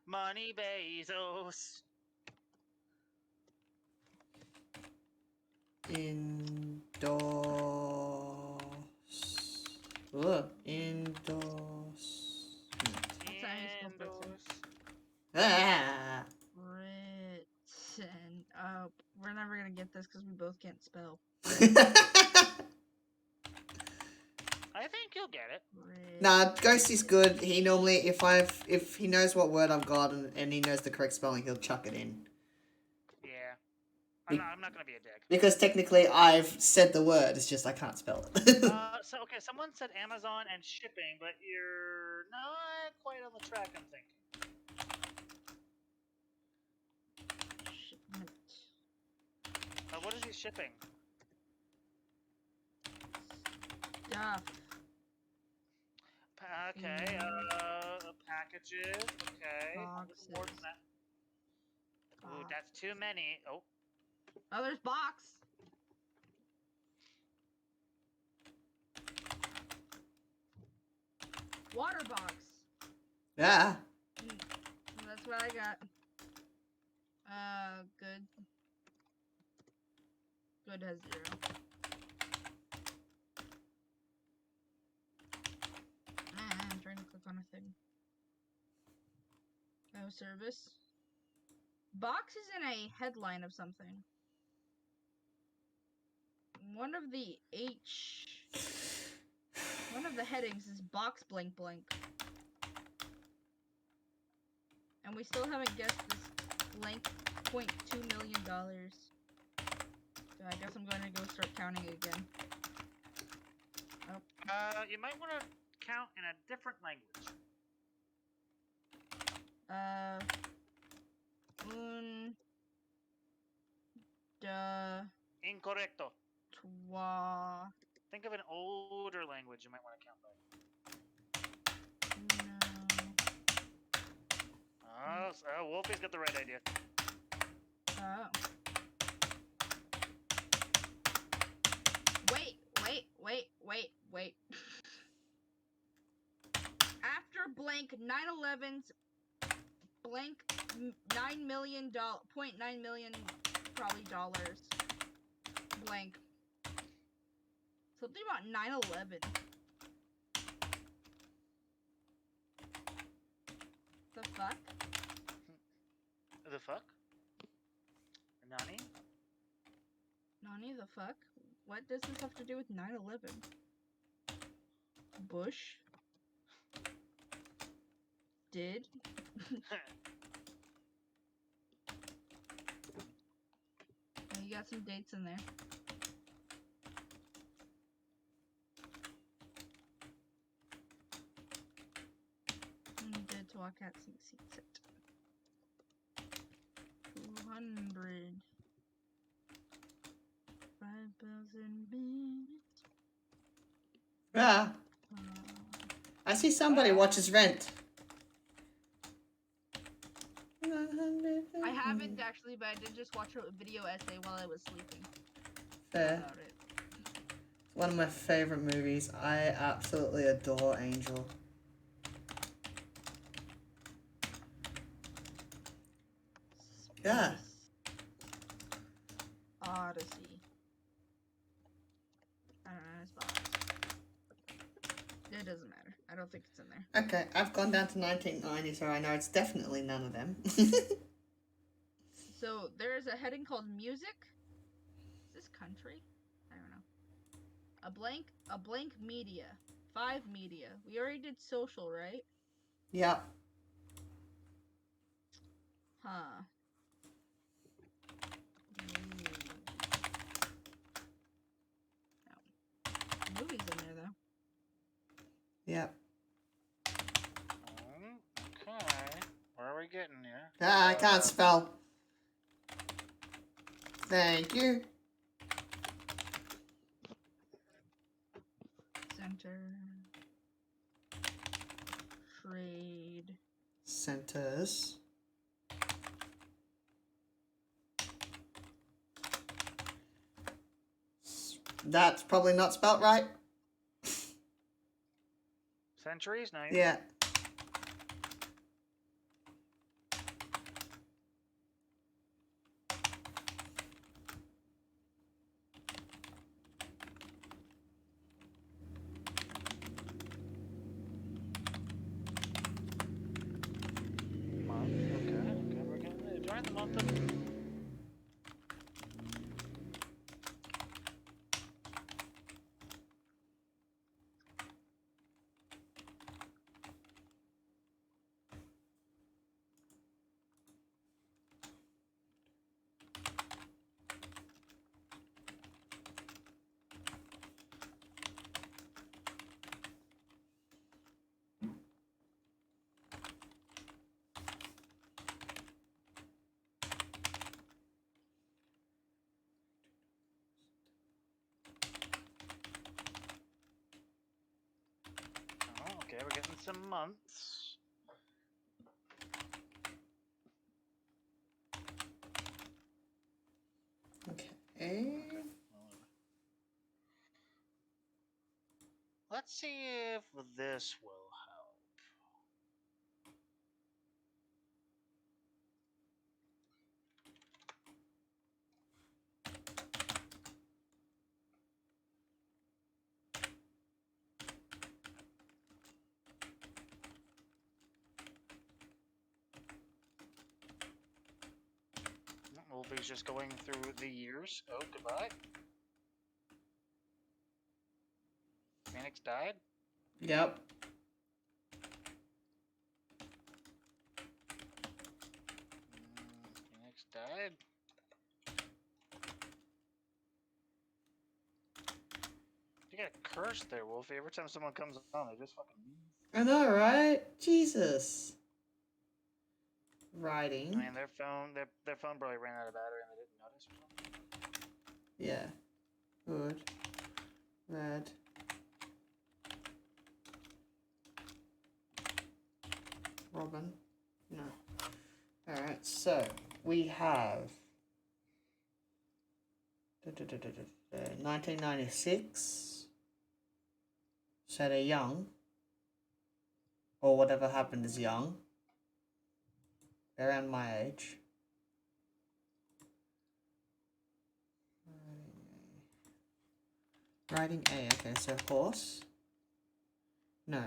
Money Bezos. Indoor. We're never gonna get this because we both can't spell. I think you'll get it. Nah, Ghost is good. He normally, if he knows what word I've got and he knows the correct spelling, he'll chuck it in. Yeah. I'm not gonna be a dick. Because technically I've said the word, it's just I can't spell it. So okay, someone said Amazon and shipping, but you're not quite on the track I'm thinking. Shipment. What is he shipping? Stuff. Okay, packages, okay. A little more than that. Ooh, that's too many. Oh. Oh, there's box. Water box. Yeah. That's what I got. Good. Good has 0. I'm trying to click on a thing. Oh, service. Box is in a headline of something. One of the headings is box blank blank. And we still haven't guessed this blank $0.2 million. So I guess I'm going to go start counting again. Oh. You might want to count in a different language. Incorrecto. Trois. Think of an older language you might want to count by. Oh, Wolfie's got the right idea. Oh. Wait. After blank 9/11's blank $9 million, $0.9 million probably dollars. Blank. Something about 9/11. The fuck? The fuck? Nani? Nani, the fuck? What does this have to do with 9/11? Bush? Did? You got some dates in there. Did to walk out seats it. 200. 5,000 minutes. Yeah. I see somebody watches Rent. I haven't actually, but I did just watch a video essay while I was sleeping. Fair. One of my favorite movies. I absolutely adore Angel. Yeah. Odyssey. I don't know, it's box. It doesn't matter. I don't think it's in there. Okay, I've gone down to 1990, so I know it's definitely none of them. So there's a heading called music. Is this country? I don't know. A blank media. 5 media. We already did social, right? Yep. Huh. No. Movies in there though. Yep. Okay. Where are we getting here? Ah, I can't spell. Thank you. Center. Trade. Centers. That's probably not spelt right. Centuries? No. Yeah. Month. Okay, we're getting there. During the month of some months. Okay. Let's see if this will help. Wolfie's just going through the years. Oh, goodbye. Phoenix died? Yep. Phoenix died? You got a curse there, Wolfie. Every time someone comes on, they just fucking leave. I know, right? Jesus. Writing. I mean, their phone probably ran out of battery and they didn't notice. Yeah. Good. Red. Robin. No. Alright, so we have 1996. So they're young. Or whatever happened is young. They're around my age. Riding A, okay, so horse. No.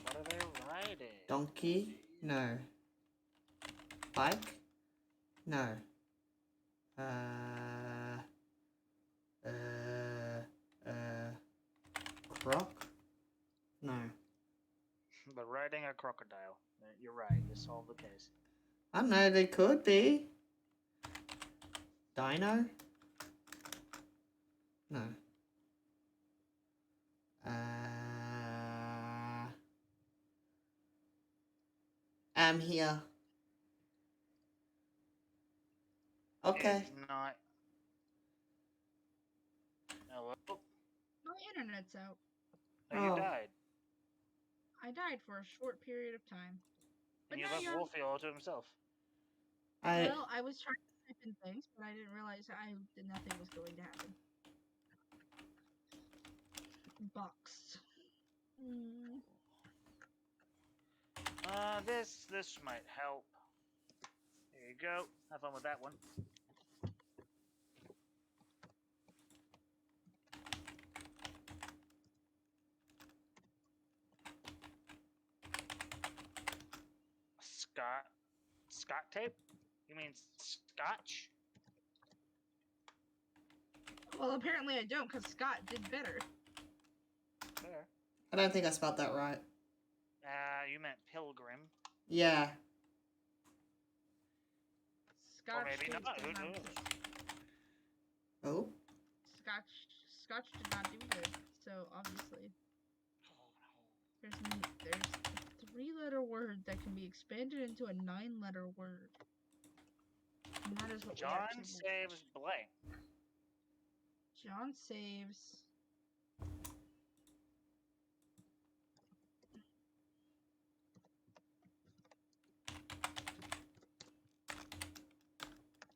What are they riding? Donkey? No. Bike? No. Croc? No. But riding a crocodile. You're right. You solved the case. I don't know, they could be. Dino? No. I'm here. Okay. It's not. Hello? My internet's out. Oh, you died. I died for a short period of time. But And you now left you're... Wolfie all to himself. Well, I was trying to type in things, but I didn't realize nothing was going to happen. Box. This might help. There you go. Have fun with that one. Scott tape? You mean scotch? Well, apparently I don't, because Scott did better. Fair. I don't think I spelled that right. You meant pilgrim. Yeah. Scotch or maybe not. Who knows? Oh? Scotch did not do good, so obviously. There's a 3-letter word that can be expanded into a 9-letter word. And that is what John saves blank. John saves...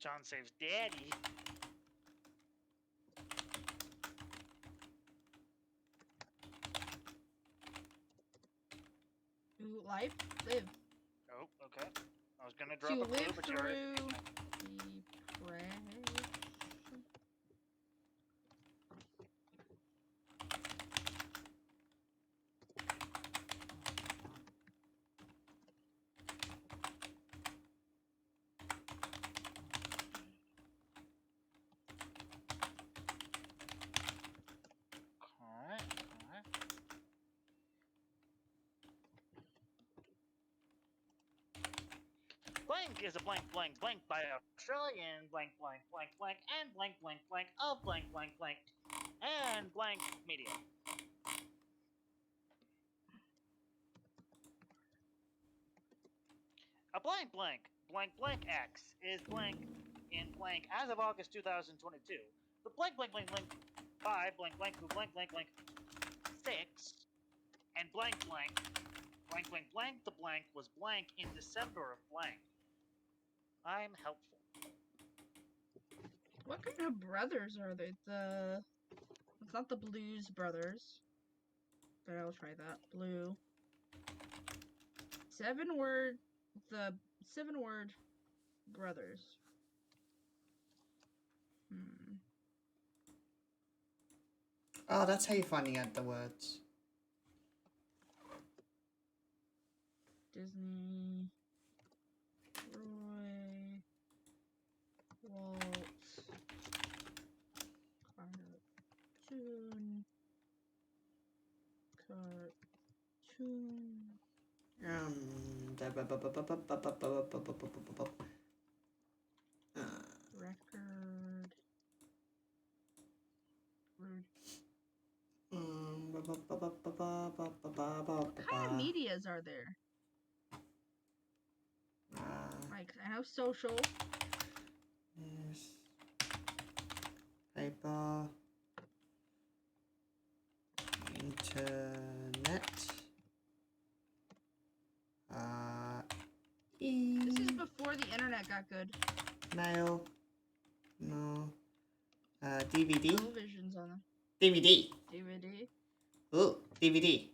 John saves daddy. Ooh, live. Oh, okay. I was gonna drop a clue, but you already... Blank is a blank blank blank by Australian blank blank blank blank and blank blank blank of blank blank blank and blank media. A blank blank blank blank X is blank in blank as of August 2022. The blank blank blank blank 5 blank blank who blank blank blank 6 and blank blank blank blank blank. The blank was blank in December of blank. I'm helpful. What kind of brothers are they? It's not the Blues Brothers. But I'll try that. Blue. 7-word. The 7-word brothers. Oh, that's how you're finding out the words. Disney. Roy. Walt. Cartoon. Record. What kind of medias are there? Like, I know social. Yes. Paper. Internet. This is before the internet got good. Mail. No. DVD. Televisions on them. DVD. DVD. Ooh, DVD.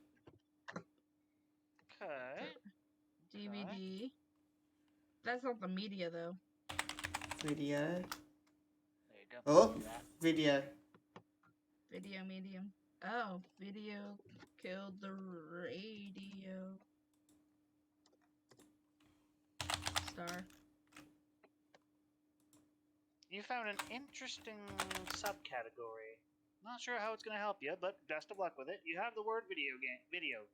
Okay. DVD. That's not the media though. Video. There you go. Oh, video. Video medium. Oh, video killed the radio. Star. You found an interesting subcategory. Not sure how it's going to help you, but best of luck with it. You have the word video game. Video.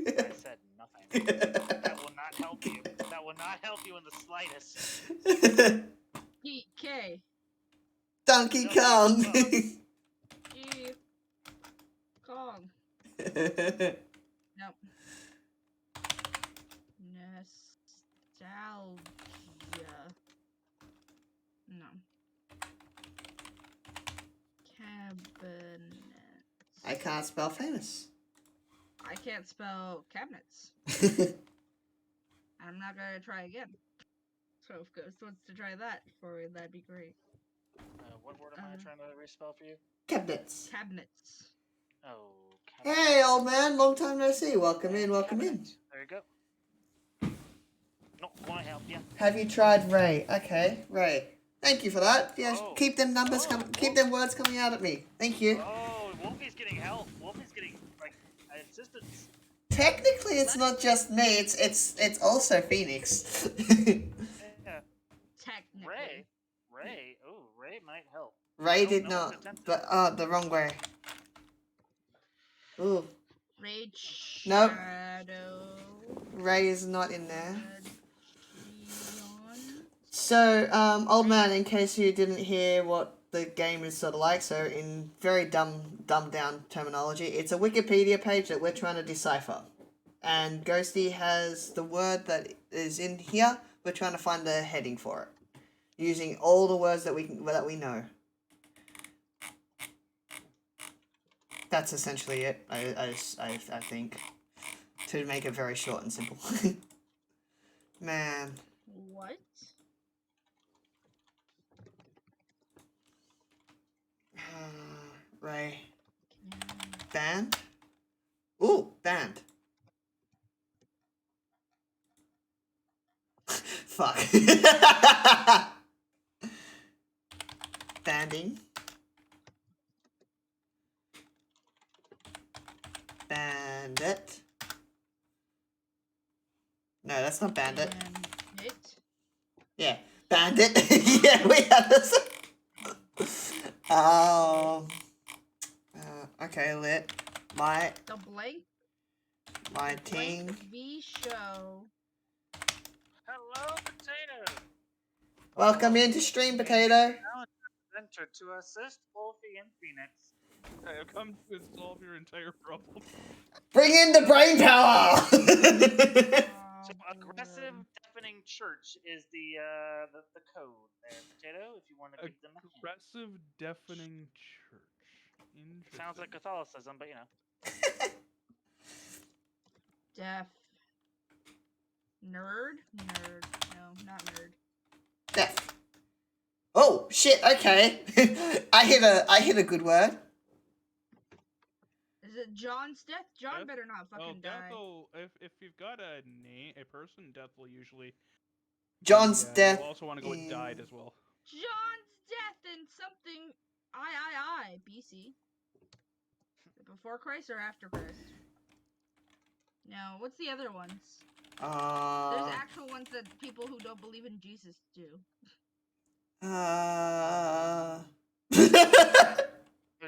I said nothing. That will not help you. That will not help you in the slightest. K. Donkey Kong. Kong. Nope. Nostalgia. No. Cabinet. I can't spell famous. I can't spell cabinets. I'm not gonna try again. So if Ghost wants to try that for me, that'd be great. What word am I trying to respell for you? Cabinets. Cabinets. Oh, Hey, old man. Long time no see. Welcome in. Welcome in. there you go. No, want to help you. Have you tried Ray? Okay, Ray. Thank you for that. Yeah, keep them numbers coming. Keep them words coming out at me. Thank you. Oh, Wolfie's getting help. Wolfie's getting like assistance. Technically, it's not just me. It's also Phoenix. Yeah. Technically. Ray. Oh, Ray might help. Ray did not, but the wrong way. Ooh. Raid Nope. Shadow. Ray is not in there. So, old man, in case you didn't hear what the game is sort of like, so in very dumbed down terminology, it's a Wikipedia page that we're trying to decipher. And Ghosty has the word that is in here. We're trying to find the heading for it, using all the words that we know. That's essentially it. I think, to make it very short and simple. Man. What? Ray. Band? Ooh, band. Fuck. Banding. Bandit. No, that's not bandit. Bandit? Yeah, bandit. Yeah, we had this. Okay, lit. Light. The blank. Lighting. V show. Hello, Potato. Welcome into stream, Potato. Enter to assist Wolfie and Phoenix. I have come to solve your entire problem. Bring in the brain power! So aggressive, deafening church is the code there, Potato. If you want to give them a hint. Aggressive, deafening church. Interesting. Sounds like Catholicism, but you know. Deaf. Nerd? Nerd. No, not nerd. Deaf. Oh shit! Okay, I hit a good word. Is it John's death? John Death? better not fucking Death die. will, if you've got a name, a person, death will usually. John's death. You also want to go with died as well. John's death in something I BC. Before Christ or after Christ? No, what's the other ones? There's actual ones that people who don't believe in Jesus do. Who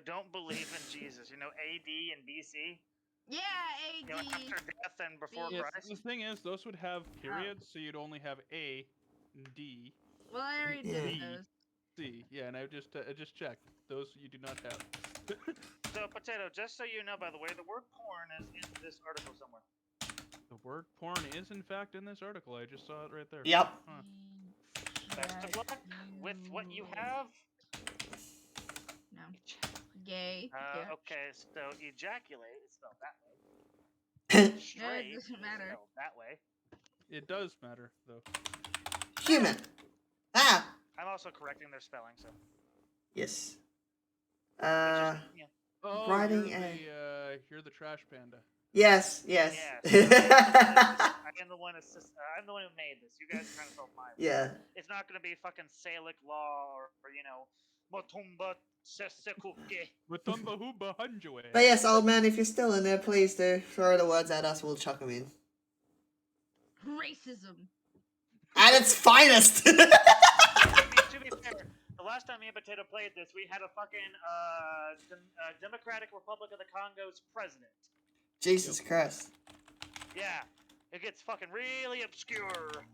don't believe in Jesus. You know, AD and BC. Yeah, AD. You know, after death and before Christ. The thing is, those would have periods, so you'd only have A, D. Well, I already did those. C. Yeah, and I just checked. Those you do not have. So, Potato, just so you know, by the way, the word porn is in this article somewhere. The word porn is, in fact, in this article. I just saw it right there. Yep. Huh. Best of luck with what you have. No. Gay. Yeah. Okay, so ejaculate is spelled that way. No, it doesn't matter. Spelled that way. It does matter, though. Human. Ah. I'm also correcting their spelling, so. Yes. Yeah. Oh, Writing you're the trash panda. Yes. Yes. I'm the one who made this. You guys are trying to solve mine. Yeah. It's not going to be fucking Salic law or you know, Motumba Sesekuke. Matumba Huba Hunjue. But yes, old man, if you're still in there, please do throw the words at us. We'll chuck them in. Racism. At its finest. To be fair, the last time me and Potato played this, we had a fucking Democratic Republic of the Congo's president. Jesus Christ. Yeah, it gets fucking really obscure.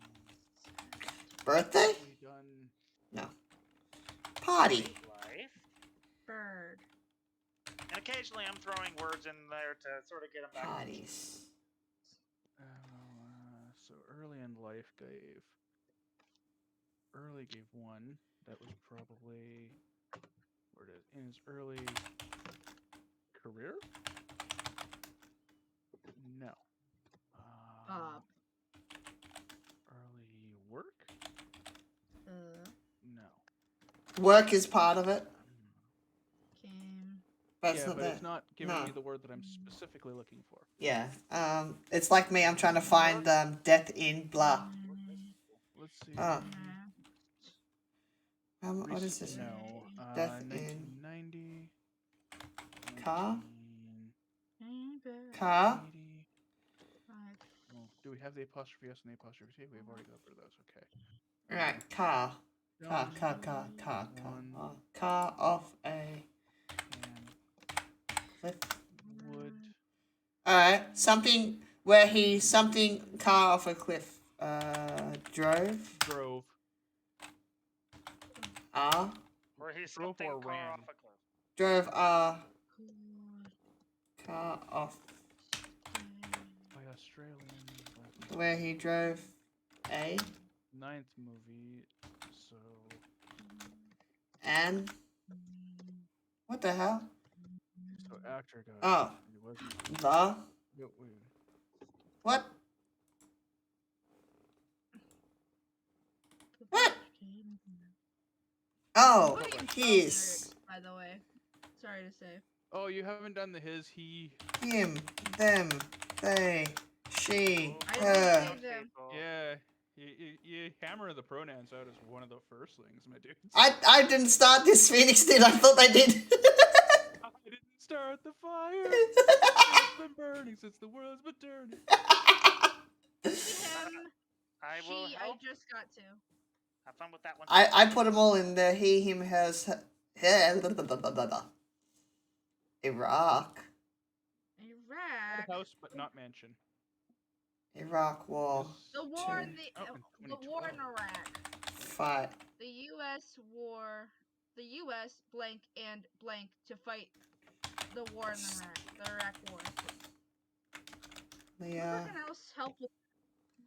Birthday? No. Party. Life. Bird. And occasionally I'm throwing words in there to sort of get them back. Parties. So early in life gave one. That was probably where it is in his early career. No. Early work? No. Work is part of it. But it's yeah, not but that. it's not giving No. me the word that I'm specifically looking for. Yeah. It's like me. I'm trying to find death in blah. Let's see. Oh. What is this? No. Death in 1990. car. Car. Oh, do we have the apostrophe S and the apostrophe T? We've already got rid of those. Okay. Right. Car. Car off a cliff. Wood. Alright. Something where car off a cliff. Drove. Or he's Drove something or car ran. off a cliff. Drove car off By Australian. where he drove a 9th movie. So. and what the hell? So actor guy. Oh. The what? What? Oh, his. By the way, sorry to say. Oh, you haven't done the his, he. Him, them, they, she, I her. didn't say them. Yeah, you hammer the pronouns out as one of the first things, my dude. I didn't start this. Phoenix did. I thought they did. I didn't start the fire. It's been burning since the world's been turning. Him. I will She, help. I just got to. Have fun with that one. I put them all in there. He, him, hers, her. Iraq. Iraq. House, but not mansion. Iraq war. The war in in the war in Iraq. Fight. The U.S. war. The U.S. blank and blank to fight the war in Iraq. The Iraq war. The Who fucking else helped with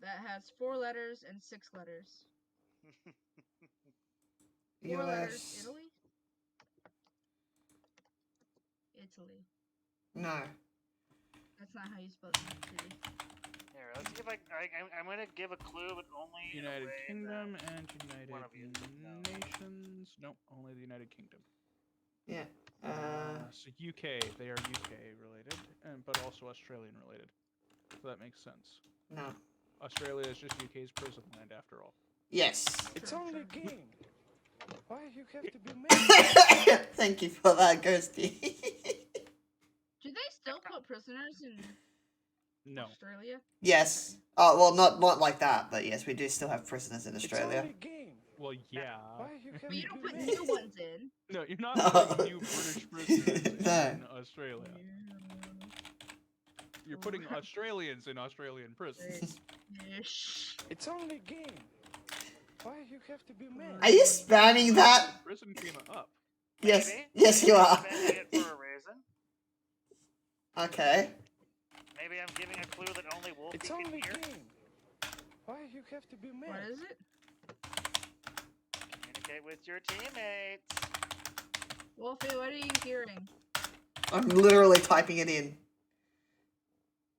that has 4 letters and 6 letters. 4 letters. US. Italy? Italy. No. That's not how you spell Italy. Here, let's see if I'm gonna give a clue, but only in a United way Kingdom that and United one of you know. Nations. Nope, only the United Kingdom. Yeah. So UK, they are UK related, but also Australian related. So that makes sense. No. Australia is just UK's prison land after all. Yes. It's only a game. Why you have to be mad? Thank you for that, Ghosty. Do they still put prisoners in Australia? Yes. Oh, well, not like that, but yes, we do still have prisoners in Australia. It's only a game. Well, yeah. Why you have But you to don't be put mad? new ones in. No, you're not putting new British prisoners No. in Australia. You're putting Australians in Australian prisons. It's only a game. Why you have to be mad? Are you spamming that? Prison came up. Yes. Maybe. Yes, Maybe you I'm are. spending it for a reason. Okay. Maybe I'm giving a clue that only Wolfie It's can only hear. a game. Why you have to be mad? What is it? Communicate with your teammates. Wolfie, what are you hearing? I'm literally typing it in.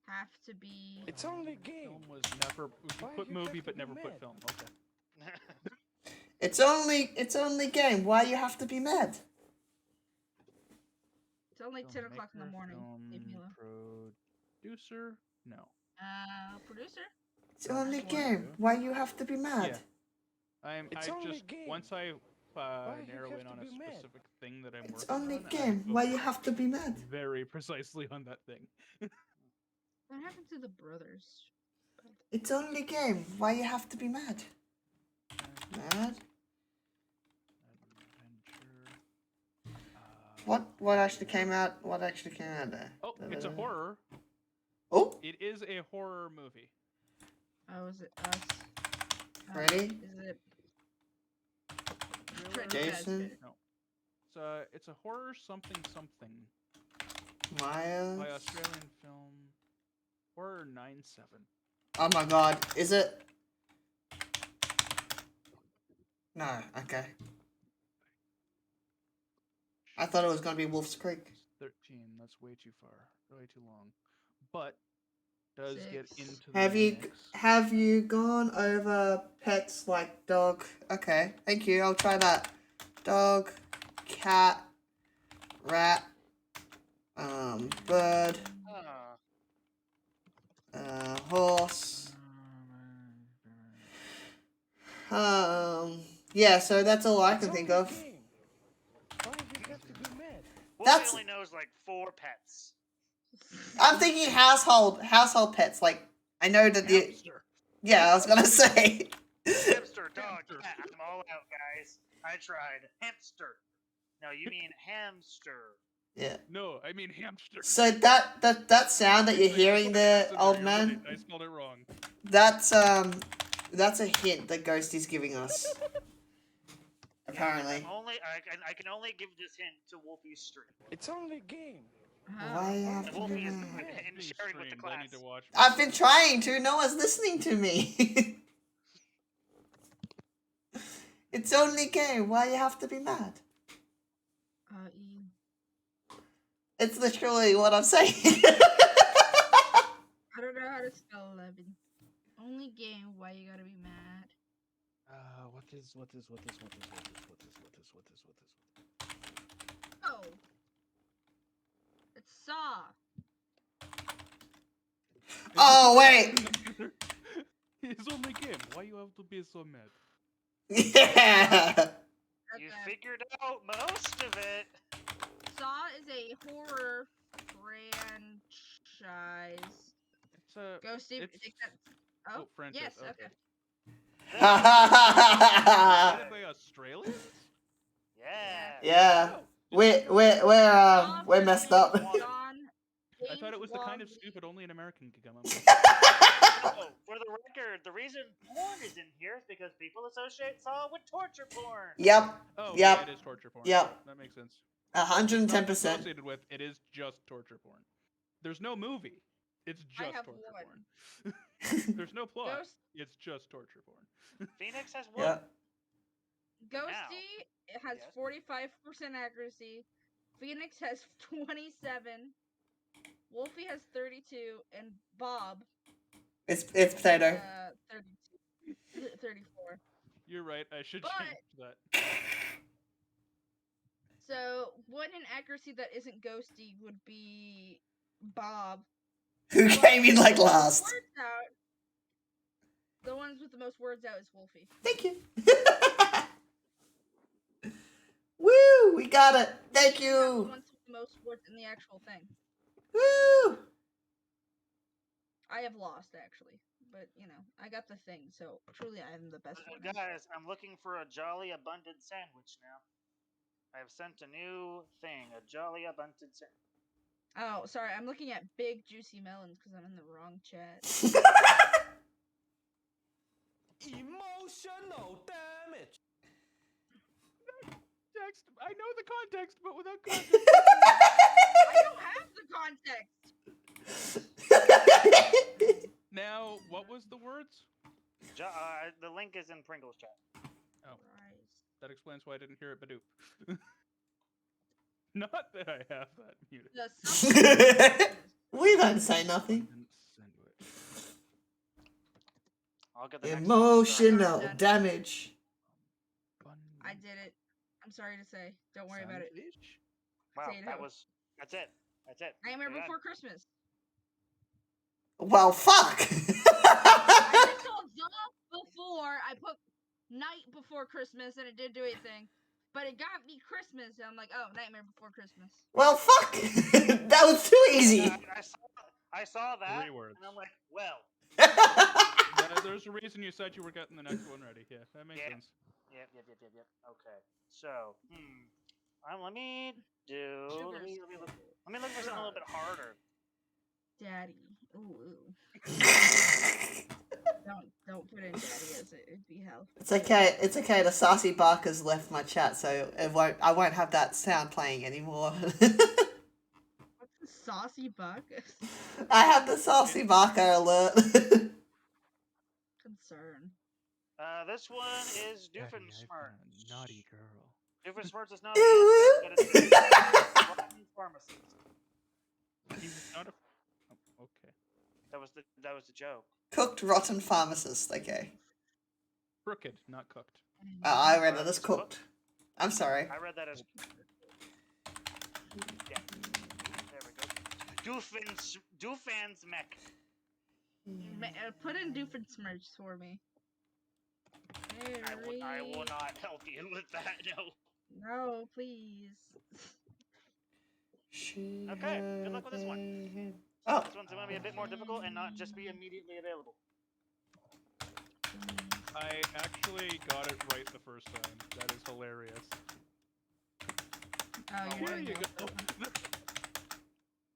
Have to be. It's only a game. Film was never. You put movie, but never put film. Okay. It's only game. Why you have to be mad? It's only 10 o'clock in the morning. Leave me alone. Producer? No. Producer? It's only game. Why you have to be mad? I just once I narrow in on a specific thing that I'm It's working only on, game. Why you have to be mad? very precisely on that thing. What happened to the brothers? It's only game. Why you have to be mad? Mad? What actually came out? What actually came out there? Oh, it's a horror. Oh. It is a horror movie. Oh, is it us? Ready? Is it Jason? No. It's a horror something. Maya? By Australian film. Horror 9/7. Oh my god. Is it? No. Okay. I thought it was gonna be Wolf's Creek. 13. That's way too far. Way too long. But does get into the Have you gone over pets like dog? Okay, thank you. I'll try that. Dog, cat, rat, bird, horse. Yeah. So that's all I can think of. Wolfie only knows like 4 pets. I'm thinking household pets. Like I know that the. Hamster. Yeah, I was gonna say. Hamster, dog, cat. I'm all out, guys. I tried. Hamster. No, you mean hamster. Yeah. No, I mean hamster. So that sound that you're hearing there, old man. I spelled it wrong. That's a hint that Ghosty's giving us. Apparently. I can only give this hint to Wolfie's stream. It's only a game. Why you have to Wolfie be is mad? sharing with the class. I need to watch. I've been trying to. No one's listening to me. It's only game. Why you have to be mad? Ian. It's literally what I'm saying. I don't know how to spell 11. Only game. Why you gotta be mad? What is? Oh. It's Saw. Oh wait. It's only game. Why you have to be so mad? Yeah. You figured out most of it. Saw is a horror franchise. It's a. Ghosty, take that. Oh, franchise. yes, okay. Created by Australians? Yeah. Yeah. We're messed up. I thought it was the kind of stupid only an American could come up with. Oh, for the record, the reason porn is in here is because people associate Saw with torture porn. Yep. Oh, Yep. yeah, it is torture porn. Yep. That makes sense. 110%. Associated with it is just torture porn. There's no movie. It's just torture porn. there's no plot. Ghost. It's just torture porn. Phoenix has one. Yeah. Ghosty has 45% accuracy. Phoenix has 27. Wolfie has 32, and Bob. It's potato. 34. You're right. I should But- change that. So one in accuracy that isn't Ghosty would be Bob. Who came in like last? The ones with the most words out is Wolfie. Thank you. Woo! We got it. Thank The you. ones with the most words in the actual thing. Woo! I have lost actually, but you know I got the thing, so truly I am the best one. Guys, I'm looking for a jolly abundant sandwich now. I have sent a new thing, a jolly abundant sandwich. Oh, sorry, I'm looking at big juicy melons because I'm in the wrong chat. Emotional damage. Text. I know the context, but without context. I don't have the context. Now, what was the words? The link is in Pringle's chat. Oh, that explains why I didn't hear it. Badoop. Not that I have that muted. We don't say nothing. I'll get the Emotional damage. I did it. I'm sorry to say. Don't worry about it. Wow, Potato. that's it. That's it. Nightmare Before Christmas. Well, fuck. I just saw the before. I put night before Christmas and it did do anything. But it got me Christmas and I'm like, oh, Nightmare Before Christmas. Well, fuck. That was too easy. I saw that. 3 words. And I'm like, well. There's a reason you said you were getting the next one ready. Yeah, that makes sense. Yep. Okay. So, let me look for something a little bit harder. Daddy. Ooh. Don't put in daddy as it'd be hell. It's okay. It's okay. The Saucy Barker's left my chat, so I won't have that sound playing anymore. What's the Saucy Barker? I have the Saucy Barker alert. Concern. This one is Doofenshmirtz. Naughty girl. Doofenshmirtz is not a but it's a pharmacist. He's not a. Oh, okay. That was the joke. Cooked rotten pharmacist. Okay. Crooked, not cooked. I read it as cooked. I'm sorry. I read that as. Yeah. There we go. Doofen's mech. Put in Doofenshmirtz for me. I will not help you with that. No. No, please. Okay. Good luck with this one. Oh. This one's going to be a bit more difficult and not just be immediately available. I actually got it right the first time. That is hilarious. Oh, Here you go.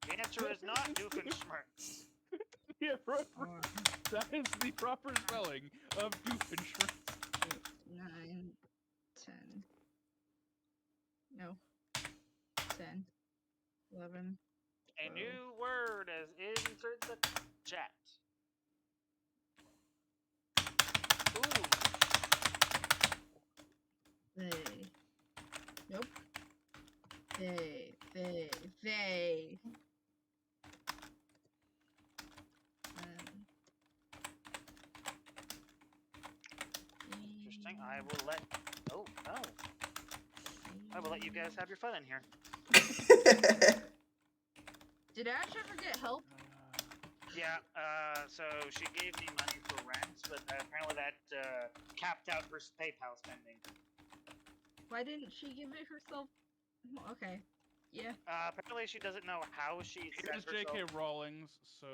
The answer is not Doofenshmirtz. Yeah, that is the proper spelling of Doofenshmirtz. 9, 10. No. 10. 11. A new word has entered the chat. Ooh. They. Nope. They. Interesting. I will let. Oh no. I will let you guys have your fun in here. Did Ash ever get help? Yeah. So she gave me money for rent, but apparently that capped out her PayPal spending. Why didn't she give it herself? Okay. Yeah. Apparently she doesn't know how she set Here's herself. J.K. Rowling's, so.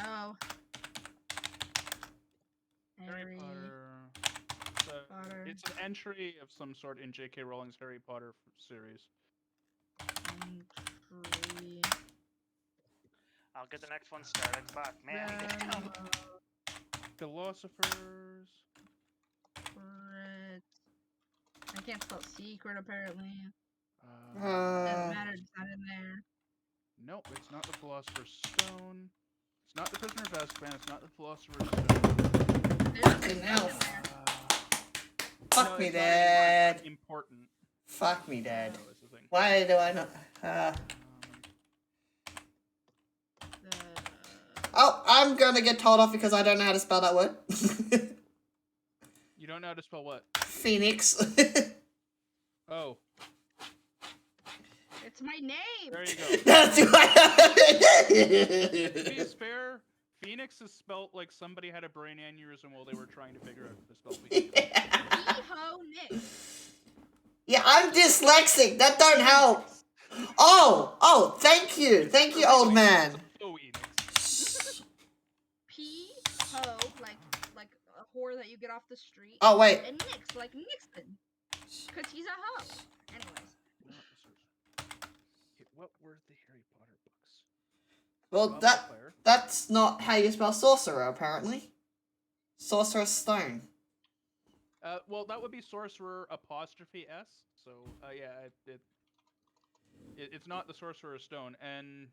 Oh. Harry Potter. So it's an entry of some sort in J.K. Rowling's Harry Potter series. Entry. I'll get the next one started. Fuck, man. Philosophers. I can't spell secret apparently. Uh, Doesn't matter, it's not in there. Nope, it's not the Philosopher's Stone. It's not the Prisoner of Azkaban. It's not the Philosopher's Stone. Fucking hell. Fuck me, Dad. Important. Fuck me, Dad. Is the thing. Why do I not? Oh, I'm gonna get told off because I don't know how to spell that word. You don't know how to spell what? Phoenix. Oh. It's my name. There you go. That's To be fair, Phoenix is spelt like somebody had a brain aneurysm while they were trying to figure out how to spell Phoenix. Yeah, I'm dyslexic. That don't help. Oh, thank you, old man. P-ho, like a whore that you get off the street. Oh, wait. And Nix, like Nixon. Cause he's a hoe. Anyways. What were the Harry Potter books? Well, that's not how you spell sorcerer, apparently. Sorcerer's Stone. Well, that would be sorcerer apostrophe S. So, yeah, it's not the Sorcerer's Stone, and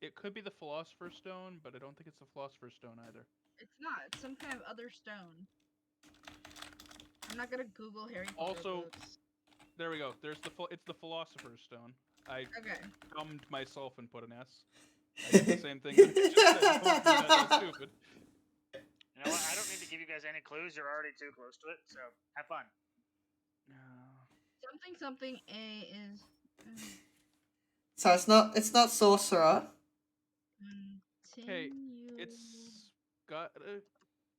it could be the Philosopher's Stone, but I don't think it's the Philosopher's Stone either. It's not. It's some kind of other stone. I'm not gonna Google Harry Potter books. There we go. It's the Philosopher's Stone. I gummed myself and put an S. I did the same thing. That that's stupid. You know what? I don't need to give you guys any clues. You're already too close to it, so have fun. Something A is. So it's not sorcerer. Okay, it's got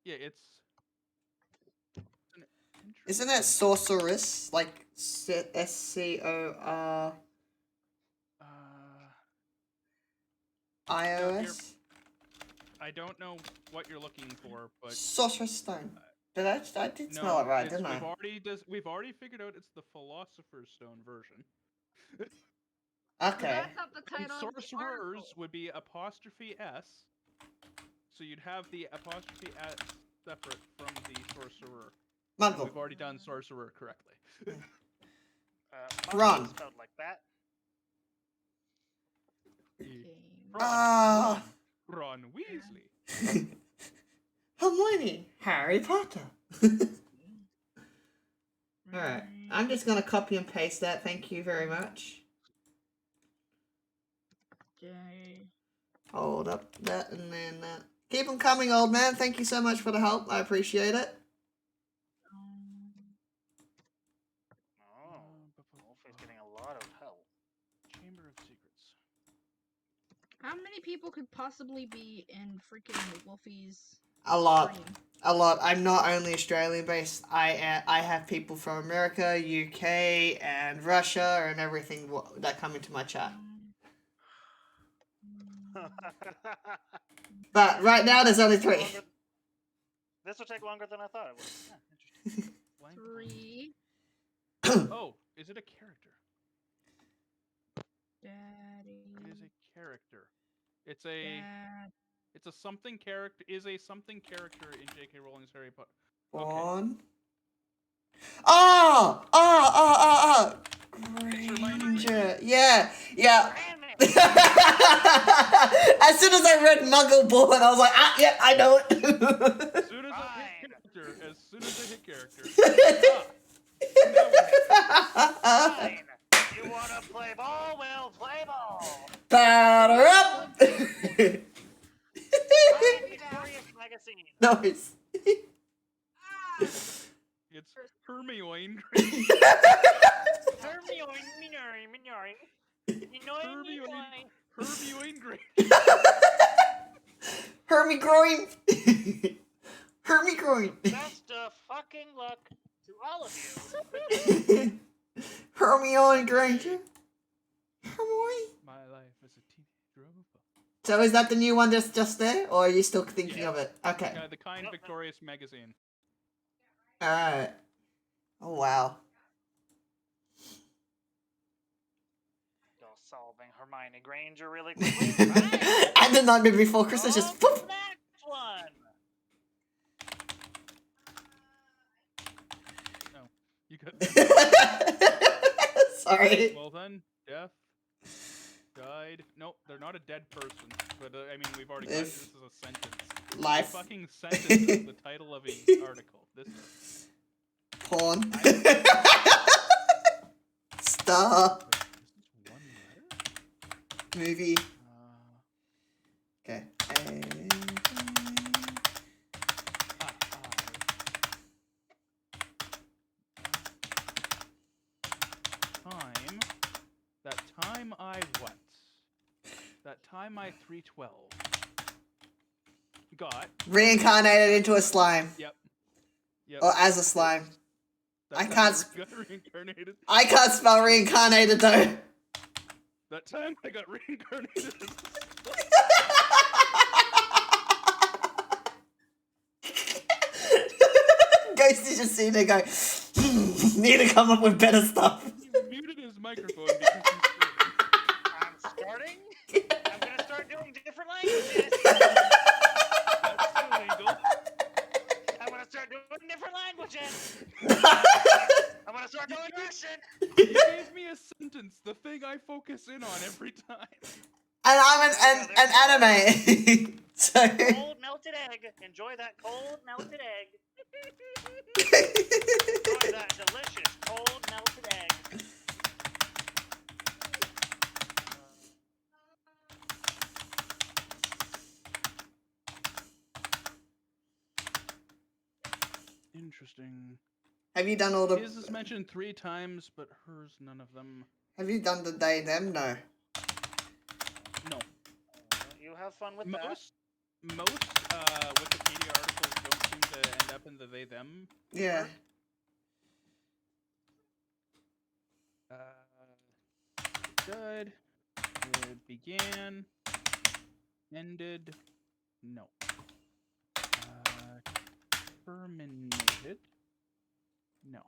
yeah, it's. Isn't it sorceress? Like SCOR. IOS? I don't know what you're looking for, but Sorcerer's Stone. I did smell it right, didn't I? We've already figured out it's the Philosopher's Stone version. Okay. That's not the title. Sorcerers would be apostrophe S, so you'd have the apostrophe S separate from the sorcerer. Muggle. We've already done sorcerer correctly. Ron. Spelled like that. Ron Weasley. Hermione. Harry Potter. Alright. I'm just gonna copy and paste that. Thank you very much. Hold up that and then that. Keep them coming, old man. Thank you so much for the help. I appreciate it. Wolfie's getting a lot of help. Chamber of Secrets. How many people could possibly be in freaking Wolfie's? A lot. A lot. I'm not only Australian based. I have people from America, UK, and Russia, and everything that come into my chat. But right now there's only 3. This will take longer than I thought it would. Yeah, interesting. 3. Oh, is it a character? Daddy. It is a character. It's a something character. Is a something character in J.K. Rowling's Harry Potter. On. Granger. Yeah. As soon as I read Muggle Born, I was like, yeah, I know it. As soon as I hit character. Fine. You wanna play ball? We'll play ball. Batter up. Magazine. Nice. It's Hermione. Hermione Granger. Hermie groin. Hermie groin. Best of fucking luck to all of you. Hermione Granger. Hermione. My life as a teenage robot. So is that the new one that's just there, or are you still thinking of it? Okay. Yeah, the Kind Victorious magazine. Alright. Oh, wow. You're solving Hermione Granger really quickly, right? And the Nightmare Before Christmas just poof. Next one. No, you got that. Sorry. Well then, Death, Guy, died. Nope, they're not a dead person. But I mean, we've already got If- this as a sentence. Life. The fucking sentence is the title of a article. This is. Porn. Star. This is one letter? Movie. Okay. Time. That time I what? That time I 312. Got. Reincarnated into a slime. Yep. Or as a slime. That I time can't. got reincarnated. I can't spell reincarnated though. That time I got reincarnated. Ghosty just seen it go. Need to come up with better stuff. He muted his microphone because he's I'm starting. I'm gonna start doing different languages. That's illegal. I'm gonna start doing different languages. I'm gonna start doing Russian. You gave me a sentence, the thing I focus in on every time. And I'm an anime. So. Cold melted egg. Enjoy that cold melted egg. Enjoy that delicious cold melted egg. Interesting. Have you done all the? His is mentioned 3 times, but hers none of them. Have you done the they them? No. No. You have fun with Most Wikipedia articles don't seem to end up in the they them. Yeah. Good. It began. Ended. No. Terminated. No.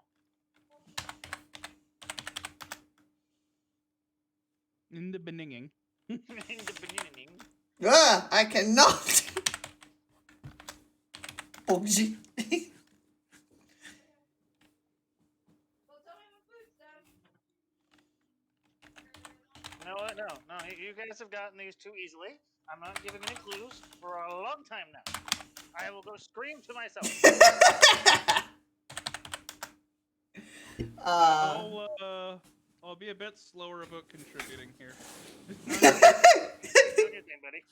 In the beginning. In the beginning. Ah, I cannot. Bugsy. No, you guys have gotten these too easily. I'm not giving any clues for a long time now. I will go scream to myself. I'll be a bit slower about contributing here. Do your thing, buddy.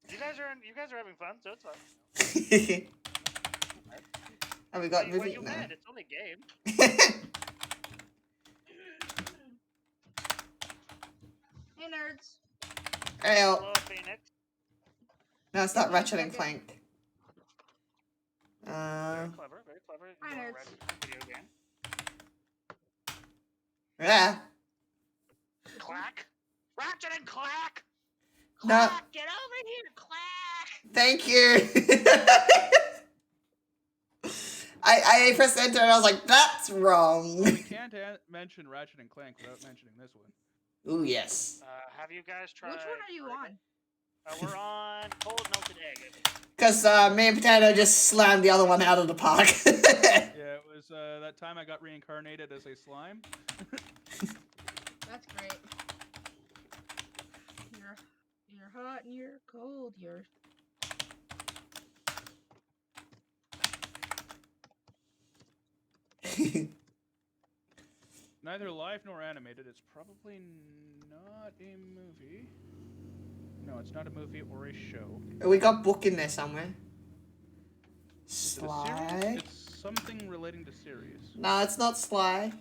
You guys are having fun, so it's fun. Have we got What movie? you No. mad? It's only a game. Hey, nerds. Hey, Hello, Phoenix. no, it's not Ratchet and Clank. Very clever, very clever. Hi, You're nerds. a video game. Yeah. Clack. Ratchet and Clack. No. Clack, get over here, Clack. Thank you. I pressed enter and I was like, that's wrong. Well, we can't mention Ratchet and Clank without mentioning this one. Ooh, yes. Have you guys tried? Which one are you on? We're on Cold Melted Egg. Because me and Potato just slammed the other one out of the park. Yeah, it was that time I got reincarnated as a slime. That's great. You're hot and you're cold. You're. Neither live nor animated. It's probably not a movie. No, it's not a movie or a show. We got book in there somewhere. Is it a Sly? series? It's something relating to series. No, it's not Sly.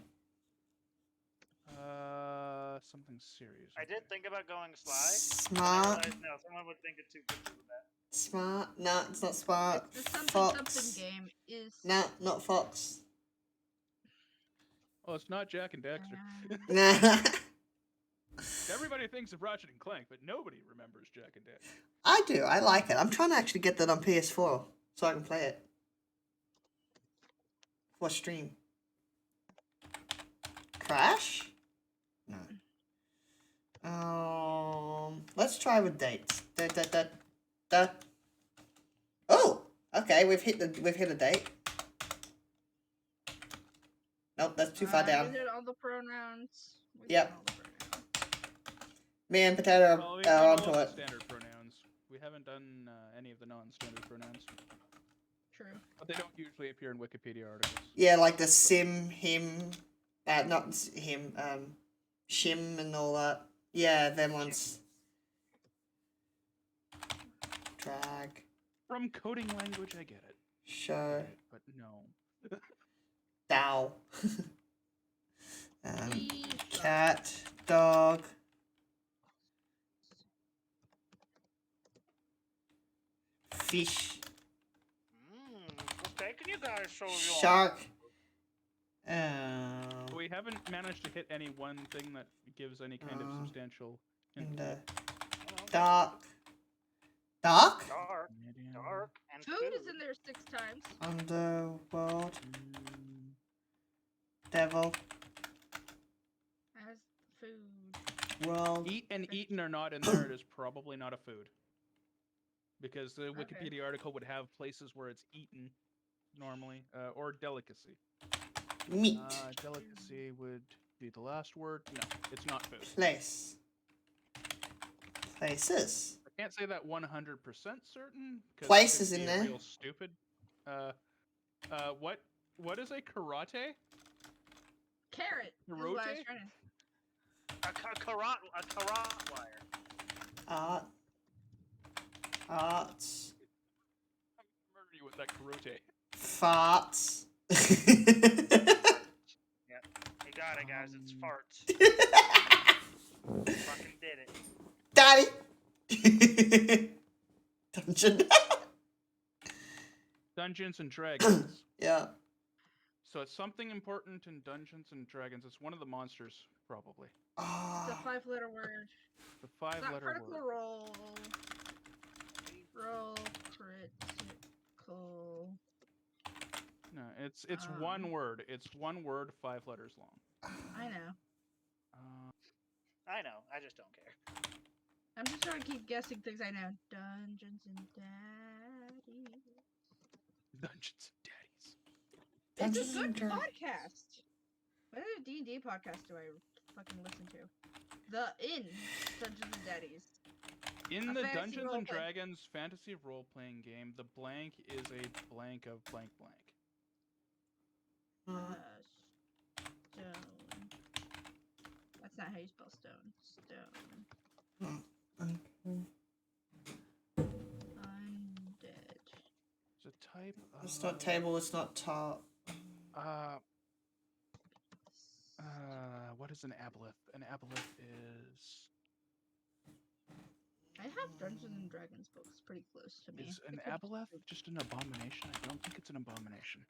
Something serious. I did think about going Sly. Smart. I realized, no, someone would think it too good for that. Smart? No, it's not Smart. The something Fox. something game is. No, not Fox. Oh, it's not Jack and Dexter. Nah. Everybody thinks of Ratchet and Clank, but nobody remembers Jack and Dexter. I do. I like it. I'm trying to actually get that on PS4 so I can play it for stream. Crash? No. Let's try with dates. Oh, okay. We've hit a date. Nope, that's too far down. We did all the pronouns. Yep. Me and Potato Well, we've are done onto all of it. the standard pronouns. We haven't done any of the non-standard pronouns. True. But they don't usually appear in Wikipedia articles. Yeah, like the sim, him, not him, shim and all that. Yeah, them ones. Drag. From coding language, I get it. Show. But no. Dow. Cat, dog. Fish. What's taking you guys so long? Shark. We haven't managed to hit any one thing that gives any kind of substantial hint. Dark. Dark? Dark, and Food is in there 6 times. Underworld. Devil. As food. World. Eat and eaten are not in there. It is probably not a food. Because the Wikipedia article would have places where it's eaten normally, or delicacy. Meat. Delicacy would be the last word. No, it's not food. Place. Places. I can't say that 100% certain. Places in there. Real stupid. What is a karate? Carrot. Karote? A carrot wire. Art. Arts. I'm gonna murder you with that karate. Farts. Yeah, you got it, guys. It's farts. Fucking did it. Daddy. Dungeon. Dungeons and Dragons. Yeah. Oh. So it's something important in Dungeons and Dragons. It's one of the monsters, probably. It's a 5-letter word. The 5-letter word. Critical role. Roll critical. No, it's one word. It's one word, 5 letters long. I know. I know. I just don't care. I'm just trying to keep guessing things I know. Dungeons and Daddies. Dungeons and Daddies. It's a good podcast. What other D&D podcast do I fucking listen to? The Dungeons and Daddies. In A the fantasy Dungeons and role-play. Dragons fantasy role-playing game, the blank is a blank of blank blank. Stone. That's not how you spell stone. Stone. Undead. It's a type of... It's not table, it's not top. What is an aboleth? An aboleth is... I have Dungeons and Dragons books pretty close to me. Is an aboleth just an abomination? I don't think it's an abomination.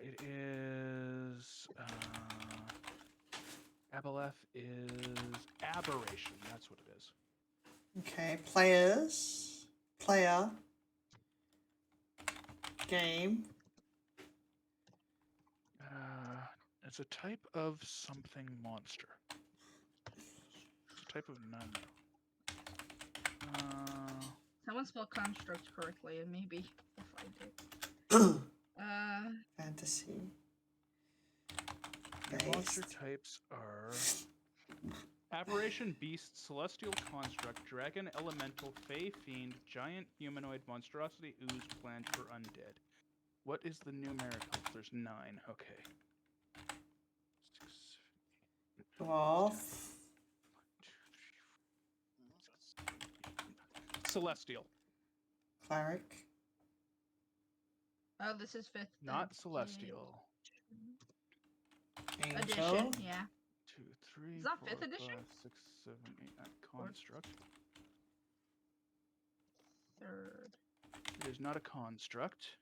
It is... aboleth is aberration. That's what it is. Okay, players. Player. Game. It's a type of something monster. It's a type of nun. Someone spelled construct correctly, and maybe we'll find it. Fantasy. The monster types are aberration, beast, celestial construct, dragon, elemental, fey, fiend, giant, humanoid, monstrosity, ooze, plant, or undead. What is the numerical? There's 9. Okay. 6, 7, 8, 9, Dwarf. 10, 1, 2, 3, 4, 5, 6, 7, 8, 9. Celestial. Cleric. Oh, this is 5th. Not celestial. Angel. Edition, yeah. 2, 3, Is that 4, 5th edition? 5, 6, 7, 8, 9. Construct. 3rd. It is not a construct.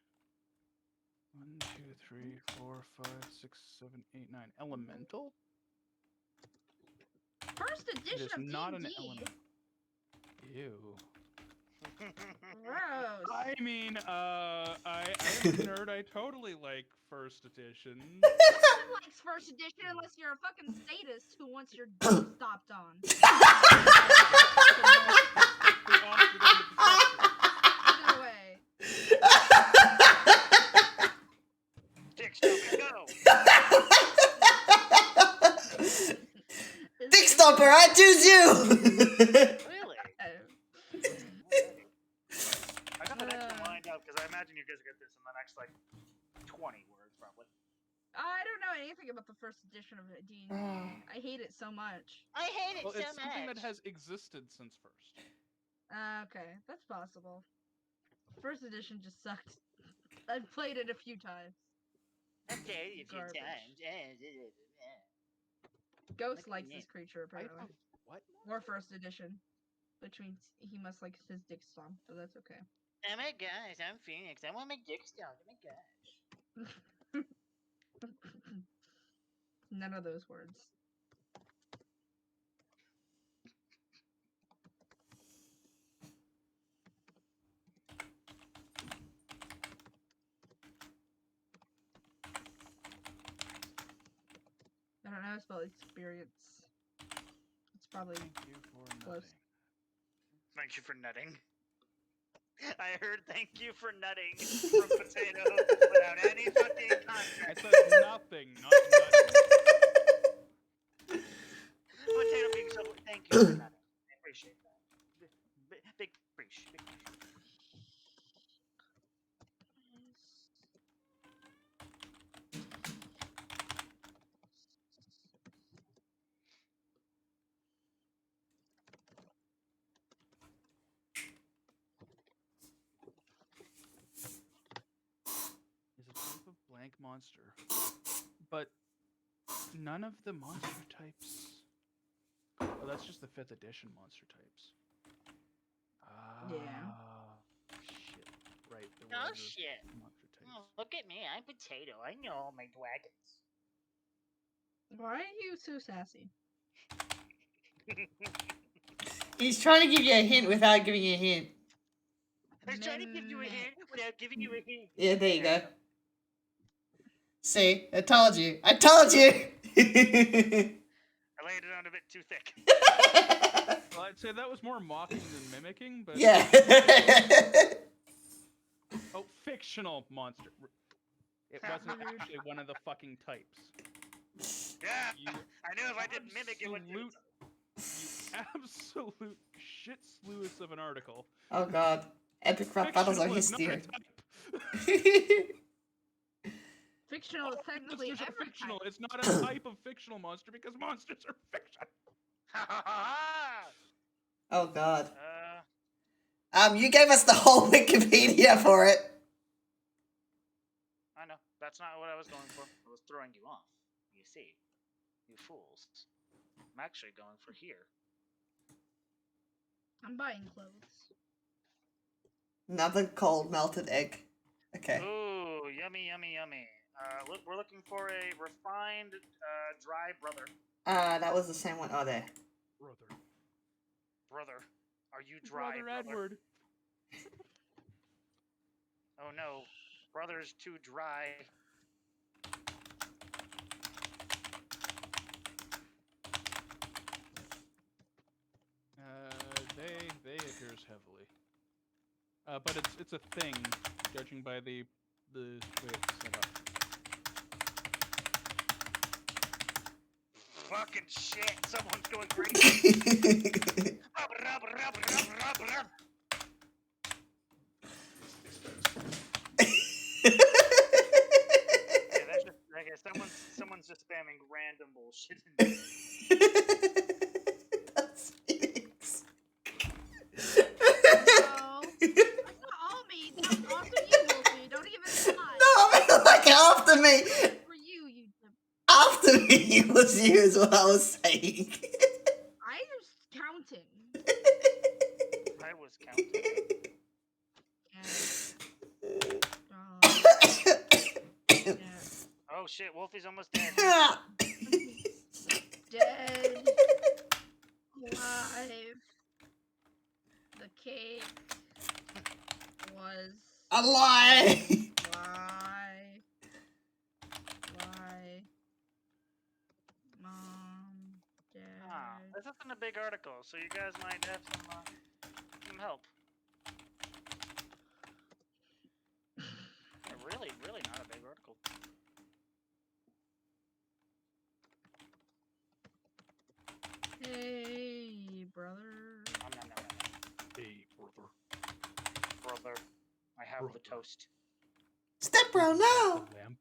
1, 2, 3, 4, 5, 6, 7, 8, 9. Elemental? First It edition is of not an D&D. element. Ew. Gross. I mean, I am a nerd. I totally like first edition. No one likes first edition unless you're a fucking sadist who wants your dick stopped on. Either way. Dick stop and go. Chomper, I choose you! Really? I got the next one lined up because I imagine you guys get this in the next like 20 words probably. I don't know anything about the first edition of D&D. I hate it so much. I hate it Well, so it's something that much. has existed since first. Okay, that's possible. First edition just sucked. I've played it a few times. I've played it a few Garbage. times. Ghost Look at likes me. this creature apparently. What? Or first edition. Which means he must like his dick stomped, so that's okay. Oh my gosh, I'm Phoenix. I want my dick stomped. Oh my gosh. None of those words. I don't know how to spell experience. It's probably Thank you for close. nutting. Thank you for nutting. I heard thank you for nutting from Potato without any fucking I context. said nothing, not nutting. Potato being so thank you for nutting. I appreciate that. Big appreciate. Is a type of blank monster. But none of the monster types. Oh, that's just the 5th edition monster types. Yeah. Shit. Right. There Oh were shit. monster types. Oh, look at me, I'm Potato. I know all my dragons. Why are you so sassy? He's trying to give you a hint without giving you a hint. I was trying to give you a hint without giving you a hint. Yeah, there you go. See, I told you. I told you! I laid it on a bit too thick. Well, I'd say that was more mocking than mimicking, but... Yeah. Oh, fictional monster. It wasn't actually one of the fucking types. Yeah, You I knew if I didn't mimic it, You absolute shit slewis of an article. Oh god. Epic rap battles are Fictional is his not a tier. type. Fictional is technically Monsters are every fictional. type. It's not a type of fictional monster because monsters are fiction. Oh god. You gave us the whole Wikipedia for it. I know. That's not what I was going for. I was throwing you off. You see. You fools. I'm actually going for here. I'm buying clothes. Another cold melted egg. Okay. Ooh, yummy, yummy, yummy. Look, we're looking for a refined, dry brother. That was the same one. Oh, there. Brother. Are you dry, Brother Edward. Oh no. Brother's too dry. They appears heavily. But it's a thing, judging by the way it's set up. Fucking shit! Someone's going crazy. Yeah, that's just, I guess someone's just spamming random bullshit. That's Phoenix. No. That's not all me. That was also you, Wolfie. Don't even lie. No, I mean, like, after me. For you, you. After me was you, is what I was saying. I was counting. I was counting. Oh shit, Wolfie's almost dead. Dead. Alive. The cake was a lie. Lie. Lie. Mom, Dad. This isn't a big article, so you guys might have some help. Yeah, really not a big article. Hey. stepbrother. I have the toast. Stepbro, no! Lamp.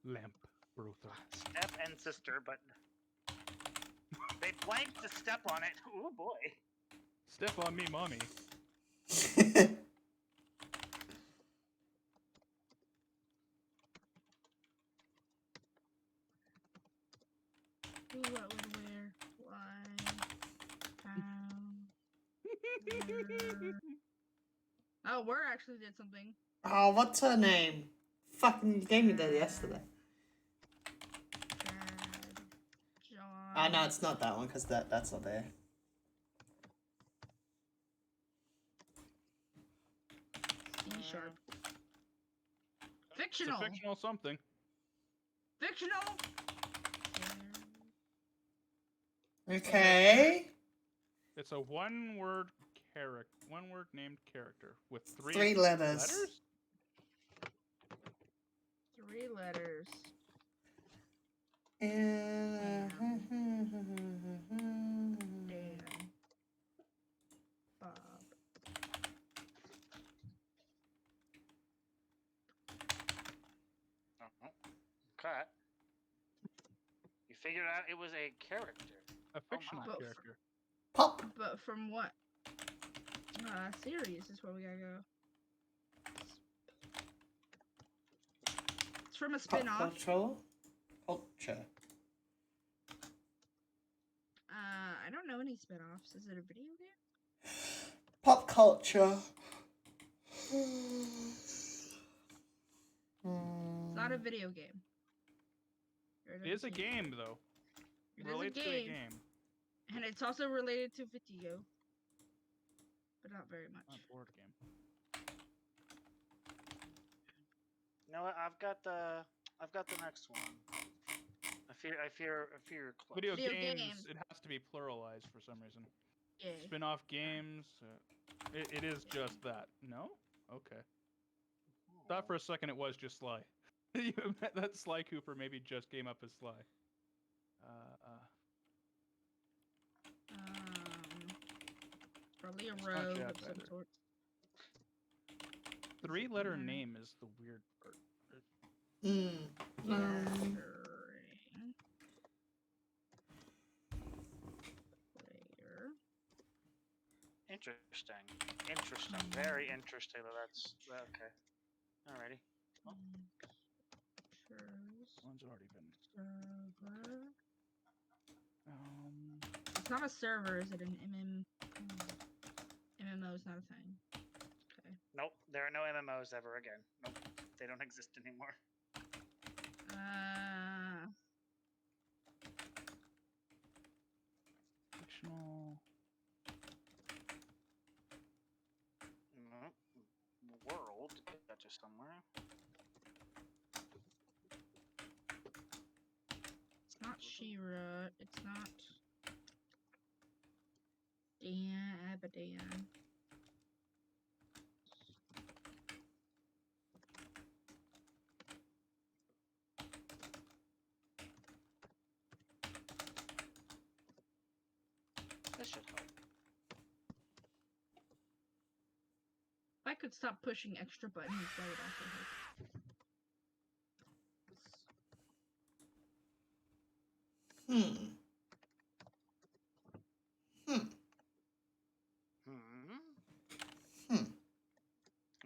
Lamp brother. Step and sister, but they blanked to step on it. Oh boy. Step on me, mommy. Who, what, when, where, why, how, where. Oh, where actually did something. Oh, what's her name? Fucking, you gave me that yesterday. John. Oh, no, it's not that one, because that's not there. C#. Fictional. It's a fictional something. Fictional. Okay. It's a one-word named character with three letters. 3 letters. Dan. Bob. Okay. You figured out it was a character. A fictional character. Pop. But from what? Series is where we gotta go. It's from a spin-off. Culture. I don't know any spin-offs. Is it a video game? Pop culture. It's not a video game. It is a game, though. It is a game. And it's also related to video. But not very much. Not board game. You know what? I've got the next one. I fear you're close. Video games. It has to be pluralized for some reason. Yeah. Spin-off games. It is just that. No? Okay. Thought for a second it was just Sly. That Sly Cooper maybe just came up as Sly. Probably a rogue of some sort. 3-letter name is the weird part. Interesting. Very interesting. That's okay. Alrighty. Oh. One's already been. Server. It's not a server, is it an MMO is not a thing. Okay. Nope, there are no MMOs ever again. Nope, they don't exist anymore. Fictional. Nope. World. Got you somewhere. It's not She-Ra. It's not Dan Abadan. This should help. If I could stop pushing extra buttons, that would also help.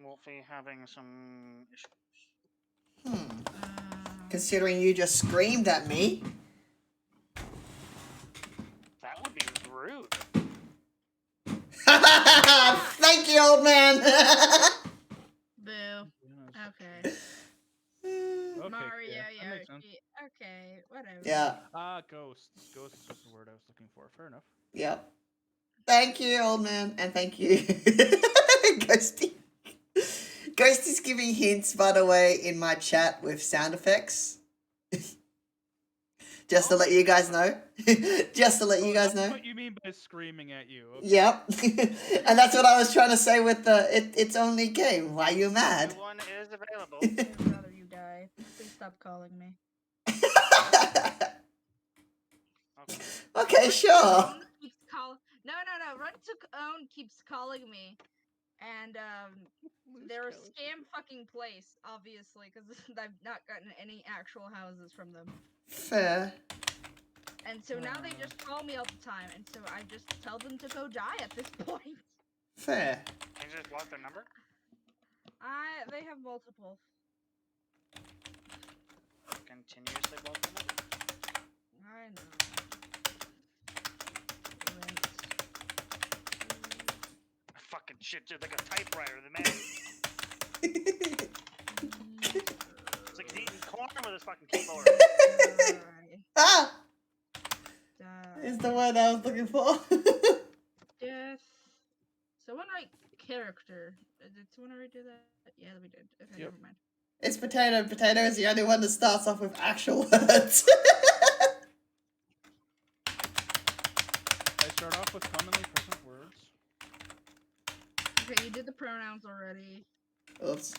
Wolfie having some issues. Considering you just screamed at me. That would be rude. Thank you, old man. Boo. Okay. Mario, yeah. Okay, whatever. Yeah. Ghosts. Ghosts was the word I was looking for. Fair enough. Yep. Thank you, old man, and thank you, Ghosty. Ghosty's giving hints, by the way, in my chat with sound effects. Just to let you guys know. Just to let you guys know. That's what you mean by screaming at you. Okay. Yep. And that's what I was trying to say with the it's only game. Why you mad? One is available. I'd rather you die. Please stop calling me. Okay, sure. No. Run to Own keeps calling me. And they're a scam fucking place, obviously, because I've not gotten any actual houses from them. Fair. And so now they just call me all the time, and so I just tell them to go die at this point. Fair. You just block their number? They have multiple. Continuously block their number. I know. Fucking shit, dude, like a typewriter, the man. It's like he's eating corn with his fucking keyboard. Ah! Is the word I was looking for. Death. Someone write character. Did someone already do that? Yeah, we did. Okay, never mind. It's potato. Potato is the only one that starts off with actual words. I start off with commonly present words. Okay, you did the pronouns already. Oops.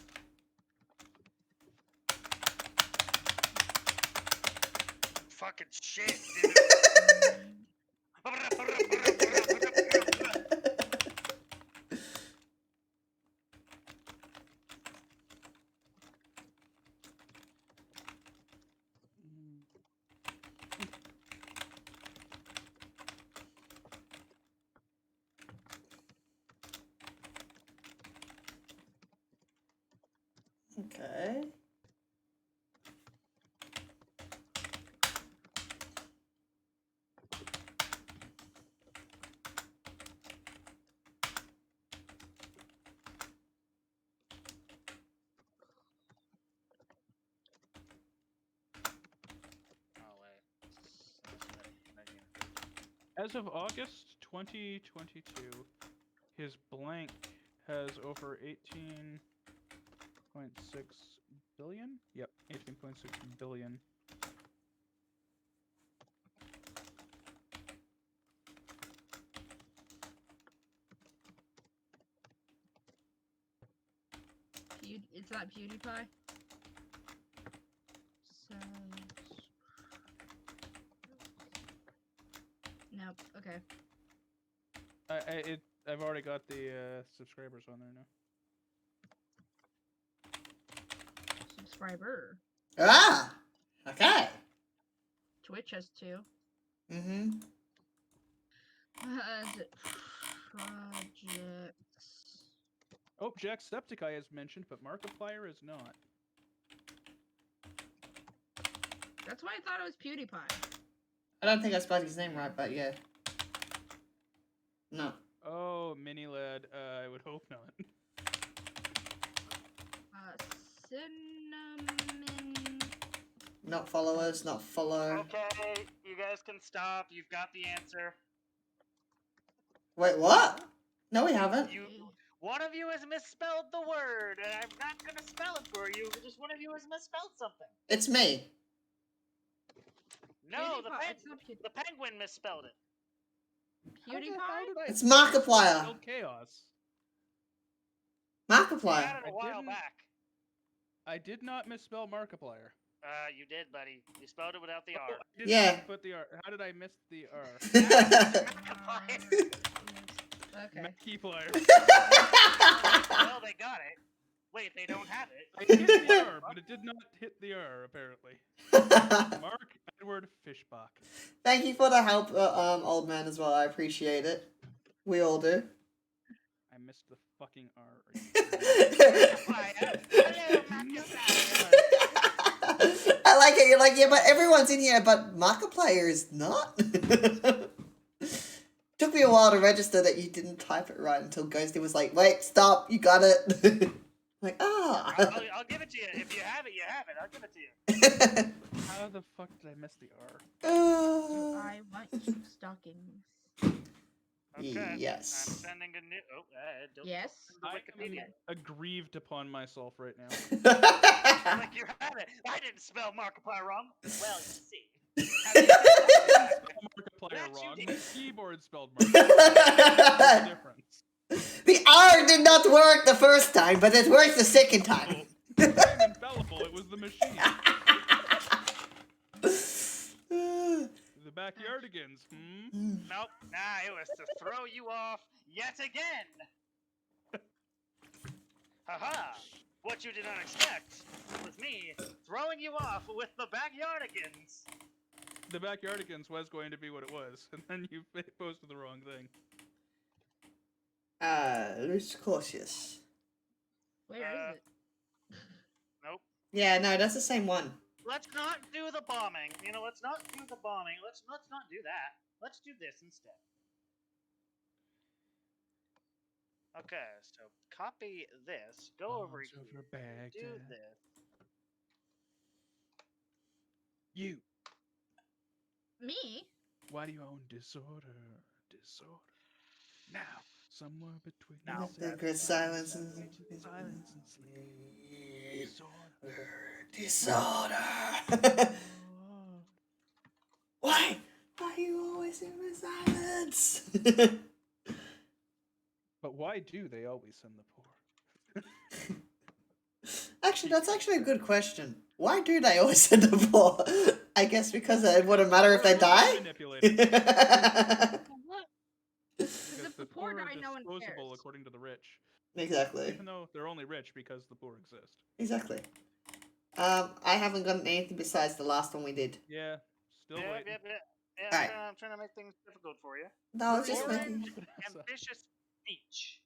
Fucking shit, dude. Okay. As of August 2022, his blank has over 18.6 billion? Yep, 18.6 billion. It's not PewDiePie? So... Nope, okay. I've already got the subscribers on there now. Subscriber. Ah! Okay. Twitch has 2. Mm-hmm. Projects. Oh, Jacksepticeye is mentioned, but Markiplier is not. That's why I thought it was PewDiePie. I don't think I spelled his name right, but yeah. No. Oh, Mini Lad, I would hope not. Cinnamon. Not followers, not follow. Okay, you guys can stop. You've got the answer. Wait, what? No, we haven't. One of you has misspelled the word, and I'm not gonna spell it for you. Just one of you has misspelled something. It's me. No, the penguin misspelled it. PewDiePie? It's Markiplier. Chaos. Markiplier. Got it a while back. I did not misspell Markiplier. You did, buddy. You spelled it without the R. I did Yeah. not put the R. How did I miss the R? Okay. Markiplier. Well, they got it. Wait, they don't have it. I hit the R, but it did not hit the R, apparently. Mark Edward Fishbach. Thank you for the help, old man, as well. I appreciate it. We all do. I missed the fucking R. I like it. You're like, yeah, but everyone's in here, but Markiplier is not. Took me a while to register that you didn't type it right until Ghosty was like, wait, stop, you got it. Like, ah. I'll give it to you. If you have it, you have it. I'll give it to you. How the fuck did I miss the R? I want stockings. Okay. Yes. I'm sending a new. Oh, don't yes. I am aggrieved upon myself right now. Like you have it. I didn't spell Markiplier wrong. Well, you see. Markiplier wrong. My keyboard spelled Markiplier. Difference. The R did not work the first time, but it worked the second time. I'm infallible. It was the machine. The backyardigans. Nope. Nah, it was to throw you off yet again. Haha! What you did not expect was me throwing you off with the backyardigans. The backyardigans was going to be what it was, and then you posted the wrong thing. Lucius Cautious. Where is it? Nope. Yeah, no, that's the same one. Let's not do the bombing. You know, let's not do the bombing. Let's not do that. Let's do this instead. Okay, so copy this. Go over here. Do this. You. Me? Why do you own disorder? Disorder. Now, somewhere between Now, The great silence and silence and sleep. Disorder. Why? Why are you always in the silence? But why do they always send the poor? Actually, that's actually a good question. Why do they always send the poor? I guess because it wouldn't matter if they die? Because if the poor die, no one cares. Disposable according to the rich. Exactly. Even though they're only rich because the poor exist. Exactly. I haven't gotten anything besides the last one we did. Yeah, still waiting. Yeah, Alright. I'm trying to make things difficult for you. No, it's just Orange, making... ambitious beach.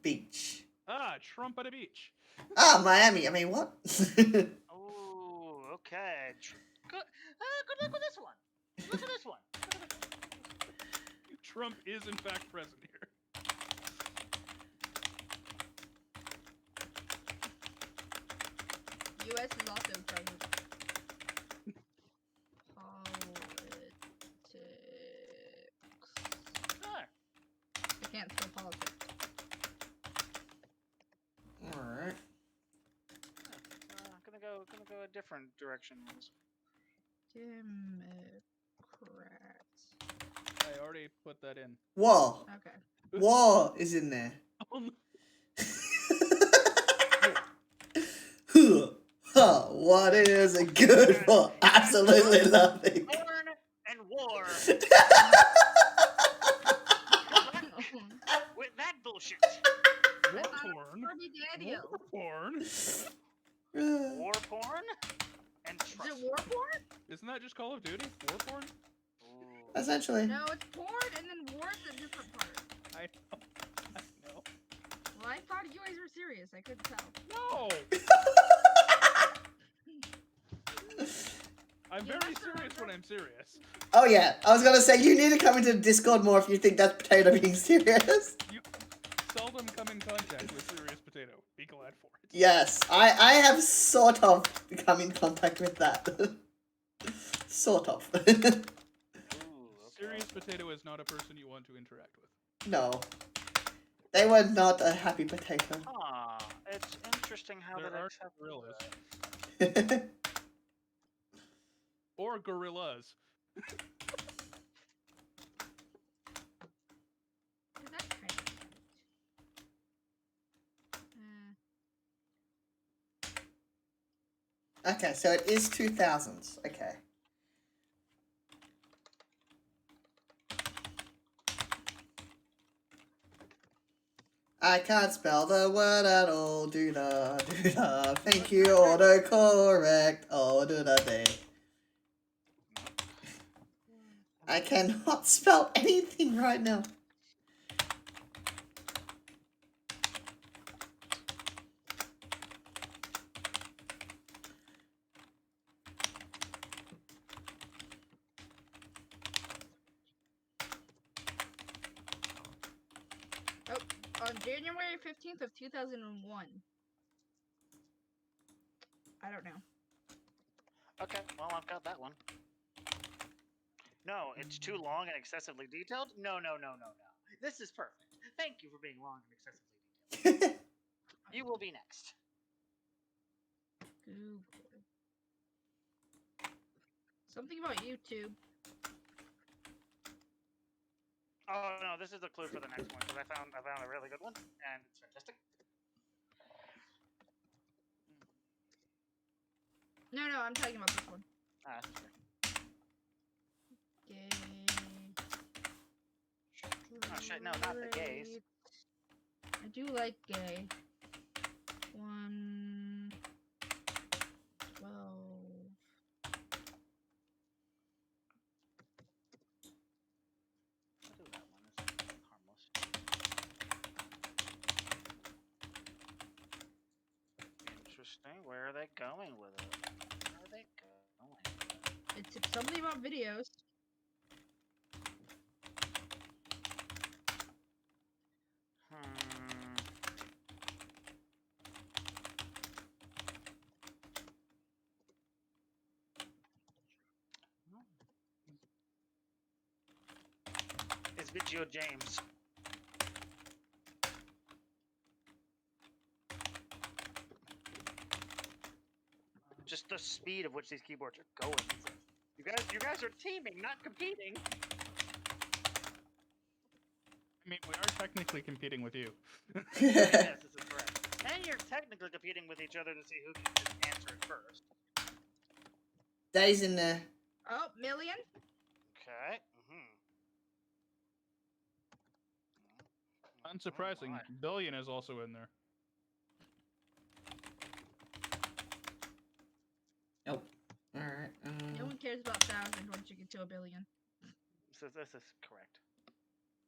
Beach. Ah, Trump at a beach. Ah, Miami. I mean, what? Oh, okay. Good luck with this one. Look at this one. Trump is in fact present here. U.S. is also present. Politics. Sure. I can't spell politics. Alright. Gonna go a different direction on this Democrats. I already put that in. War. Okay. War is in there. What is it good for? Absolutely nothing. Porn and war. With that bullshit. War porn. War porn. War porn and trust. Is it war porn? Isn't that just Call of Duty? War porn? Essentially. No, it's porn and then war's a different part. I know. Well, I thought you guys were serious. I couldn't tell. No! I'm very serious when I'm serious. Oh yeah, I was gonna say, you need to come into the Discord more if you think that's Potato being serious. You seldom come in contact with Serious Potato. Be glad for it. Yes, I have sort of come in contact with that. Sort of. Serious Potato is not a person you want to interact with. No. They were not a happy potato. Ah, it's interesting how There that are accept gorillas. Or gorillas. Okay, so it is 2000s. Okay. I can't spell the word at all. Do da, do da. Thank you, autocorrect. Oh, do da day. I cannot spell anything right now. On January 15th of 2001. I don't know. Okay, well, I've got that one. No, it's too long and excessively detailed? No. This is perfect. Thank you for being long and excessively detailed. You will be next. Google. Something about YouTube. Oh no, this is a clue for the next one because I found a really good one and it's fantastic. No, I'm talking about this one. Ah, that's true. Gay. Oh shit, no, not the gays. I do like gay. 1, 12. I'll do that one. It's harmless. Interesting. Where are they going with it? Where are they going with it? It's something about videos. It's Video James. Just the speed of which these keyboards are going. You guys are teaming, not competing. I mean, we are technically competing with you. Yes, this is correct. And you're technically competing with each other to see who can just answer it first. Days in there. Oh, million? Okay. Unsurprising, billion is also in there. Nope. Alright. No one cares about 1,000 once you get to 1 billion. So this is correct.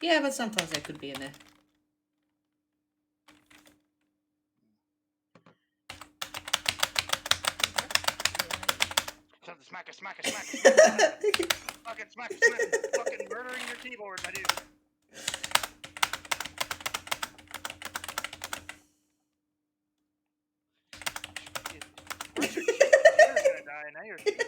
Yeah, but sometimes they could be in there. Smack it, smack it, smack it, smack it. Fucking smack it, smack it. Fucking murdering your keyboards, I do. First your computer's gonna die, now your keyboard.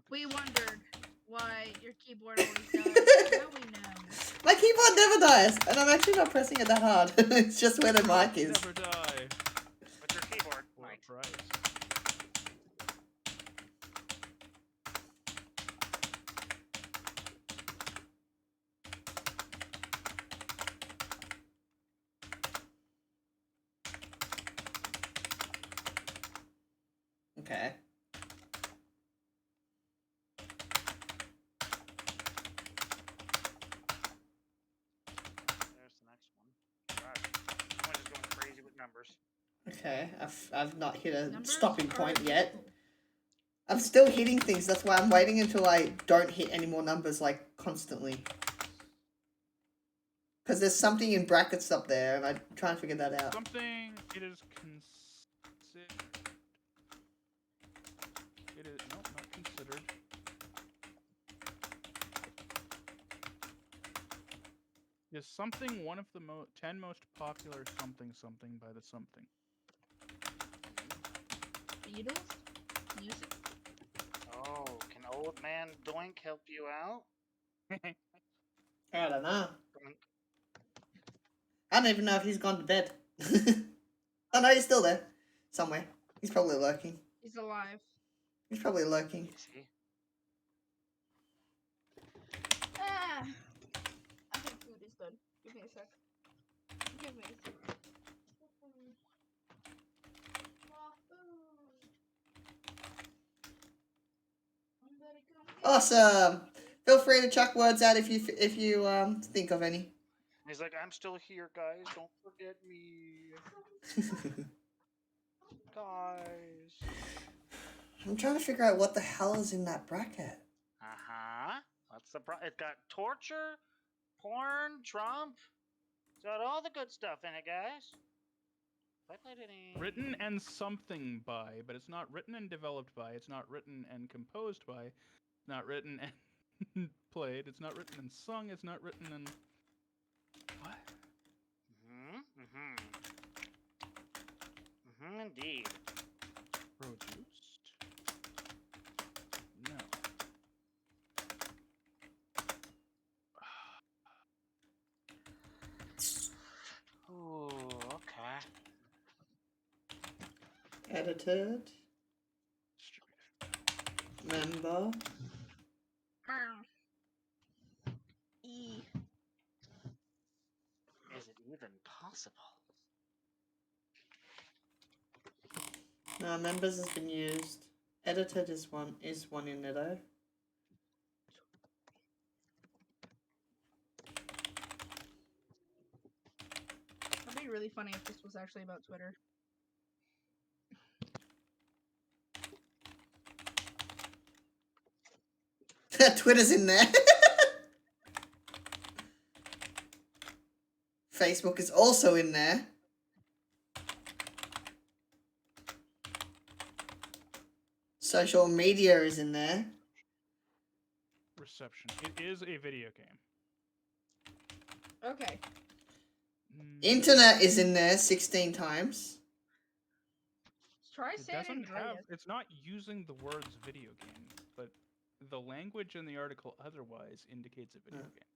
We wondered why your keyboard always dies. Now we know. My keyboard never dies, and I'm actually not pressing it that hard. It's just where the mic is. Never die. But your keyboard might. Price. Okay. There's the next one. God, I'm just going crazy with numbers. Okay, I've not hit a Numbers stopping are point yet. I'm still hitting things, that's why I'm waiting until I don't hit any more numbers, like, constantly. Because there's something in brackets up there, and I'm trying to figure that out. Something it is considered. It is nope, not considered. Is something one of the 10 most popular something by the something? Beatles? Music? Oh, can old man Doink help you out? I don't know. Doink. I don't even know if he's gone to bed. Oh no, he's still there. Somewhere. He's probably lurking. He's alive. He's probably lurking. Is he? Ah! I think food is done. Give me a sec. Give me a sec. Awesome. Feel free to chuck words out if you think of any. He's like, I'm still here, guys. Don't forget me. Guys. I'm trying to figure out what the hell is in that bracket. Uh-huh. What's the It got torture, porn, Trump. It's got all the good stuff in it, guys. Have I played any... Written and something by, but it's not written and developed by. It's not written and composed by. It's not written and played. It's not written and sung. It's not written and... What? Indeed. Produced? No. Ooh, okay. Edited. Member. E. Is it even possible? No, members has been used. Edited is one in there though. really funny if this was actually about Twitter. Twitter's in there. Facebook is also in there. Social media is in there. Reception. It is a video game. Okay. Internet is in there 16 times. Try It San doesn't have. Andreas. It's not using the words video game, but the language in the article otherwise indicates a video game,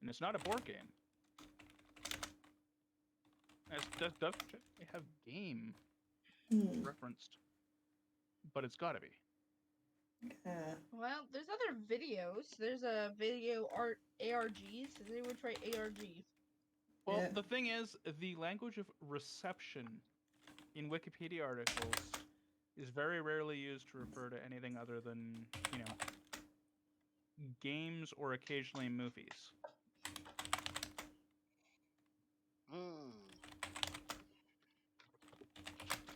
and it's not a board game. It does have game referenced, but it's got to be. Well, there's other videos. There's a video art ARGs. Does anyone try ARG? Well, the thing is, the language of reception in Wikipedia articles is very rarely used to refer to anything other than, you know, games or occasionally movies.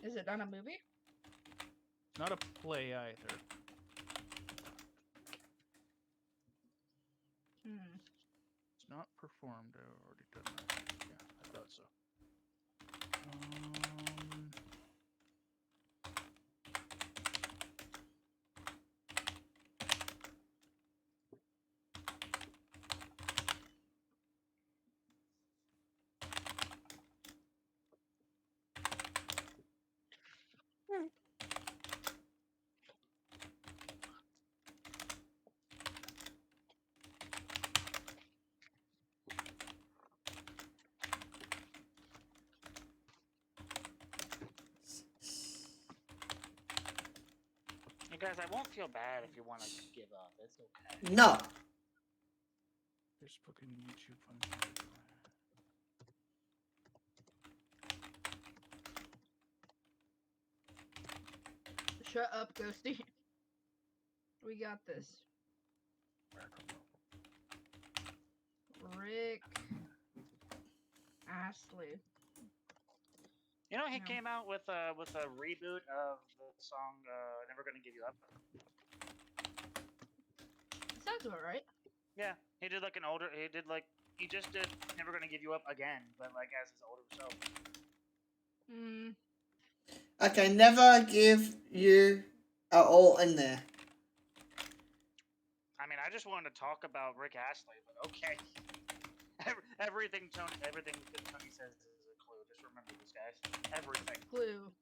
Is it not a movie? It's not a play either. It's not performed. I already done that. Yeah, I thought so. You guys, I won't feel bad if you want to give up. It's okay. No. There's fucking YouTube fun. Shut up, Ghosty. We got this. Rick Astley. You know, he came out with a reboot of the song "Never Gonna Give You Up." Sounds about right. Yeah, he did like an older. He just did "Never Gonna Give You Up" again, but like as his older self. Okay, never give you are all in there. I mean, I just wanted to talk about Rick Astley, but okay. Everything that Tony says is a clue. Just remember this, guys. Everything. Clue.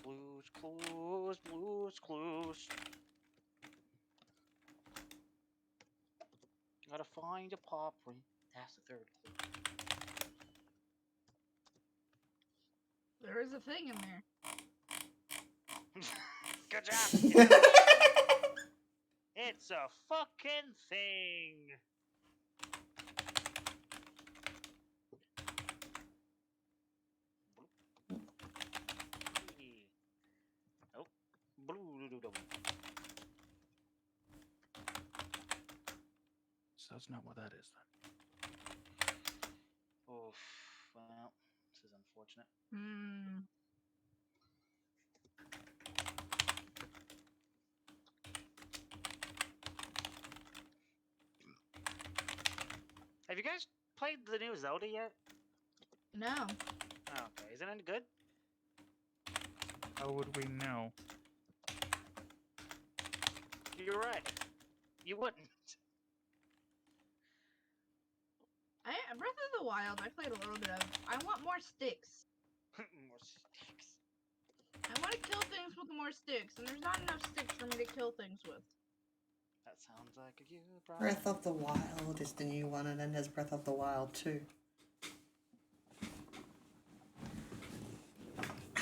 Clues, clues, clues, clues. Gotta find a pop ring. That's the third clue. There is a thing in there. Good job. It's a fucking thing. Oh. So that's not what that is then. Oof. Well, this is unfortunate. Have you guys played the new Zelda yet? No. Oh, okay. Isn't it good? How would we know? You're right. You wouldn't. Breath of the Wild, I played a little bit of. I want more sticks. More sticks. I want to kill things with more sticks, and there's not enough sticks for me to kill things with. That sounds like a you problem. Breath of the Wild is the new one, and then there's Breath of the Wild 2.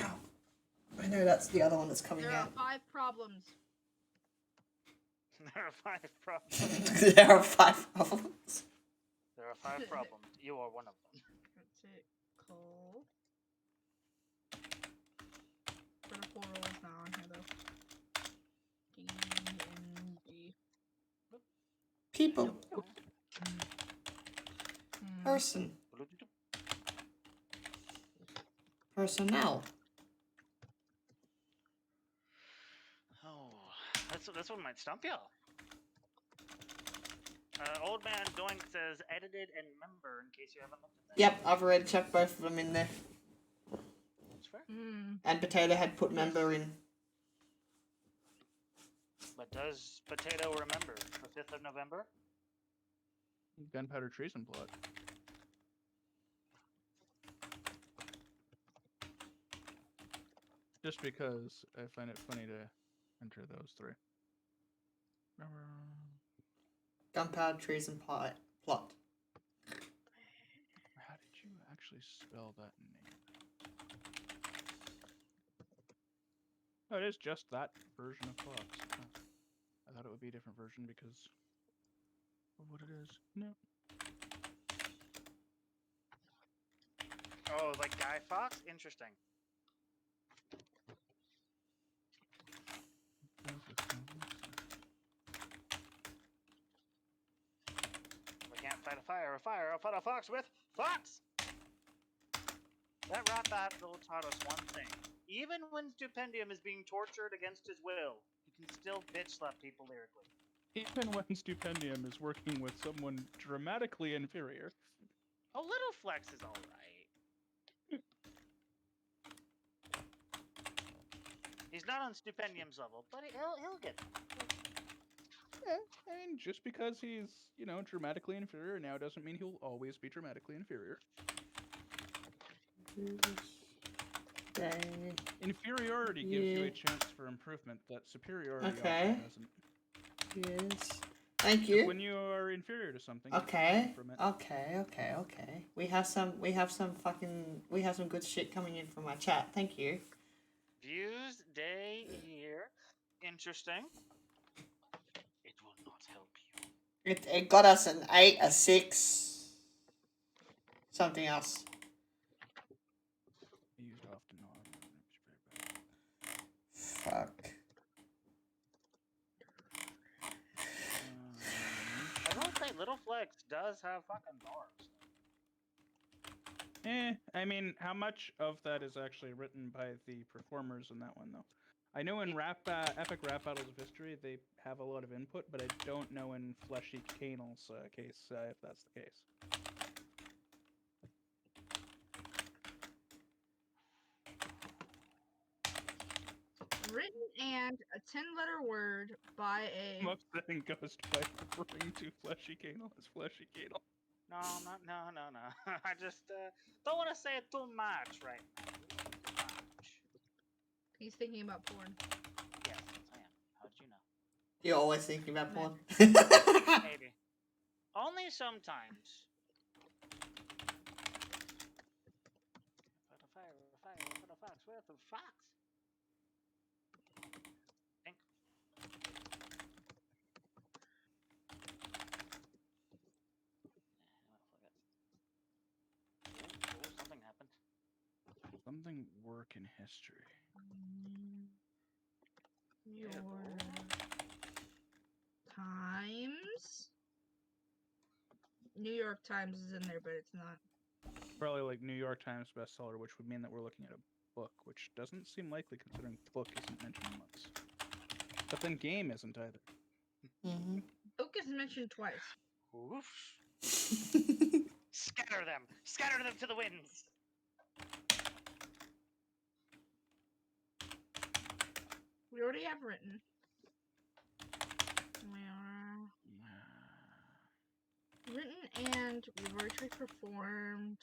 Ow. I know that's the other one that's coming There are out. 5 problems. There are 5 problems. There are 5 problems. There are 5 problems. You are one of them. That's it. Coal. Critical roll is not on here though. D and G. People. Person. personnel. Oh, this one might stump y'all. Old Man Doink says edited and member in case you haven't looked at that. Yep, I've already checked both of them in there. That's fair. And Potato had put member in. But does Potato remember the 5th of November? Gunpowder treason plot. Just because I find it funny to enter those three. Gunpowder treason plot. How did you actually spell that name? Oh, it is just that version of Fox. Oh. I thought it would be a different version because of what it is. No. Oh, like Guy Fawkes? Interesting. If I can't fight a fire, I'll fight a fox with Fox! That rap battle taught us one thing. Even when Stupendium is being tortured against his will, he can still bitch slap people lyrically. Even when Stupendium is working with someone dramatically inferior. A little flex is alright. He's not on Stupendium's level, but he'll get there. Yeah, I mean, just because he's, dramatically inferior now doesn't mean he'll always be dramatically inferior. Inferiority gives you a chance for improvement that superiority often doesn't. Yes. Thank you. When you are inferior to something. Okay. We have some good shit coming in from my chat. Thank you. Views, day, year. Interesting. It will not help you. It got us an 8, a 6. Something else. Used often. Fuck. I will say Little Flex does have fucking bars. I mean, how much of that is actually written by the performers in that one, though? I know in Epic Rap Battles of History, they have a lot of input, but I don't know in Fleshy Canal's case if that's the case. Written and a 10-letter word by a... I'm upsetting Ghost by referring to Fleshy Canal as Fleshy Canal. No. I just don't want to say it too much right now. He's thinking about porn. Yes, I am. How did you know? You're always thinking about porn? Maybe. Only sometimes. Put a fire, put a fox. Where's the fox? Think. Oh, something happened. Something work in history. Your Times? New York Times is in there, but it's not. Probably like New York Times bestseller, which would mean that we're looking at a book, which doesn't seem likely considering book isn't mentioned once. But then game isn't either. Mm-hmm. Book is mentioned twice. Oof. Scatter them! Scatter them to the winds! We already have written. Written and we've already performed.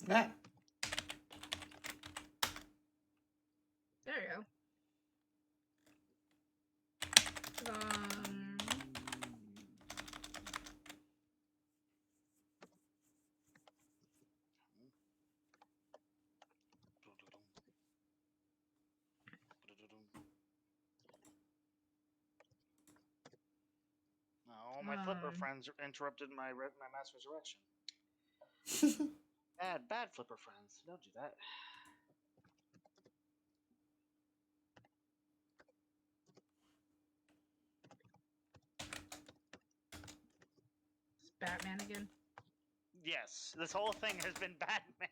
That. There you go. Oh, my flipper friends interrupted my mass resurrection. Bad flipper friends. Don't do that. Yes, this whole thing has been Batman.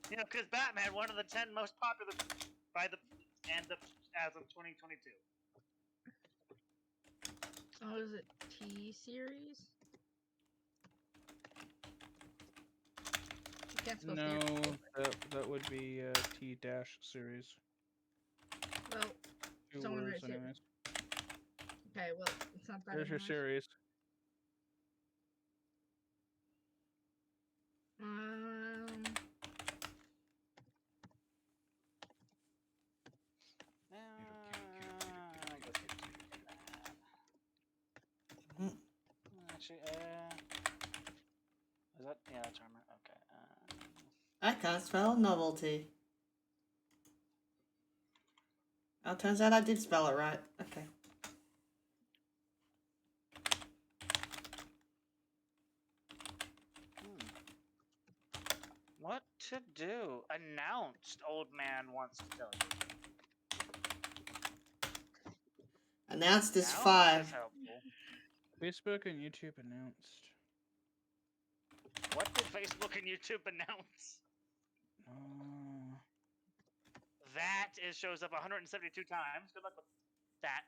You know, because Batman, one of the 10 most popular by the end of as of 2022. Oh, is it T series? You can't spell No, series. that would be T dash series. Well, 2 someone words, writes it. anyways. Okay, well, it's not that There's your anyways. series. I guess we can do that. Mhm. Actually, is that? Yeah, that's armor. Okay. I can't spell novelty. Oh, turns out I did spell it right. Okay. What to do? Announced. Old man wants to tell you. Announced is Announced 5. is helpful. Facebook and YouTube announced. What did Facebook and YouTube announce? That is shows up 172 times. Good luck with that.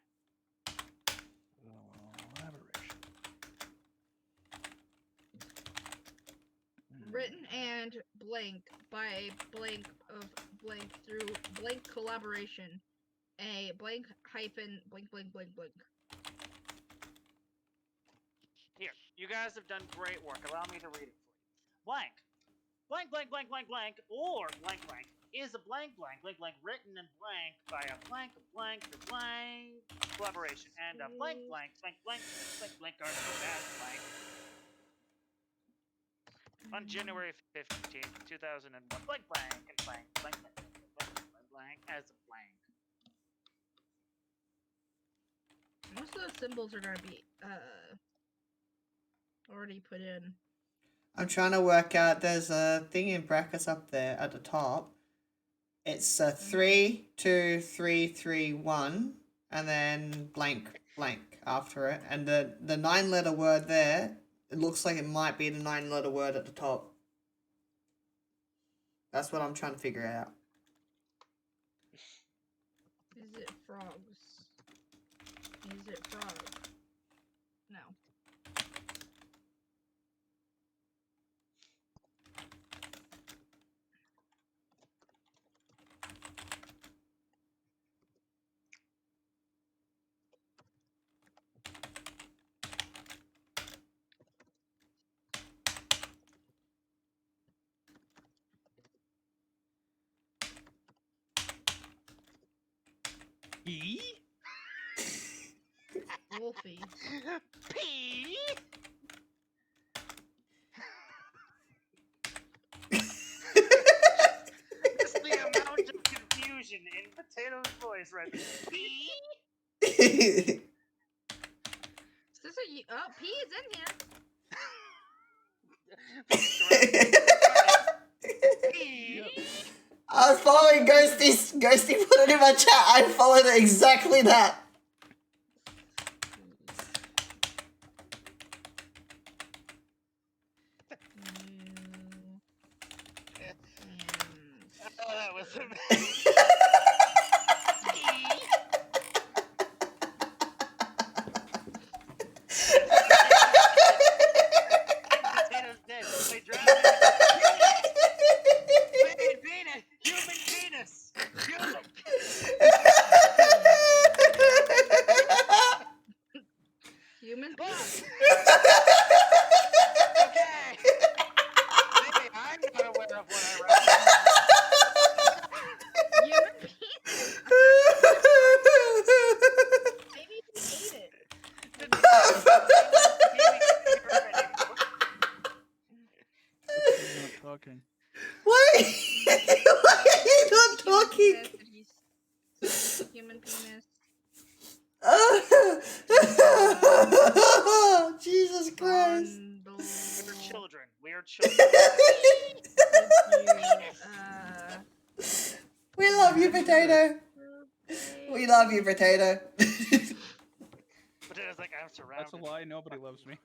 Collaboration. Written and blank by blank of blank through blank collaboration. A blank hyphen blank blank blank blank. Here, you guys have done great work. Allow me to read it for you. Blank. Blank, blank, blank, blank, blank, or blank, blank, is a blank, blank, blank, blank, written in blank by a blank, blank, to blank collaboration, and a blank, blank, blank, blank, blank, blank article as blank. On January 15th, 2001, blank, blank, and blank, blank, blank, blank, blank, blank, as a blank. Most of those symbols are gonna be already put in. I'm trying to work out, there's a thing in brackets up there at the top. It's 3, 2, 3, 3, 1, and then blank, blank after it. And the 9-letter word there, it looks like it might be the 9-letter word at the top. That's what I'm trying to figure out. Is it frogs? Is it frog? No. E? Wolfie. P. Just the amount of confusion in Potato's voice right there. P. Is this a P is in here. I was following Ghosty. Ghosty put it in my chat. I followed it exactly that. Oh, that was amazing. Potato's dead. They drowned him. Penis. Human penis. Human Human butt. Okay. Maybe I'm not aware of what I wrote. Human penis. Maybe he ate it. Not talking. Why? Why are you not talking? Human penis. Jesus Christ. We're children. We are children. We love you, Potato. We love you, Potato. Potato's like, I'm surrounded. That's a lie. Nobody loves me.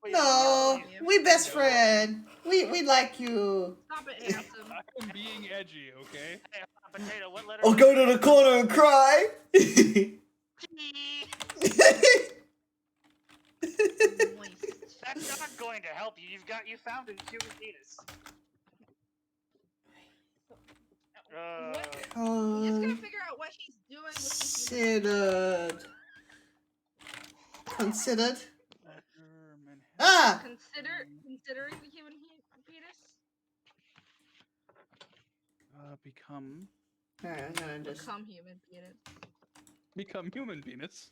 No, we best friend. We like you. Stop it, handsome. I'm being edgy, okay? Hey, potato, what letter? I'll go to the corner and cry. That's not going to help you. You found a human penis. He's gonna figure out what he's doing with the Considered. Ah! Considering the human penis. Become. Alright, I'm gonna just Become human penis. Become human penis.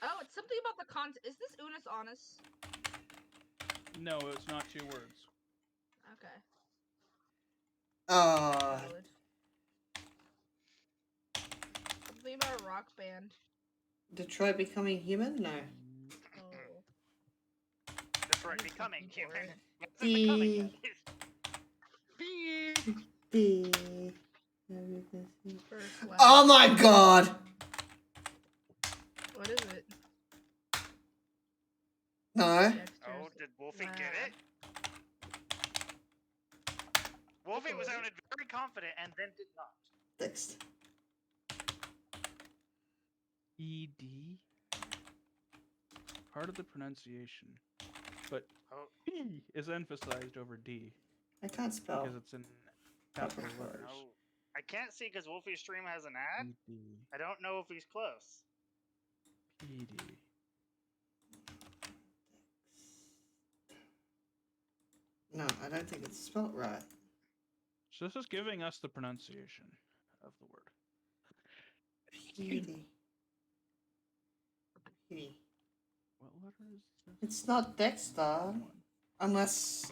Oh, it's something about the content. Is this Unus Honest? No, it's not 2 words. Okay. Oh. Something about a rock band. Detroit becoming human? No. Oh. Detroit becoming human. B. B. Oh my god! What is it? No. Oh, did Wolfie get it? Wolfie was sounded very confident and then did not. Next. ED. Part of the pronunciation, but P is emphasized over D. I can't spell. Because it's in capital letters. No. I can't see because Wolfie's stream has an ad. ED. I don't know if he's close. PD. No, I don't think it's spelled right. So this is giving us the pronunciation of the word. PD. PD. What letter is this? It's not Dexter. Unless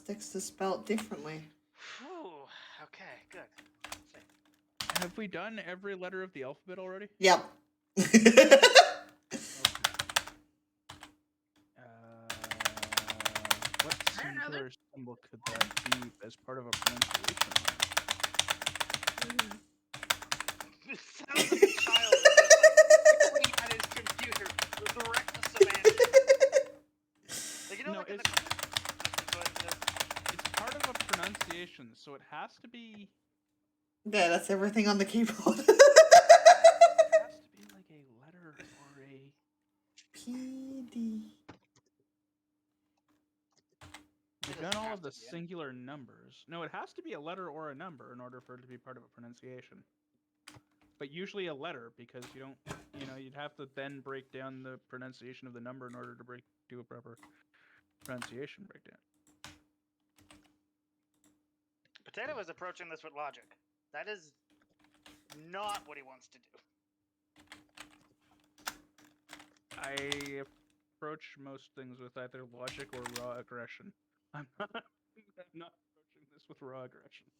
Dexter spelled differently. Ooh, okay, good. Have we done every letter of the alphabet already? Yep. What singular symbol could that be as part of a pronunciation? It sounds like a child is just like at his computer with the reckless semantics. Like, you know, No, like in it's part of a pronunciation, so it has to be. Yeah, that's everything on the keyboard. It has to be like a letter or a. PD. We've done all of the singular numbers. No, it has to be a letter or a number in order for it to be part of a pronunciation. But usually a letter, because you don't, you'd have to then break down the pronunciation of the number in order to do a proper pronunciation breakdown. Potato is approaching this with logic. That is not what he wants to do. I approach most things with either logic or raw aggression. I'm not approaching this with raw aggression.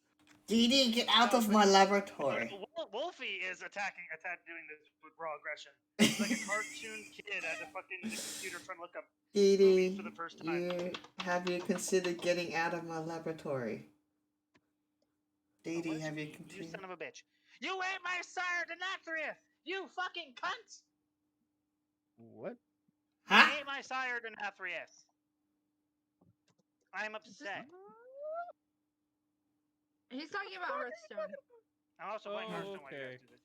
DD, get out of my laboratory. Wolfie is doing this with raw aggression. He's like a cartoon kid at a fucking computer trying to look up movies for the first time. Have you considered getting out of my laboratory? DD, have you considered? You son of a bitch. You ate my sire Denathrius! You fucking cunt! What? Huh? You ate my sire Denathrius. I'm upset. He's talking about Hearthstone. I'm also playing Hearthstone while you Okay. guys do this.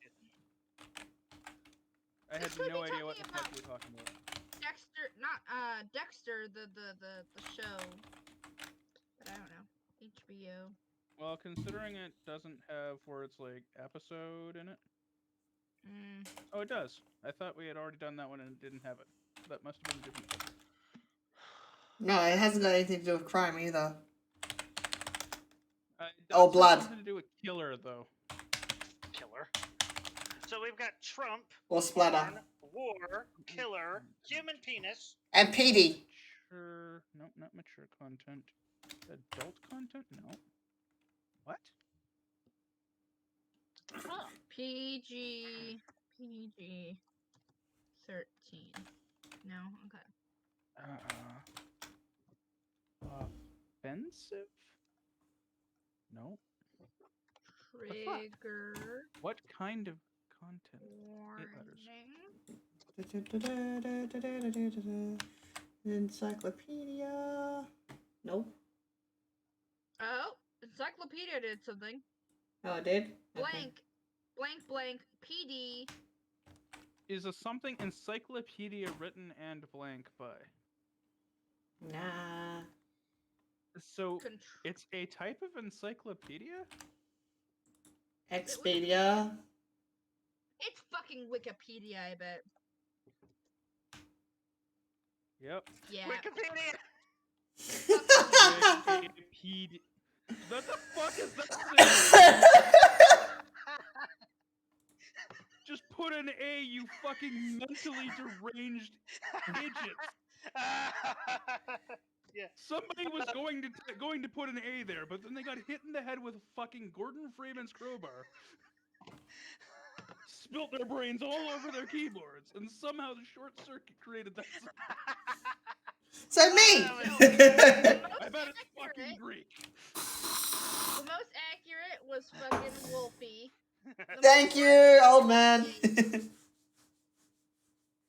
I had no idea what the fuck you were talking about. Dexter, not Dexter, the show. But I don't know. HBO. Well, considering it doesn't have words like episode in it. Oh, it does. I thought we had already done that one and it didn't have it. That must have been a different thing. No, it hasn't got anything to do with crime either. It does have blood. Something to do with killer, though. Killer. So we've got Trump, Or splatter. porn, war, killer, human penis, and PD. Mature, nope, not mature content. Adult content? No. What? Huh. PG 13. No, okay. Offensive? No. Trigger. What kind of content? 8 letters. Encyclopedia. Nope. Oh, encyclopedia did something. Oh, it did? Blank, blank, blank, PD. Is a something encyclopedia written and blank by? Nah. So it's a type of encyclopedia? Expedia. It's fucking Wikipedia, I bet. Yep. Yeah. Wikipedia! Wikipedia. What the fuck is that? Just put an A, you fucking mentally deranged idiots. Yeah. Somebody was going to put an A there, but then they got hit in the head with fucking Gordon Freeman's crowbar. Spilt their brains all over their keyboards, and somehow the short circuit created that. So me! I bet it's fucking Greek. The most accurate was fucking Wolfie. Thank you, old man.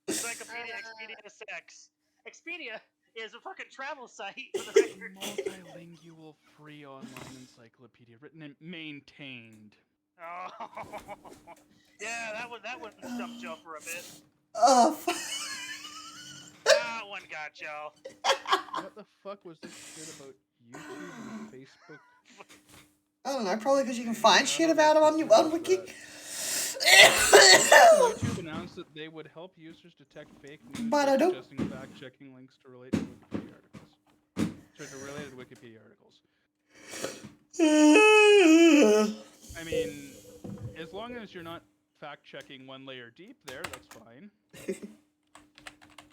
Encyclopedia Expedia 6. Expedia is a fucking travel site for the record. Multilingual free online encyclopedia, written and maintained. Oh, yeah, that one stumped Joe for a bit. Oh, That one got Joe. What the fuck was this shit about YouTube and Facebook? I don't know, probably because you can find shit about them on your Wiki. YouTube announced that they would help users detect fake news But by I don't. suggesting fact-checking links to related Wikipedia articles. To related Wikipedia articles. I mean, as long as you're not fact-checking one layer deep there, that's fine.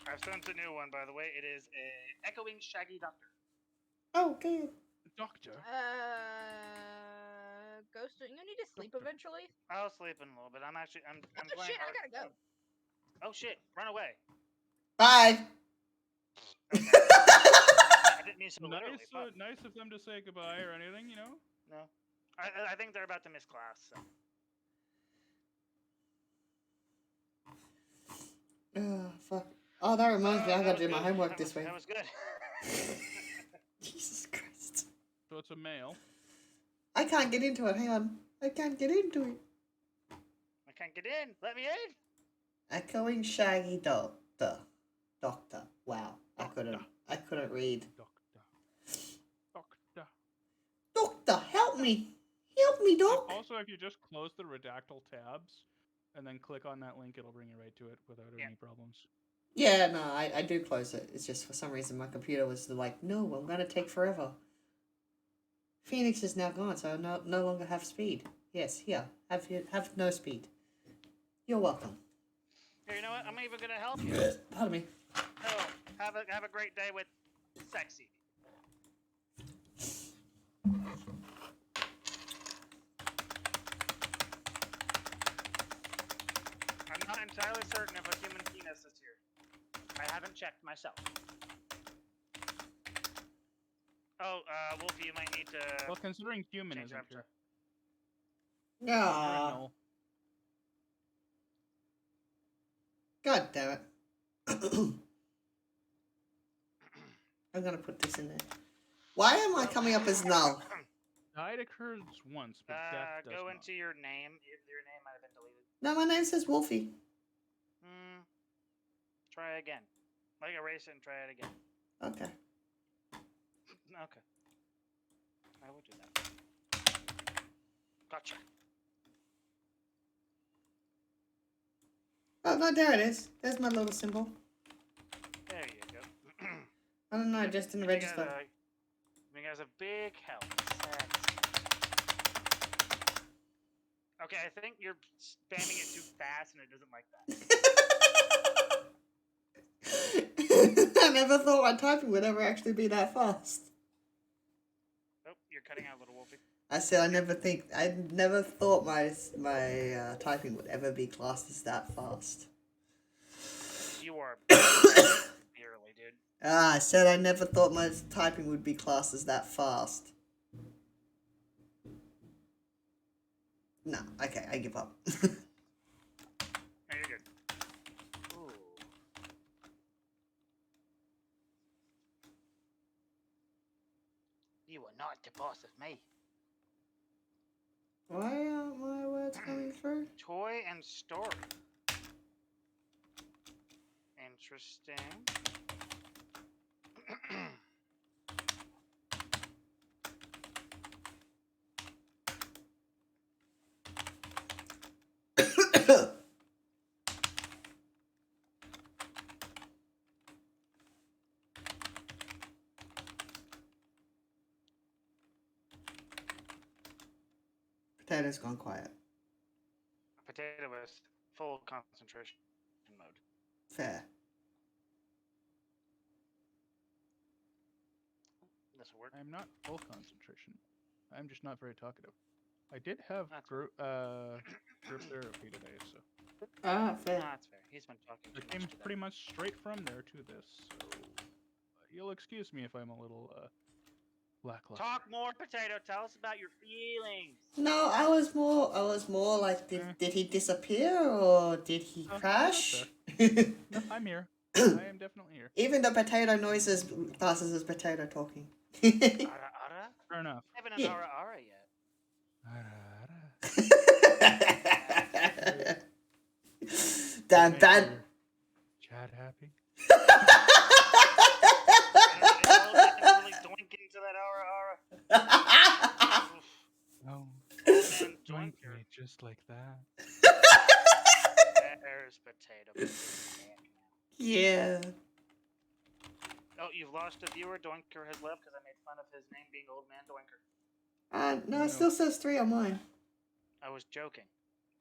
I've sent a new one, by the way. It is a echoing shaggy doctor. Oh, good. Doctor? Ghost, don't you need to sleep eventually? I'll sleep in a little bit. I'm Oh playing shit, I gotta go. Oh shit, run away. Bye. Okay. I didn't mean so literally. Nice of them to say goodbye or anything, you know? No. I think they're about to miss class, so. Oh, fuck. Oh, that reminds me, I gotta do my homework this week. That was good. Jesus Christ. So it's a male. I can't get into it, hang on. I can't get into it. I can't get in. Let me in. Echoing shaggy doctor. Doctor. Wow. I couldn't read. Doctor, help me. Help me, doc. Also, if you just close the redactyl tabs and then click on that link, it'll bring you right to it without any problems. Yeah, no, I do close it. It's just for some reason my computer was like, no, I'm gonna take forever. Phoenix is now gone, so I no longer have speed. Yes, here. Have no speed. You're welcome. Here, you know what? I'm even gonna help you. Pardon me. Oh, have a great day with sexy. I'm not entirely certain if a human penis is here. I haven't checked myself. Oh, Wolfie, you might need to. Well, considering human change isn't here. Yeah. God damn it. I'm gonna put this in there. Why am I coming up as null? Died occurs once, but death does go not. into your name. Your name might have been deleted. No, my name says Wolfie. Try again. Like erase it and try it again. Okay. Okay. I will do that. Gotcha. Oh, no, there it is. There's my little symbol. There you go. I don't know, I just didn't register. You guys have big help. Okay, I think you're spamming it too fast and it doesn't like that. I never thought my typing would ever actually be that fast. Oh, you're cutting out, little Wolfie. I said I never thought my typing would ever be classed as that fast. You are barely, dude. I said I never thought my typing would be classed as that fast. No, okay, I give up. No, you're good. Ooh. boss of me. Why aren't my words coming through? Toy and story. Interesting. Potato's gone quiet. Potato was full concentration mode. Fair. This will work. I'm not full concentration. I'm just not very talkative. I did have group therapy today, so. Fair. That's fair. He's been talking too I came much today. pretty much straight from there to this, so you'll excuse me if I'm a little lackluster. Talk more, Potato. Tell us about your feelings. No, I was more like, did he disappear or did he crash? No, I'm here. I am definitely here. Even the potato noises classes as potato talking. Ara ara? Fair enough. I haven't Yeah. an ara ara yet. Dan. Chad happy? Really doink into that ara ara. No. Doink me just like that. There's Potato. Yeah. Oh, you've lost a viewer. Doinker has left because I made fun of his name being Old Man Doinker. No, it still says 3 on mine. I was joking,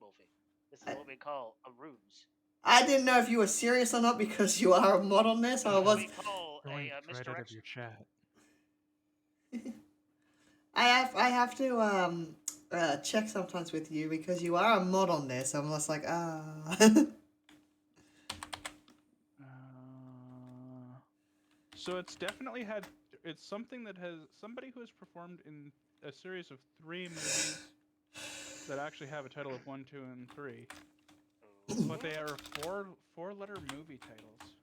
Wolfie. This is what we call a ruse. I didn't know if you were serious or not because you are a mod on this. I was. We call a Right out of misdirection. your chat. I have to check sometimes with you because you are a mod on this. I'm just like So it's definitely had. It's something that has somebody who has performed in a series of 3 movies that actually have a title of 1, 2, and 3, but they are four-letter movie titles.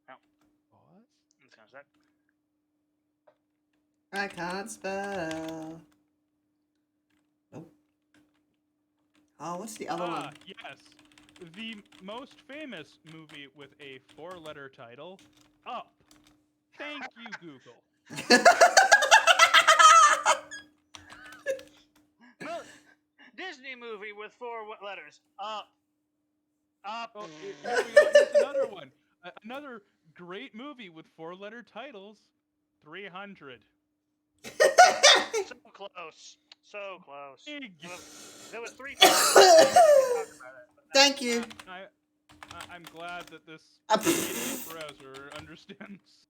Oh. What? Let's go that. I can't spell. Nope. Oh, what's the other one? Yes. The most famous movie with a 4-letter title, Up. Thank you, Google. Disney movie with 4 letters. Up. Up. Oh, here's another one. Another great movie with 4-letter titles, 300. So close. So close. Big. There was 3 Thank you. I'm glad that this browser understands.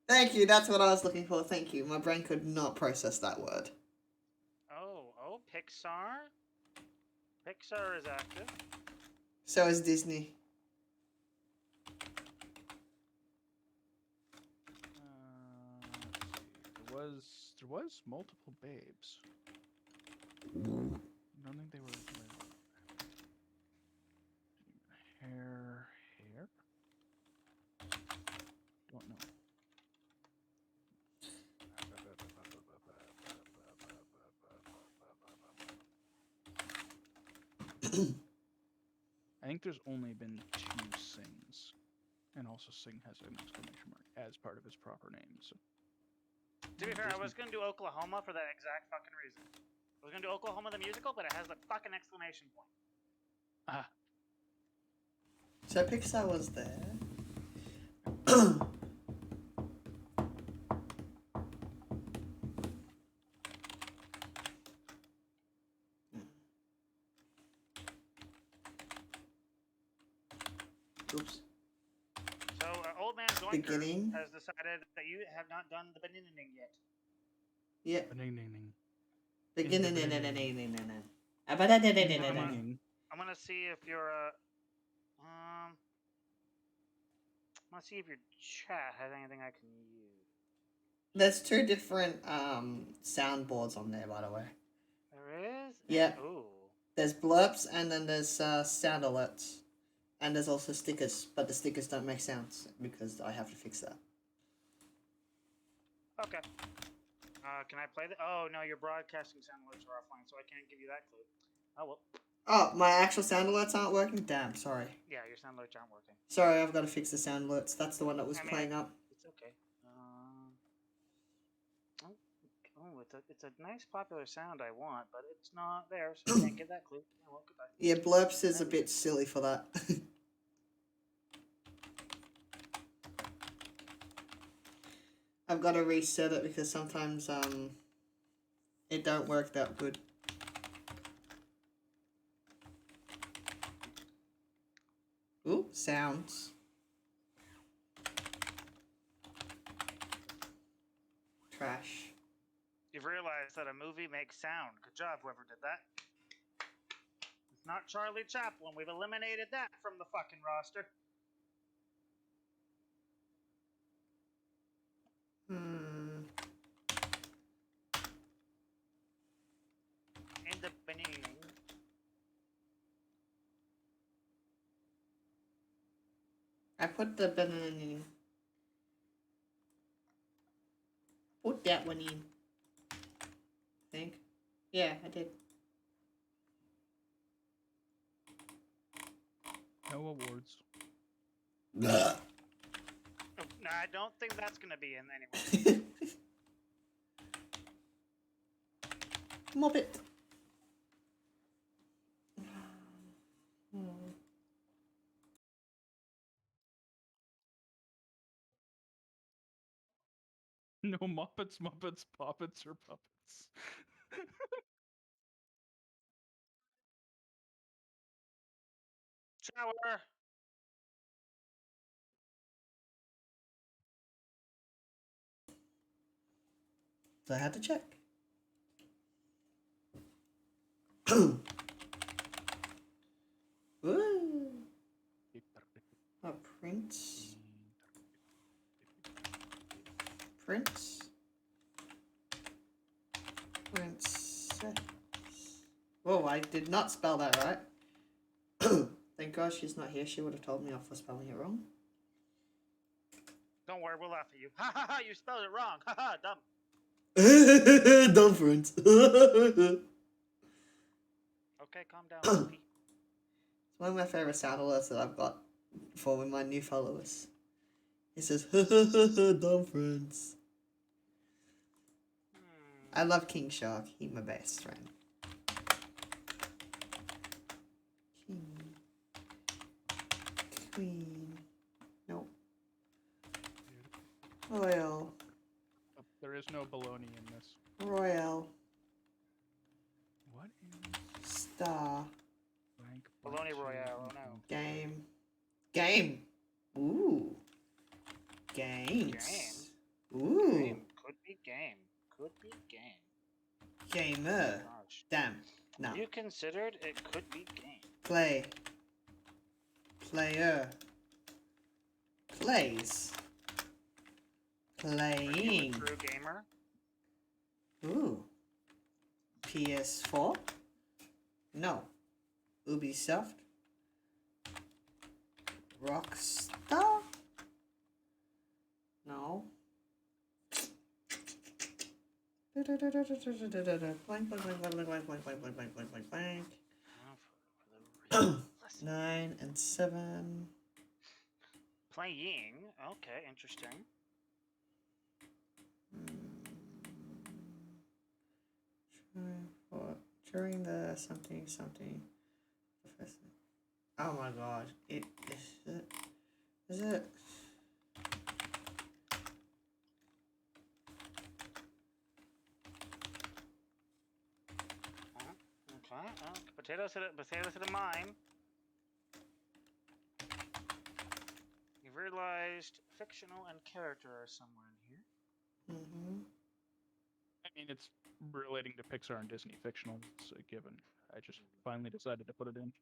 Thank you. That's what I was looking for. Thank you. My brain could not process that word. Oh, Pixar. Pixar is active. So is Disney. There was multiple babes. I don't think they were hair. Don't know. I think there's only been 2 Sings, and also Sing has an exclamation mark as part of his proper name. So. To be fair, I was gonna do Oklahoma for that exact fucking reason. I was gonna do Oklahoma the musical, but it has the fucking exclamation point. Ah. So Pixar was there. Oops. So, Old Man Zoinker Beginning. has decided that you have not done the beginning yet. Yeah. Beginning. I'm gonna see if your I'm gonna see if your chat has anything I can use. There's 2 different soundboards on there, by the way. There There is? Yeah. Ooh. There's blurps and then there's sound alerts. And there's also stickers, but the stickers don't make sounds because I have to fix that. Okay. Can I play that? Oh, no, your broadcasting sound alerts are offline, so I can't give you that clue. Oh, well. Oh, my actual sound alerts aren't working? Damn, sorry. Yeah, your sound alerts aren't working. Sorry, I've got to fix the sound alerts. That's the one that was playing up. It's okay. It's a nice popular sound I want, but it's not there, so I can't give that clue. Oh, well, goodbye. Yeah, blurps is a bit silly for that. I've got to reset it because sometimes it don't work that good. Ooh, sounds. Trash. You've realized that a movie makes sound. Good job, whoever did that. It's not Charlie Chaplin. We've eliminated that from the fucking roster. In the beginning. I put the banana in. Put that one in. I think. Yeah, I did. No awards. Blah. Oh, no, I don't think that's gonna be in anyway. Mobbit. No Muppets, Poppets, or Puppets. Shower. So I had to check. Ooh. A prince. Prince. Princess. Whoa, I did not spell that right. Thank God she's not here. She would have told me off for spelling it wrong. Don't worry, we'll laugh at you. Ha ha ha! You spelled it wrong. Ha ha! Dumb. Dumb friends. Okay, calm down, Sophie. It's one of my favorite sound alerts that I've got for my new followers. It says, dumb friends. I love King Shark. He's my best friend. King. Queen. Nope. Royal. There is no baloney in this. Royal. What is Star. Bologna Royale, oh no. Game. Game. Ooh. Games. Game. Ooh. Game. Could be game. Could be game. Gamer. Gosh. Damn. No. You considered it could be game. Play. Player. Plays. Are you a Playing. true gamer? Ooh. ps4? No. Ubisoft? Rockstar? No. Blank, blank, blank, blank, blank, blank, blank, blank, blank, blank, blank, blank. 9 and 7. Playing. Okay, interesting. During the something. Oh my god. Is it? Okay, potatoes to the mine. You've realized fictional and character are somewhere in here. Mm-hmm. I mean, it's relating to Pixar and Disney. Fictional is a given. I just finally decided to put it in.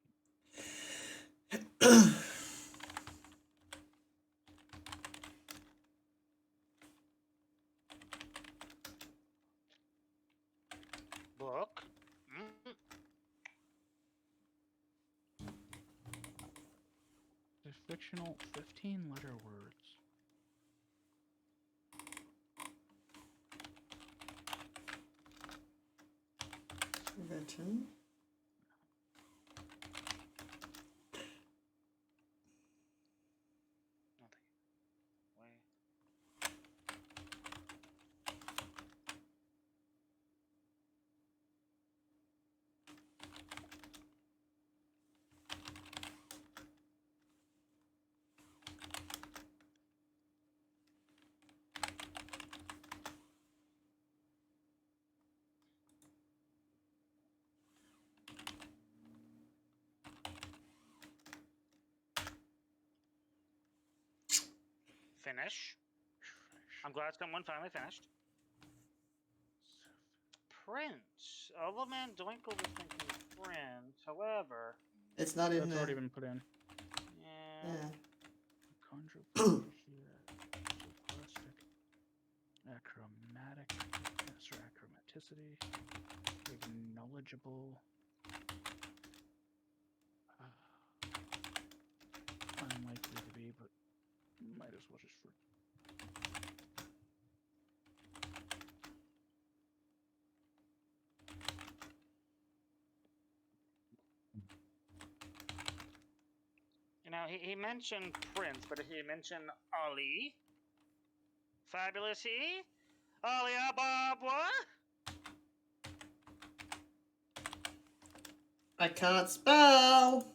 Book. Fictional 15-letter words. Written. Finish. I'm glad someone finally finished. Prince. Old Man Doinkle was thinking Prince. However, it's not in that's there. already been put in. Yeah. Chondroplastic, achromatic, or achromaticity, acknowledgeable, unlikely to be, but might as well just. You know, he mentioned Prince, but he mentioned Ali. Fabulous he? Ali Ababwa? I can't spell.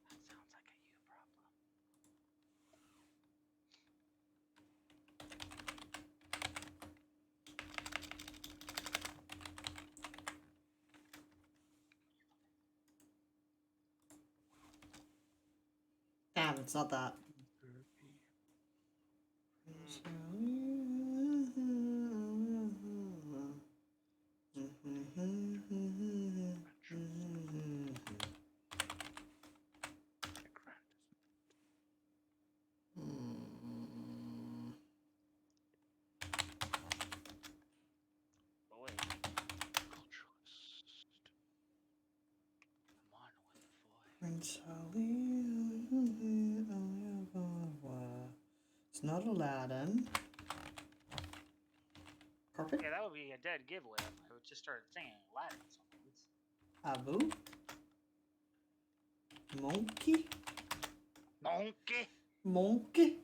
That sounds like a you problem. Damn, it's not that. Boy. Come on with the voice. Prince Ali. It's not Aladdin. Carpet? Yeah, that would be a dead giveaway if I would just start singing Latin songs. Abu? Monkey? Monkey? Monkey?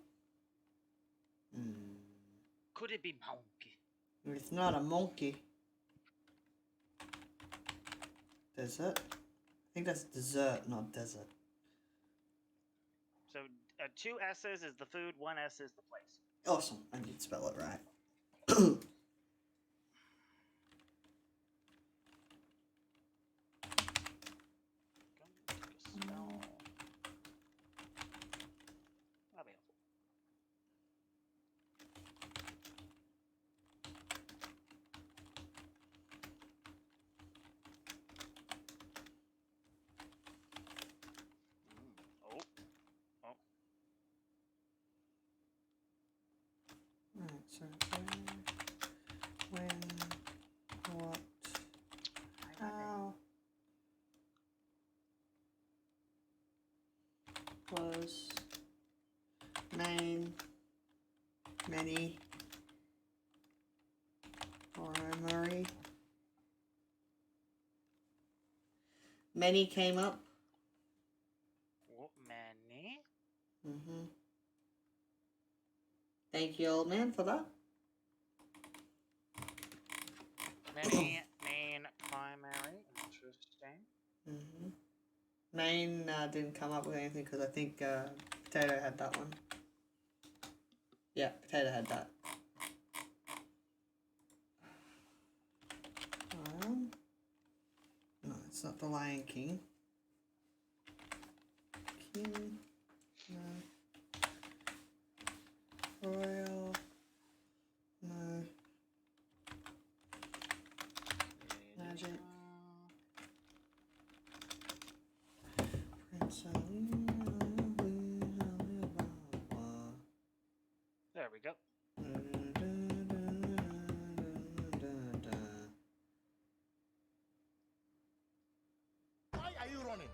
Could it be monkey? It's not a monkey. Desert? I think that's dessert, not desert. So 2 S's is the food, 1 S is the place. Awesome. I did spell it right. Right, so when, what, how, was, main, many, primary. Many came up. Many? Mm-hmm. Thank you, old man, for that. Many, main, primary. Interesting. Mm-hmm. Main didn't come up with anything because I think Potato had that one. Yeah, Potato had that. No, it's not the Lion King. King. No. Royal. No. Magic. Prince There we go. Why are you running?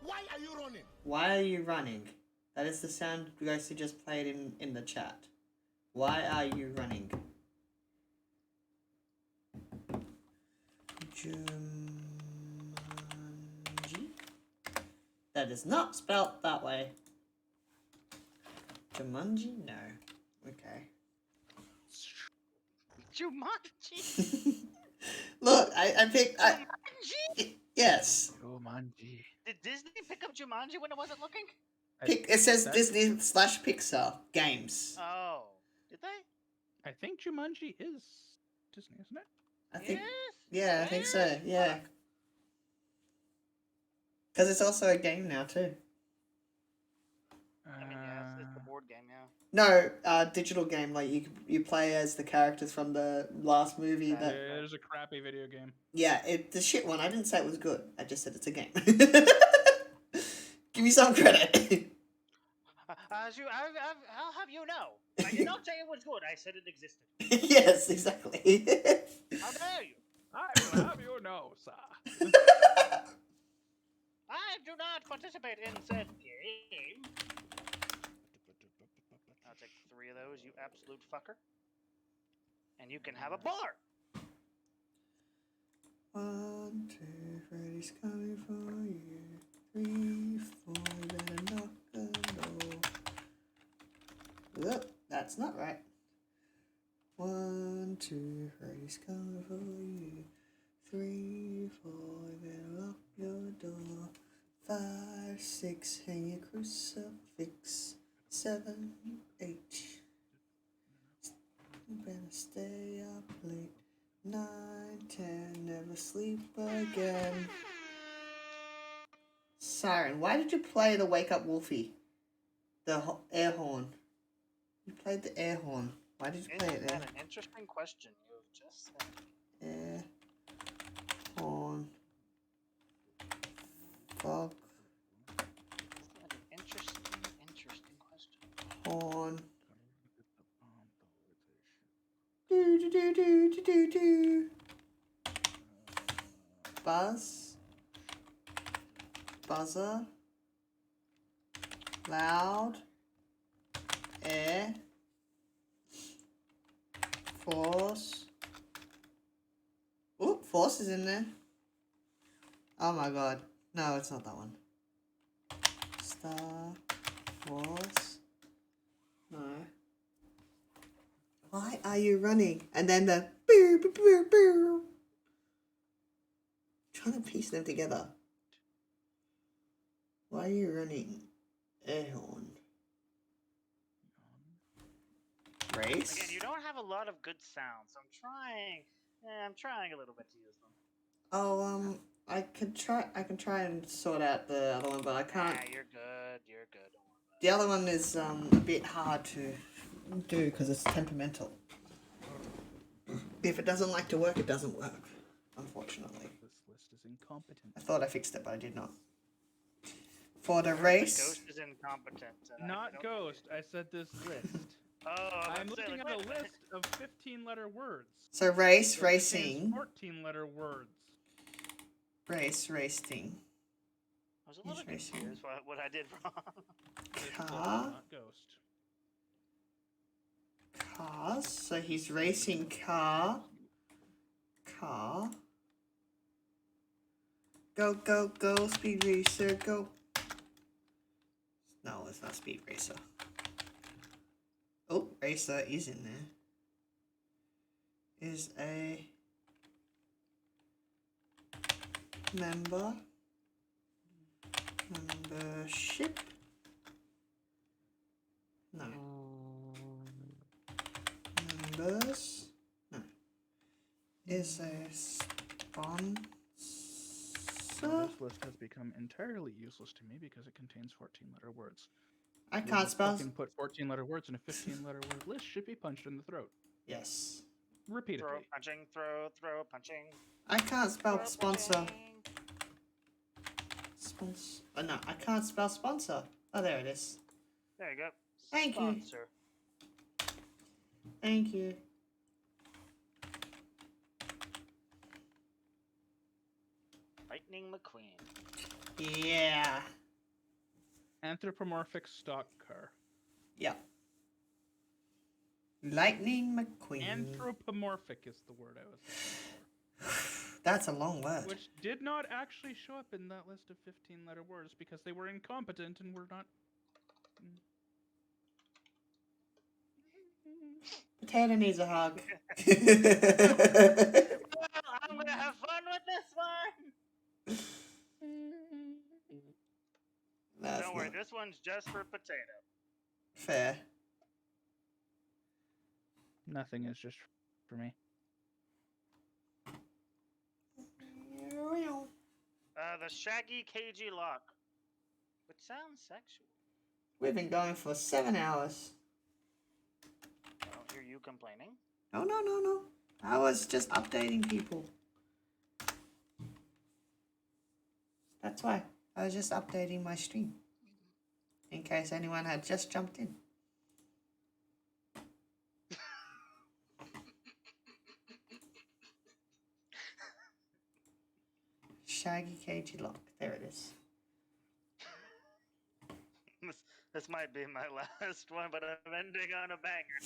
Why are you running? Why are you running? That is the sound Ghosty just played in the chat. Why are you running? Jumanji? That is not spelt that way. Jumanji? No. Okay. Jumanji? Look, I picked... Jumanji? Yes. Jumanji. Did Disney pick up Jumanji when it wasn't looking? It says Disney/Pixar games. Oh. Did they? I think Jumanji is Disney, isn't it? I think... Yes? Yeah, I think so. Yeah. Because it's also a game now, too. I mean, yeah, it's the board game, yeah. No, digital game. Like you play as the characters from the last movie. Yeah, That it is a crappy video game. yeah, the shit one. I didn't say it was good. I just said it's a game. Give me some credit. I'll have you know. I did not say it was good. I said it existed. Yes, exactly. How dare you? I will have you know, sir. I do not participate in said game. I'll take 3 of those, you absolute fucker. And you can have a bar. 1, 2, Freddy's coming for you. 3, 4, better knock the door. Look, that's not right. 1, 2, Freddy's coming for you. 3, 4, better lock your door. 5, 6, hang your crucifix. 7, 8. Better stay up late. 9, 10, never sleep again. Siren, why did you play the Wake Up Wolfie? The air horn. You played the air horn. Why did you play it there? Isn't that an interesting question you've just said? Air horn. Fuck. Isn't that an interesting question? Horn. Do do do do do do do. Buzz. Buzzer. Loud. Air. Force. Oop, Force is in there. Oh my god. No, it's not that one. Star. Force. No. Why are you running? And then the boo boo boo boo. Trying to piece them together. Why are you running? Air horn. Race? Again, you don't have a lot of good sounds. I'm trying a little bit to use them. Oh, I can try and sort out the other one, but I can't. Yeah, you're good. You're good. The other one is a bit hard to do because it's temperamental. If it doesn't like to work, it doesn't work. Unfortunately. This list is incompetent. I thought I fixed it, but I did not. For the race. Ghost is incompetent. Not Ghost. I said this list. Oh, I'm looking at a list of 15-letter words. So race, That racing. contains 14-letter words. Race, racing. I was a little confused what I did wrong. Car. Not Ghost. Cars. So he's racing car. Car. Go, go, go, Speed Racer, go. No, it's not Speed Racer. Oh, Racer is in there. Is a member. Membership. No. Members. No. Is a sponsor. This list has become entirely useless to me because it contains 14-letter words. I can't spell. Fucking put 14-letter words in a 15-letter word list should be punched in the throat. Yes. Repeatedly. Throw punching, throw punching. I can't spell Throw sponsor. punching. Sponsor. Oh no, I can't spell sponsor. Oh, there it is. There you go. Thank you. Sponsor. Thank you. Right. Lightning McQueen. Yeah. Anthropomorphic stock car. Yep. Lightning McQueen. Anthropomorphic is the word I was looking for. That's a long word. Which did not actually show up in that list of 15-letter words because they were incompetent and were not. Potato needs a hug. Well, I'm gonna have fun with this one. Don't worry, this one's just for Potato. Fair. Nothing is just for me. The Shaggy Cagey Lock. Which sounds sexual. We've been going for 7 hours. I don't hear you complaining. No. I was just updating people. That's why. I was just updating my stream. In case anyone had just jumped in. Shaggy Cagey Lock. There it is. This might be my last one, but I'm ending on a banger.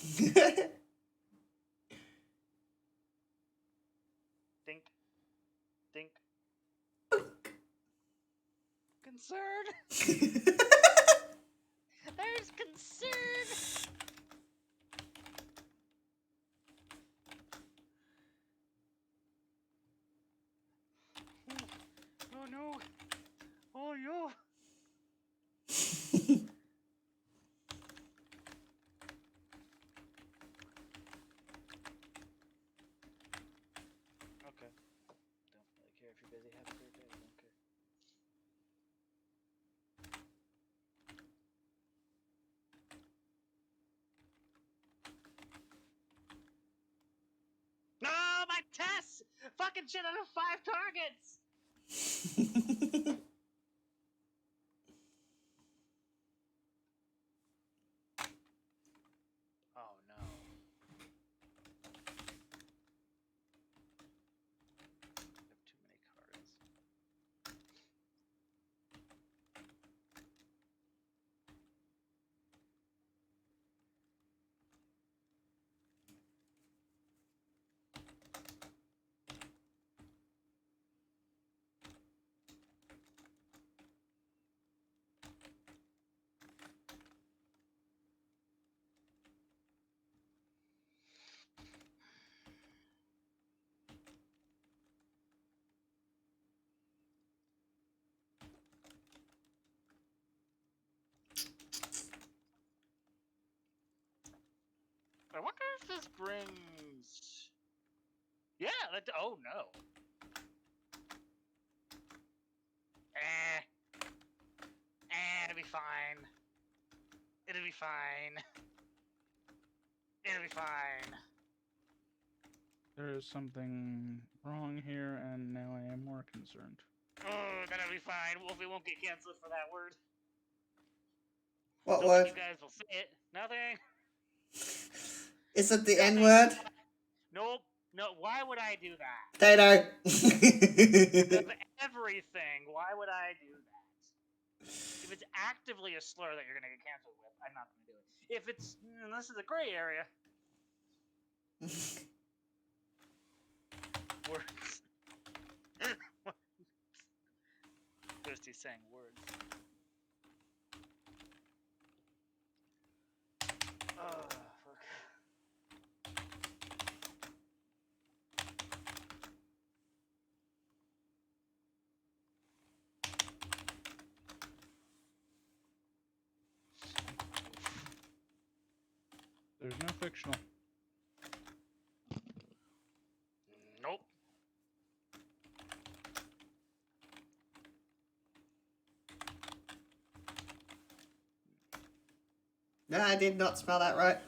Dink. Dink. Concern. There's concern. Oh no. Oh no. Okay. Don't really care if you're busy. Have a great day. I don't care. No, my tests! Fucking shit out of 5 targets! Oh no. I have too many cards. I wonder if this brings... Yeah, that... Oh, no. It'll be fine. It'll be fine. It'll be fine. There is something wrong here, and now I am more concerned. Oh, that'll be fine. Wolfie won't get canceled for that word. What Don't word? think you guys will say it. Nothing. Is it the N word? Nope. No, why would I do that? Potato. Of everything, why would I do that? If it's actively a slur that you're going to get canceled with, I'm not going to do it. If it's... this is a gray area. Words. Thirsty saying words. Oh, fuck. There's no fictional. Nope. No, I did not spell that right.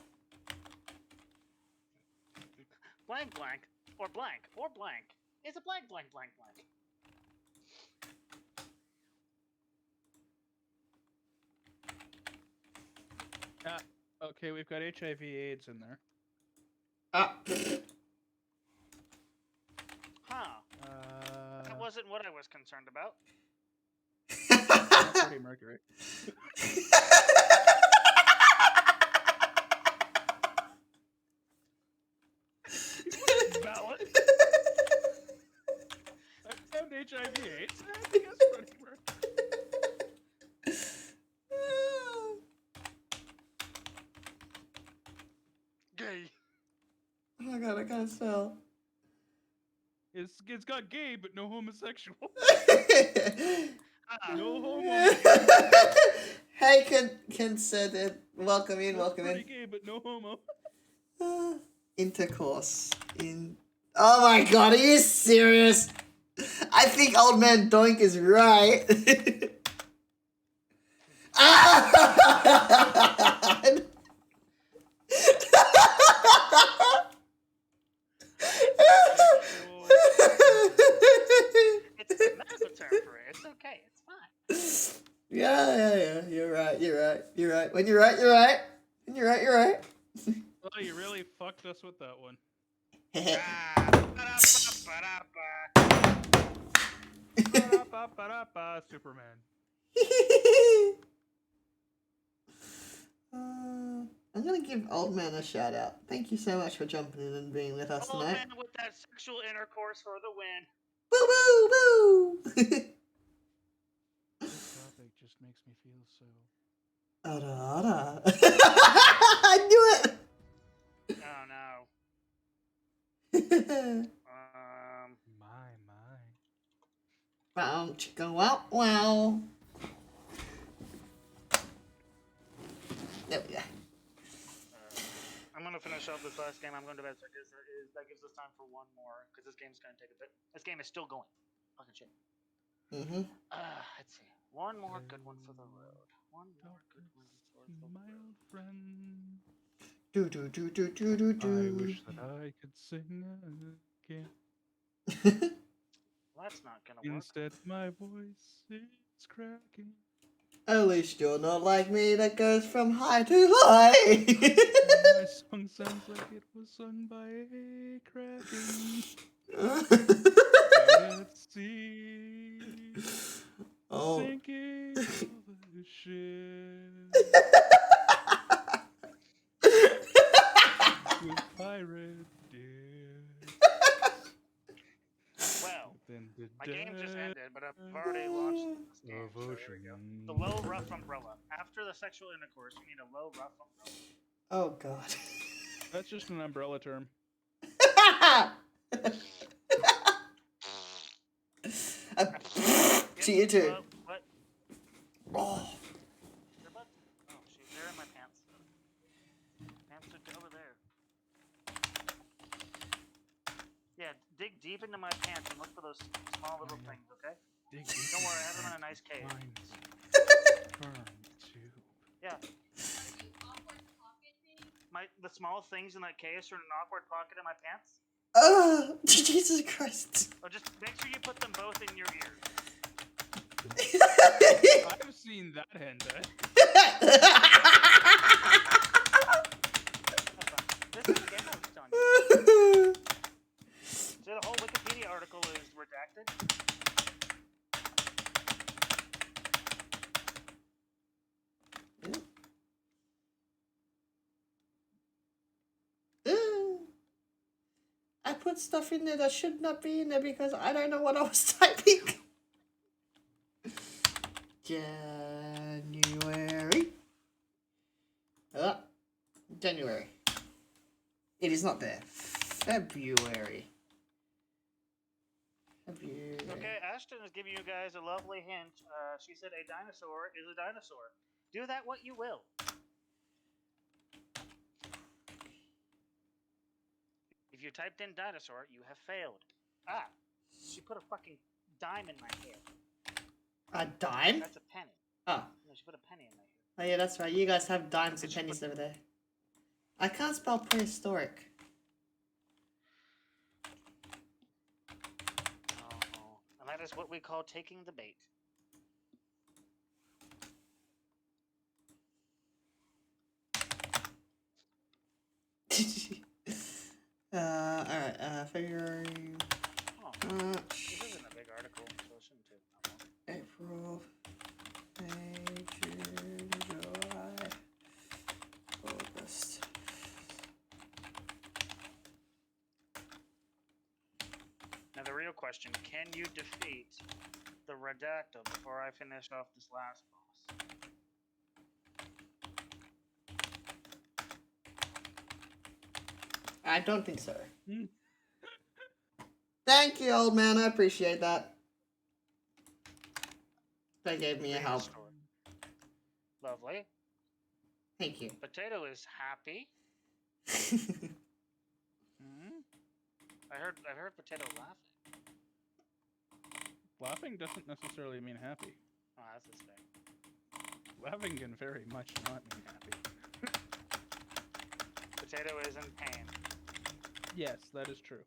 Blank, blank, or blank, or blank. It's a blank, blank, blank, blank. Okay, we've got HIV/AIDS in there. Ah. Huh. That wasn't wasn't what I was concerned about. Freddie Mercury. Valid. I found HIV/AIDS. I had to guess Freddie Mercury. Gay. Oh my god, I can't spell. It's got gay, but no homosexual. Ah. No homo. Hey, considered. Welcome in, That's welcome pretty in. gay, but no homo. Intercourse in. Oh my god, are you serious? I think Old Man Doink is right. It's a medical term for it. It's okay. It's fine. Yeah. You're right. When you're right, you're right. When you're right, you're right. Oh, you really fucked us with that one. Superman. I'm gonna give Old Man a shout out. Thank you so much for jumping in and being with us Old tonight. man with that sexual intercourse for the win. Boo! This topic just makes me feel so. Ada. I knew it. Oh no. My. Wow, chicken, wow. There we go. I'm gonna finish up this last game. I'm going to bed. So that gives us time for one more because this game's gonna take a bit. This game is still going. Fucking shit. Let's see. One more good one for the road. One more good one for the road. My old friend. Do. I wish that I could sing again. That's not gonna work. Instead, my voice is cracking. At least you're not like me that goes from high to high. My song sounds like it was sung by a kraken. Out at sea, sinking the ship with pirate dicks. Well, my game just ended, but I've already launched this game. So here we go. The low rough umbrella. After the sexual intercourse, you need a low rough umbrella. Oh god. That's just an umbrella term. To you too. What? Oh. Oh, shoot, they're in my pants. Pants are over there. Yeah, dig deep into my pants and look for those small little things, okay? Don't worry, I have them in a nice cave. Yeah. The small things in that case are in an awkward pocket in my pants. Oh, Jesus Christ. Oh, just make sure you put them both in your ears. I've seen that hentai. This is again, I'm telling you. So the whole Wikipedia article is redacted. I put stuff in there that should not be in there because I don't know what I was typing. January. January. It is not there. February. Okay, Ashton is giving you guys a lovely hint. She said a dinosaur is a dinosaur. Do that what you will. If you typed in dinosaur, you have failed. Ah, she put a fucking dime in my hair. A dime? That's a penny. Oh. No, she put a penny in my hair. Oh yeah, that's right. You guys have dimes and pennies over there. I can't spell prehistoric. Oh, and that is what we call taking the bait. Alright, February, Oh, March. this isn't a big article. question. Can you defeat the Redactyl before I finish off this last boss? I don't think so. Thank you, old man. I appreciate that. That gave me a help. Lovely. Thank you. Potato is happy. I heard Potato laughing. Laughing doesn't necessarily mean happy. Oh, that's his thing. Laughing can very much not mean happy. Potato is in pain. Yes, that is true.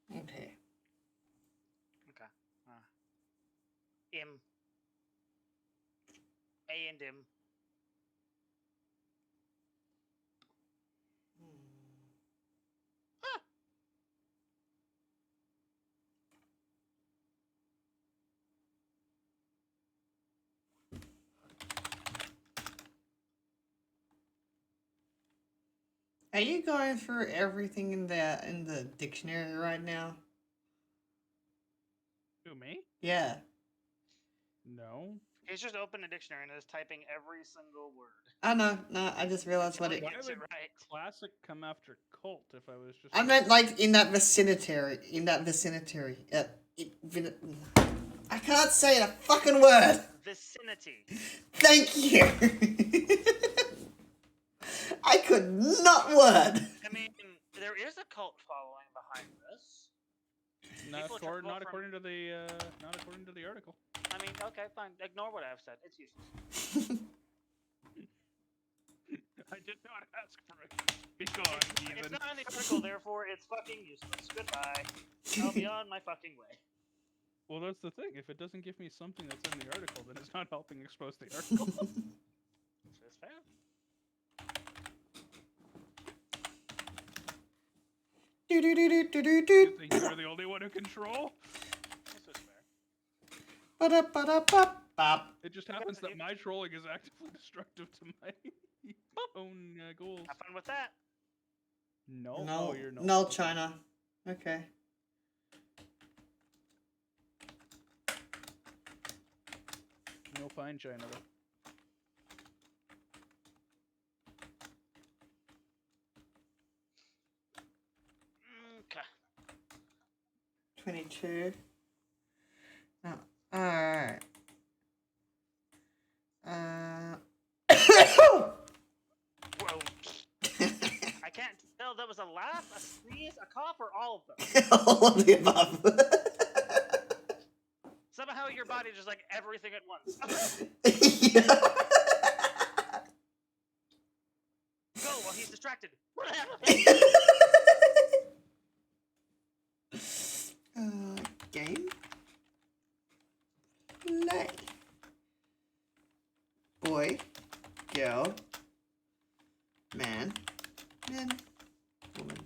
Okay. Okay. A and M. Are you going through everything in the dictionary right now? Who, me? Yeah. No. He's just opened a dictionary and is typing every single word. I know. No, I just realized what it. Why would classic come after cult if I was just? I meant like in that vicinity. I can't say a fucking word. Vicinity. Thank you. I could not word. I mean, there is a cult following behind this. Not according to the article. I mean, okay, fine. Ignore what I've said. It's useless. I did not ask for it. Be gone, even. It's not in the article, therefore it's fucking useless. Goodbye. I'll be on my fucking way. Well, that's the thing. If it doesn't give me something that's in the article, then it's not helping expose the article. That's fair. You're the only one who can troll? It just happens that my trolling is actively destructive to my own goals. Have fun with that. No, you're not. No, China. Okay. No fine China, though. Okay. 22. No. Alright. Whoa. I can't tell that was a laugh, a sneeze, a cough, or all of them. All of the above. Somehow your body just like everything at once. Go while he's distracted. Game. Play. Boy. Girl. Man. Man. Woman.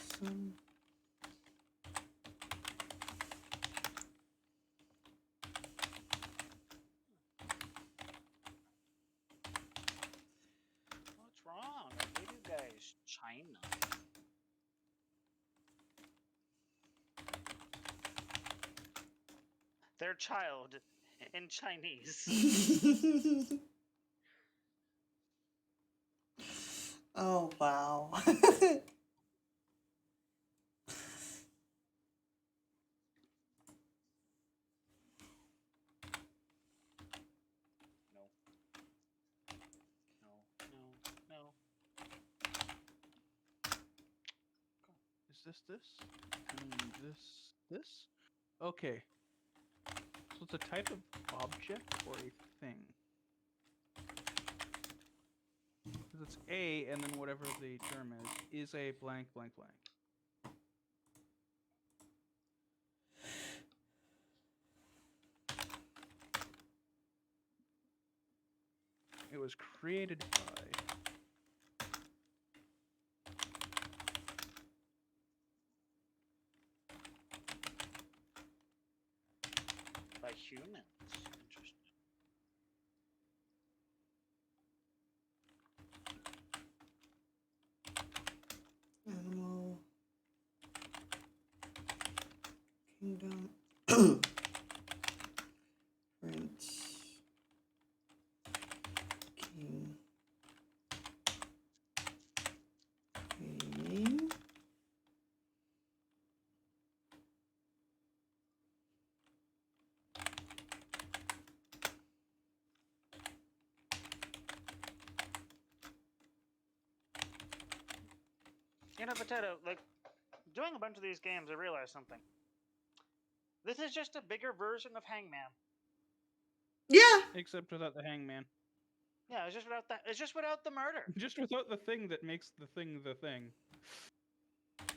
Some. What's wrong? I hate you guys. China. Their child in Chinese. Oh, wow. No. Is this? And this? Okay. So it's a type of object or a thing? Because it's A, and then whatever the term is a blank, blank, blank. It was created by... humans. Interesting. Animal Kingdom. Prince King Queen. You know, Potato, like, doing a bunch of these games, I realized something. This is just a bigger version of Hangman. Yeah. Except without the hangman. Yeah, it's just without that. It's just without the murder. Just without the thing that makes the thing the thing.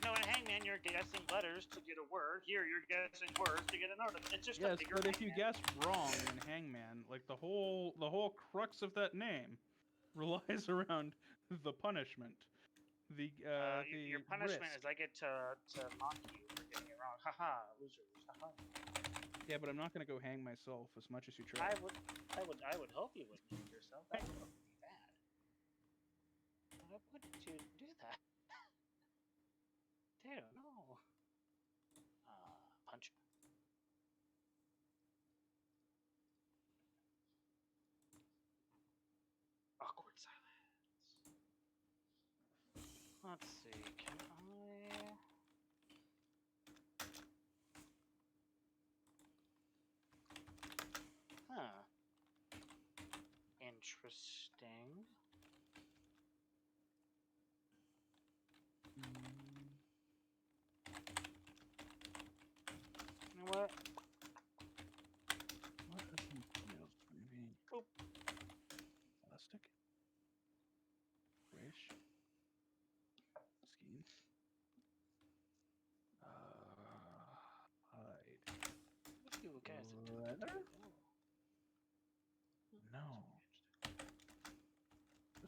No, in Hangman, you're guessing letters to get a word. Here, you're guessing words to get an article. It's just a Yes, bigger but if you Hangman. guess wrong in Hangman, like the whole crux of that name relies around the punishment. Your punishment risk. is I get to mock you for getting it wrong. Haha, losers. Haha. Yeah, but I'm not gonna go hang myself as much as you try. I would hope you wouldn't hang yourself. That would be bad. Why wouldn't you do that? Dude, no. Punch. Awkward silence. Let's see. Can I? Huh. Interesting. You know what? What are some nails? Maybe. Oop. Elastic. Grayish. Skin. Hide. You guys. Leather? No.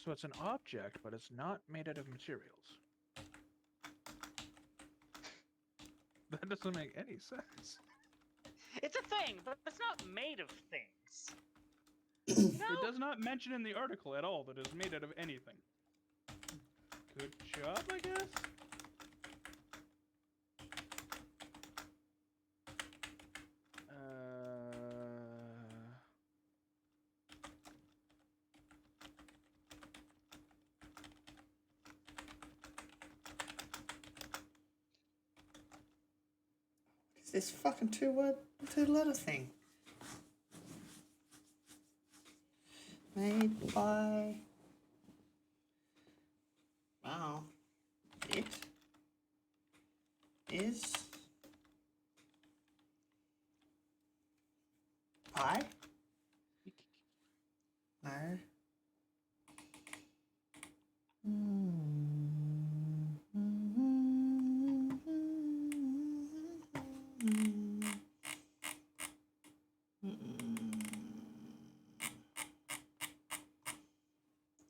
So it's an object, but it's not made out of materials. That doesn't make any sense. It's a thing, but it's not made of things. It does not mention in the article at all that it's made out of anything. Good job, I guess? Is this fucking two-letter thing? Made by... Wow. It is... Pie? No.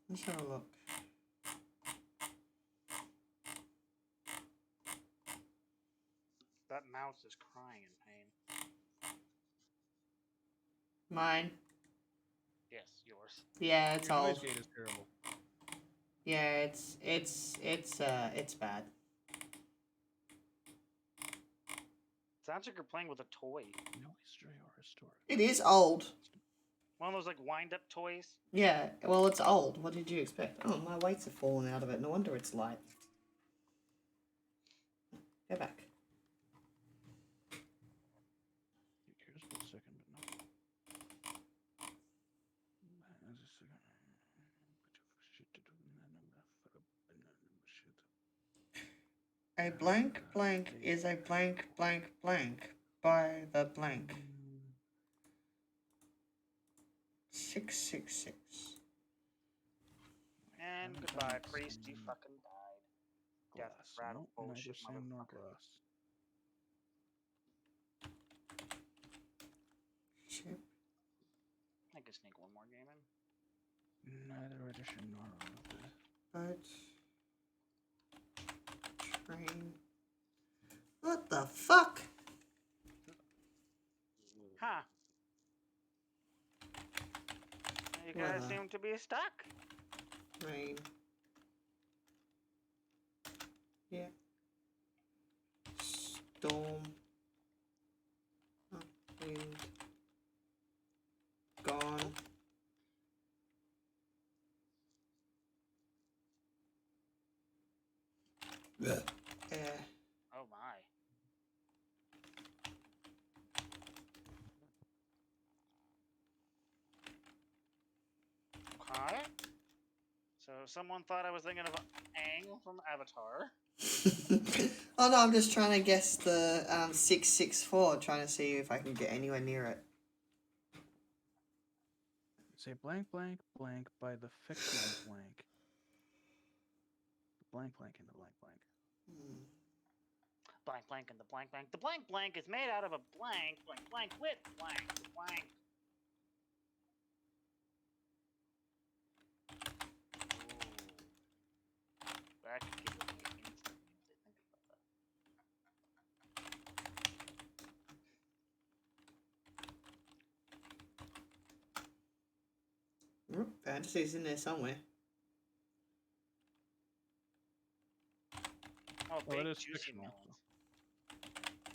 Let's have a look. That mouse is crying in pain. Mine. Yes, yours. Yeah, it's Your old. noise gate is terrible. Yeah, it's bad. Sounds like you're playing with a toy. No history or historic. It is old. One of those like wind-up toys. Yeah, well, it's old. What did you expect? Oh, my weights have fallen out of it. No wonder it's light. Go back. Who cares for a second, but no. A blank blank is a blank blank blank by the blank. 666. And goodbye, priest. You fucking died. Death Glass. rattle No, bullshit, neither sand nor motherfucker. glass. Ship. I can sneak one more game in. Neither edition nor Boat. Train. What the fuck? Huh. guys seem to be stuck. Rain. Yeah. Storm. Wind. Gone. Air. Oh my. Okay. So someone thought I was thinking of Aang from Avatar. Oh no, I'm just trying to guess the 664, trying to see if I can get anywhere near it. Say blank, blank, blank by the fictional blank. Blank, blank, and the blank, blank. Blank, blank, and the blank, blank. The blank, blank is made out of a blank, blank, blank with blank, blank. Ooh. That could give me instant memes, I think about that. Fantasy's in there somewhere. Oh, Well, big it is juicy fictional.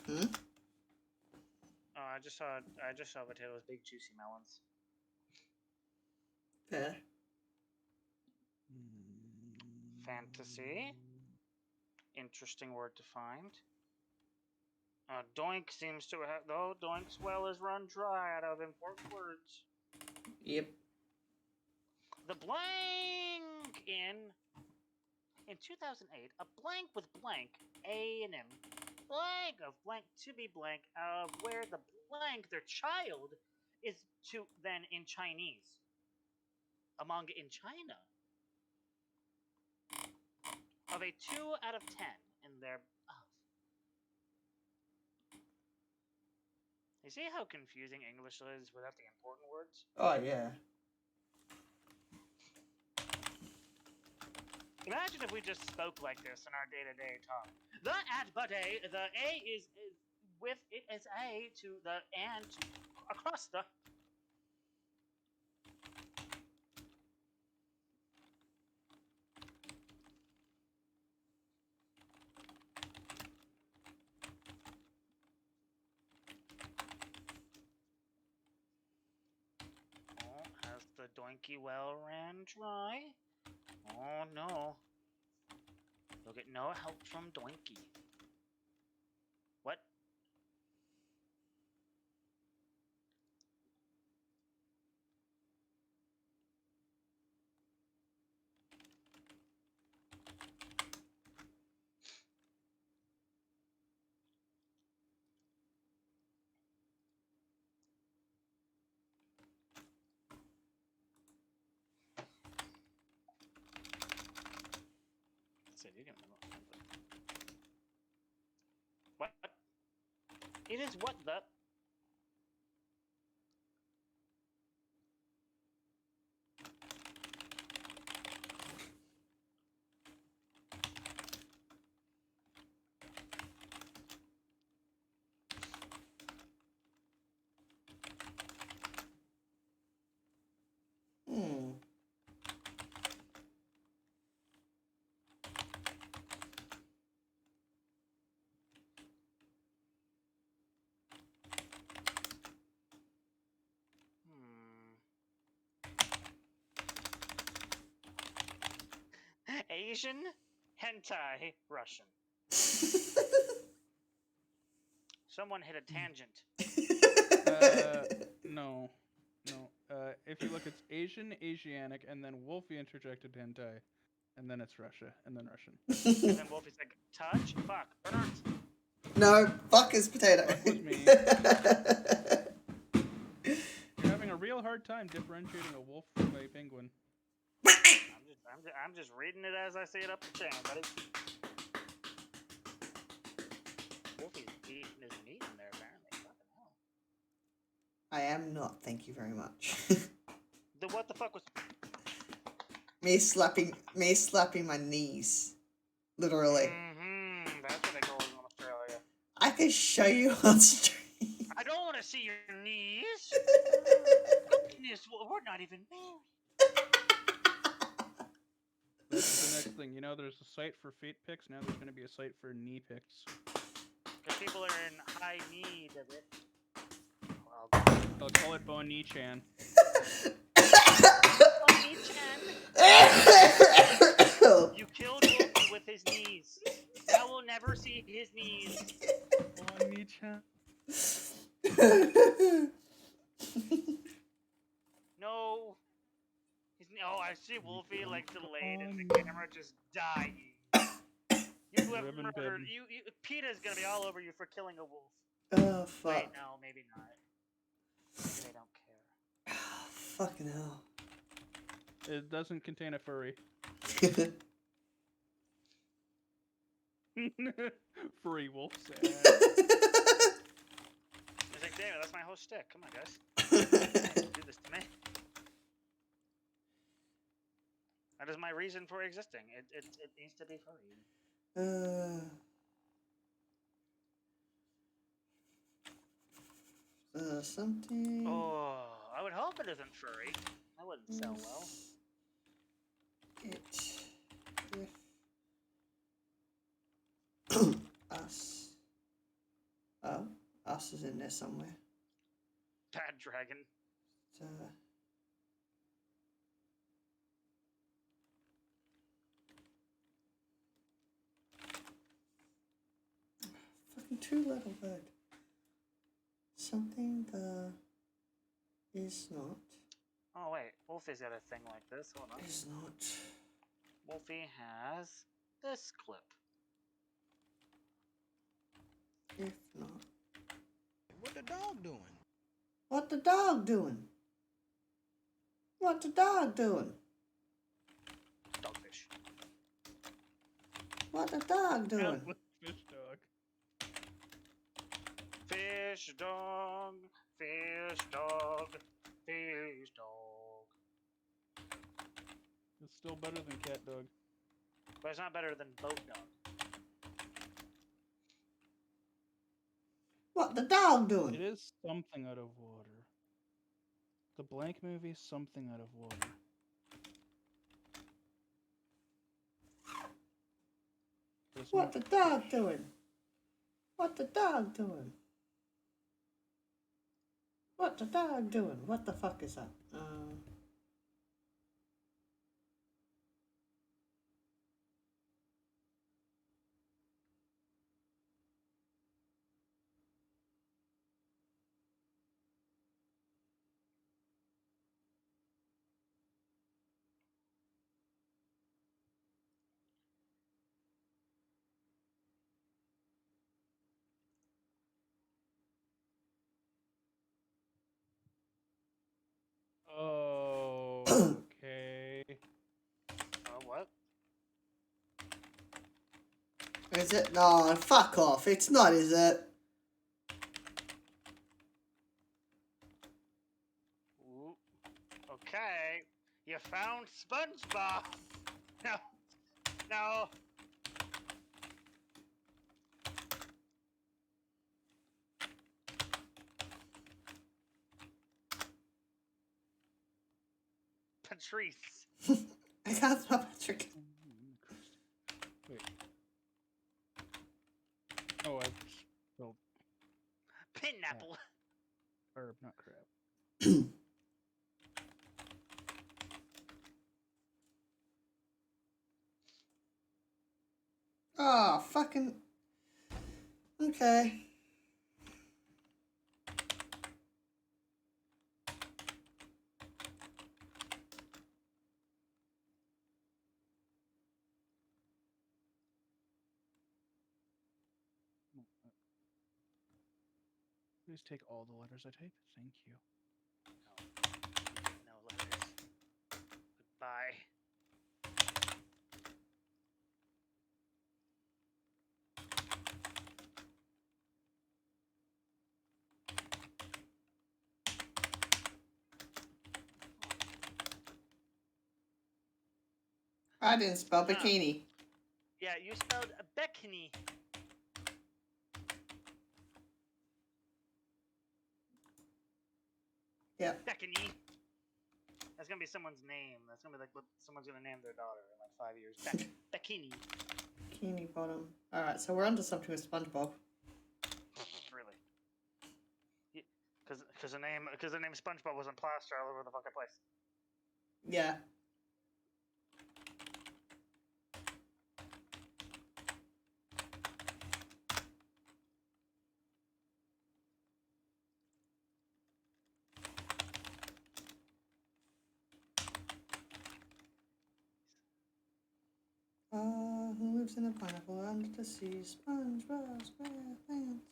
Hmm? melons. Oh, I just saw potatoes, big juicy melons. Fair. Fantasy. Interesting word to find. Doink seems to have, though, Doink's well is run dry out of important words. Yep. The blank in 2008, a blank with blank, A and M, blank of blank to be blank, of where the blank, their child, is to then in Chinese. Among in China. Of a 2 out of 10 in their of. You see how confusing English is without the important words? Oh, yeah. Imagine if we just spoke like this in our day-to-day talk. The at but a, the A is with it as A to the and to across the. Oh, has the doinky well ran dry? Oh no. You'll get no help from doinky. What? So you can what? It is what the. Asian, hentai, Russian. Someone hit a tangent. No. If you look, it's Asian, Asianic, and then Wolfie interjected hentai, and then it's Russia, and then Russian. And then Wolfie's like, touch? Fuck. Burnt. No, fuck is potato. Fuck was me. You're having a real hard time differentiating a wolf from a penguin. I'm just reading it as I see it up the chain, buddy. Wolfie's eating his meat in there, apparently. Fucking hell. I am not, thank you very much. The what the fuck was... me slapping my knees. Literally. That's what they call it in Australia. I could show you on stream. I don't want to see your knees. Goodness, we're not even married. next thing. You know, there's a site for feet pics. Now there's going to be a site for knee pics. Because people are in high need of it. Well, I'll call it Bonnie-chan. Bonnie-chan! You killed Wolfie with his knees. Now we'll never see his knees. Bonnie-chan. No. Oh, I see Wolfie like delayed and the camera just dying. You have murdered. PETA's gonna be all over you for killing a wolf. Oh, fuck. Wait, no, maybe not. Maybe they don't care. Fucking hell. It doesn't contain a furry. Furry wolf sad. It's like, damn, that's my whole shtick. Come on, guys. Do this to me. That is my reason for existing. It needs to be furry. Something. Oh, I would hope it isn't furry. That wouldn't sell well. Us. Oh, us is in there somewhere. Bad dragon. Fucking 2-letter word. Something the is not. Oh wait, Wolfie's got a thing like this. Hold on. Is not. Wolfie has this clip. If not. What the dog doing? What the dog doing? What the dog doing? Dogfish. What the dog doing? Fish dog. Fish dog. Fish dog. Fish dog. It's still better than cat dog. But it's not better than boat dog. What the dog doing? It is something out of water. The blank movie, something out of water. What the dog doing? What the dog doing? What the dog doing? What the fuck is that? Oh, okay. What? Is it? No, fuck off. It's not, is it? Ooh. Okay. You found SpongeBob. No. No. Patrice. I can't spell Patrick. Wait. Oh, I spelled Pineapple. herb, not crab. Oh, fucking. Okay. Please take all the letters I type. Thank you. No letters. Goodbye. I didn't spell bikini. Yeah, you spelled Beckney. Yeah. Beckney. That's gonna be someone's name. That's gonna be like what someone's gonna name their daughter in like 5 years. Bikini. Bikini Bottom. Alright, so we're onto something with SpongeBob. Really? Because the name SpongeBob was in plaster all over the fucking place. Yeah. Who lives in a pineapple under the sea? SpongeBob SquarePants.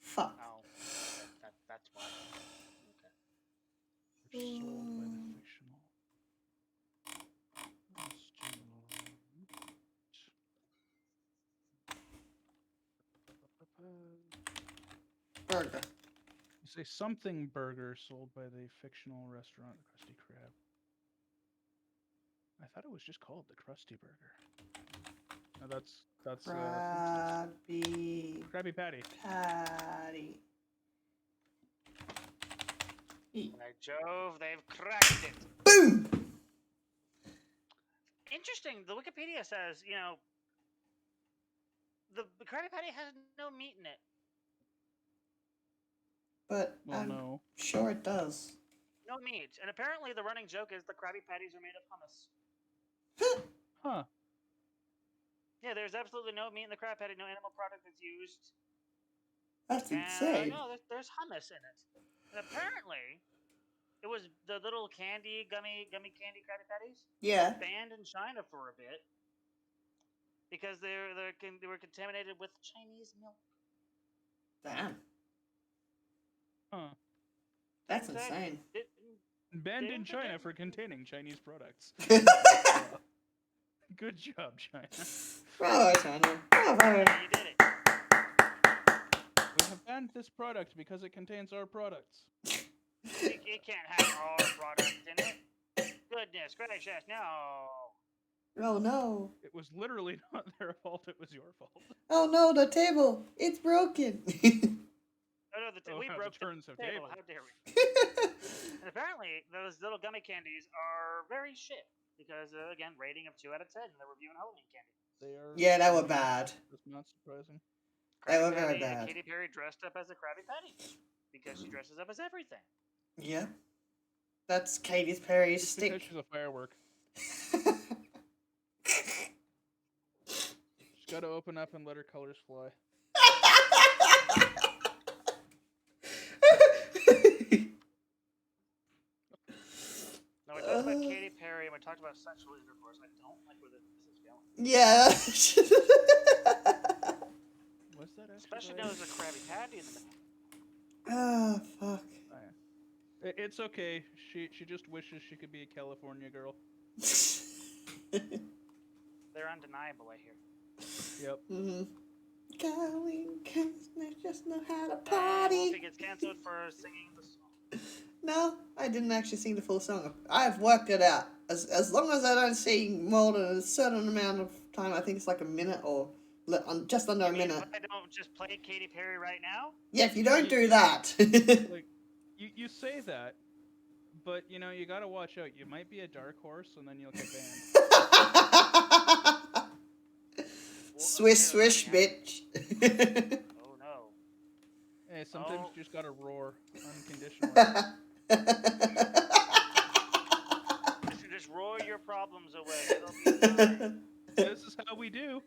Fuck. Oh, that's why. Okay. They're sold by the fictional. Burger. You say something burger sold by the fictional restaurant Krusty Krab. I thought it was just called the Krusty Burger. No, that's Krabby Patty. Patty. By Jove, they've cracked it. Boom! Interesting. The Wikipedia says, the Krabby Patty has no meat in it. But well, I'm no. sure it does. No meat. And apparently the running joke is the Krabby Patties are made of hummus. Huh. Yeah, there's absolutely no meat in the Krabby Patty, no animal product that's used. That's insane. No, there's hummus in it. And apparently, it was the little gummy candy Krabby Patties. Yeah. Banned in China for a bit because they were contaminated with Chinese milk. Damn. Huh. That's insane. Banned in China for containing Chinese products. Good job, China. Bravo, China. Bravo. You did it. We have banned this product because it contains our products. It can't have our product in it. Goodness gracious, no. Oh no. It was literally not their fault, it was your fault. Oh no, the table. It's broken. Oh no, we broke the table. How dare we? And apparently, those little gummy candies are very shit. Because, again, rating of 2 out of 10. They're reviewing Halloween candy. They are. Yeah, they were bad. That's not surprising. They were very bad. Katy Perry dressed up as a Krabby Patty. Because she dresses up as everything. Yeah. That's Katy Perry's Just stick. because she's a firework. She's got to open up and let her colors fly. Now, we talked about Katy Perry and we talked about sexual intercourse. I don't like where this is going. Yeah. What's that? Especially now there's a Krabby Patty in the middle. Oh, fuck. It's okay. She just wishes she could be a California girl. They're undeniable, I hear. Yep. Mm-hmm. Going, they just know how to party. Wolfie gets cancelled for singing the song. No, I didn't actually sing the full song. I've worked it out. As long as I don't sing more than a certain amount of time, I think it's like a minute or just under a minute. I don't just play Katy Perry right now? Yeah, if you don't do that. Like, you say that, but you gotta watch out. You might be a dark horse, and then you'll get banned. Swish, swish, bitch. Oh no. Hey, sometimes you just gotta roar unconditionally. Just roar your problems away. It'll be fine. This is how we do.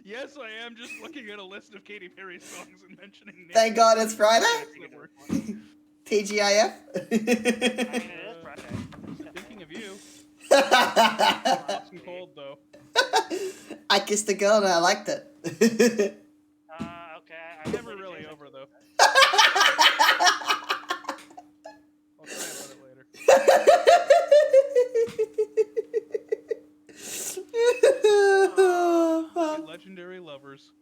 Yes, I am just looking at a list of Katy Perry songs and mentioning names. Thank God it's Friday. TGIF. I mean, it is Friday. Thinking of you. It's cold though. I kissed a girl and I liked it. Okay. Never really over though. I'll cry about it later. Legendary lovers.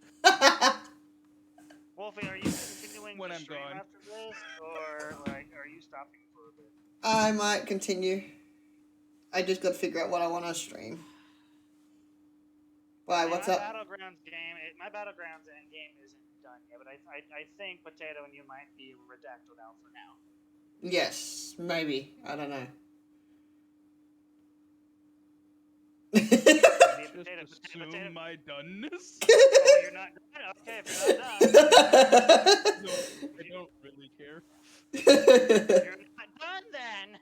Wolfie, are you continuing when the I'm stream gone after this, or are you stopping for a bit? I might continue. I just got to figure out what I want to stream. Why? Yeah, What's my up? Battlegrounds game, my Battlegrounds game isn't done yet, but I think Potato and you might be redacted out for now. Yes, maybe. I don't know. Just assume my doneness. Oh, you're not done? Okay, if you're not done. No, I don't really care. You're not done then.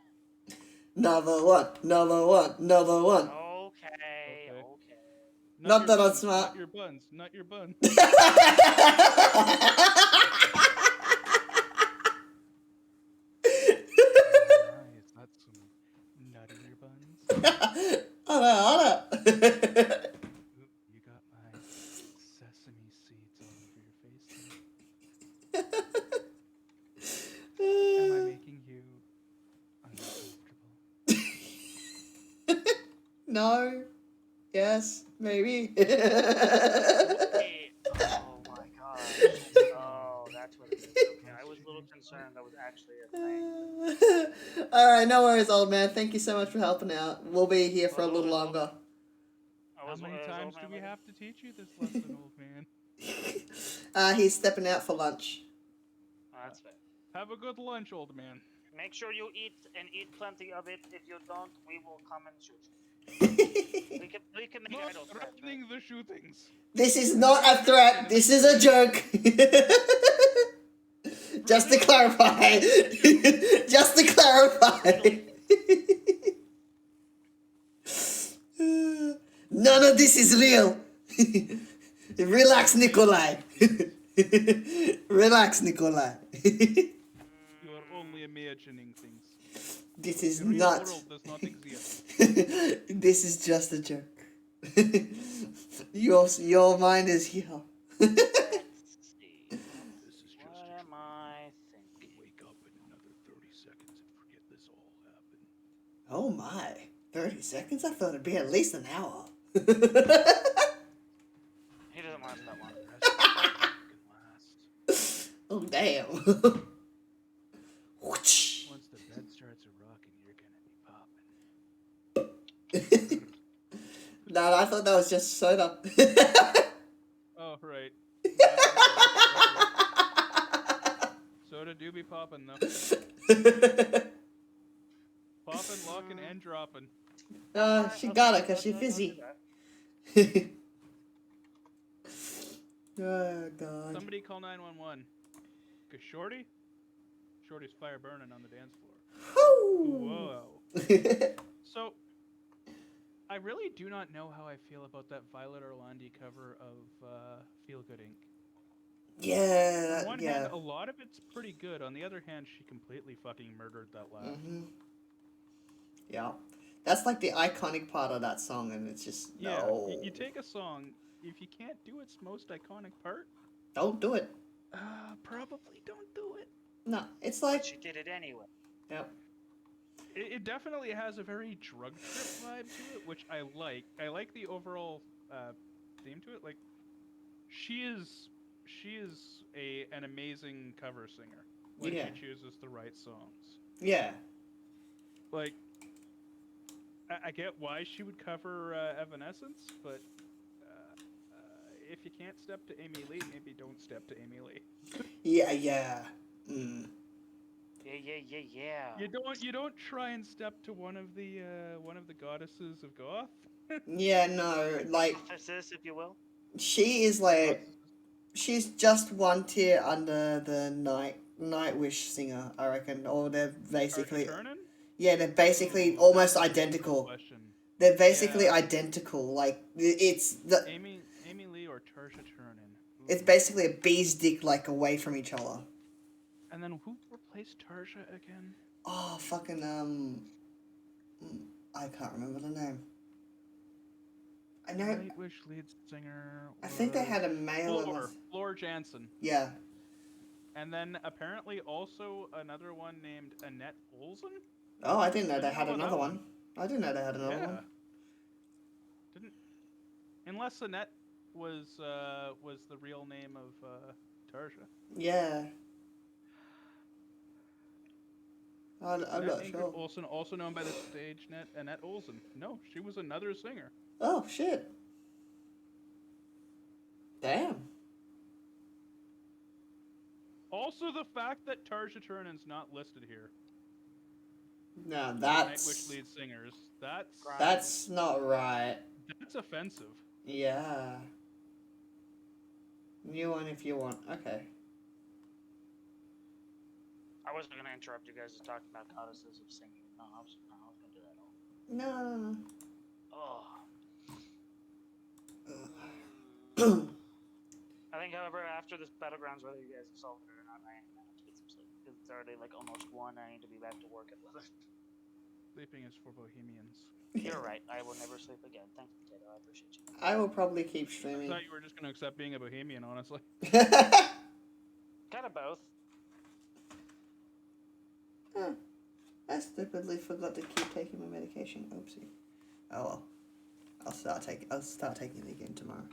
Another one, another one, another one. Okay. Not that I'm buns, smart. Not your buns. Not your buns. Nice. That's some nuttier buns. Hola. Ooh, you got my sesame seeds all over your face there. Am I making you uncomfortable? No. Yes. Maybe. Oh my god. Oh, that's what it is. Okay, I was a little concerned that was actually a thing. Alright, no worries, old man. Thank you so much for helping out. We'll be here for a little longer. How many times do we have to teach you this lesson, old man? He's stepping out for lunch. Oh, that's fair. Have a good lunch, old man. Make sure you eat and eat plenty of it. If you don't, we will come and shoot you. we can make Not idle threats, threatening the shootings. This is not a threat. This is a joke. Just to clarify. Just to clarify. None of this is real. Relax, Nikolai. Relax, Nikolai. You are only imagining things. This is the real not. world does not exist. This is just a joke. Your mind is here. Let's see. What am I thinking? Wake up in another 30 seconds and forget this all happened. Oh my. 30 seconds? I thought it'd be at least an hour. He doesn't last that long. Oh, damn. Once the bed starts rocking, you're gonna be popping. No, I thought that was just soda. Oh, right. Soda do be popping, though. Popping, locking, and dropping. She got it because she's busy. Oh, God. Somebody call 911. Cause Shorty's fire burning on the dance floor. Whoa. So, I really do not know how I feel about that Violet Orlandi cover of Feel Good Inc. Yeah, On one yeah. hand, a lot of it's pretty good. On the other hand, she completely fucking murdered that laugh. Yeah. That's like the iconic part of that song, and it's just, Yeah, no. you take a song, if you can't do its most iconic part, Don't do it. probably don't do it. No, it's like... She did it anyway. Yep. It definitely has a very drug trip vibe to it, which I like. I like the overall theme to it. Like, she is an amazing cover singer when Yeah. she chooses the right songs. Yeah. Like, I get why she would cover Evanescence, but if you can't step to Amy Lee, maybe don't step to Amy Lee. Yeah, yeah. Mm. Yeah. You don't try and step to one of the goddesses of goth. Yeah, no, like, Prophetess, if you will. she is like... She's just one tier under the Nightwish singer, I reckon. Or they're basically... Yeah, they're basically almost identical. They're basically identical. Like, it's... the. Amy Lee or Tarsha Turner. It's basically a bee's dick, like, away from each other. And then who replaced Tarsha again? Oh, fucking, I can't remember the name. I know... Nightwish lead singer... I think they had a male... Floor Jansen. Yeah. And then apparently also another one named Annette Olsen? Oh, I didn't know they had another one. I didn't know they had another one. Unless Annette was the real name of Tarsha. Yeah. I'm Annette not Ingrid sure. Olsen, also known by the stage net Annette Olsen. No, she was another singer. Oh, shit. Damn. Also, the fact that Tarja Turinen's not listed here. No, Nightwish lead singers. That's not right. That's offensive. Yeah. New one if you want. Okay. I wasn't gonna interrupt you guys just talking about goddesses of singing. No, I was gonna do that all. No. Oh. I think, however, after this battlegrounds, whether you guys have solved it or not, I am gonna have to get some sleep because it's already like almost 1. I need to be back to work at 11. Sleeping is for bohemians. You're right. I will never sleep again. Thanks, Potato. I appreciate you. I will probably keep I streaming. thought you were just gonna accept being a bohemian, honestly. Kind of both. Huh. I stupidly forgot to keep taking my medication. Oopsie. Oh well. I'll start taking it again tomorrow.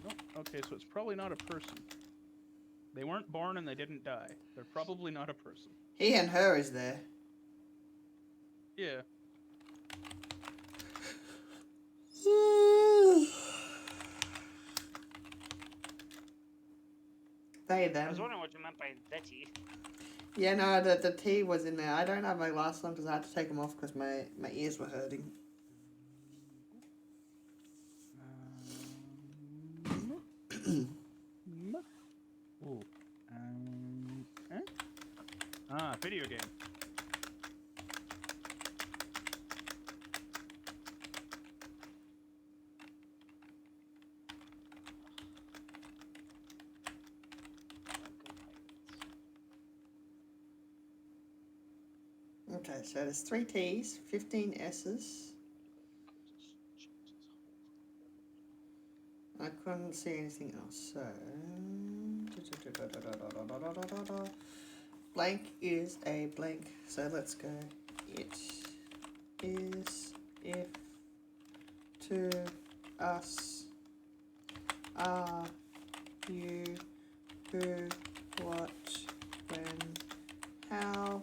Nope. Okay, so it's probably not a person. They weren't born and they didn't die. They're probably not a person. He and her is there. Yeah. They, I them. was wondering what you meant by Betty. Yeah, no, the T was in there. I don't have my glasses on because I had to take them off because my ears were hurting. Ooh. Video game. Okay, so there's 3 T's, 15 S's. I couldn't see anything else, so... Blank is a blank, so let's go. It is if to us are you who what when how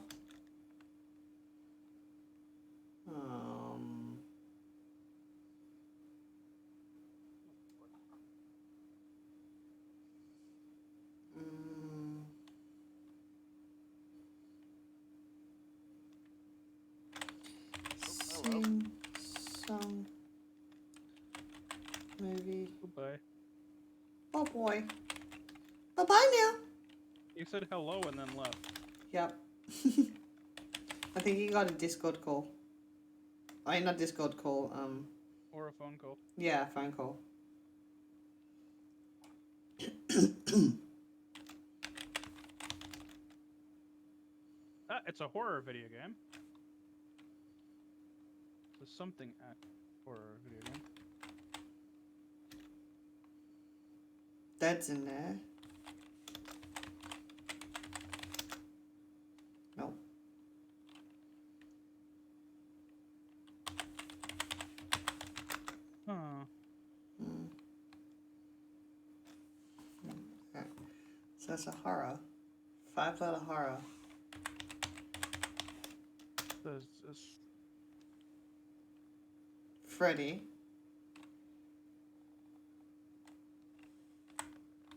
sing, song, movie. Goodbye. Oh boy. Bye-bye now. You said hello and then left. Yep. I think he got a Discord call. I mean, not Discord call, Or a phone call. yeah, phone call. It's a horror video game. There's something at horror video game. That's in there. No. Huh. Okay. So it's a horror. 5-letter horror. There's this. Freddy.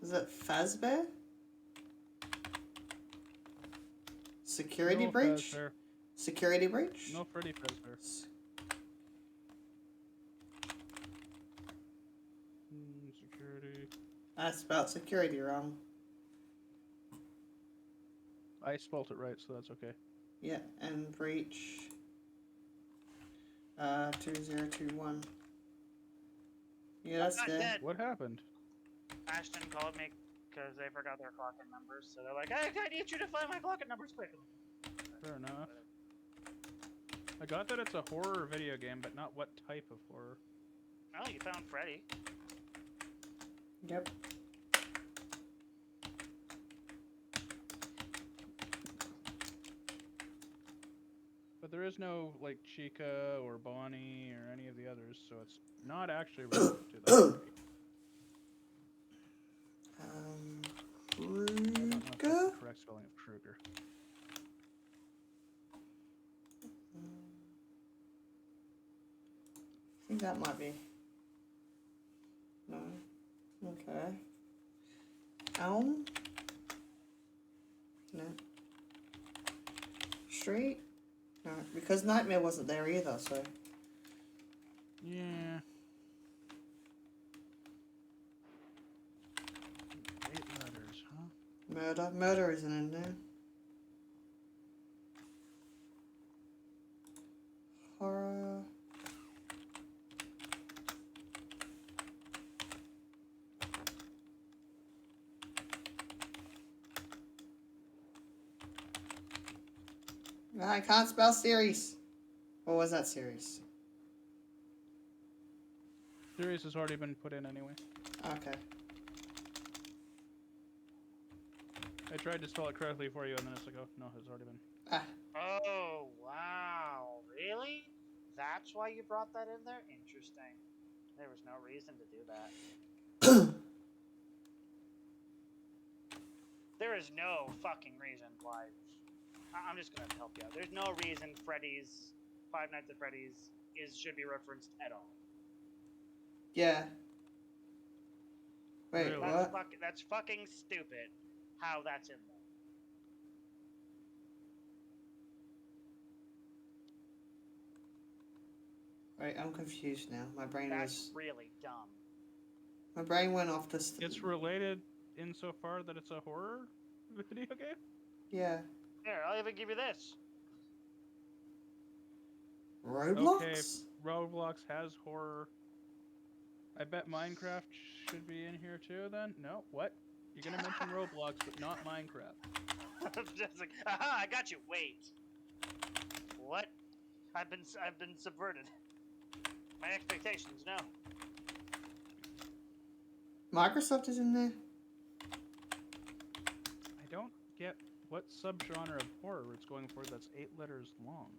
Is it Fazbear? Security No breach? Fazbear. Security breach? No Freddy Fazbear. Security. I spelled security wrong. I spelt it right, so that's okay. Yeah, and breach 2021. Yeah, that's Not there. dead. What happened? Ashton called me because they forgot their clock-in numbers, so they're like, I need you to find my clock-in numbers quickly. Fair enough. I got that it's a horror video game, but not what type of horror. Oh, you found Freddy. Yep. But there is no, like, Chica or Bonnie or any of the others, so it's not actually related to that. I don't know Krueger. I think that might be. No. Okay. Elm? No. Street? No, because Nightmare wasn't there either, so. Yeah. 8 letters, huh? Murder? Murder isn't in there. Horror. I can't spell series. What was that series? Series has already been put in anyway. Okay. I tried to spell it correctly for you, and then it's like, oh, no, it's already been. Ah. Oh, wow. Really? That's why you brought that in there? Interesting. There was no reason to do that. There is no fucking reason why. I'm just gonna help you out. There's no reason Freddy's Five Nights at Freddy's should be referenced at all. Yeah. Wait, really? What? That's fucking stupid. How that's in there. Wait, I'm confused now. My brain That's really dumb. My brain went off this. It's related insofar that it's a horror video game? Yeah. Here, I'll even give you this. Roblox? Okay, Roblox has horror. I bet Minecraft should be in here too then? No, what? You're gonna mention Roblox, but not Minecraft. Just like, aha, I got you. Wait. What? I've been subverted. My expectations, no. Microsoft is in there? I don't get what subgenre of horror it's going for that's 8 letters long.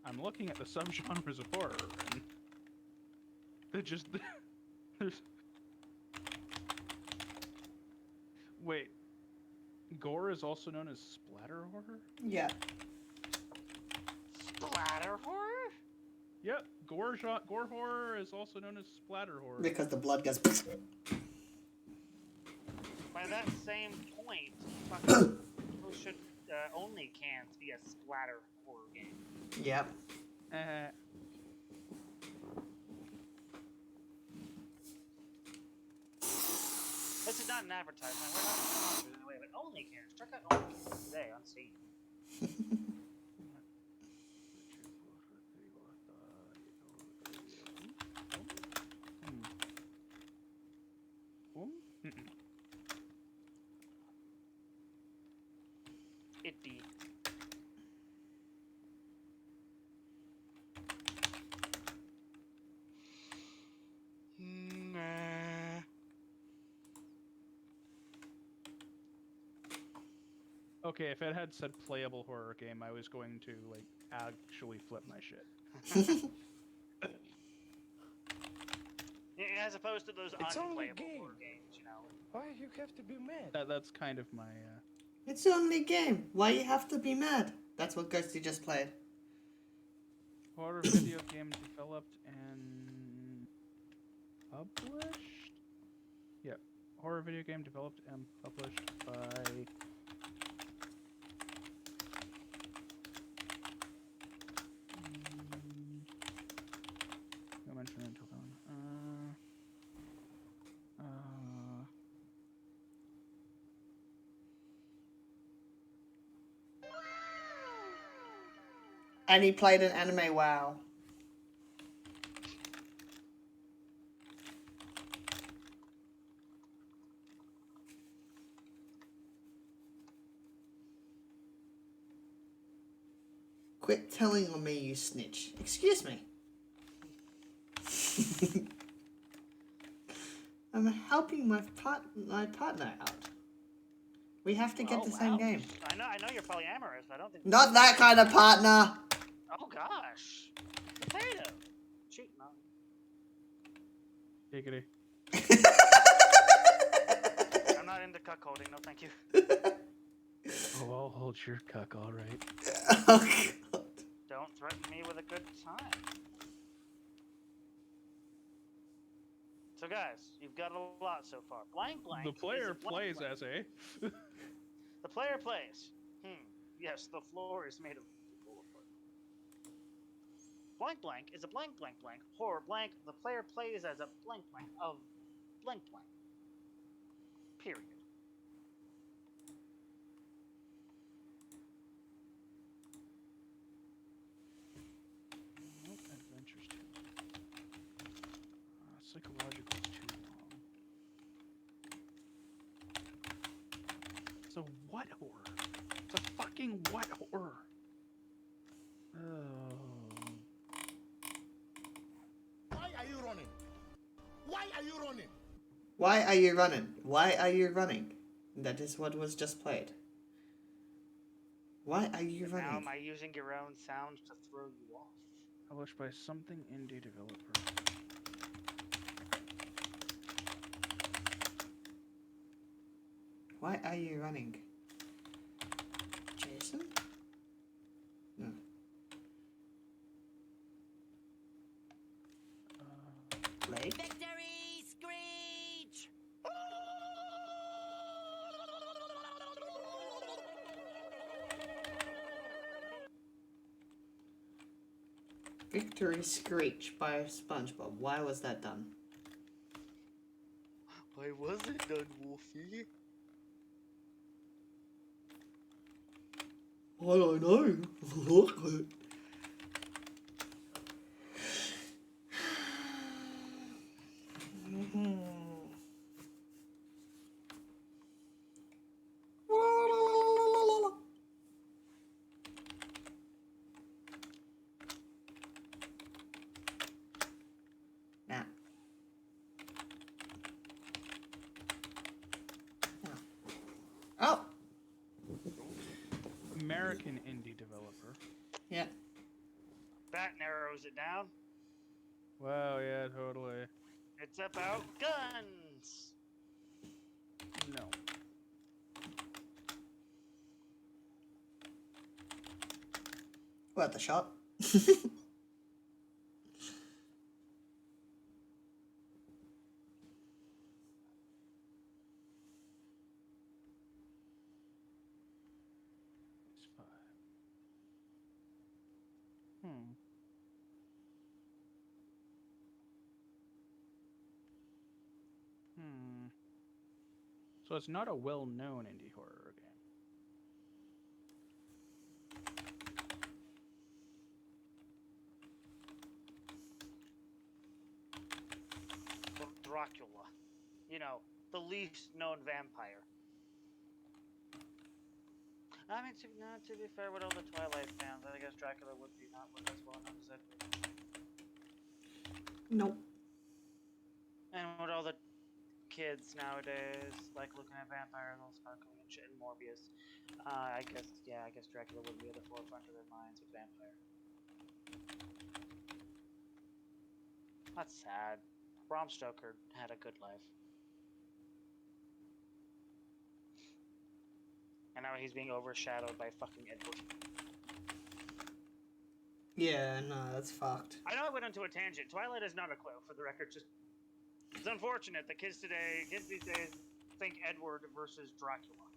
I'm looking at the subgenres of horror, and they're just... there's... Wait. Gore is also known as splatter horror? Yeah. Splatter horror? Yep, gore horror is also known as splatter horror. Because the blood goes... By that same point, fucking people should only can be a splatter horror game. Yep. This is not an advertisement. We're not sponsors in a way, but only cans. Check out only cans today on Steam. Itty. Okay, if it had said playable horror game, I was going to, like, actually flip my shit. As opposed to those It's only unplayable game. horror games, you know. Why you have to be mad? That's kind of my, It's only a game. Why you have to be mad? That's what Ghosty just played. horror video game developed and published? Yep. Horror video game developed and published by... No mention until then. And he played an anime WoW. Quit telling on me, you snitch. Excuse me. I'm helping my partner out. We have to get the same game. I know you're polyamorous, but I don't think. Not that kind of partner. Oh gosh, potato. Cheating on me. Giggity. I'm not into cuckolding, no thank you. Oh, I'll hold your cuck, all right. Oh, God. Don't threaten me with a good time. So guys, you've got a lot so far. Blank blank. The player is a blank plays blank. as a. The player plays. Yes, the floor is made of blank blank is a blank blank blank horror blank. The player plays as a blank blank of blank blank. Period. Nope, adventure's too long. Psychological's too long. It's a what horror? It's a fucking what horror? Oh. Why are you running? Why are you running? Why are you running? Why are you running? That is what was just played. Why are you running? Now am I using your own sound to throw you off? Published by something indie developer. Why are you running? Jason? No. Blake? Victory screech! Victory Screech by SpongeBob. Why was that done? Why was it done, Wolfie? I don't know. Look it. Now. Oh. American indie developer. Yeah. That narrows it down. Wow, yeah, totally. It's about guns. No. What, the shop? So it's not a well-known indie horror game. Dracula. You know, the least known vampire. I mean, to be fair, with all the Twilight fans, I guess Dracula would be not as well known as Edward. Nope. And with all the kids nowadays, like looking at vampires all sparkly and shit, and Morbius, I guess Dracula would be at the forefront of their minds with vampire. That's sad. Bram Stoker had a good life. And now he's being overshadowed by fucking Edward. Yeah, no, that's fucked. I know I went into a tangent. Twilight is not a clue, for the record. Just it's unfortunate that kids these days think Edward versus Dracula.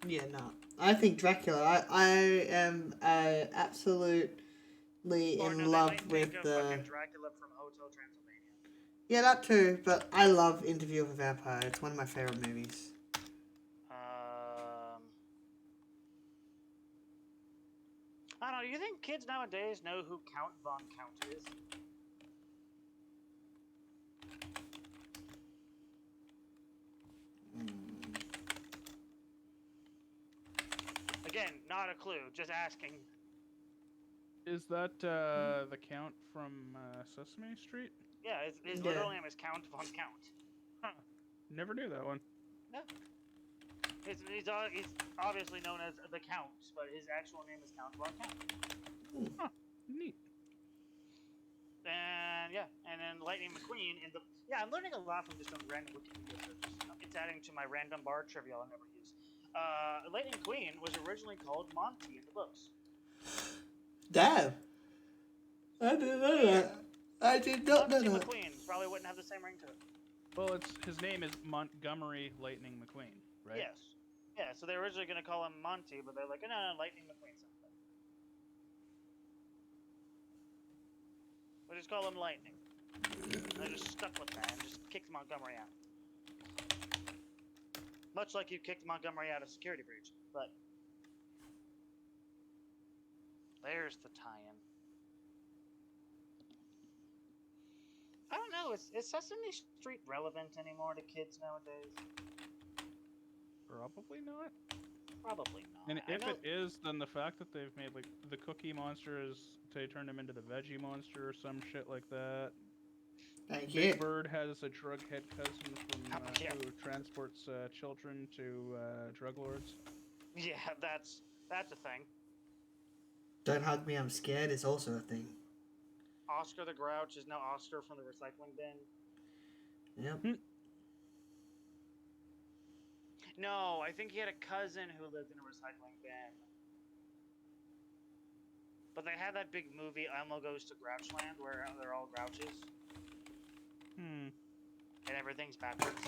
Yeah, no. I think Dracula, I am absolutely in love with the... Fucking Dracula from Hotel Transylvania. Yeah, that too, but I love Interview with a Vampire. It's one of my favorite movies. I don't know, do you think kids nowadays know who Count Von Count is? Again, not a clue, just asking. Is that the Count from Sesame Street? Yeah, his literal name is Count Von Count. Huh. Never knew that one. No. He's obviously known as the Count, but his actual name is Count Von Count. Huh. Neat. And yeah, and then Lightning McQueen in the I'm learning a lot from just some random Wikipedia searches. it's adding to my random bar trivia I'll never use. Lightning Queen was originally called Monty in the books. Damn. I didn't know that. I did not know Monty that. McQueen probably wouldn't have the same ring to it. Well, his name is Montgomery Lightning McQueen, right? Yes. Yeah, so they were originally going to call him Monty, but they're like, no, Lightning McQueen sounds better. We'll just call him Lightning. And I just stuck with that and just kicked Montgomery out. Much like you kicked Montgomery out of Security Breach, but there's the tie-in. I don't know, is Sesame Street relevant anymore to kids nowadays? Probably not. Probably not. And if it is, then the fact that they've made like the Cookie Monster is they turned him into the Veggie Monster or some shit like that. Thank Big you. Bird has a drug head cousin from Yeah. who transports children to drug lords. Yeah, that's a thing. Don't hug me, I'm scared is also a thing. Oscar the Grouch is now Oscar from the recycling bin. Yep. No, I think he had a cousin who lived in a recycling bin. But they had that big movie, Elmo Goes to Grouchland, where they're all grouches. And everything's backwards.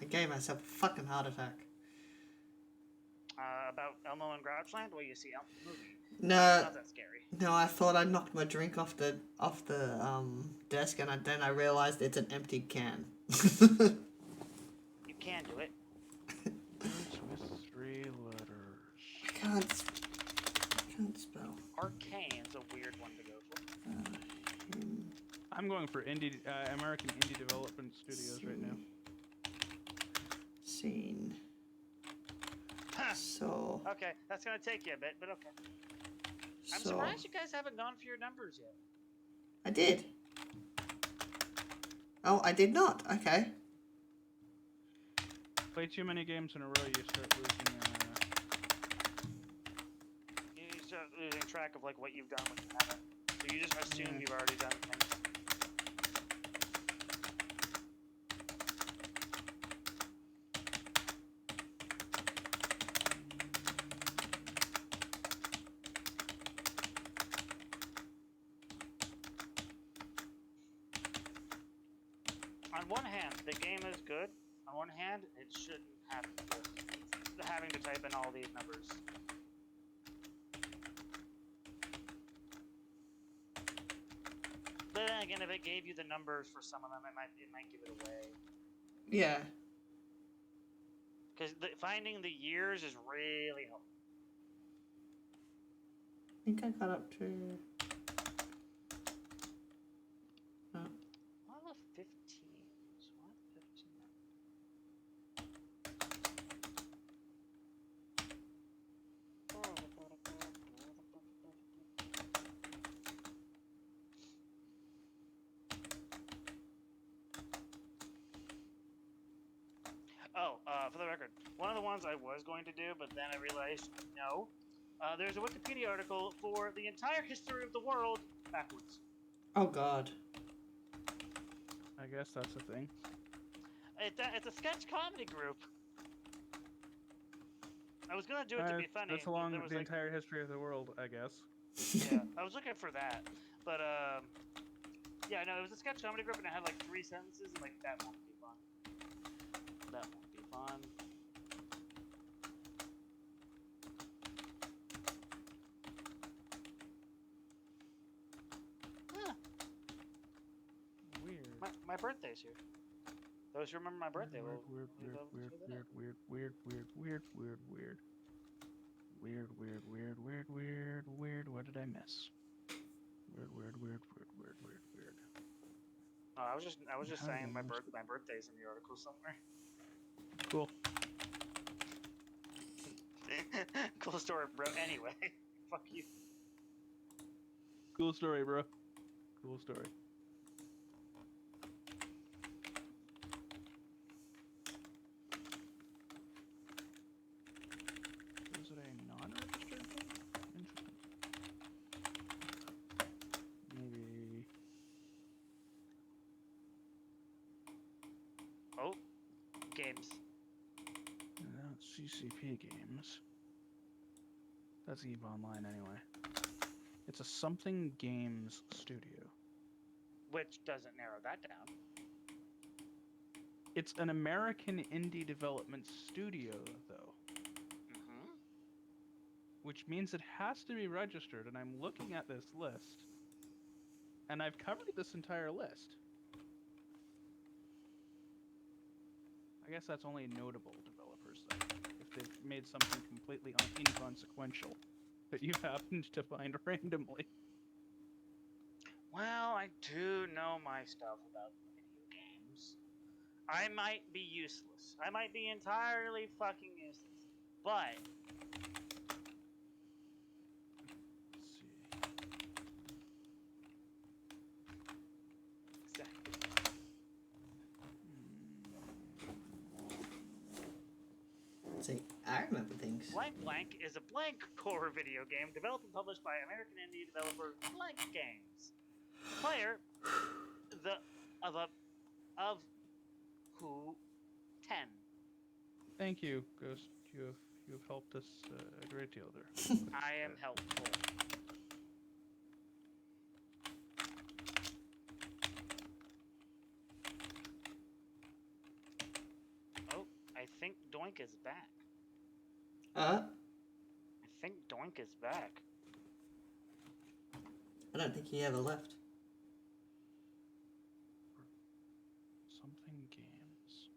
I gave myself a fucking heart attack. About Elmo and Grouchland? Well, you see Elmo movie. No. It's not that scary. No, I thought I knocked my drink off the desk, and then I realized it's an empty can. You can do it. With 3 letters. I can't spell. Arcane's a weird one to go for. I'm going for American indie development studios right now. Scene. So. Okay, that's gonna take you a bit, but okay. I'm surprised you guys haven't gone for your numbers yet. I did. Oh, I did not. Okay. Play too many games in a row, you start losing. You start losing track of like what you've done when you haven't. So you just assume you've already done things. On one hand, the game is good. On one hand, it shouldn't have having to type in all these numbers. But then again, if it gave you the numbers for some of them, it might give it away. Yeah. Because finding the years is really helpful. I think I got up to. What the 15s? What 15? Oh, for the record, one of the ones I was going to do, but then I realized no. There's a Wikipedia article for the entire history of the world backwards. Oh God. I guess that's a thing. It's a sketch comedy group. I was gonna do it to be funny. That's along the entire history of the world, I guess. Yeah, I was looking for that, but yeah, no, it was a sketch comedy group, and it had like 3 sentences, and like that won't be fun. That won't be fun. Huh. Weird. My birthday's here. Those who remember my birthday will. Weird. What did I miss? Weird. Oh, I was just saying my birthday's in the article somewhere. Cool. Cool story, bro. Anyway, fuck you. Cool story, bro. Cool story. Was it a non-registered thing? Interesting. Maybe. Games. That's CCP Games. That's EVE Online anyway. It's a something games studio. Which doesn't narrow that down. It's an American indie development studio, though. Mm-hmm. Which means it has to be registered, and I'm looking at this list. And I've covered this entire list. I guess that's only notable developers, though. If they've made something completely inconsequential that you happened to find randomly. Well, I do know my stuff about video games. I might be useless. I might be entirely fucking useless. But Let's see. exactly. See, I remember things. Blank Blank is a blank horror video game developed and published by American indie developer Blank Games. Player, of who 10. Thank you, Ghost. You've helped us a great deal there. I am helpful. Oh, I think Doink is back. I think Doink is back. I don't think he ever left. Something games.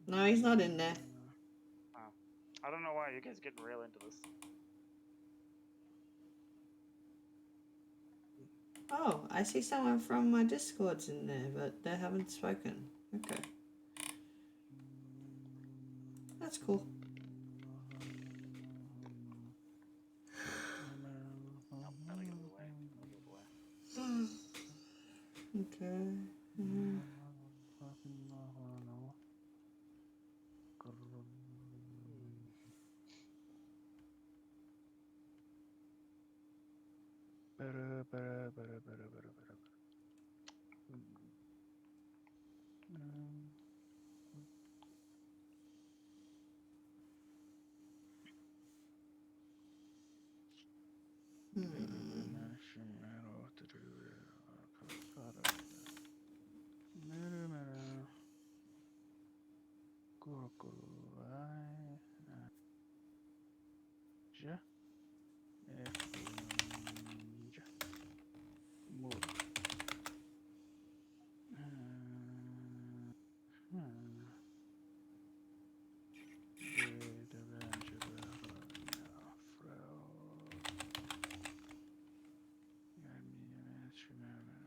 No, he's not in there. Oh. I don't know why you guys getting real into this. Oh, I see someone from my Discord's in there, but they haven't spoken. Okay. That's cool. Nope, gotta give it away. I'll give it away. Okay. Mm-hmm.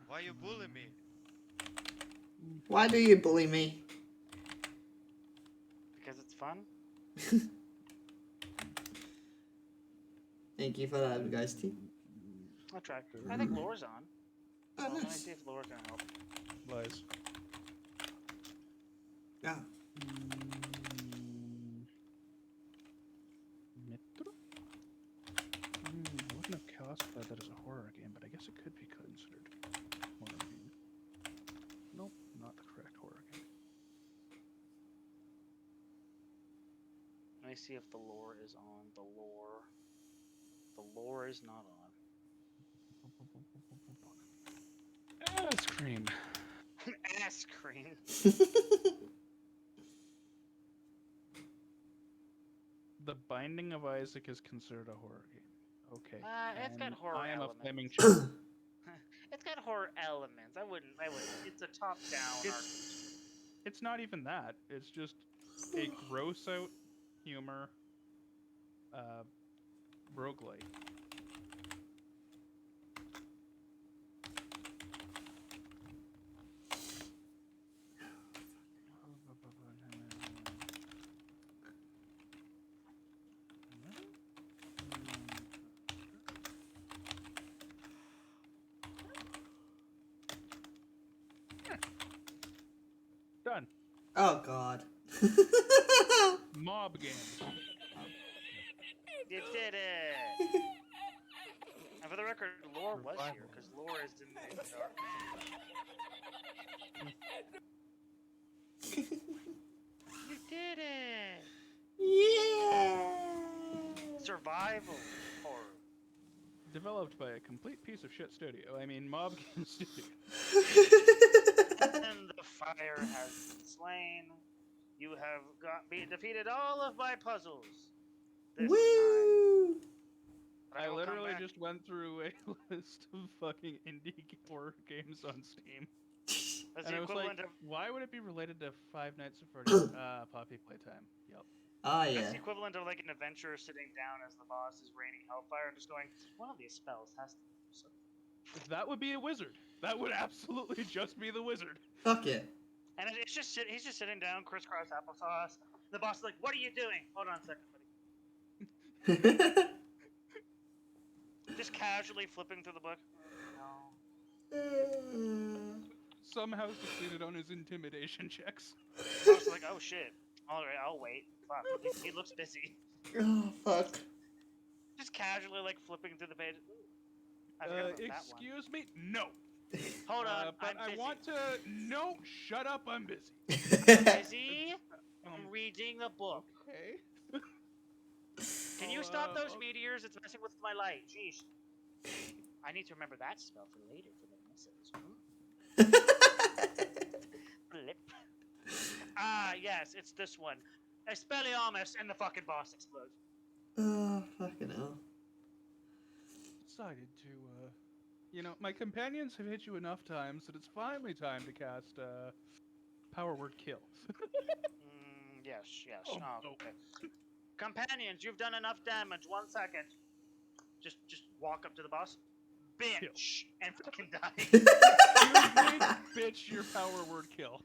Why you bully me? Why do you bully me? Because it's fun? Thank you for that, Ghosty. I'll try. I think Lore's on. Oh, Let me nice. see if Lore can help. Lies. Yeah. Metro? I wouldn't have classified that as a horror game, but I guess it could be considered a horror game. Nope, not the correct horror game. Let me see if the Lore is on. The Lore is not on. Ice cream. Ass cream. The Binding of Isaac is considered a horror game. Okay. It's got horror I am elements. a flaming chicken. It's got horror elements. I wouldn't. It's a top-down. It's not even that. It's just a gross out humor roguelike. Done. Oh god. Mob games. You did it! And for the record, Lore was here, because lore is in the dark. You did it! Yeah! Survival horror. Developed by a complete piece of shit studio. I mean, Mob Game Studio. And the fire has been slain. You have defeated all of my puzzles. This Woo! time. But I will come literally back. just went through a list of fucking indie horror games on Steam. That's And the I was like, equivalent of. why would it be related to Five Nights at Freddy's? Poppy Playtime. Yep. Oh, That's yeah. the equivalent of like an adventurer sitting down as the boss is raining hellfire and just going, one of these spells has to do something. That would be a wizard. That would absolutely just be the wizard. Fuck it. And it's just he's just sitting down, crisscross applesauce. The boss is like, "What are you doing? Hold on a second, buddy." Just casually flipping through the book. Somehow succeeded on his intimidation checks. I was like, "Oh shit! All right, I'll wait." Fuck, he looks busy. Oh fuck. Just casually like flipping through the page. I forgot about that one. Excuse me? No. Hold on, but I'm busy. I want to. No, shut up. I'm busy. I'm busy. I'm reading a book. Okay. Can you stop those meteors? It's messing with my light. Jeez. I need to remember that spell for later for the misses. Flip. Ah, yes, it's this one. Expelliarmus, and the fucking boss explodes. Oh, fucking hell. Decided to, you know, my companions have hit you enough times that it's finally time to cast, Power Word Kill. Yes. Oh, okay. Companions, you've done enough damage. 1 second. Just walk up to the boss. Bitch! And fucking die. You made bitch your Power Word Kill.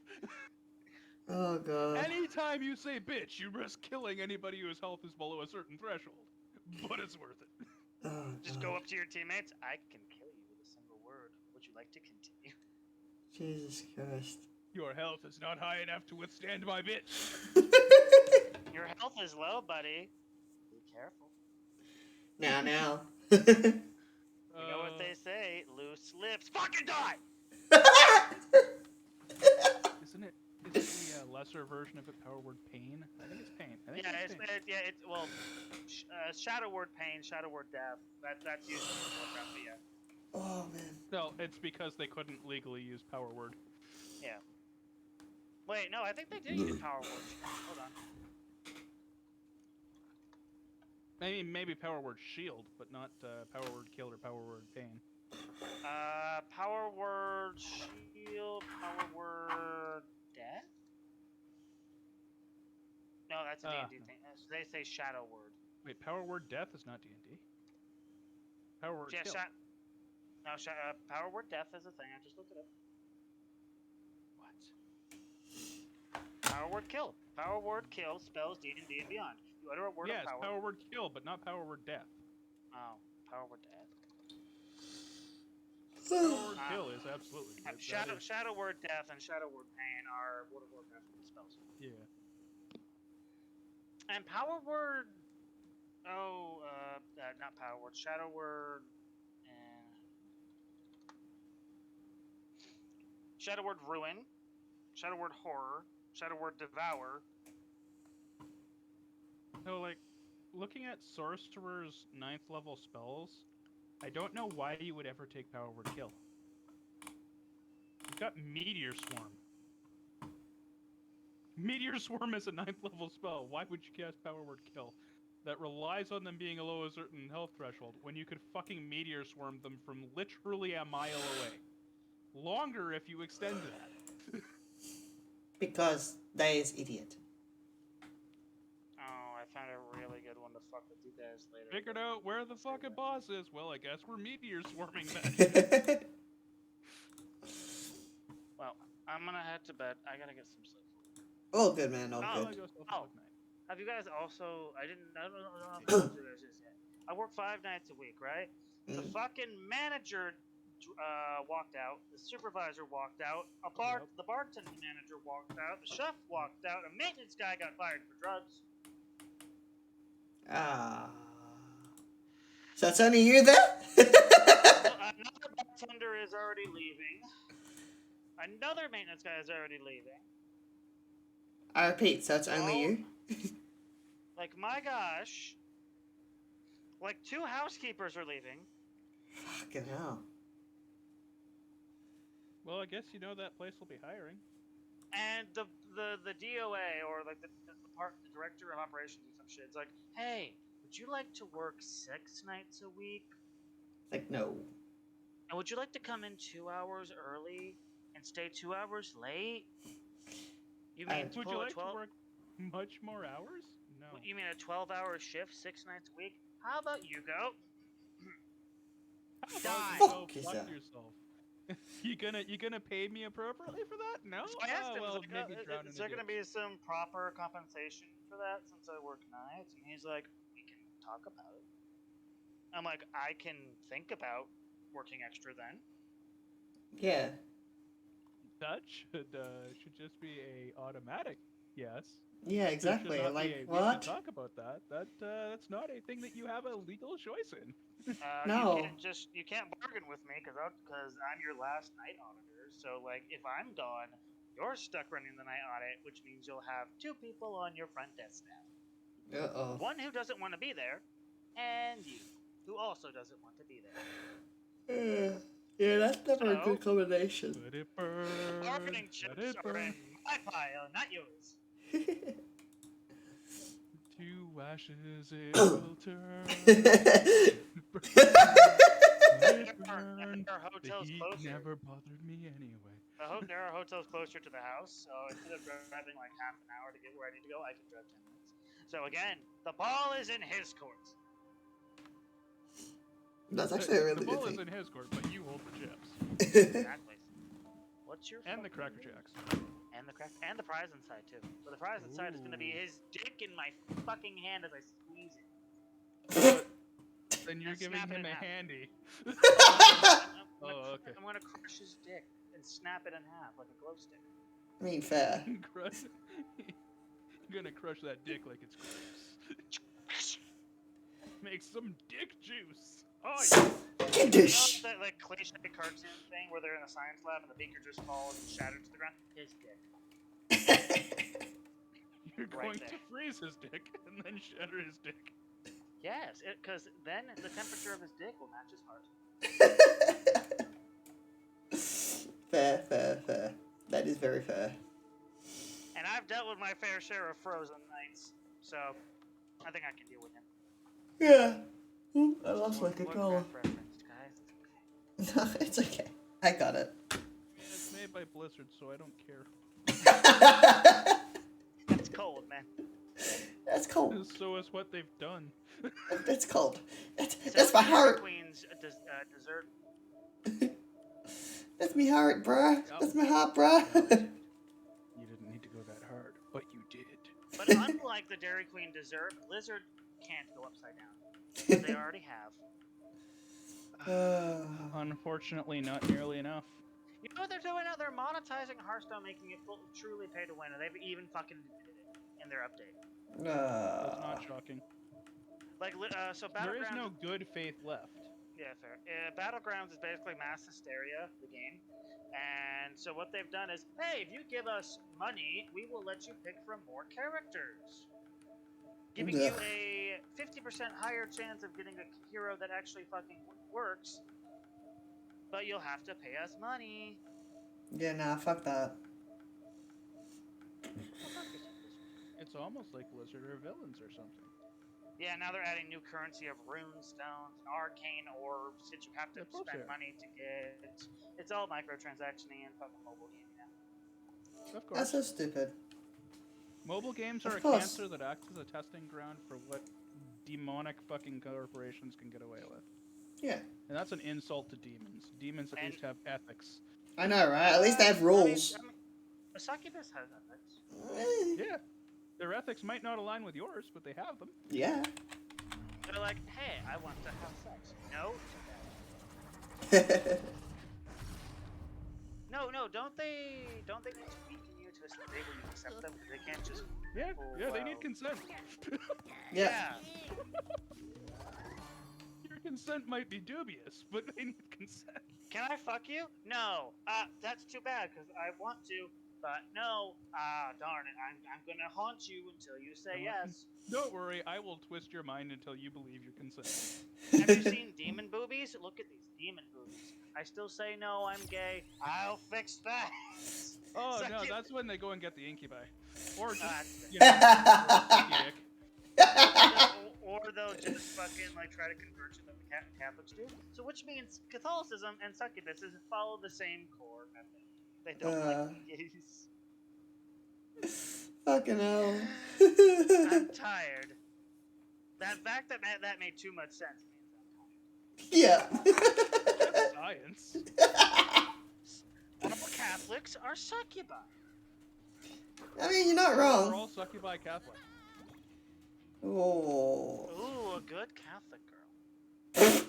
Oh god. Anytime you say bitch, you risk killing anybody whose health is below a certain threshold. But it's worth it. Oh, just go up to your teammates. I can kill you with a single word. Would you like to continue? Jesus Christ. Your health is not high enough to withstand my bitch. Your health is low, buddy. Be careful. Now. You know what they say? Loose lips. Fucking die! Isn't it the lesser version of it, Power Word Pain? I think it's Pain. Shadow Word Pain, Shadow Word Death. That's used in Warcraft, but yeah. Oh, man. No, it's because they couldn't legally use Power Word. Yeah. Wait, no, I think they did use Power Word. Hold on. Maybe Power Word Shield, but not Power Word Kill or Power Word Pain. Power Word Shield, Power Word Death? No, that's a D&D thing. They say Shadow Word. Wait, Power Word Death is not D&D. Power Word Kill. Power Word Death is a thing. I just looked it up. What? Power Word Kill. Power Word Kill spells D&D and beyond. You utter a word of power. Yes, Power Word Kill, but not Power Word Death. Oh, Power Word Death. Power Word Kill is absolutely good. Shadow Word Death and Shadow Word Pain are World of Warcraft spells. Yeah. And Power Word... not Power Word. Shadow Word... and... Shadow Word Ruin. Shadow Word Horror. Shadow Word Devour. So, like, looking at Sorcerer's 9th level spells, I don't know why you would ever take Power Word Kill. You've got Meteor Swarm. Meteor Swarm is a 9th level spell. Why would you cast Power Word Kill? That relies on them being below a certain health threshold when you could fucking Meteor Swarm them from literally a mile away. Longer if you extend that. Because they is idiot. Oh, I found a really good one to fuck with you guys later. Figured out where the fucking boss is. Well, I guess we're Meteor Swarming then. Well, I'm gonna head to bed. I gotta get some sleep. All good, man. All good. Have you guys also? I don't know if you guys this yet. I work 5 nights a week, right? The fucking manager walked out. The supervisor walked out. The bartending manager walked out. The chef walked out. A maintenance guy got fired for drugs. So it's only you there? Another bartender is already leaving. Another maintenance guy is already leaving. I repeat, so it's only you? Like, my gosh. Like, 2 housekeepers are leaving. Fucking hell. Well, I guess you know that place will be hiring. And the DOA, or like the director of operations or some shit, it's like, hey, would you like to work 6 nights a week? Like, no. And would you like to come in 2 hours early and stay 2 hours late? You mean would you like to work much more hours? No. You mean a 12-hour shift 6 nights a week? How about you go? Fuck yourself. You gonna pay me appropriately for that? No. So I asked him, well, like, maybe drown is in there a going to ditch. be some proper compensation for that since I work nights? And he's like, we can talk about it. I'm like, I can think about working extra then. Yeah. That should just be a automatic yes. Yeah, exactly. There should not Like, be a, what? We should talk about that. That's not a thing that you have a legal choice in. No. You can't bargain with me because I'm your last night auditor. So like, if I'm gone, you're stuck running the night audit, which means you'll have 2 people on your front desk staff. Uh-oh. One who doesn't want to be there, and you, who also doesn't want to be there. Yeah, that's never a good combination. Bargaining chips are in my pile, not yours. 2 ashes it will turn. There are hotels the heat closer. never bothered me anyway. There are hotels closer to the house, so instead of driving like half an hour to get where I need to go, I can drive 10 minutes. So again, the ball is in his court. That's actually a really the good ball thing. is in his court, but you hold the chips. Exactly. What's your and the Cracker Jacks. And the prize inside too. But the prize inside is going to be his dick in my fucking hand as I squeeze it. Then you're giving him a handy. Okay. I'm going to crush his dick and snap it in half like a glow stick. I mean, fair. You're gonna crush that dick like it's grapes. Make some dick juice. Oh yeah. Dish. That like cliche cartoon thing where they're in a science lab and the beaker just falls and shatters to the ground? His dick. You're going to freeze his dick and then shatter his dick. Yes, because then the temperature of his dick will match his heart. Fair. That is very fair. And I've dealt with my fair share of frozen nights, so I think I can deal with him. Yeah. Ooh, I lost my controller. Guys, No, it's okay. I got it. Yeah, it's made by Blizzard, so I don't care. That's cold, man. That's cold. So is what they've done. That's cold. That's my heart. Queen's dessert. That's me heart, bruh. That's my heart, bruh. You didn't need to go that hard, but you did. But unlike the Dairy Queen dessert, Blizzard can't go upside down. They already have. Unfortunately, not nearly enough. You know what they're doing now? They're monetizing Hearthstone, making it truly pay to win, and they've even fucking admitted it in their update. That's not shocking. Like, so Battlegrounds... There is no good faith left. Yeah, fair. Battlegrounds is basically mass hysteria, the game. And so what they've done is, hey, if you give us money, we will let you pick from more characters. Giving you a 50% higher chance of getting a hero that actually fucking works. But you'll have to pay us money. Yeah, nah, fuck that. It's almost like Blizzard or villains or something. Yeah, now they're adding new currency of rune stones and arcane orbs that you have to spend money to get. It's all microtransaction-y and fucking mobile gaming now. Of course. That's so stupid. Mobile games Of are a course. cancer that acts as a testing ground for what demonic fucking corporations can get away with. Yeah. And that's an insult to demons. Demons at least have ethics. I know, right? At least they have rules. I mean, Succubus has ethics. Yeah. Their ethics might not align with yours, but they have them. Yeah. They're like, hey, I want to have sex. No. No, don't they need to weaken you to a state where you accept them? They can't just... Yeah, they need consent. Yeah. consent might be dubious, but they need consent. Can I fuck you? No. That's too bad because I want to, but no. Darn it. I'm gonna haunt you until you say yes. Don't worry, I will twist your mind until you believe your consent. Have you seen demon boobies? Look at these demon boobies. I still say no, I'm gay. I'll fix that. Oh no, that's when they go and get the incubi, or just dick. Or they'll just fucking like try to convert you like the Catholics do. So which means Catholicism and succubuses follow the same core method. They don't like gays. Fucking hell. I'm tired. That fact that made too much sense means I'm tired. Yeah. That's science. All Catholics are succubi. I mean, you're not wrong. We're all succubi Catholic. Oh. Ooh, a good Catholic girl.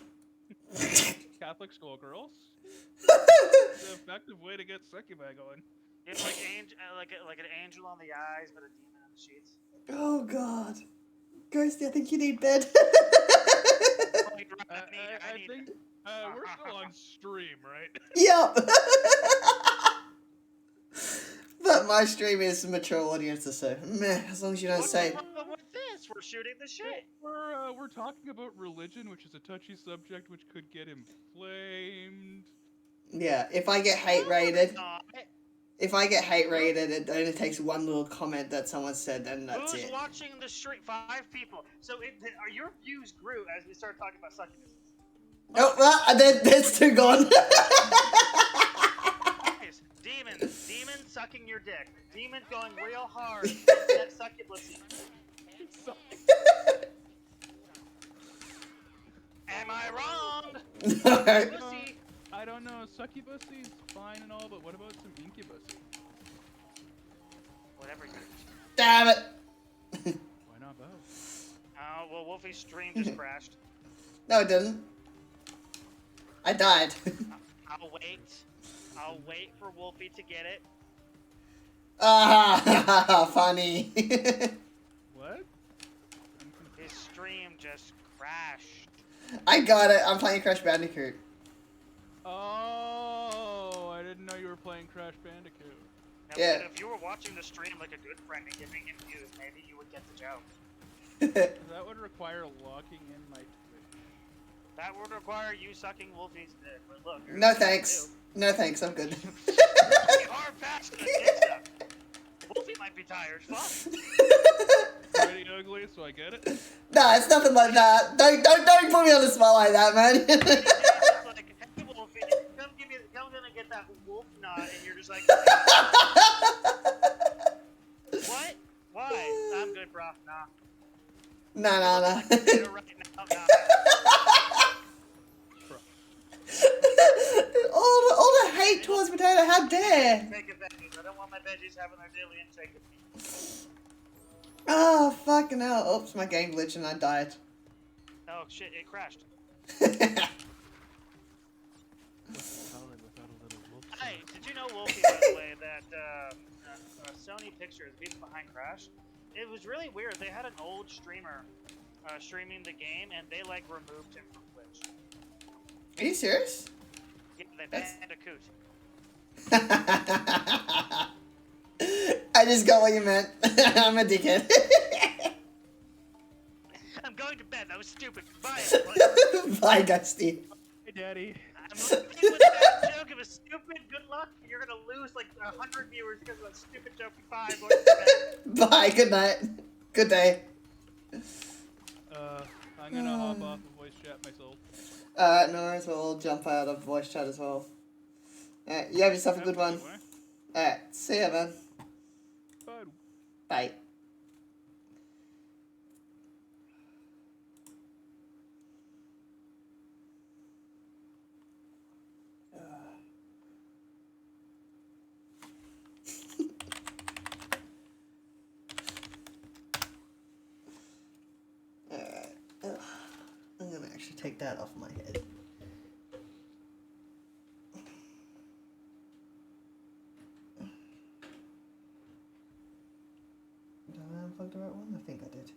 Catholic schoolgirls. It's an effective way to get succubi going. It's like like an angel on the eyes, but a demon on the sheets. Oh God. Ghosty, I think you need bed. I think we're still on stream, right? Yep. But my stream is mature audiences, so meh, as long as you don't say. What's wrong with this? We're shooting the shit. We're talking about religion, which is a touchy subject, which could get inflamed. Yeah, if I get hate rated, it only takes one little comment that someone said, and that's Who's it. watching the stream? 5 people. So your views grew as we started talking about succubuses. Oh, well, there's 2 gone. Guys, demons sucking your dick. Demon going real hard at succubusy. Am I wrong? No. I don't know. Succubusy is fine and all, but what about some incubusy? Whatever. Damn it. Why not both? Oh, well, Wolfie's stream just crashed. No, it didn't. I died. I'll wait for Wolfie to get it. Ah, funny. What? His stream just crashed. I got it. I'm playing Crash Bandicoot. Oh, I didn't know you were playing Crash Bandicoot. Now, Yeah. If you were watching the stream like a good friend and giving him views, maybe you would get the joke. That would require locking in my Twitch. That would require you sucking Wolfie's dick. But look. No thanks. No thanks. I'm good. You are passionate dick stuff. Wolfie might be tired. Fuck. Pretty ugly, so I get it. No, it's nothing like that. Don't put me on the spot like that, man. Like, hey Wolfie, come gonna get that wolf knot, and you're just like, what? Why? I'm good, bro. Nah. Nah. Right now, nah. all the hate towards Potato, how dare? Take a veggies. I don't want my veggies having their daily intake of meat. Oh, fucking hell. Oops, my game glitched and I died. Oh shit, it crashed. Hey, did you know, Wolfie, by the way, that Sony Pictures, the people behind Crash, it was really weird. They had an old streamer streaming the game, and they like removed him from Twitch. Are you serious? Yeah, they banned a coot. I just got what you meant. I'm a dickhead. I'm going to bed. That was stupid. Bye. Bye, Ghosty. Hey, Daddy. I'm leaving with that joke of a stupid good luck. You're gonna lose like 100 viewers because of that stupid joke. Bye. Going to bed. Bye, good night. Good day. I'm gonna hop off of voice chat myself. Alright, no worries, we'll jump out of voice chat as well. Alright, you have yourself a good one. Alright, see ya, man. Bye. Bye. Alright, I'm gonna actually take that off my head. Did I unplug the right one? I think I did.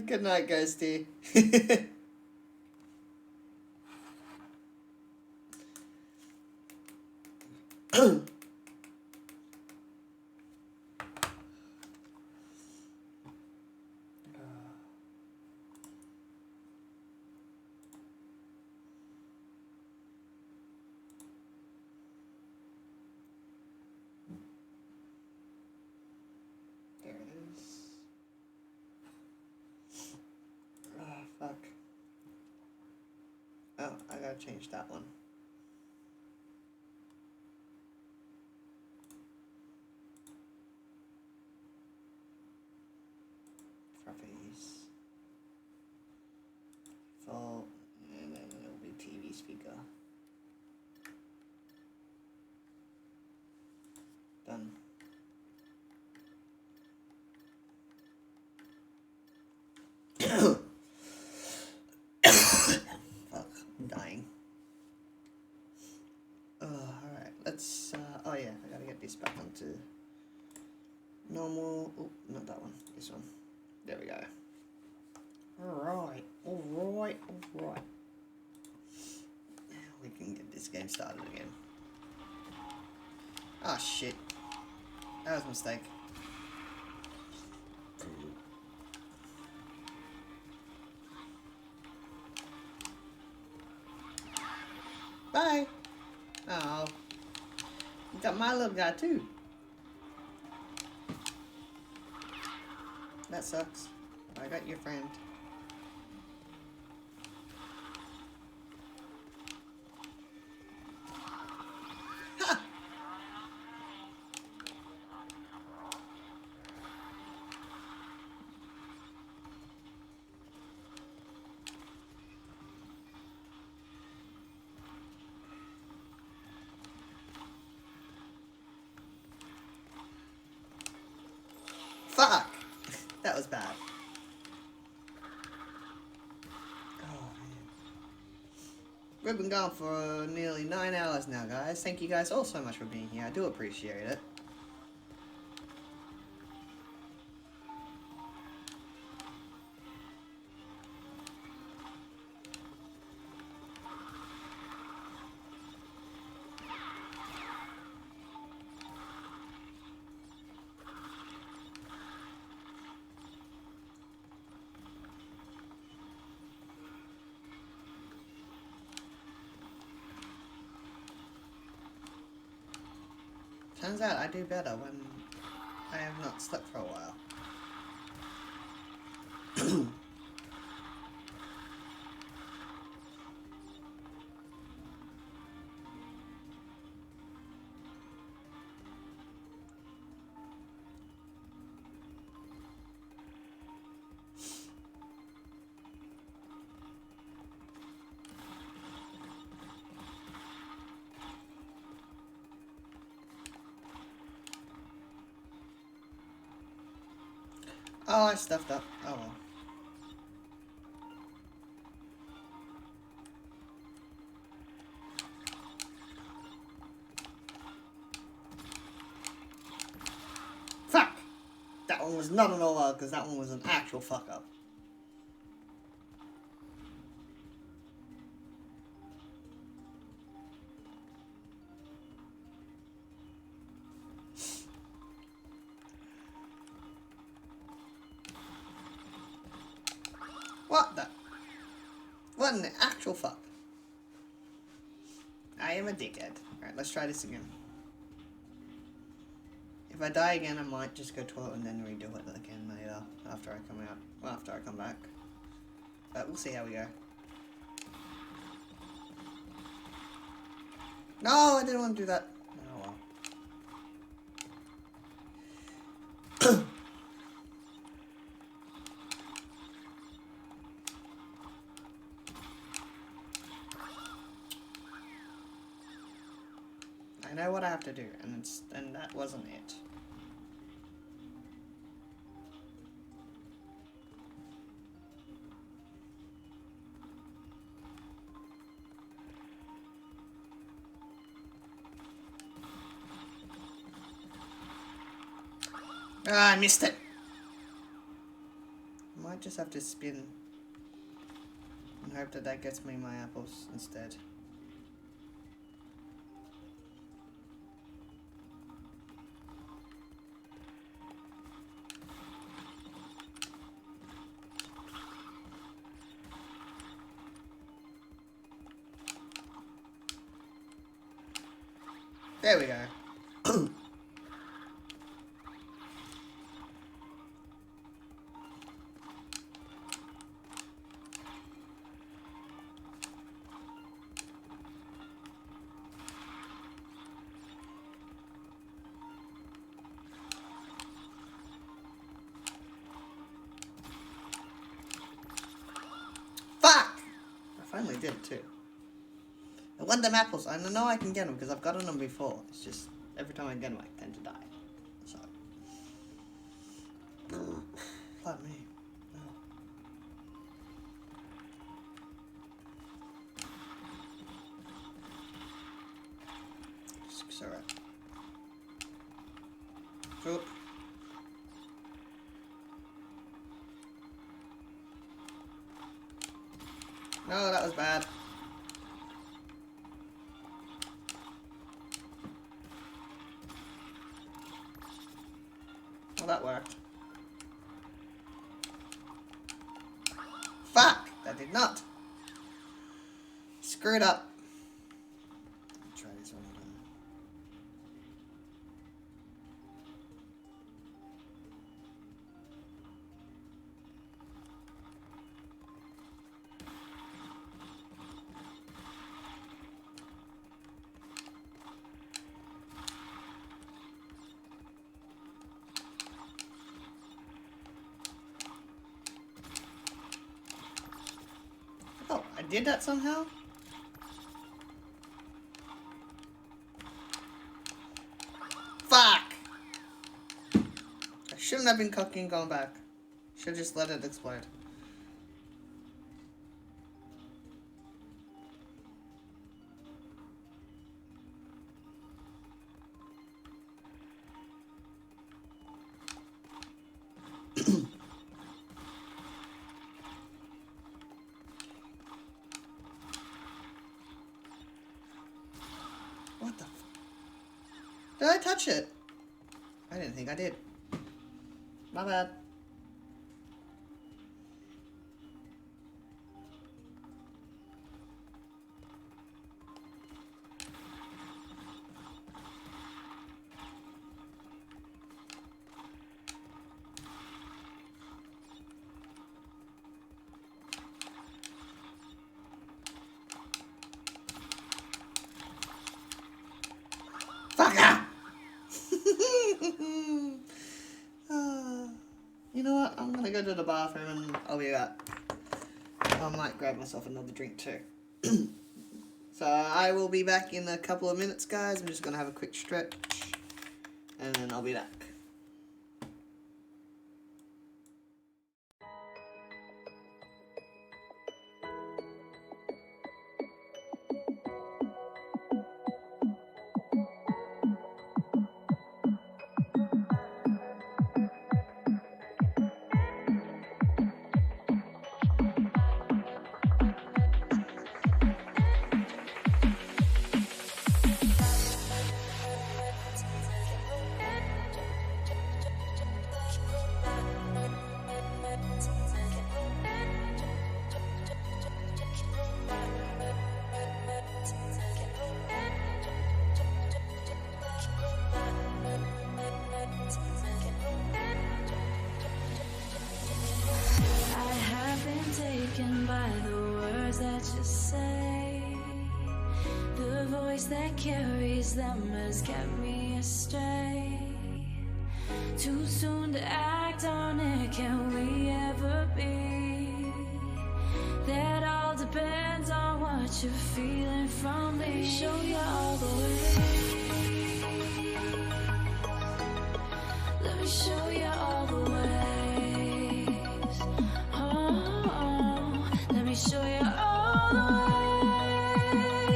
Good night, Ghosty. There it is. Ah, fuck. Oh, I gotta change that one. Properties. Full, and then it'll be TV speaker. Done. Fuck, I'm dying. Alright, let's, oh yeah, I gotta get this back onto normal. Oh, not that one, this one. There we go. Alright, alright, alright. We can get this game started again. Ah, shit. That was a mistake. Bye! Oh. You got my little guy too. That sucks. I got your friend. Ha! Fuck! That was bad. We've been gone for nearly 9 hours now, guys. Thank you guys all so much for being here. I do appreciate it. Turns out I do better when I have not slept for a while. Oh, I stuffed up. Oh well. Fuck! That one was not an all because that one was an actual fuck up. What the? What an actual fuck. I am a dickhead. Alright, let's try this again. If I die again, I might just go to it and then redo it again later, after I come out. Well, after I come back. But we'll see how we go. No, I didn't want to do that. Oh well. I know what I have to do, and that wasn't it. Ah, I missed it. I might just have to spin and hope that that gets me my apples instead. There we go. Fuck! I finally did it too. I want them apples. I know I can get them because I've gotten them before. It's just every time I get them, I tend to die. So. Fuck me. It's alright. Oop. No, that was bad. Well, that worked. Fuck! That did not. Screwed up. Try this one again. Oh, I did that somehow? Fuck! I shouldn't have been cooking and going back. Should just let it explode. What the f- Did I touch it? I didn't think I did. My bad. Fucker! You know what? I'm gonna go to the bathroom and I'll be back. I might grab myself another drink too. So I will be back in a couple of minutes, guys. I'm just gonna have a quick stretch and then I'll be back. I have been taken by the words that you say. The voice that carries them has kept me astray. Too soon to act on it, can we ever be? That all depends on what you're feeling from me. Let me show you all the way. Let me show you all the ways. Oh, let me show you all the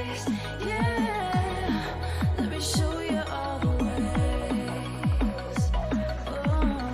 ways. Yeah, let me show you all the ways. Oh.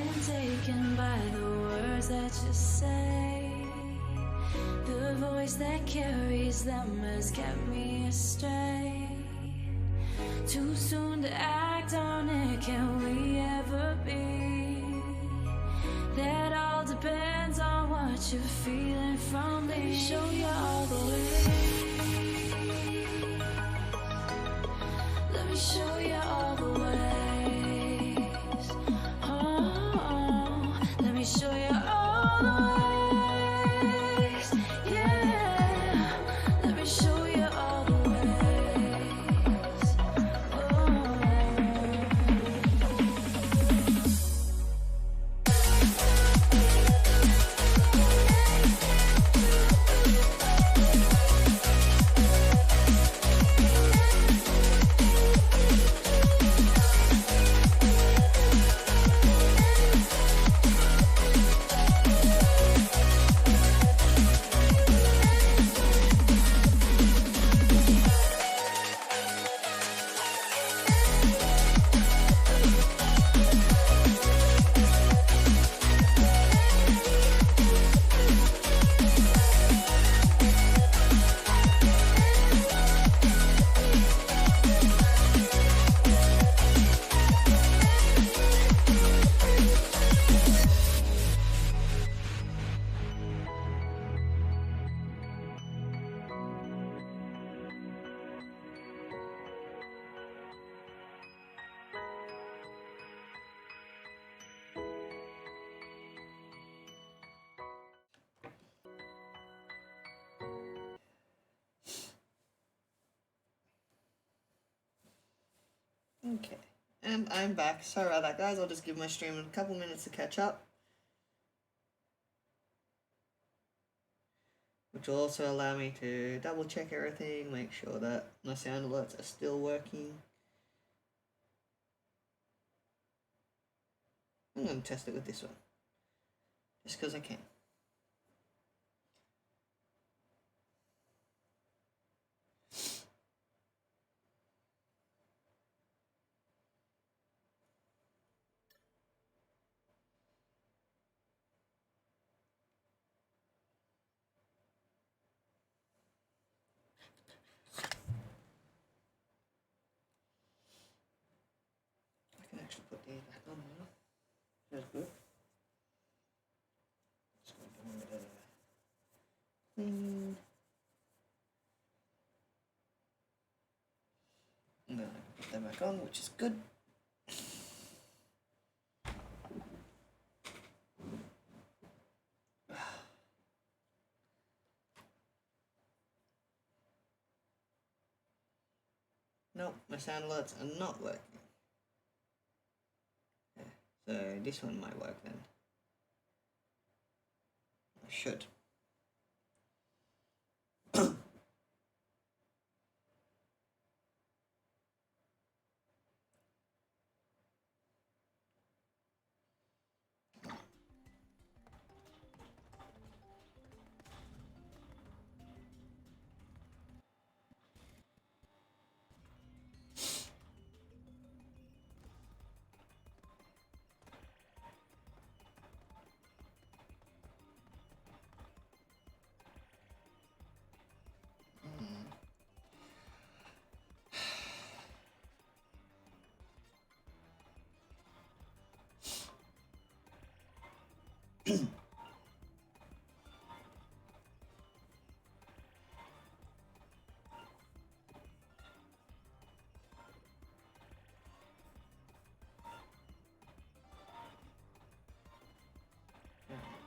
been taken by the words that you say. The voice that carries them has kept me astray. Too soon to act on it, can we ever be? That all depends on what you're feeling from me. Let me show you all the way. Let me show you all the ways. Oh, let me show you all the ways. Yeah, let me show you all the ways. Oh. Okay, and I'm back. Sorry about that, guys. I'll just give my stream a couple minutes to catch up. Which will also allow me to double check everything, make sure that my sound alerts are still working. I'm going to test it with this one, just because I can. I can actually put these back on now. That's good. Just going to get rid of that. And then I can put them back on, which is good. Nope, my sound alerts are not working. Okay, so this one might work then. I should.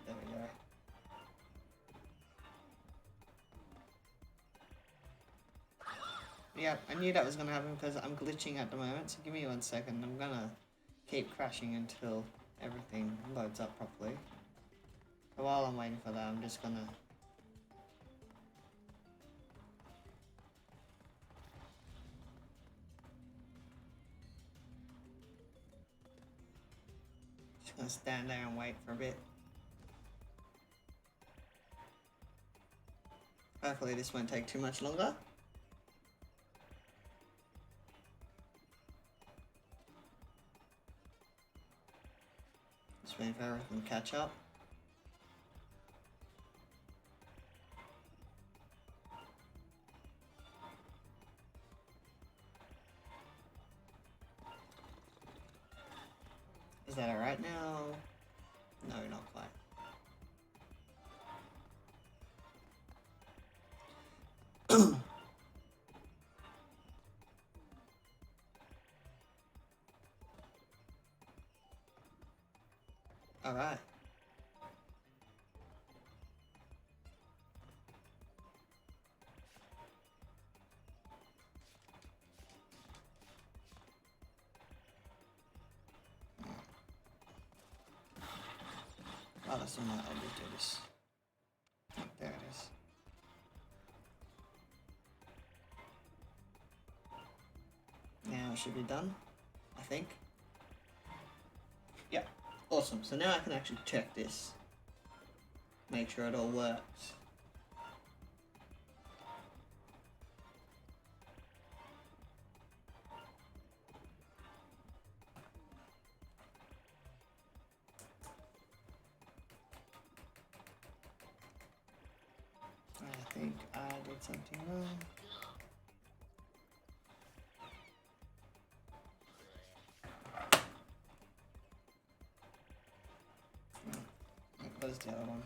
There we go. Yeah, I knew that was going to happen because I'm glitching at the moment, so give me 1 second. I'm going to keep crashing until everything loads up properly. So while I'm waiting for that, I'm just going to... Just going to stand there and wait for a bit. Hopefully this won't take too much longer. Just and catch up. Is that alright now? No, not quite. Alright. Oh, that's not how we do this. There it is. Now it should be done, I think. Yeah, awesome. So now I can actually check this. Make sure it all works. I think I did something wrong. Where's the other one?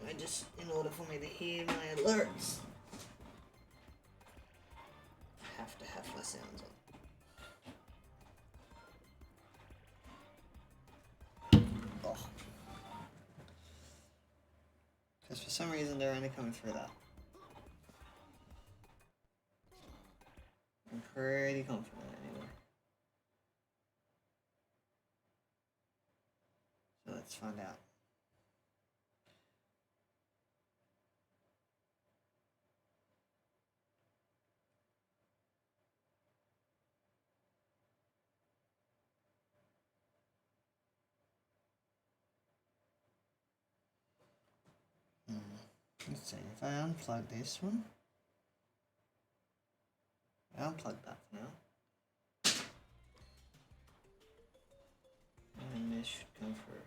I just, in order for me to hear my alerts, I have to have my sounds on. Oh. Because for some reason they're only coming through that. I'm pretty confident anyway. So let's find out. Let's see, if I unplug this one, I unplug that for now, and this should come through.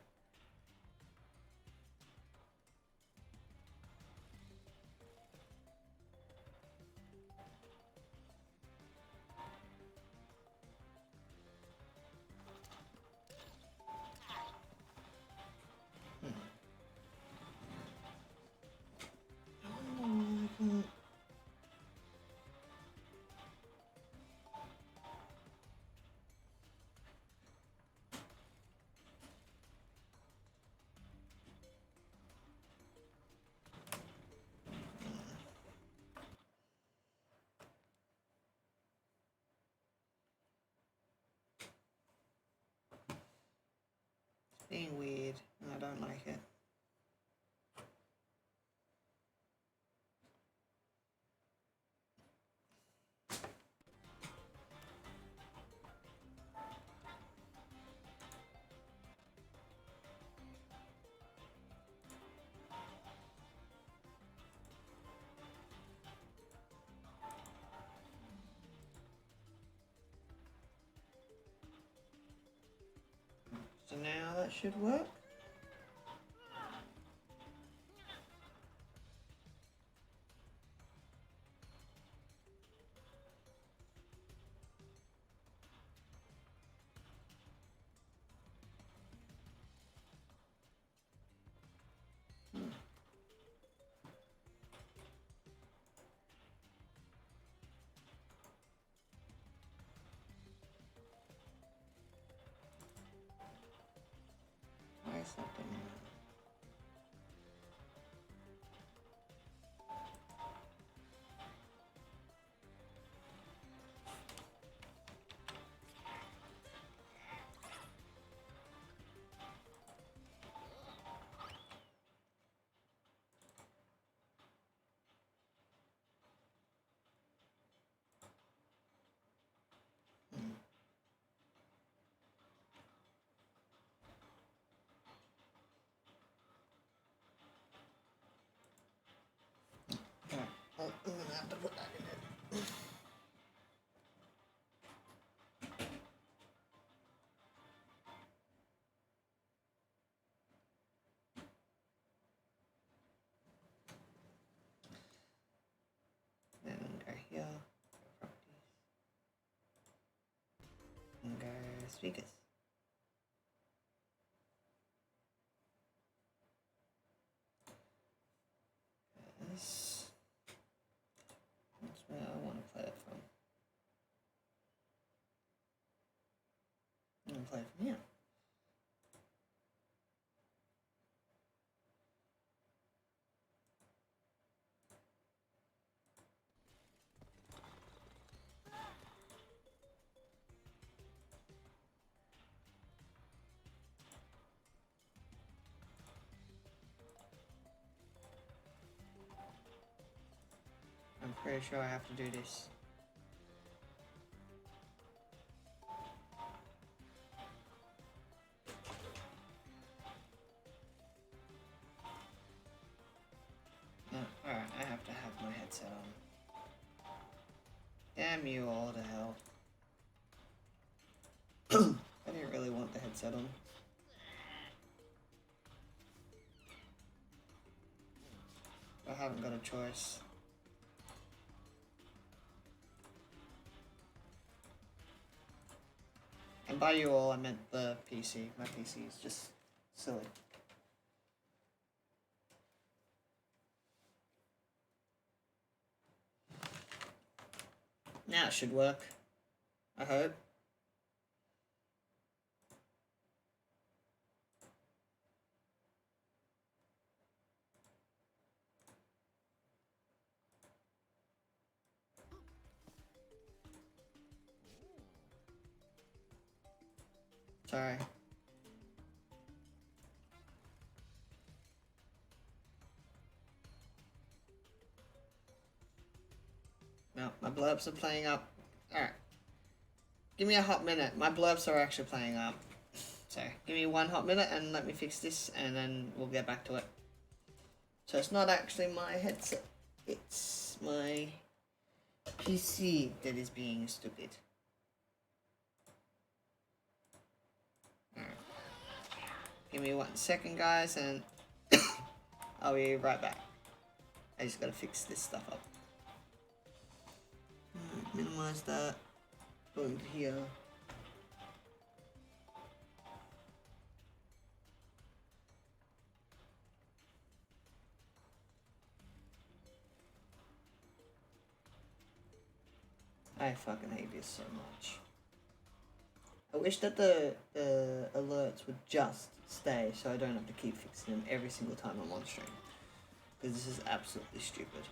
Being weird, and I don't like it. So now that should work. Why And go speakers. That's where I want to play it from. I'm going to play it from here. I'm pretty sure I have to do this. No, alright, I have to have my headset on. Damn you all to hell. I didn't really want the headset on. I haven't got a choice. And by you all, I meant the PC. My PC is just silly. Now it should work. I hope. Sorry. No, my blurps are playing up. Alright. Give me a hot minute. My blurps are actually playing up. So, give me 1 hot minute and let me fix this and then we'll get back to it. So it's not actually my headset. It's my PC that is being stupid. Alright. Give me 1 second, guys, and I'll be right back. I just gotta fix this stuff up. Minimize that. Go into here. I fucking hate this so much. I wish that the alerts would just stay so I don't have to keep fixing them every single time I'm on stream. Because this is absolutely stupid.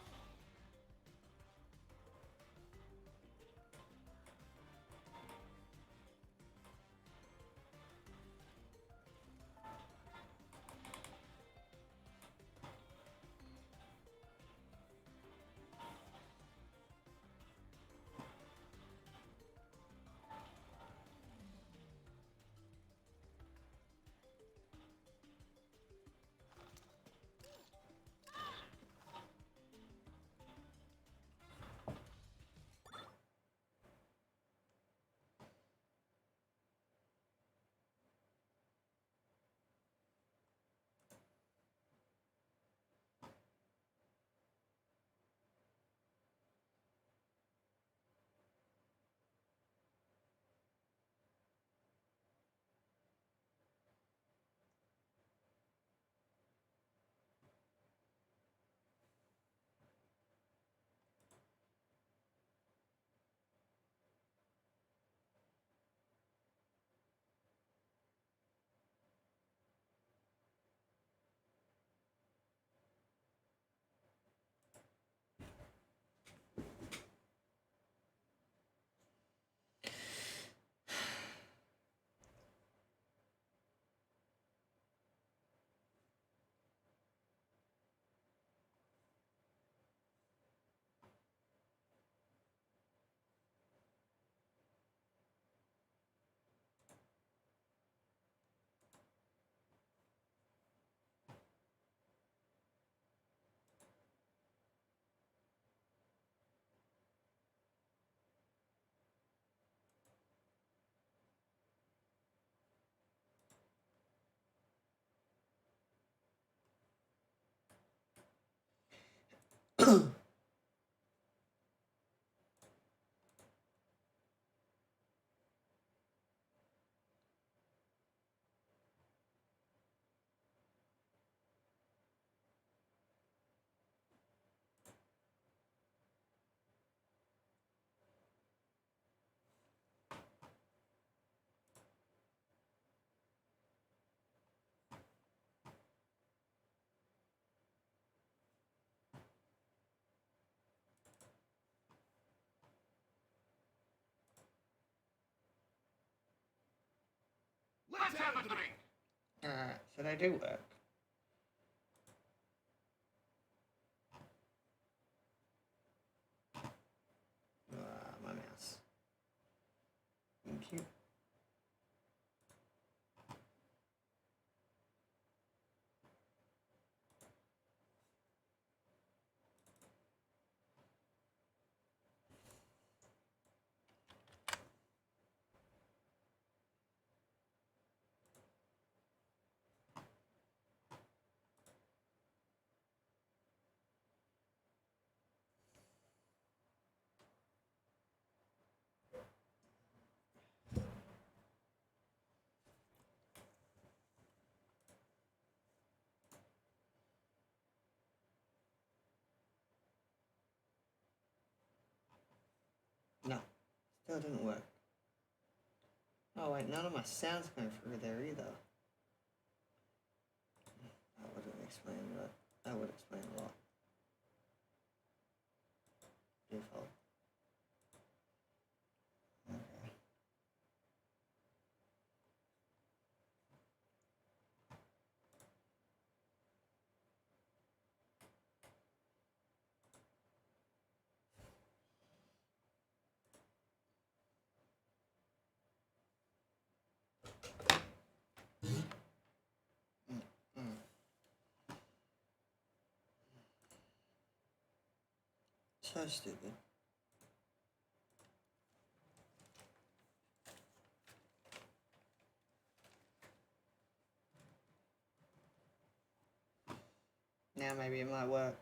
Alright, so they do work. My mouse. Thank you. No, still didn't work. Oh wait, none of my sounds going through there either. That wouldn't explain that. That would explain a lot. Default. Okay. So stupid. Now maybe it might work.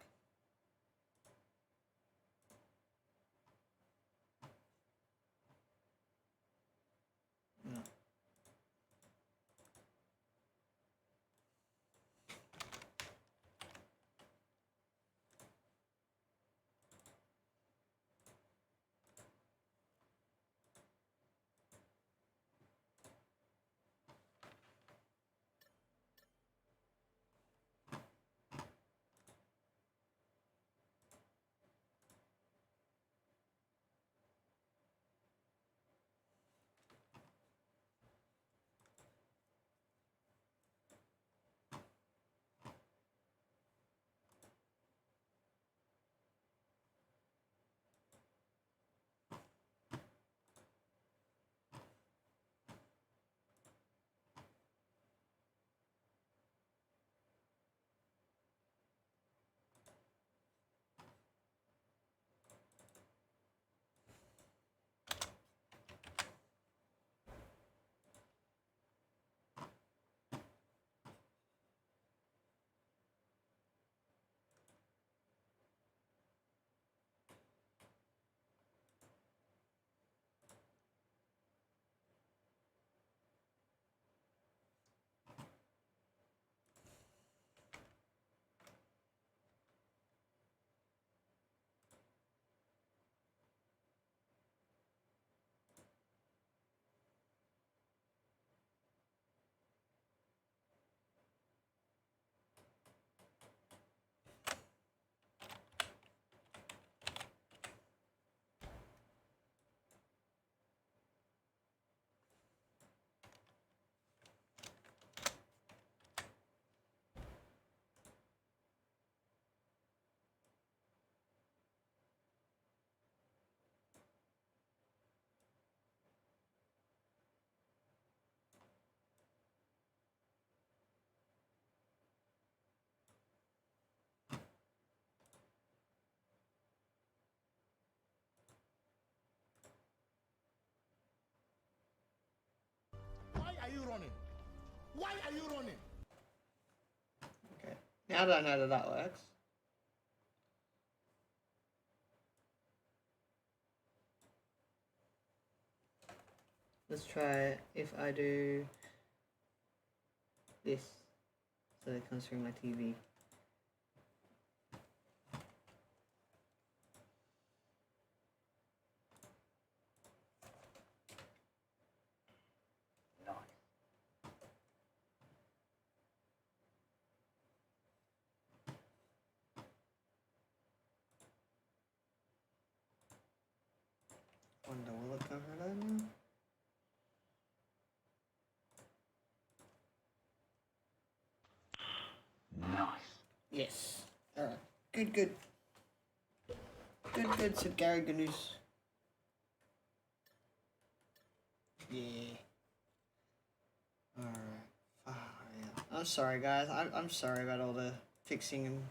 No. Why are you running? Why are you running? Okay. Now that I know that that works. Let's try if I do this so it comes through my TV. Wonder will it cover that now? Yes. Alright. Good, good. Good, good, said Gary Ganous. Yeah. Alright. Oh, yeah. I'm sorry, guys. I'm sorry about all the fixing and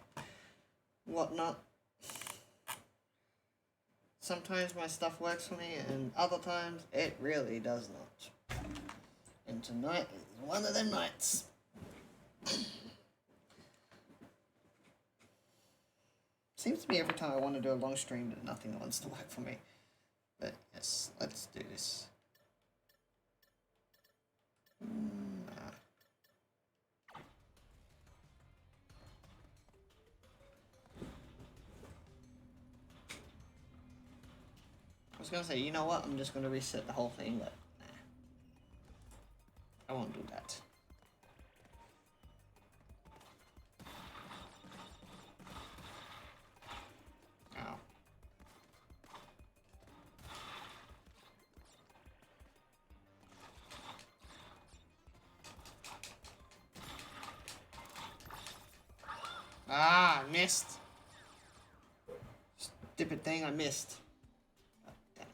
whatnot. Sometimes my stuff works for me, and other times it really does not. And tonight is one of them nights. Seems to be every time I want to do a long stream that nothing wants to work for me. But yes, let's do this. Nah. I was gonna say, you know what? I'm just gonna reset the whole thing, but nah. I won't do that. Ow. Ah, I missed. Stupid thing, I missed. Oh, damn.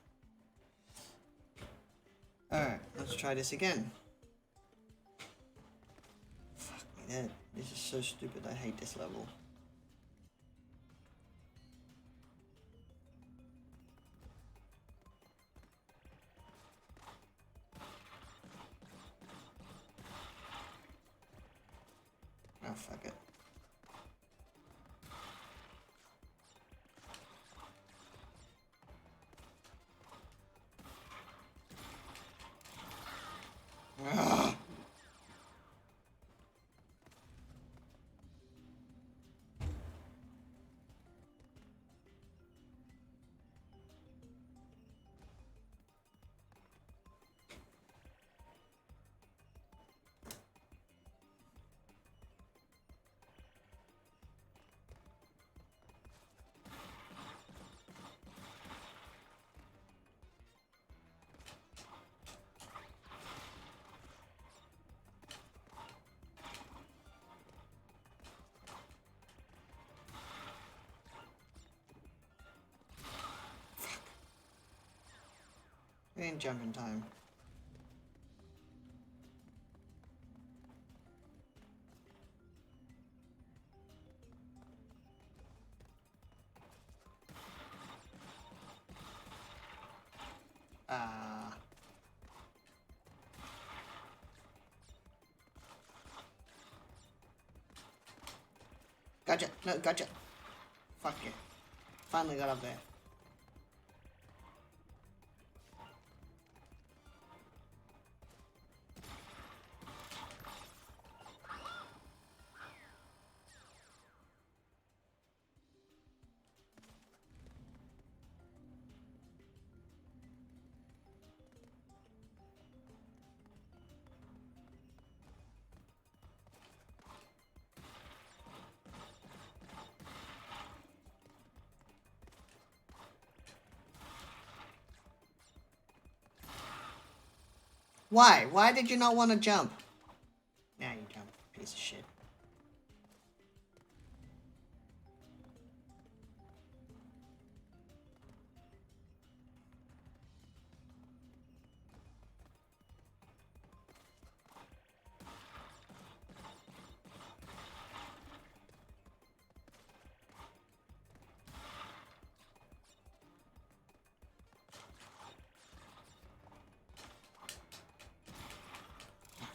Alright, let's try this again. Fuck me, that. This is so stupid, I hate this level. Oh, fuck it. Ugh. We ain't jumping time. Gotcha. No, gotcha. Fuck you. Finally got up there. Why? Why did you not want to jump? Now you jump, piece of shit.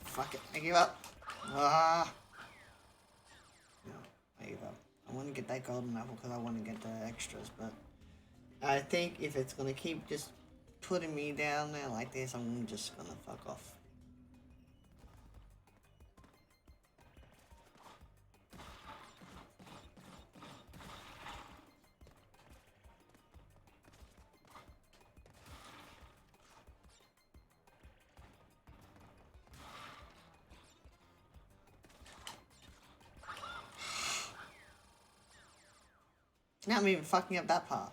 Fuck it, I give up. Ah. No, I give up. I want to get that golden apple because I want to get the extras, but I think if it's gonna keep just putting me down there like this, I'm just gonna fuck off. Now I'm even fucking up that part.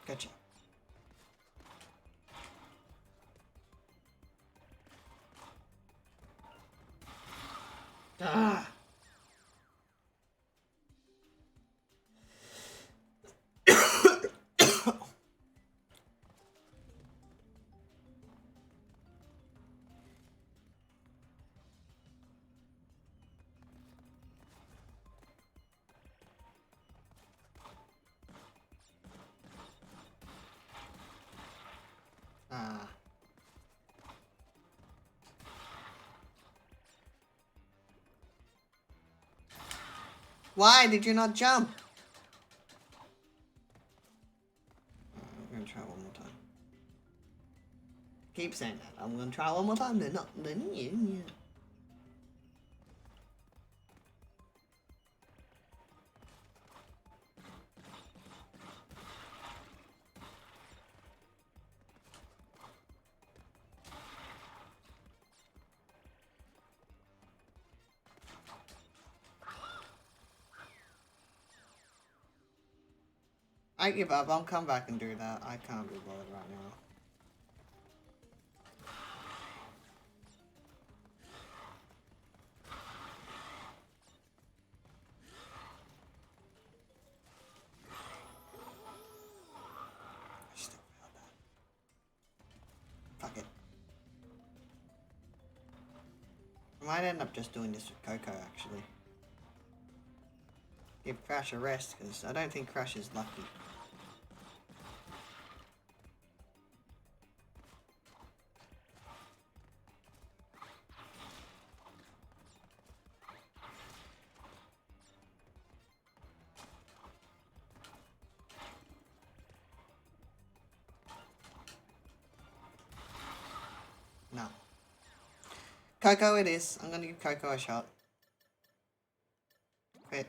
Gotcha. Ah. Ah. Why did you not jump? I'm gonna try one more time. Keep saying that. I'm gonna try one more time. Then not. Then yeah. I give up. I'll come back and do that. I can't be bothered right now. I still failed that. Fuck it. I might end up just doing this with Coco, actually. Give Crash a rest, because I don't think Crash is lucky. No. Coco it is. I'm gonna give Coco a shot. Quit.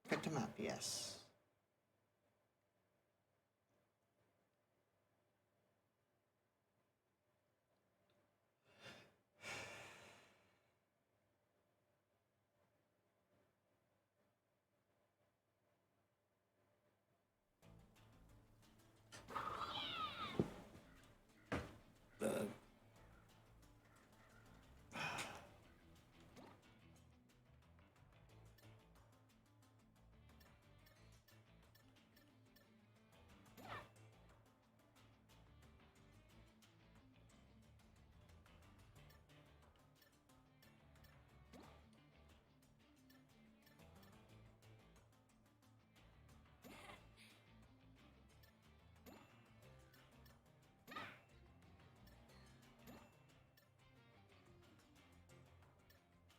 Quit the map, yes.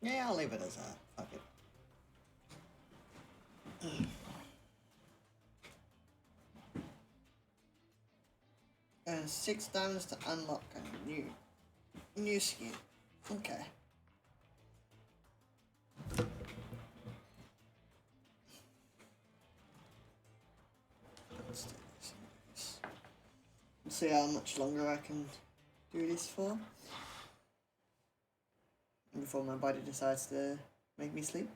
Yeah, I'll leave it as that. Fuck it. 6 diamonds to unlock a new skin. Okay. Let's do this. Let's see how much longer I can do this for before my body decides to make me sleep.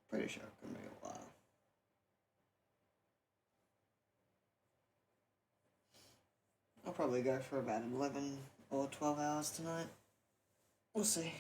Pretty sure it can be a while. I'll probably go for about 11 or 12 hours tonight. We'll see.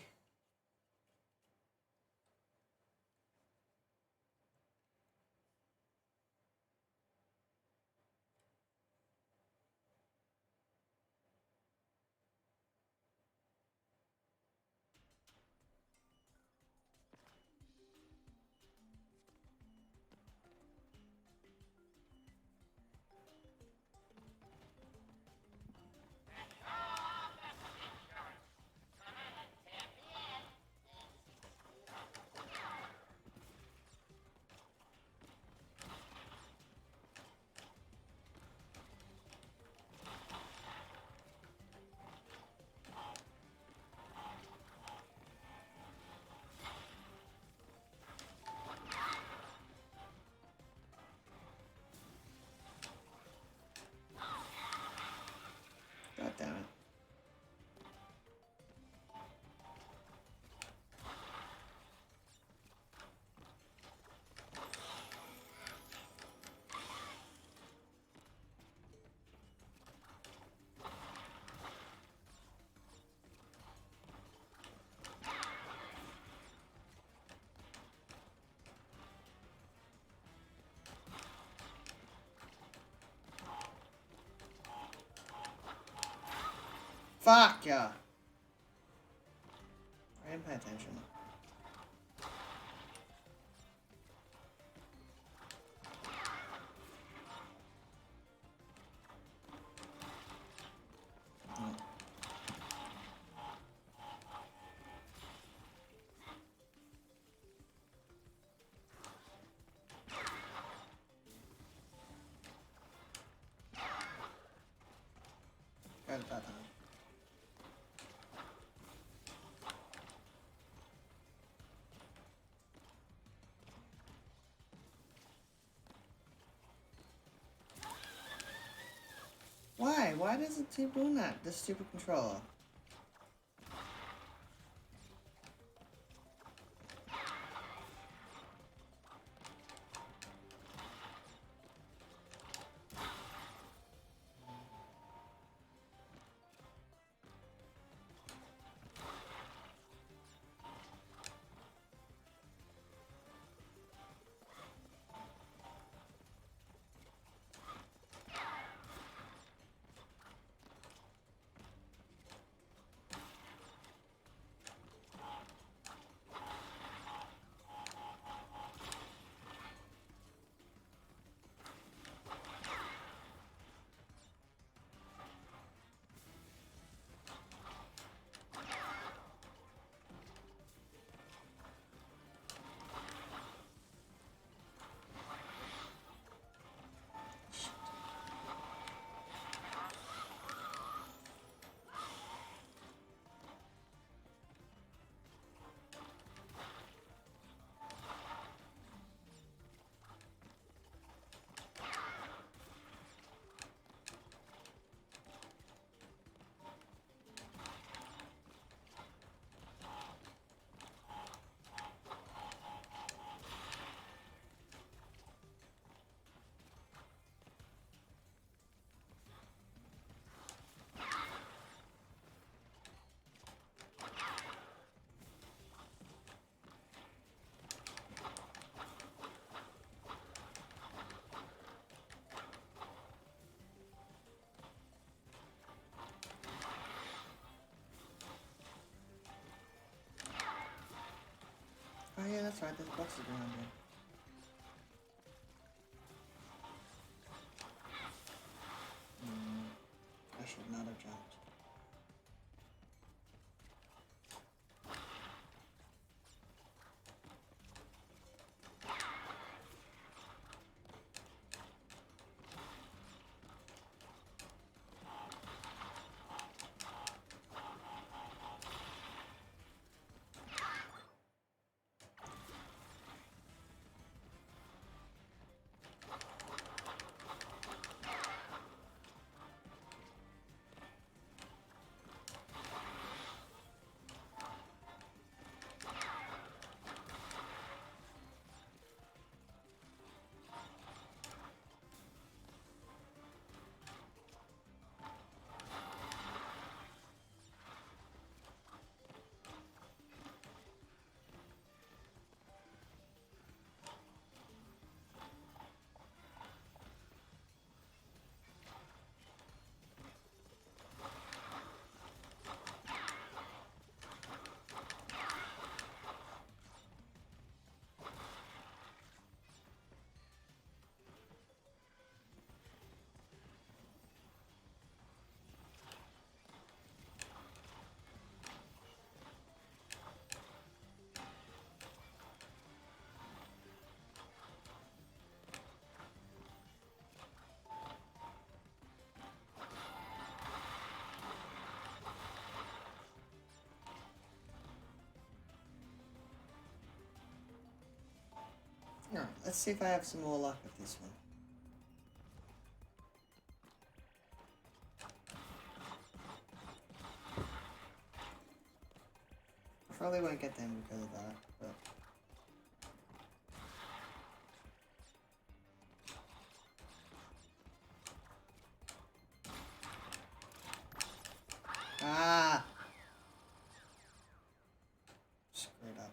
Fuck yeah. I didn't pay attention. Got it that time. Why? Why does it keep doing that? This stupid controller. Oh yeah, that's right, there's boxes around here. I should not have jumped. Alright, let's see if I have some more luck with this one. Probably won't get them because of that, but... Ah! Screwed up.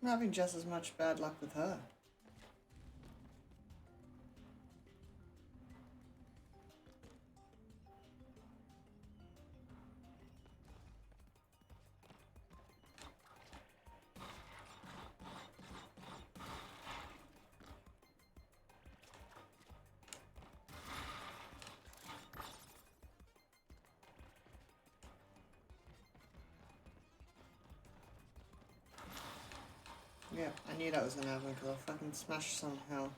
I'm having just as much bad luck with her. Yeah, I knew that was gonna happen because I fucking smashed somehow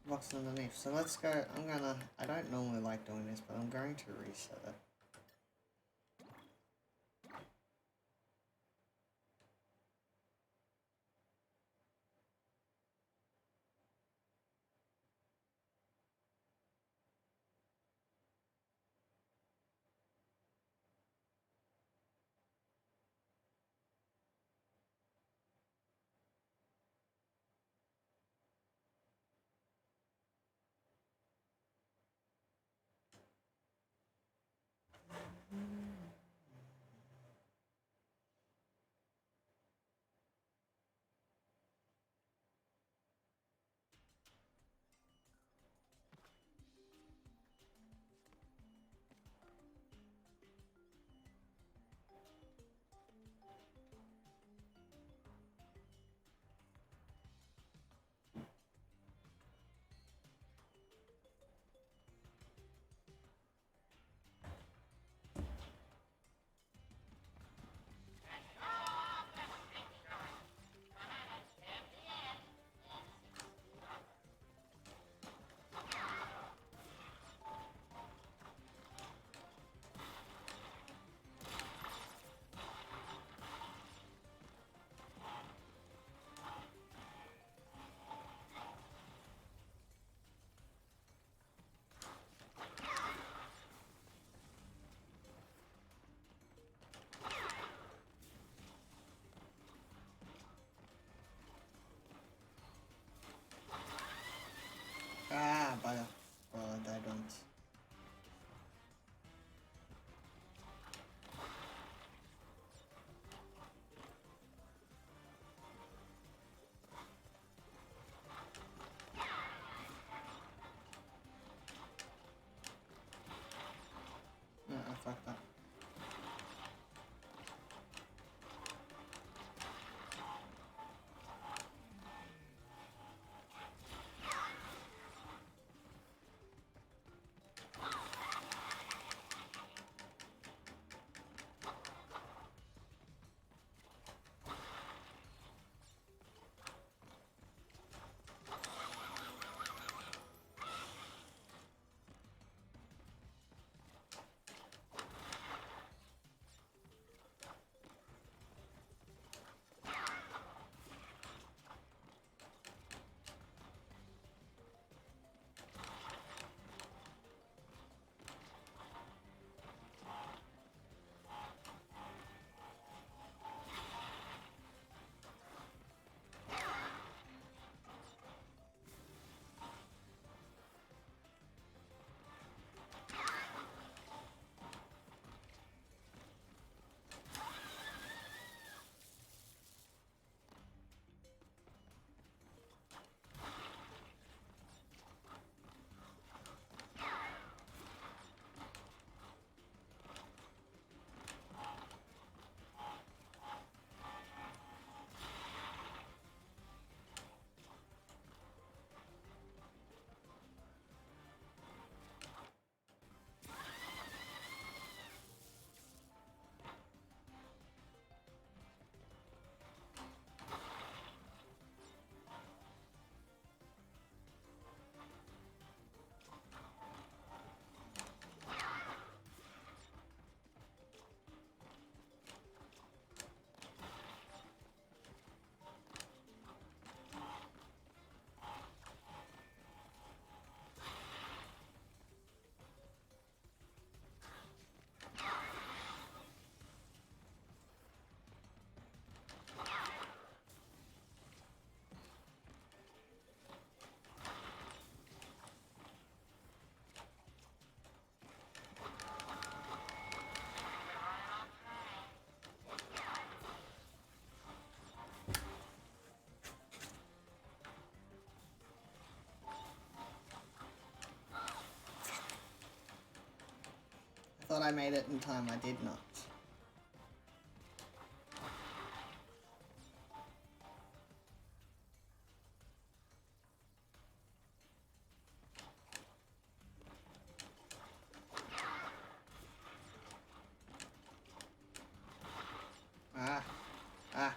box underneath. So let's go. I don't normally like doing this, but I'm going to reset it. thought I made it in time. I did not. Ah. Ah.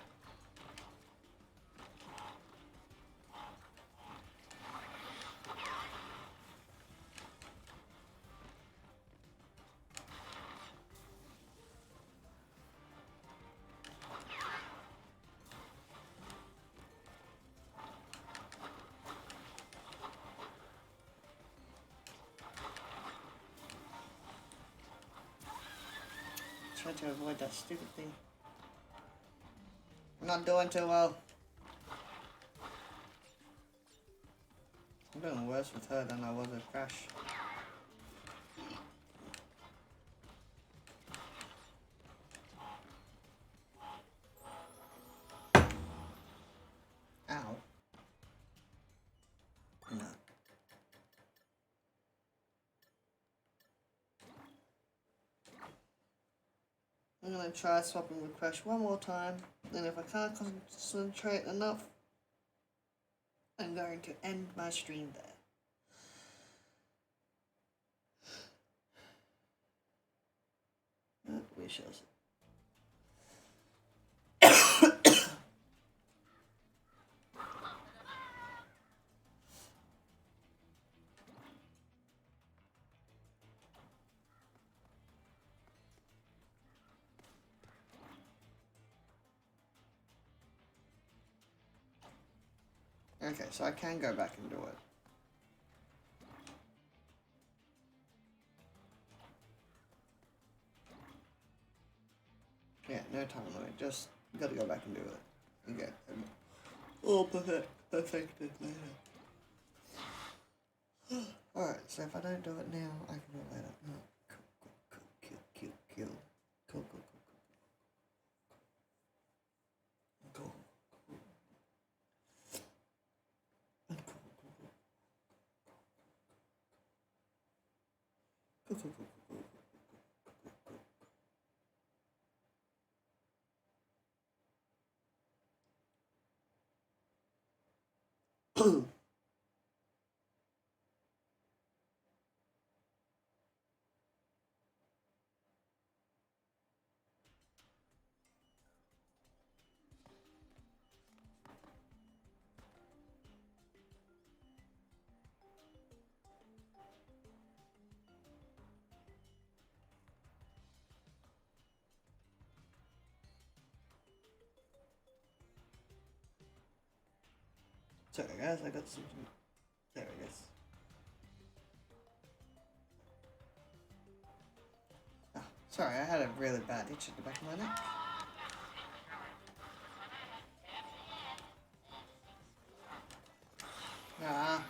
Try to avoid that stupid thing. I'm not doing too well. I'm doing worse with her than I was with Crash. Ow. No. I'm gonna try swapping with Crash one more time, and if I can't concentrate enough, I'm going to end my stream there. But we shall see. Okay, so I can go back and do it. Yeah, no time limit. Just gotta go back and do it. Okay. All perfected later. Alright, so if I don't do it now, I can do it later. Oh, kill. Cool. Sorry guys, I got something. There it is. Oh, sorry, I had a really bad itch at the back of my neck. Ah.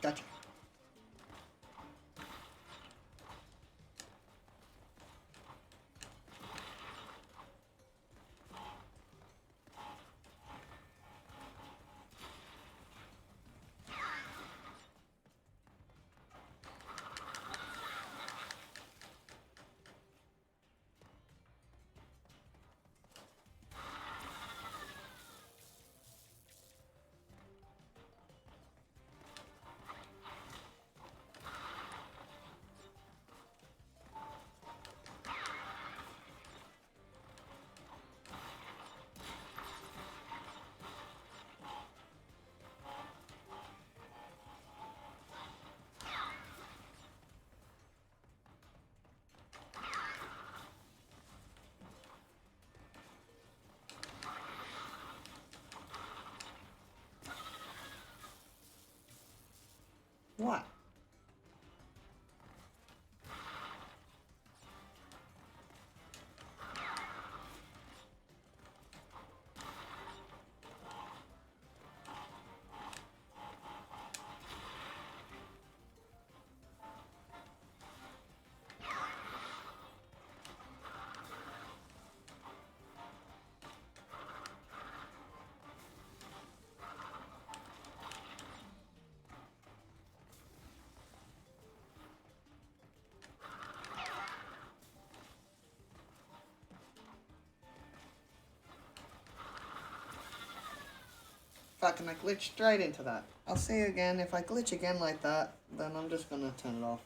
Gotcha. What? Fucking, I glitched straight into that. I'll see you again. If I glitch again like that, then I'm just gonna turn it off.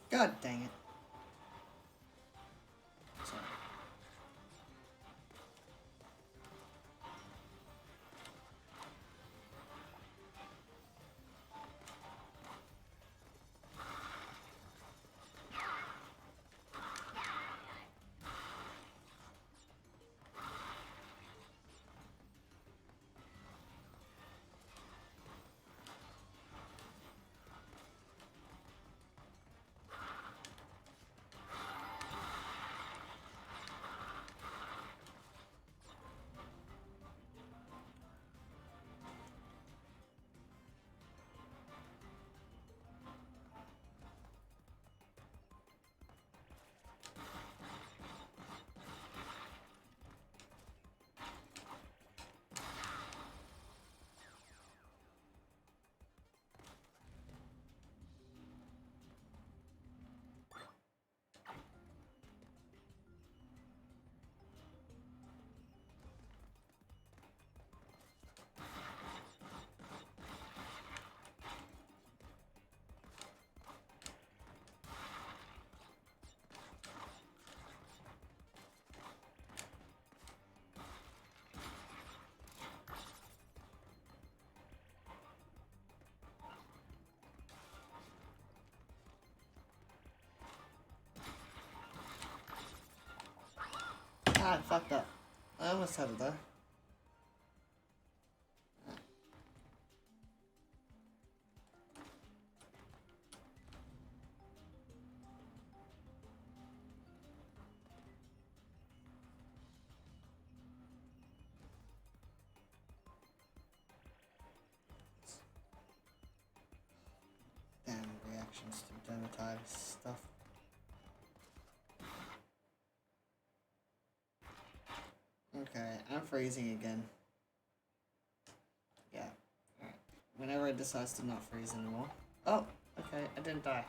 God dang it. Sorry. Ah, I fucked up. I almost had it there. Damn reactions to dermatitis stuff. Okay, I'm freezing again. Yeah. Alright. Whenever it decides to not freeze anymore. Oh, okay, I didn't die.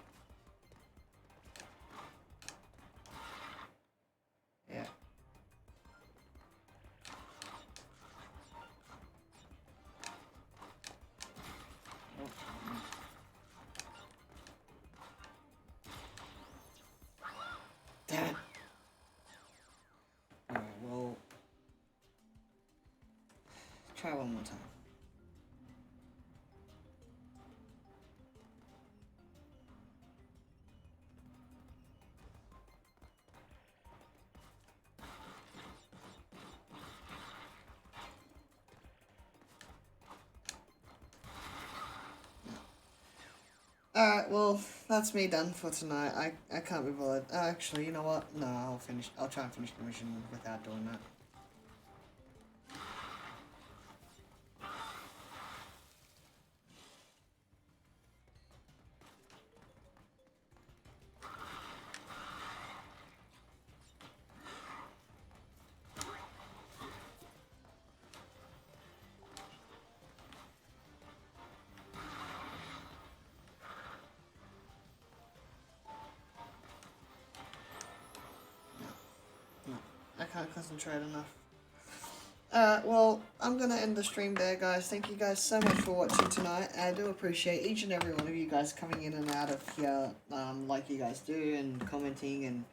try one more time. Alright, well, that's me done for tonight. I can't be bothered. Actually, you know what? No, I'll try and finish the mission without doing that. I can't concentrate enough. Alright, well, I'm going to end the stream there, guys. Thank you guys so much for watching tonight. I do appreciate each and every one of you guys coming in and out of here like you guys do, and commenting and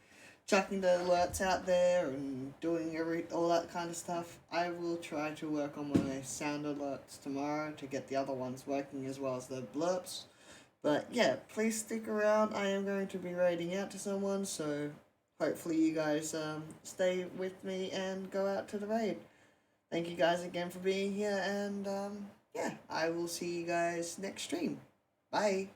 chucking the alerts out there and doing all that kind of stuff. I will try to work on my sound alerts tomorrow to get the other ones working as well as the blurps. But yeah, please stick around. I am going to be raiding out to someone, so hopefully you guys stay with me and go out to the raid. Thank you guys again for being here, and yeah, I will see you guys next stream. Bye.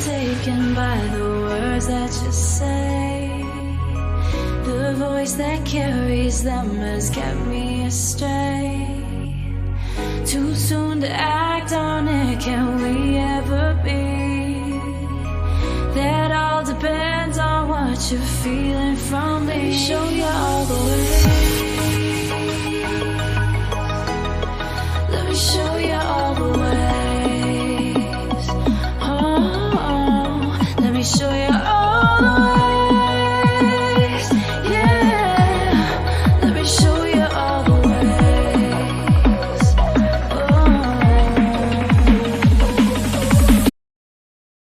Taken by the words that you say, the voice that carries them has kept me astray. Too soon to act on it, can we ever be? That all depends on what you're feeling from me. Show you all the way.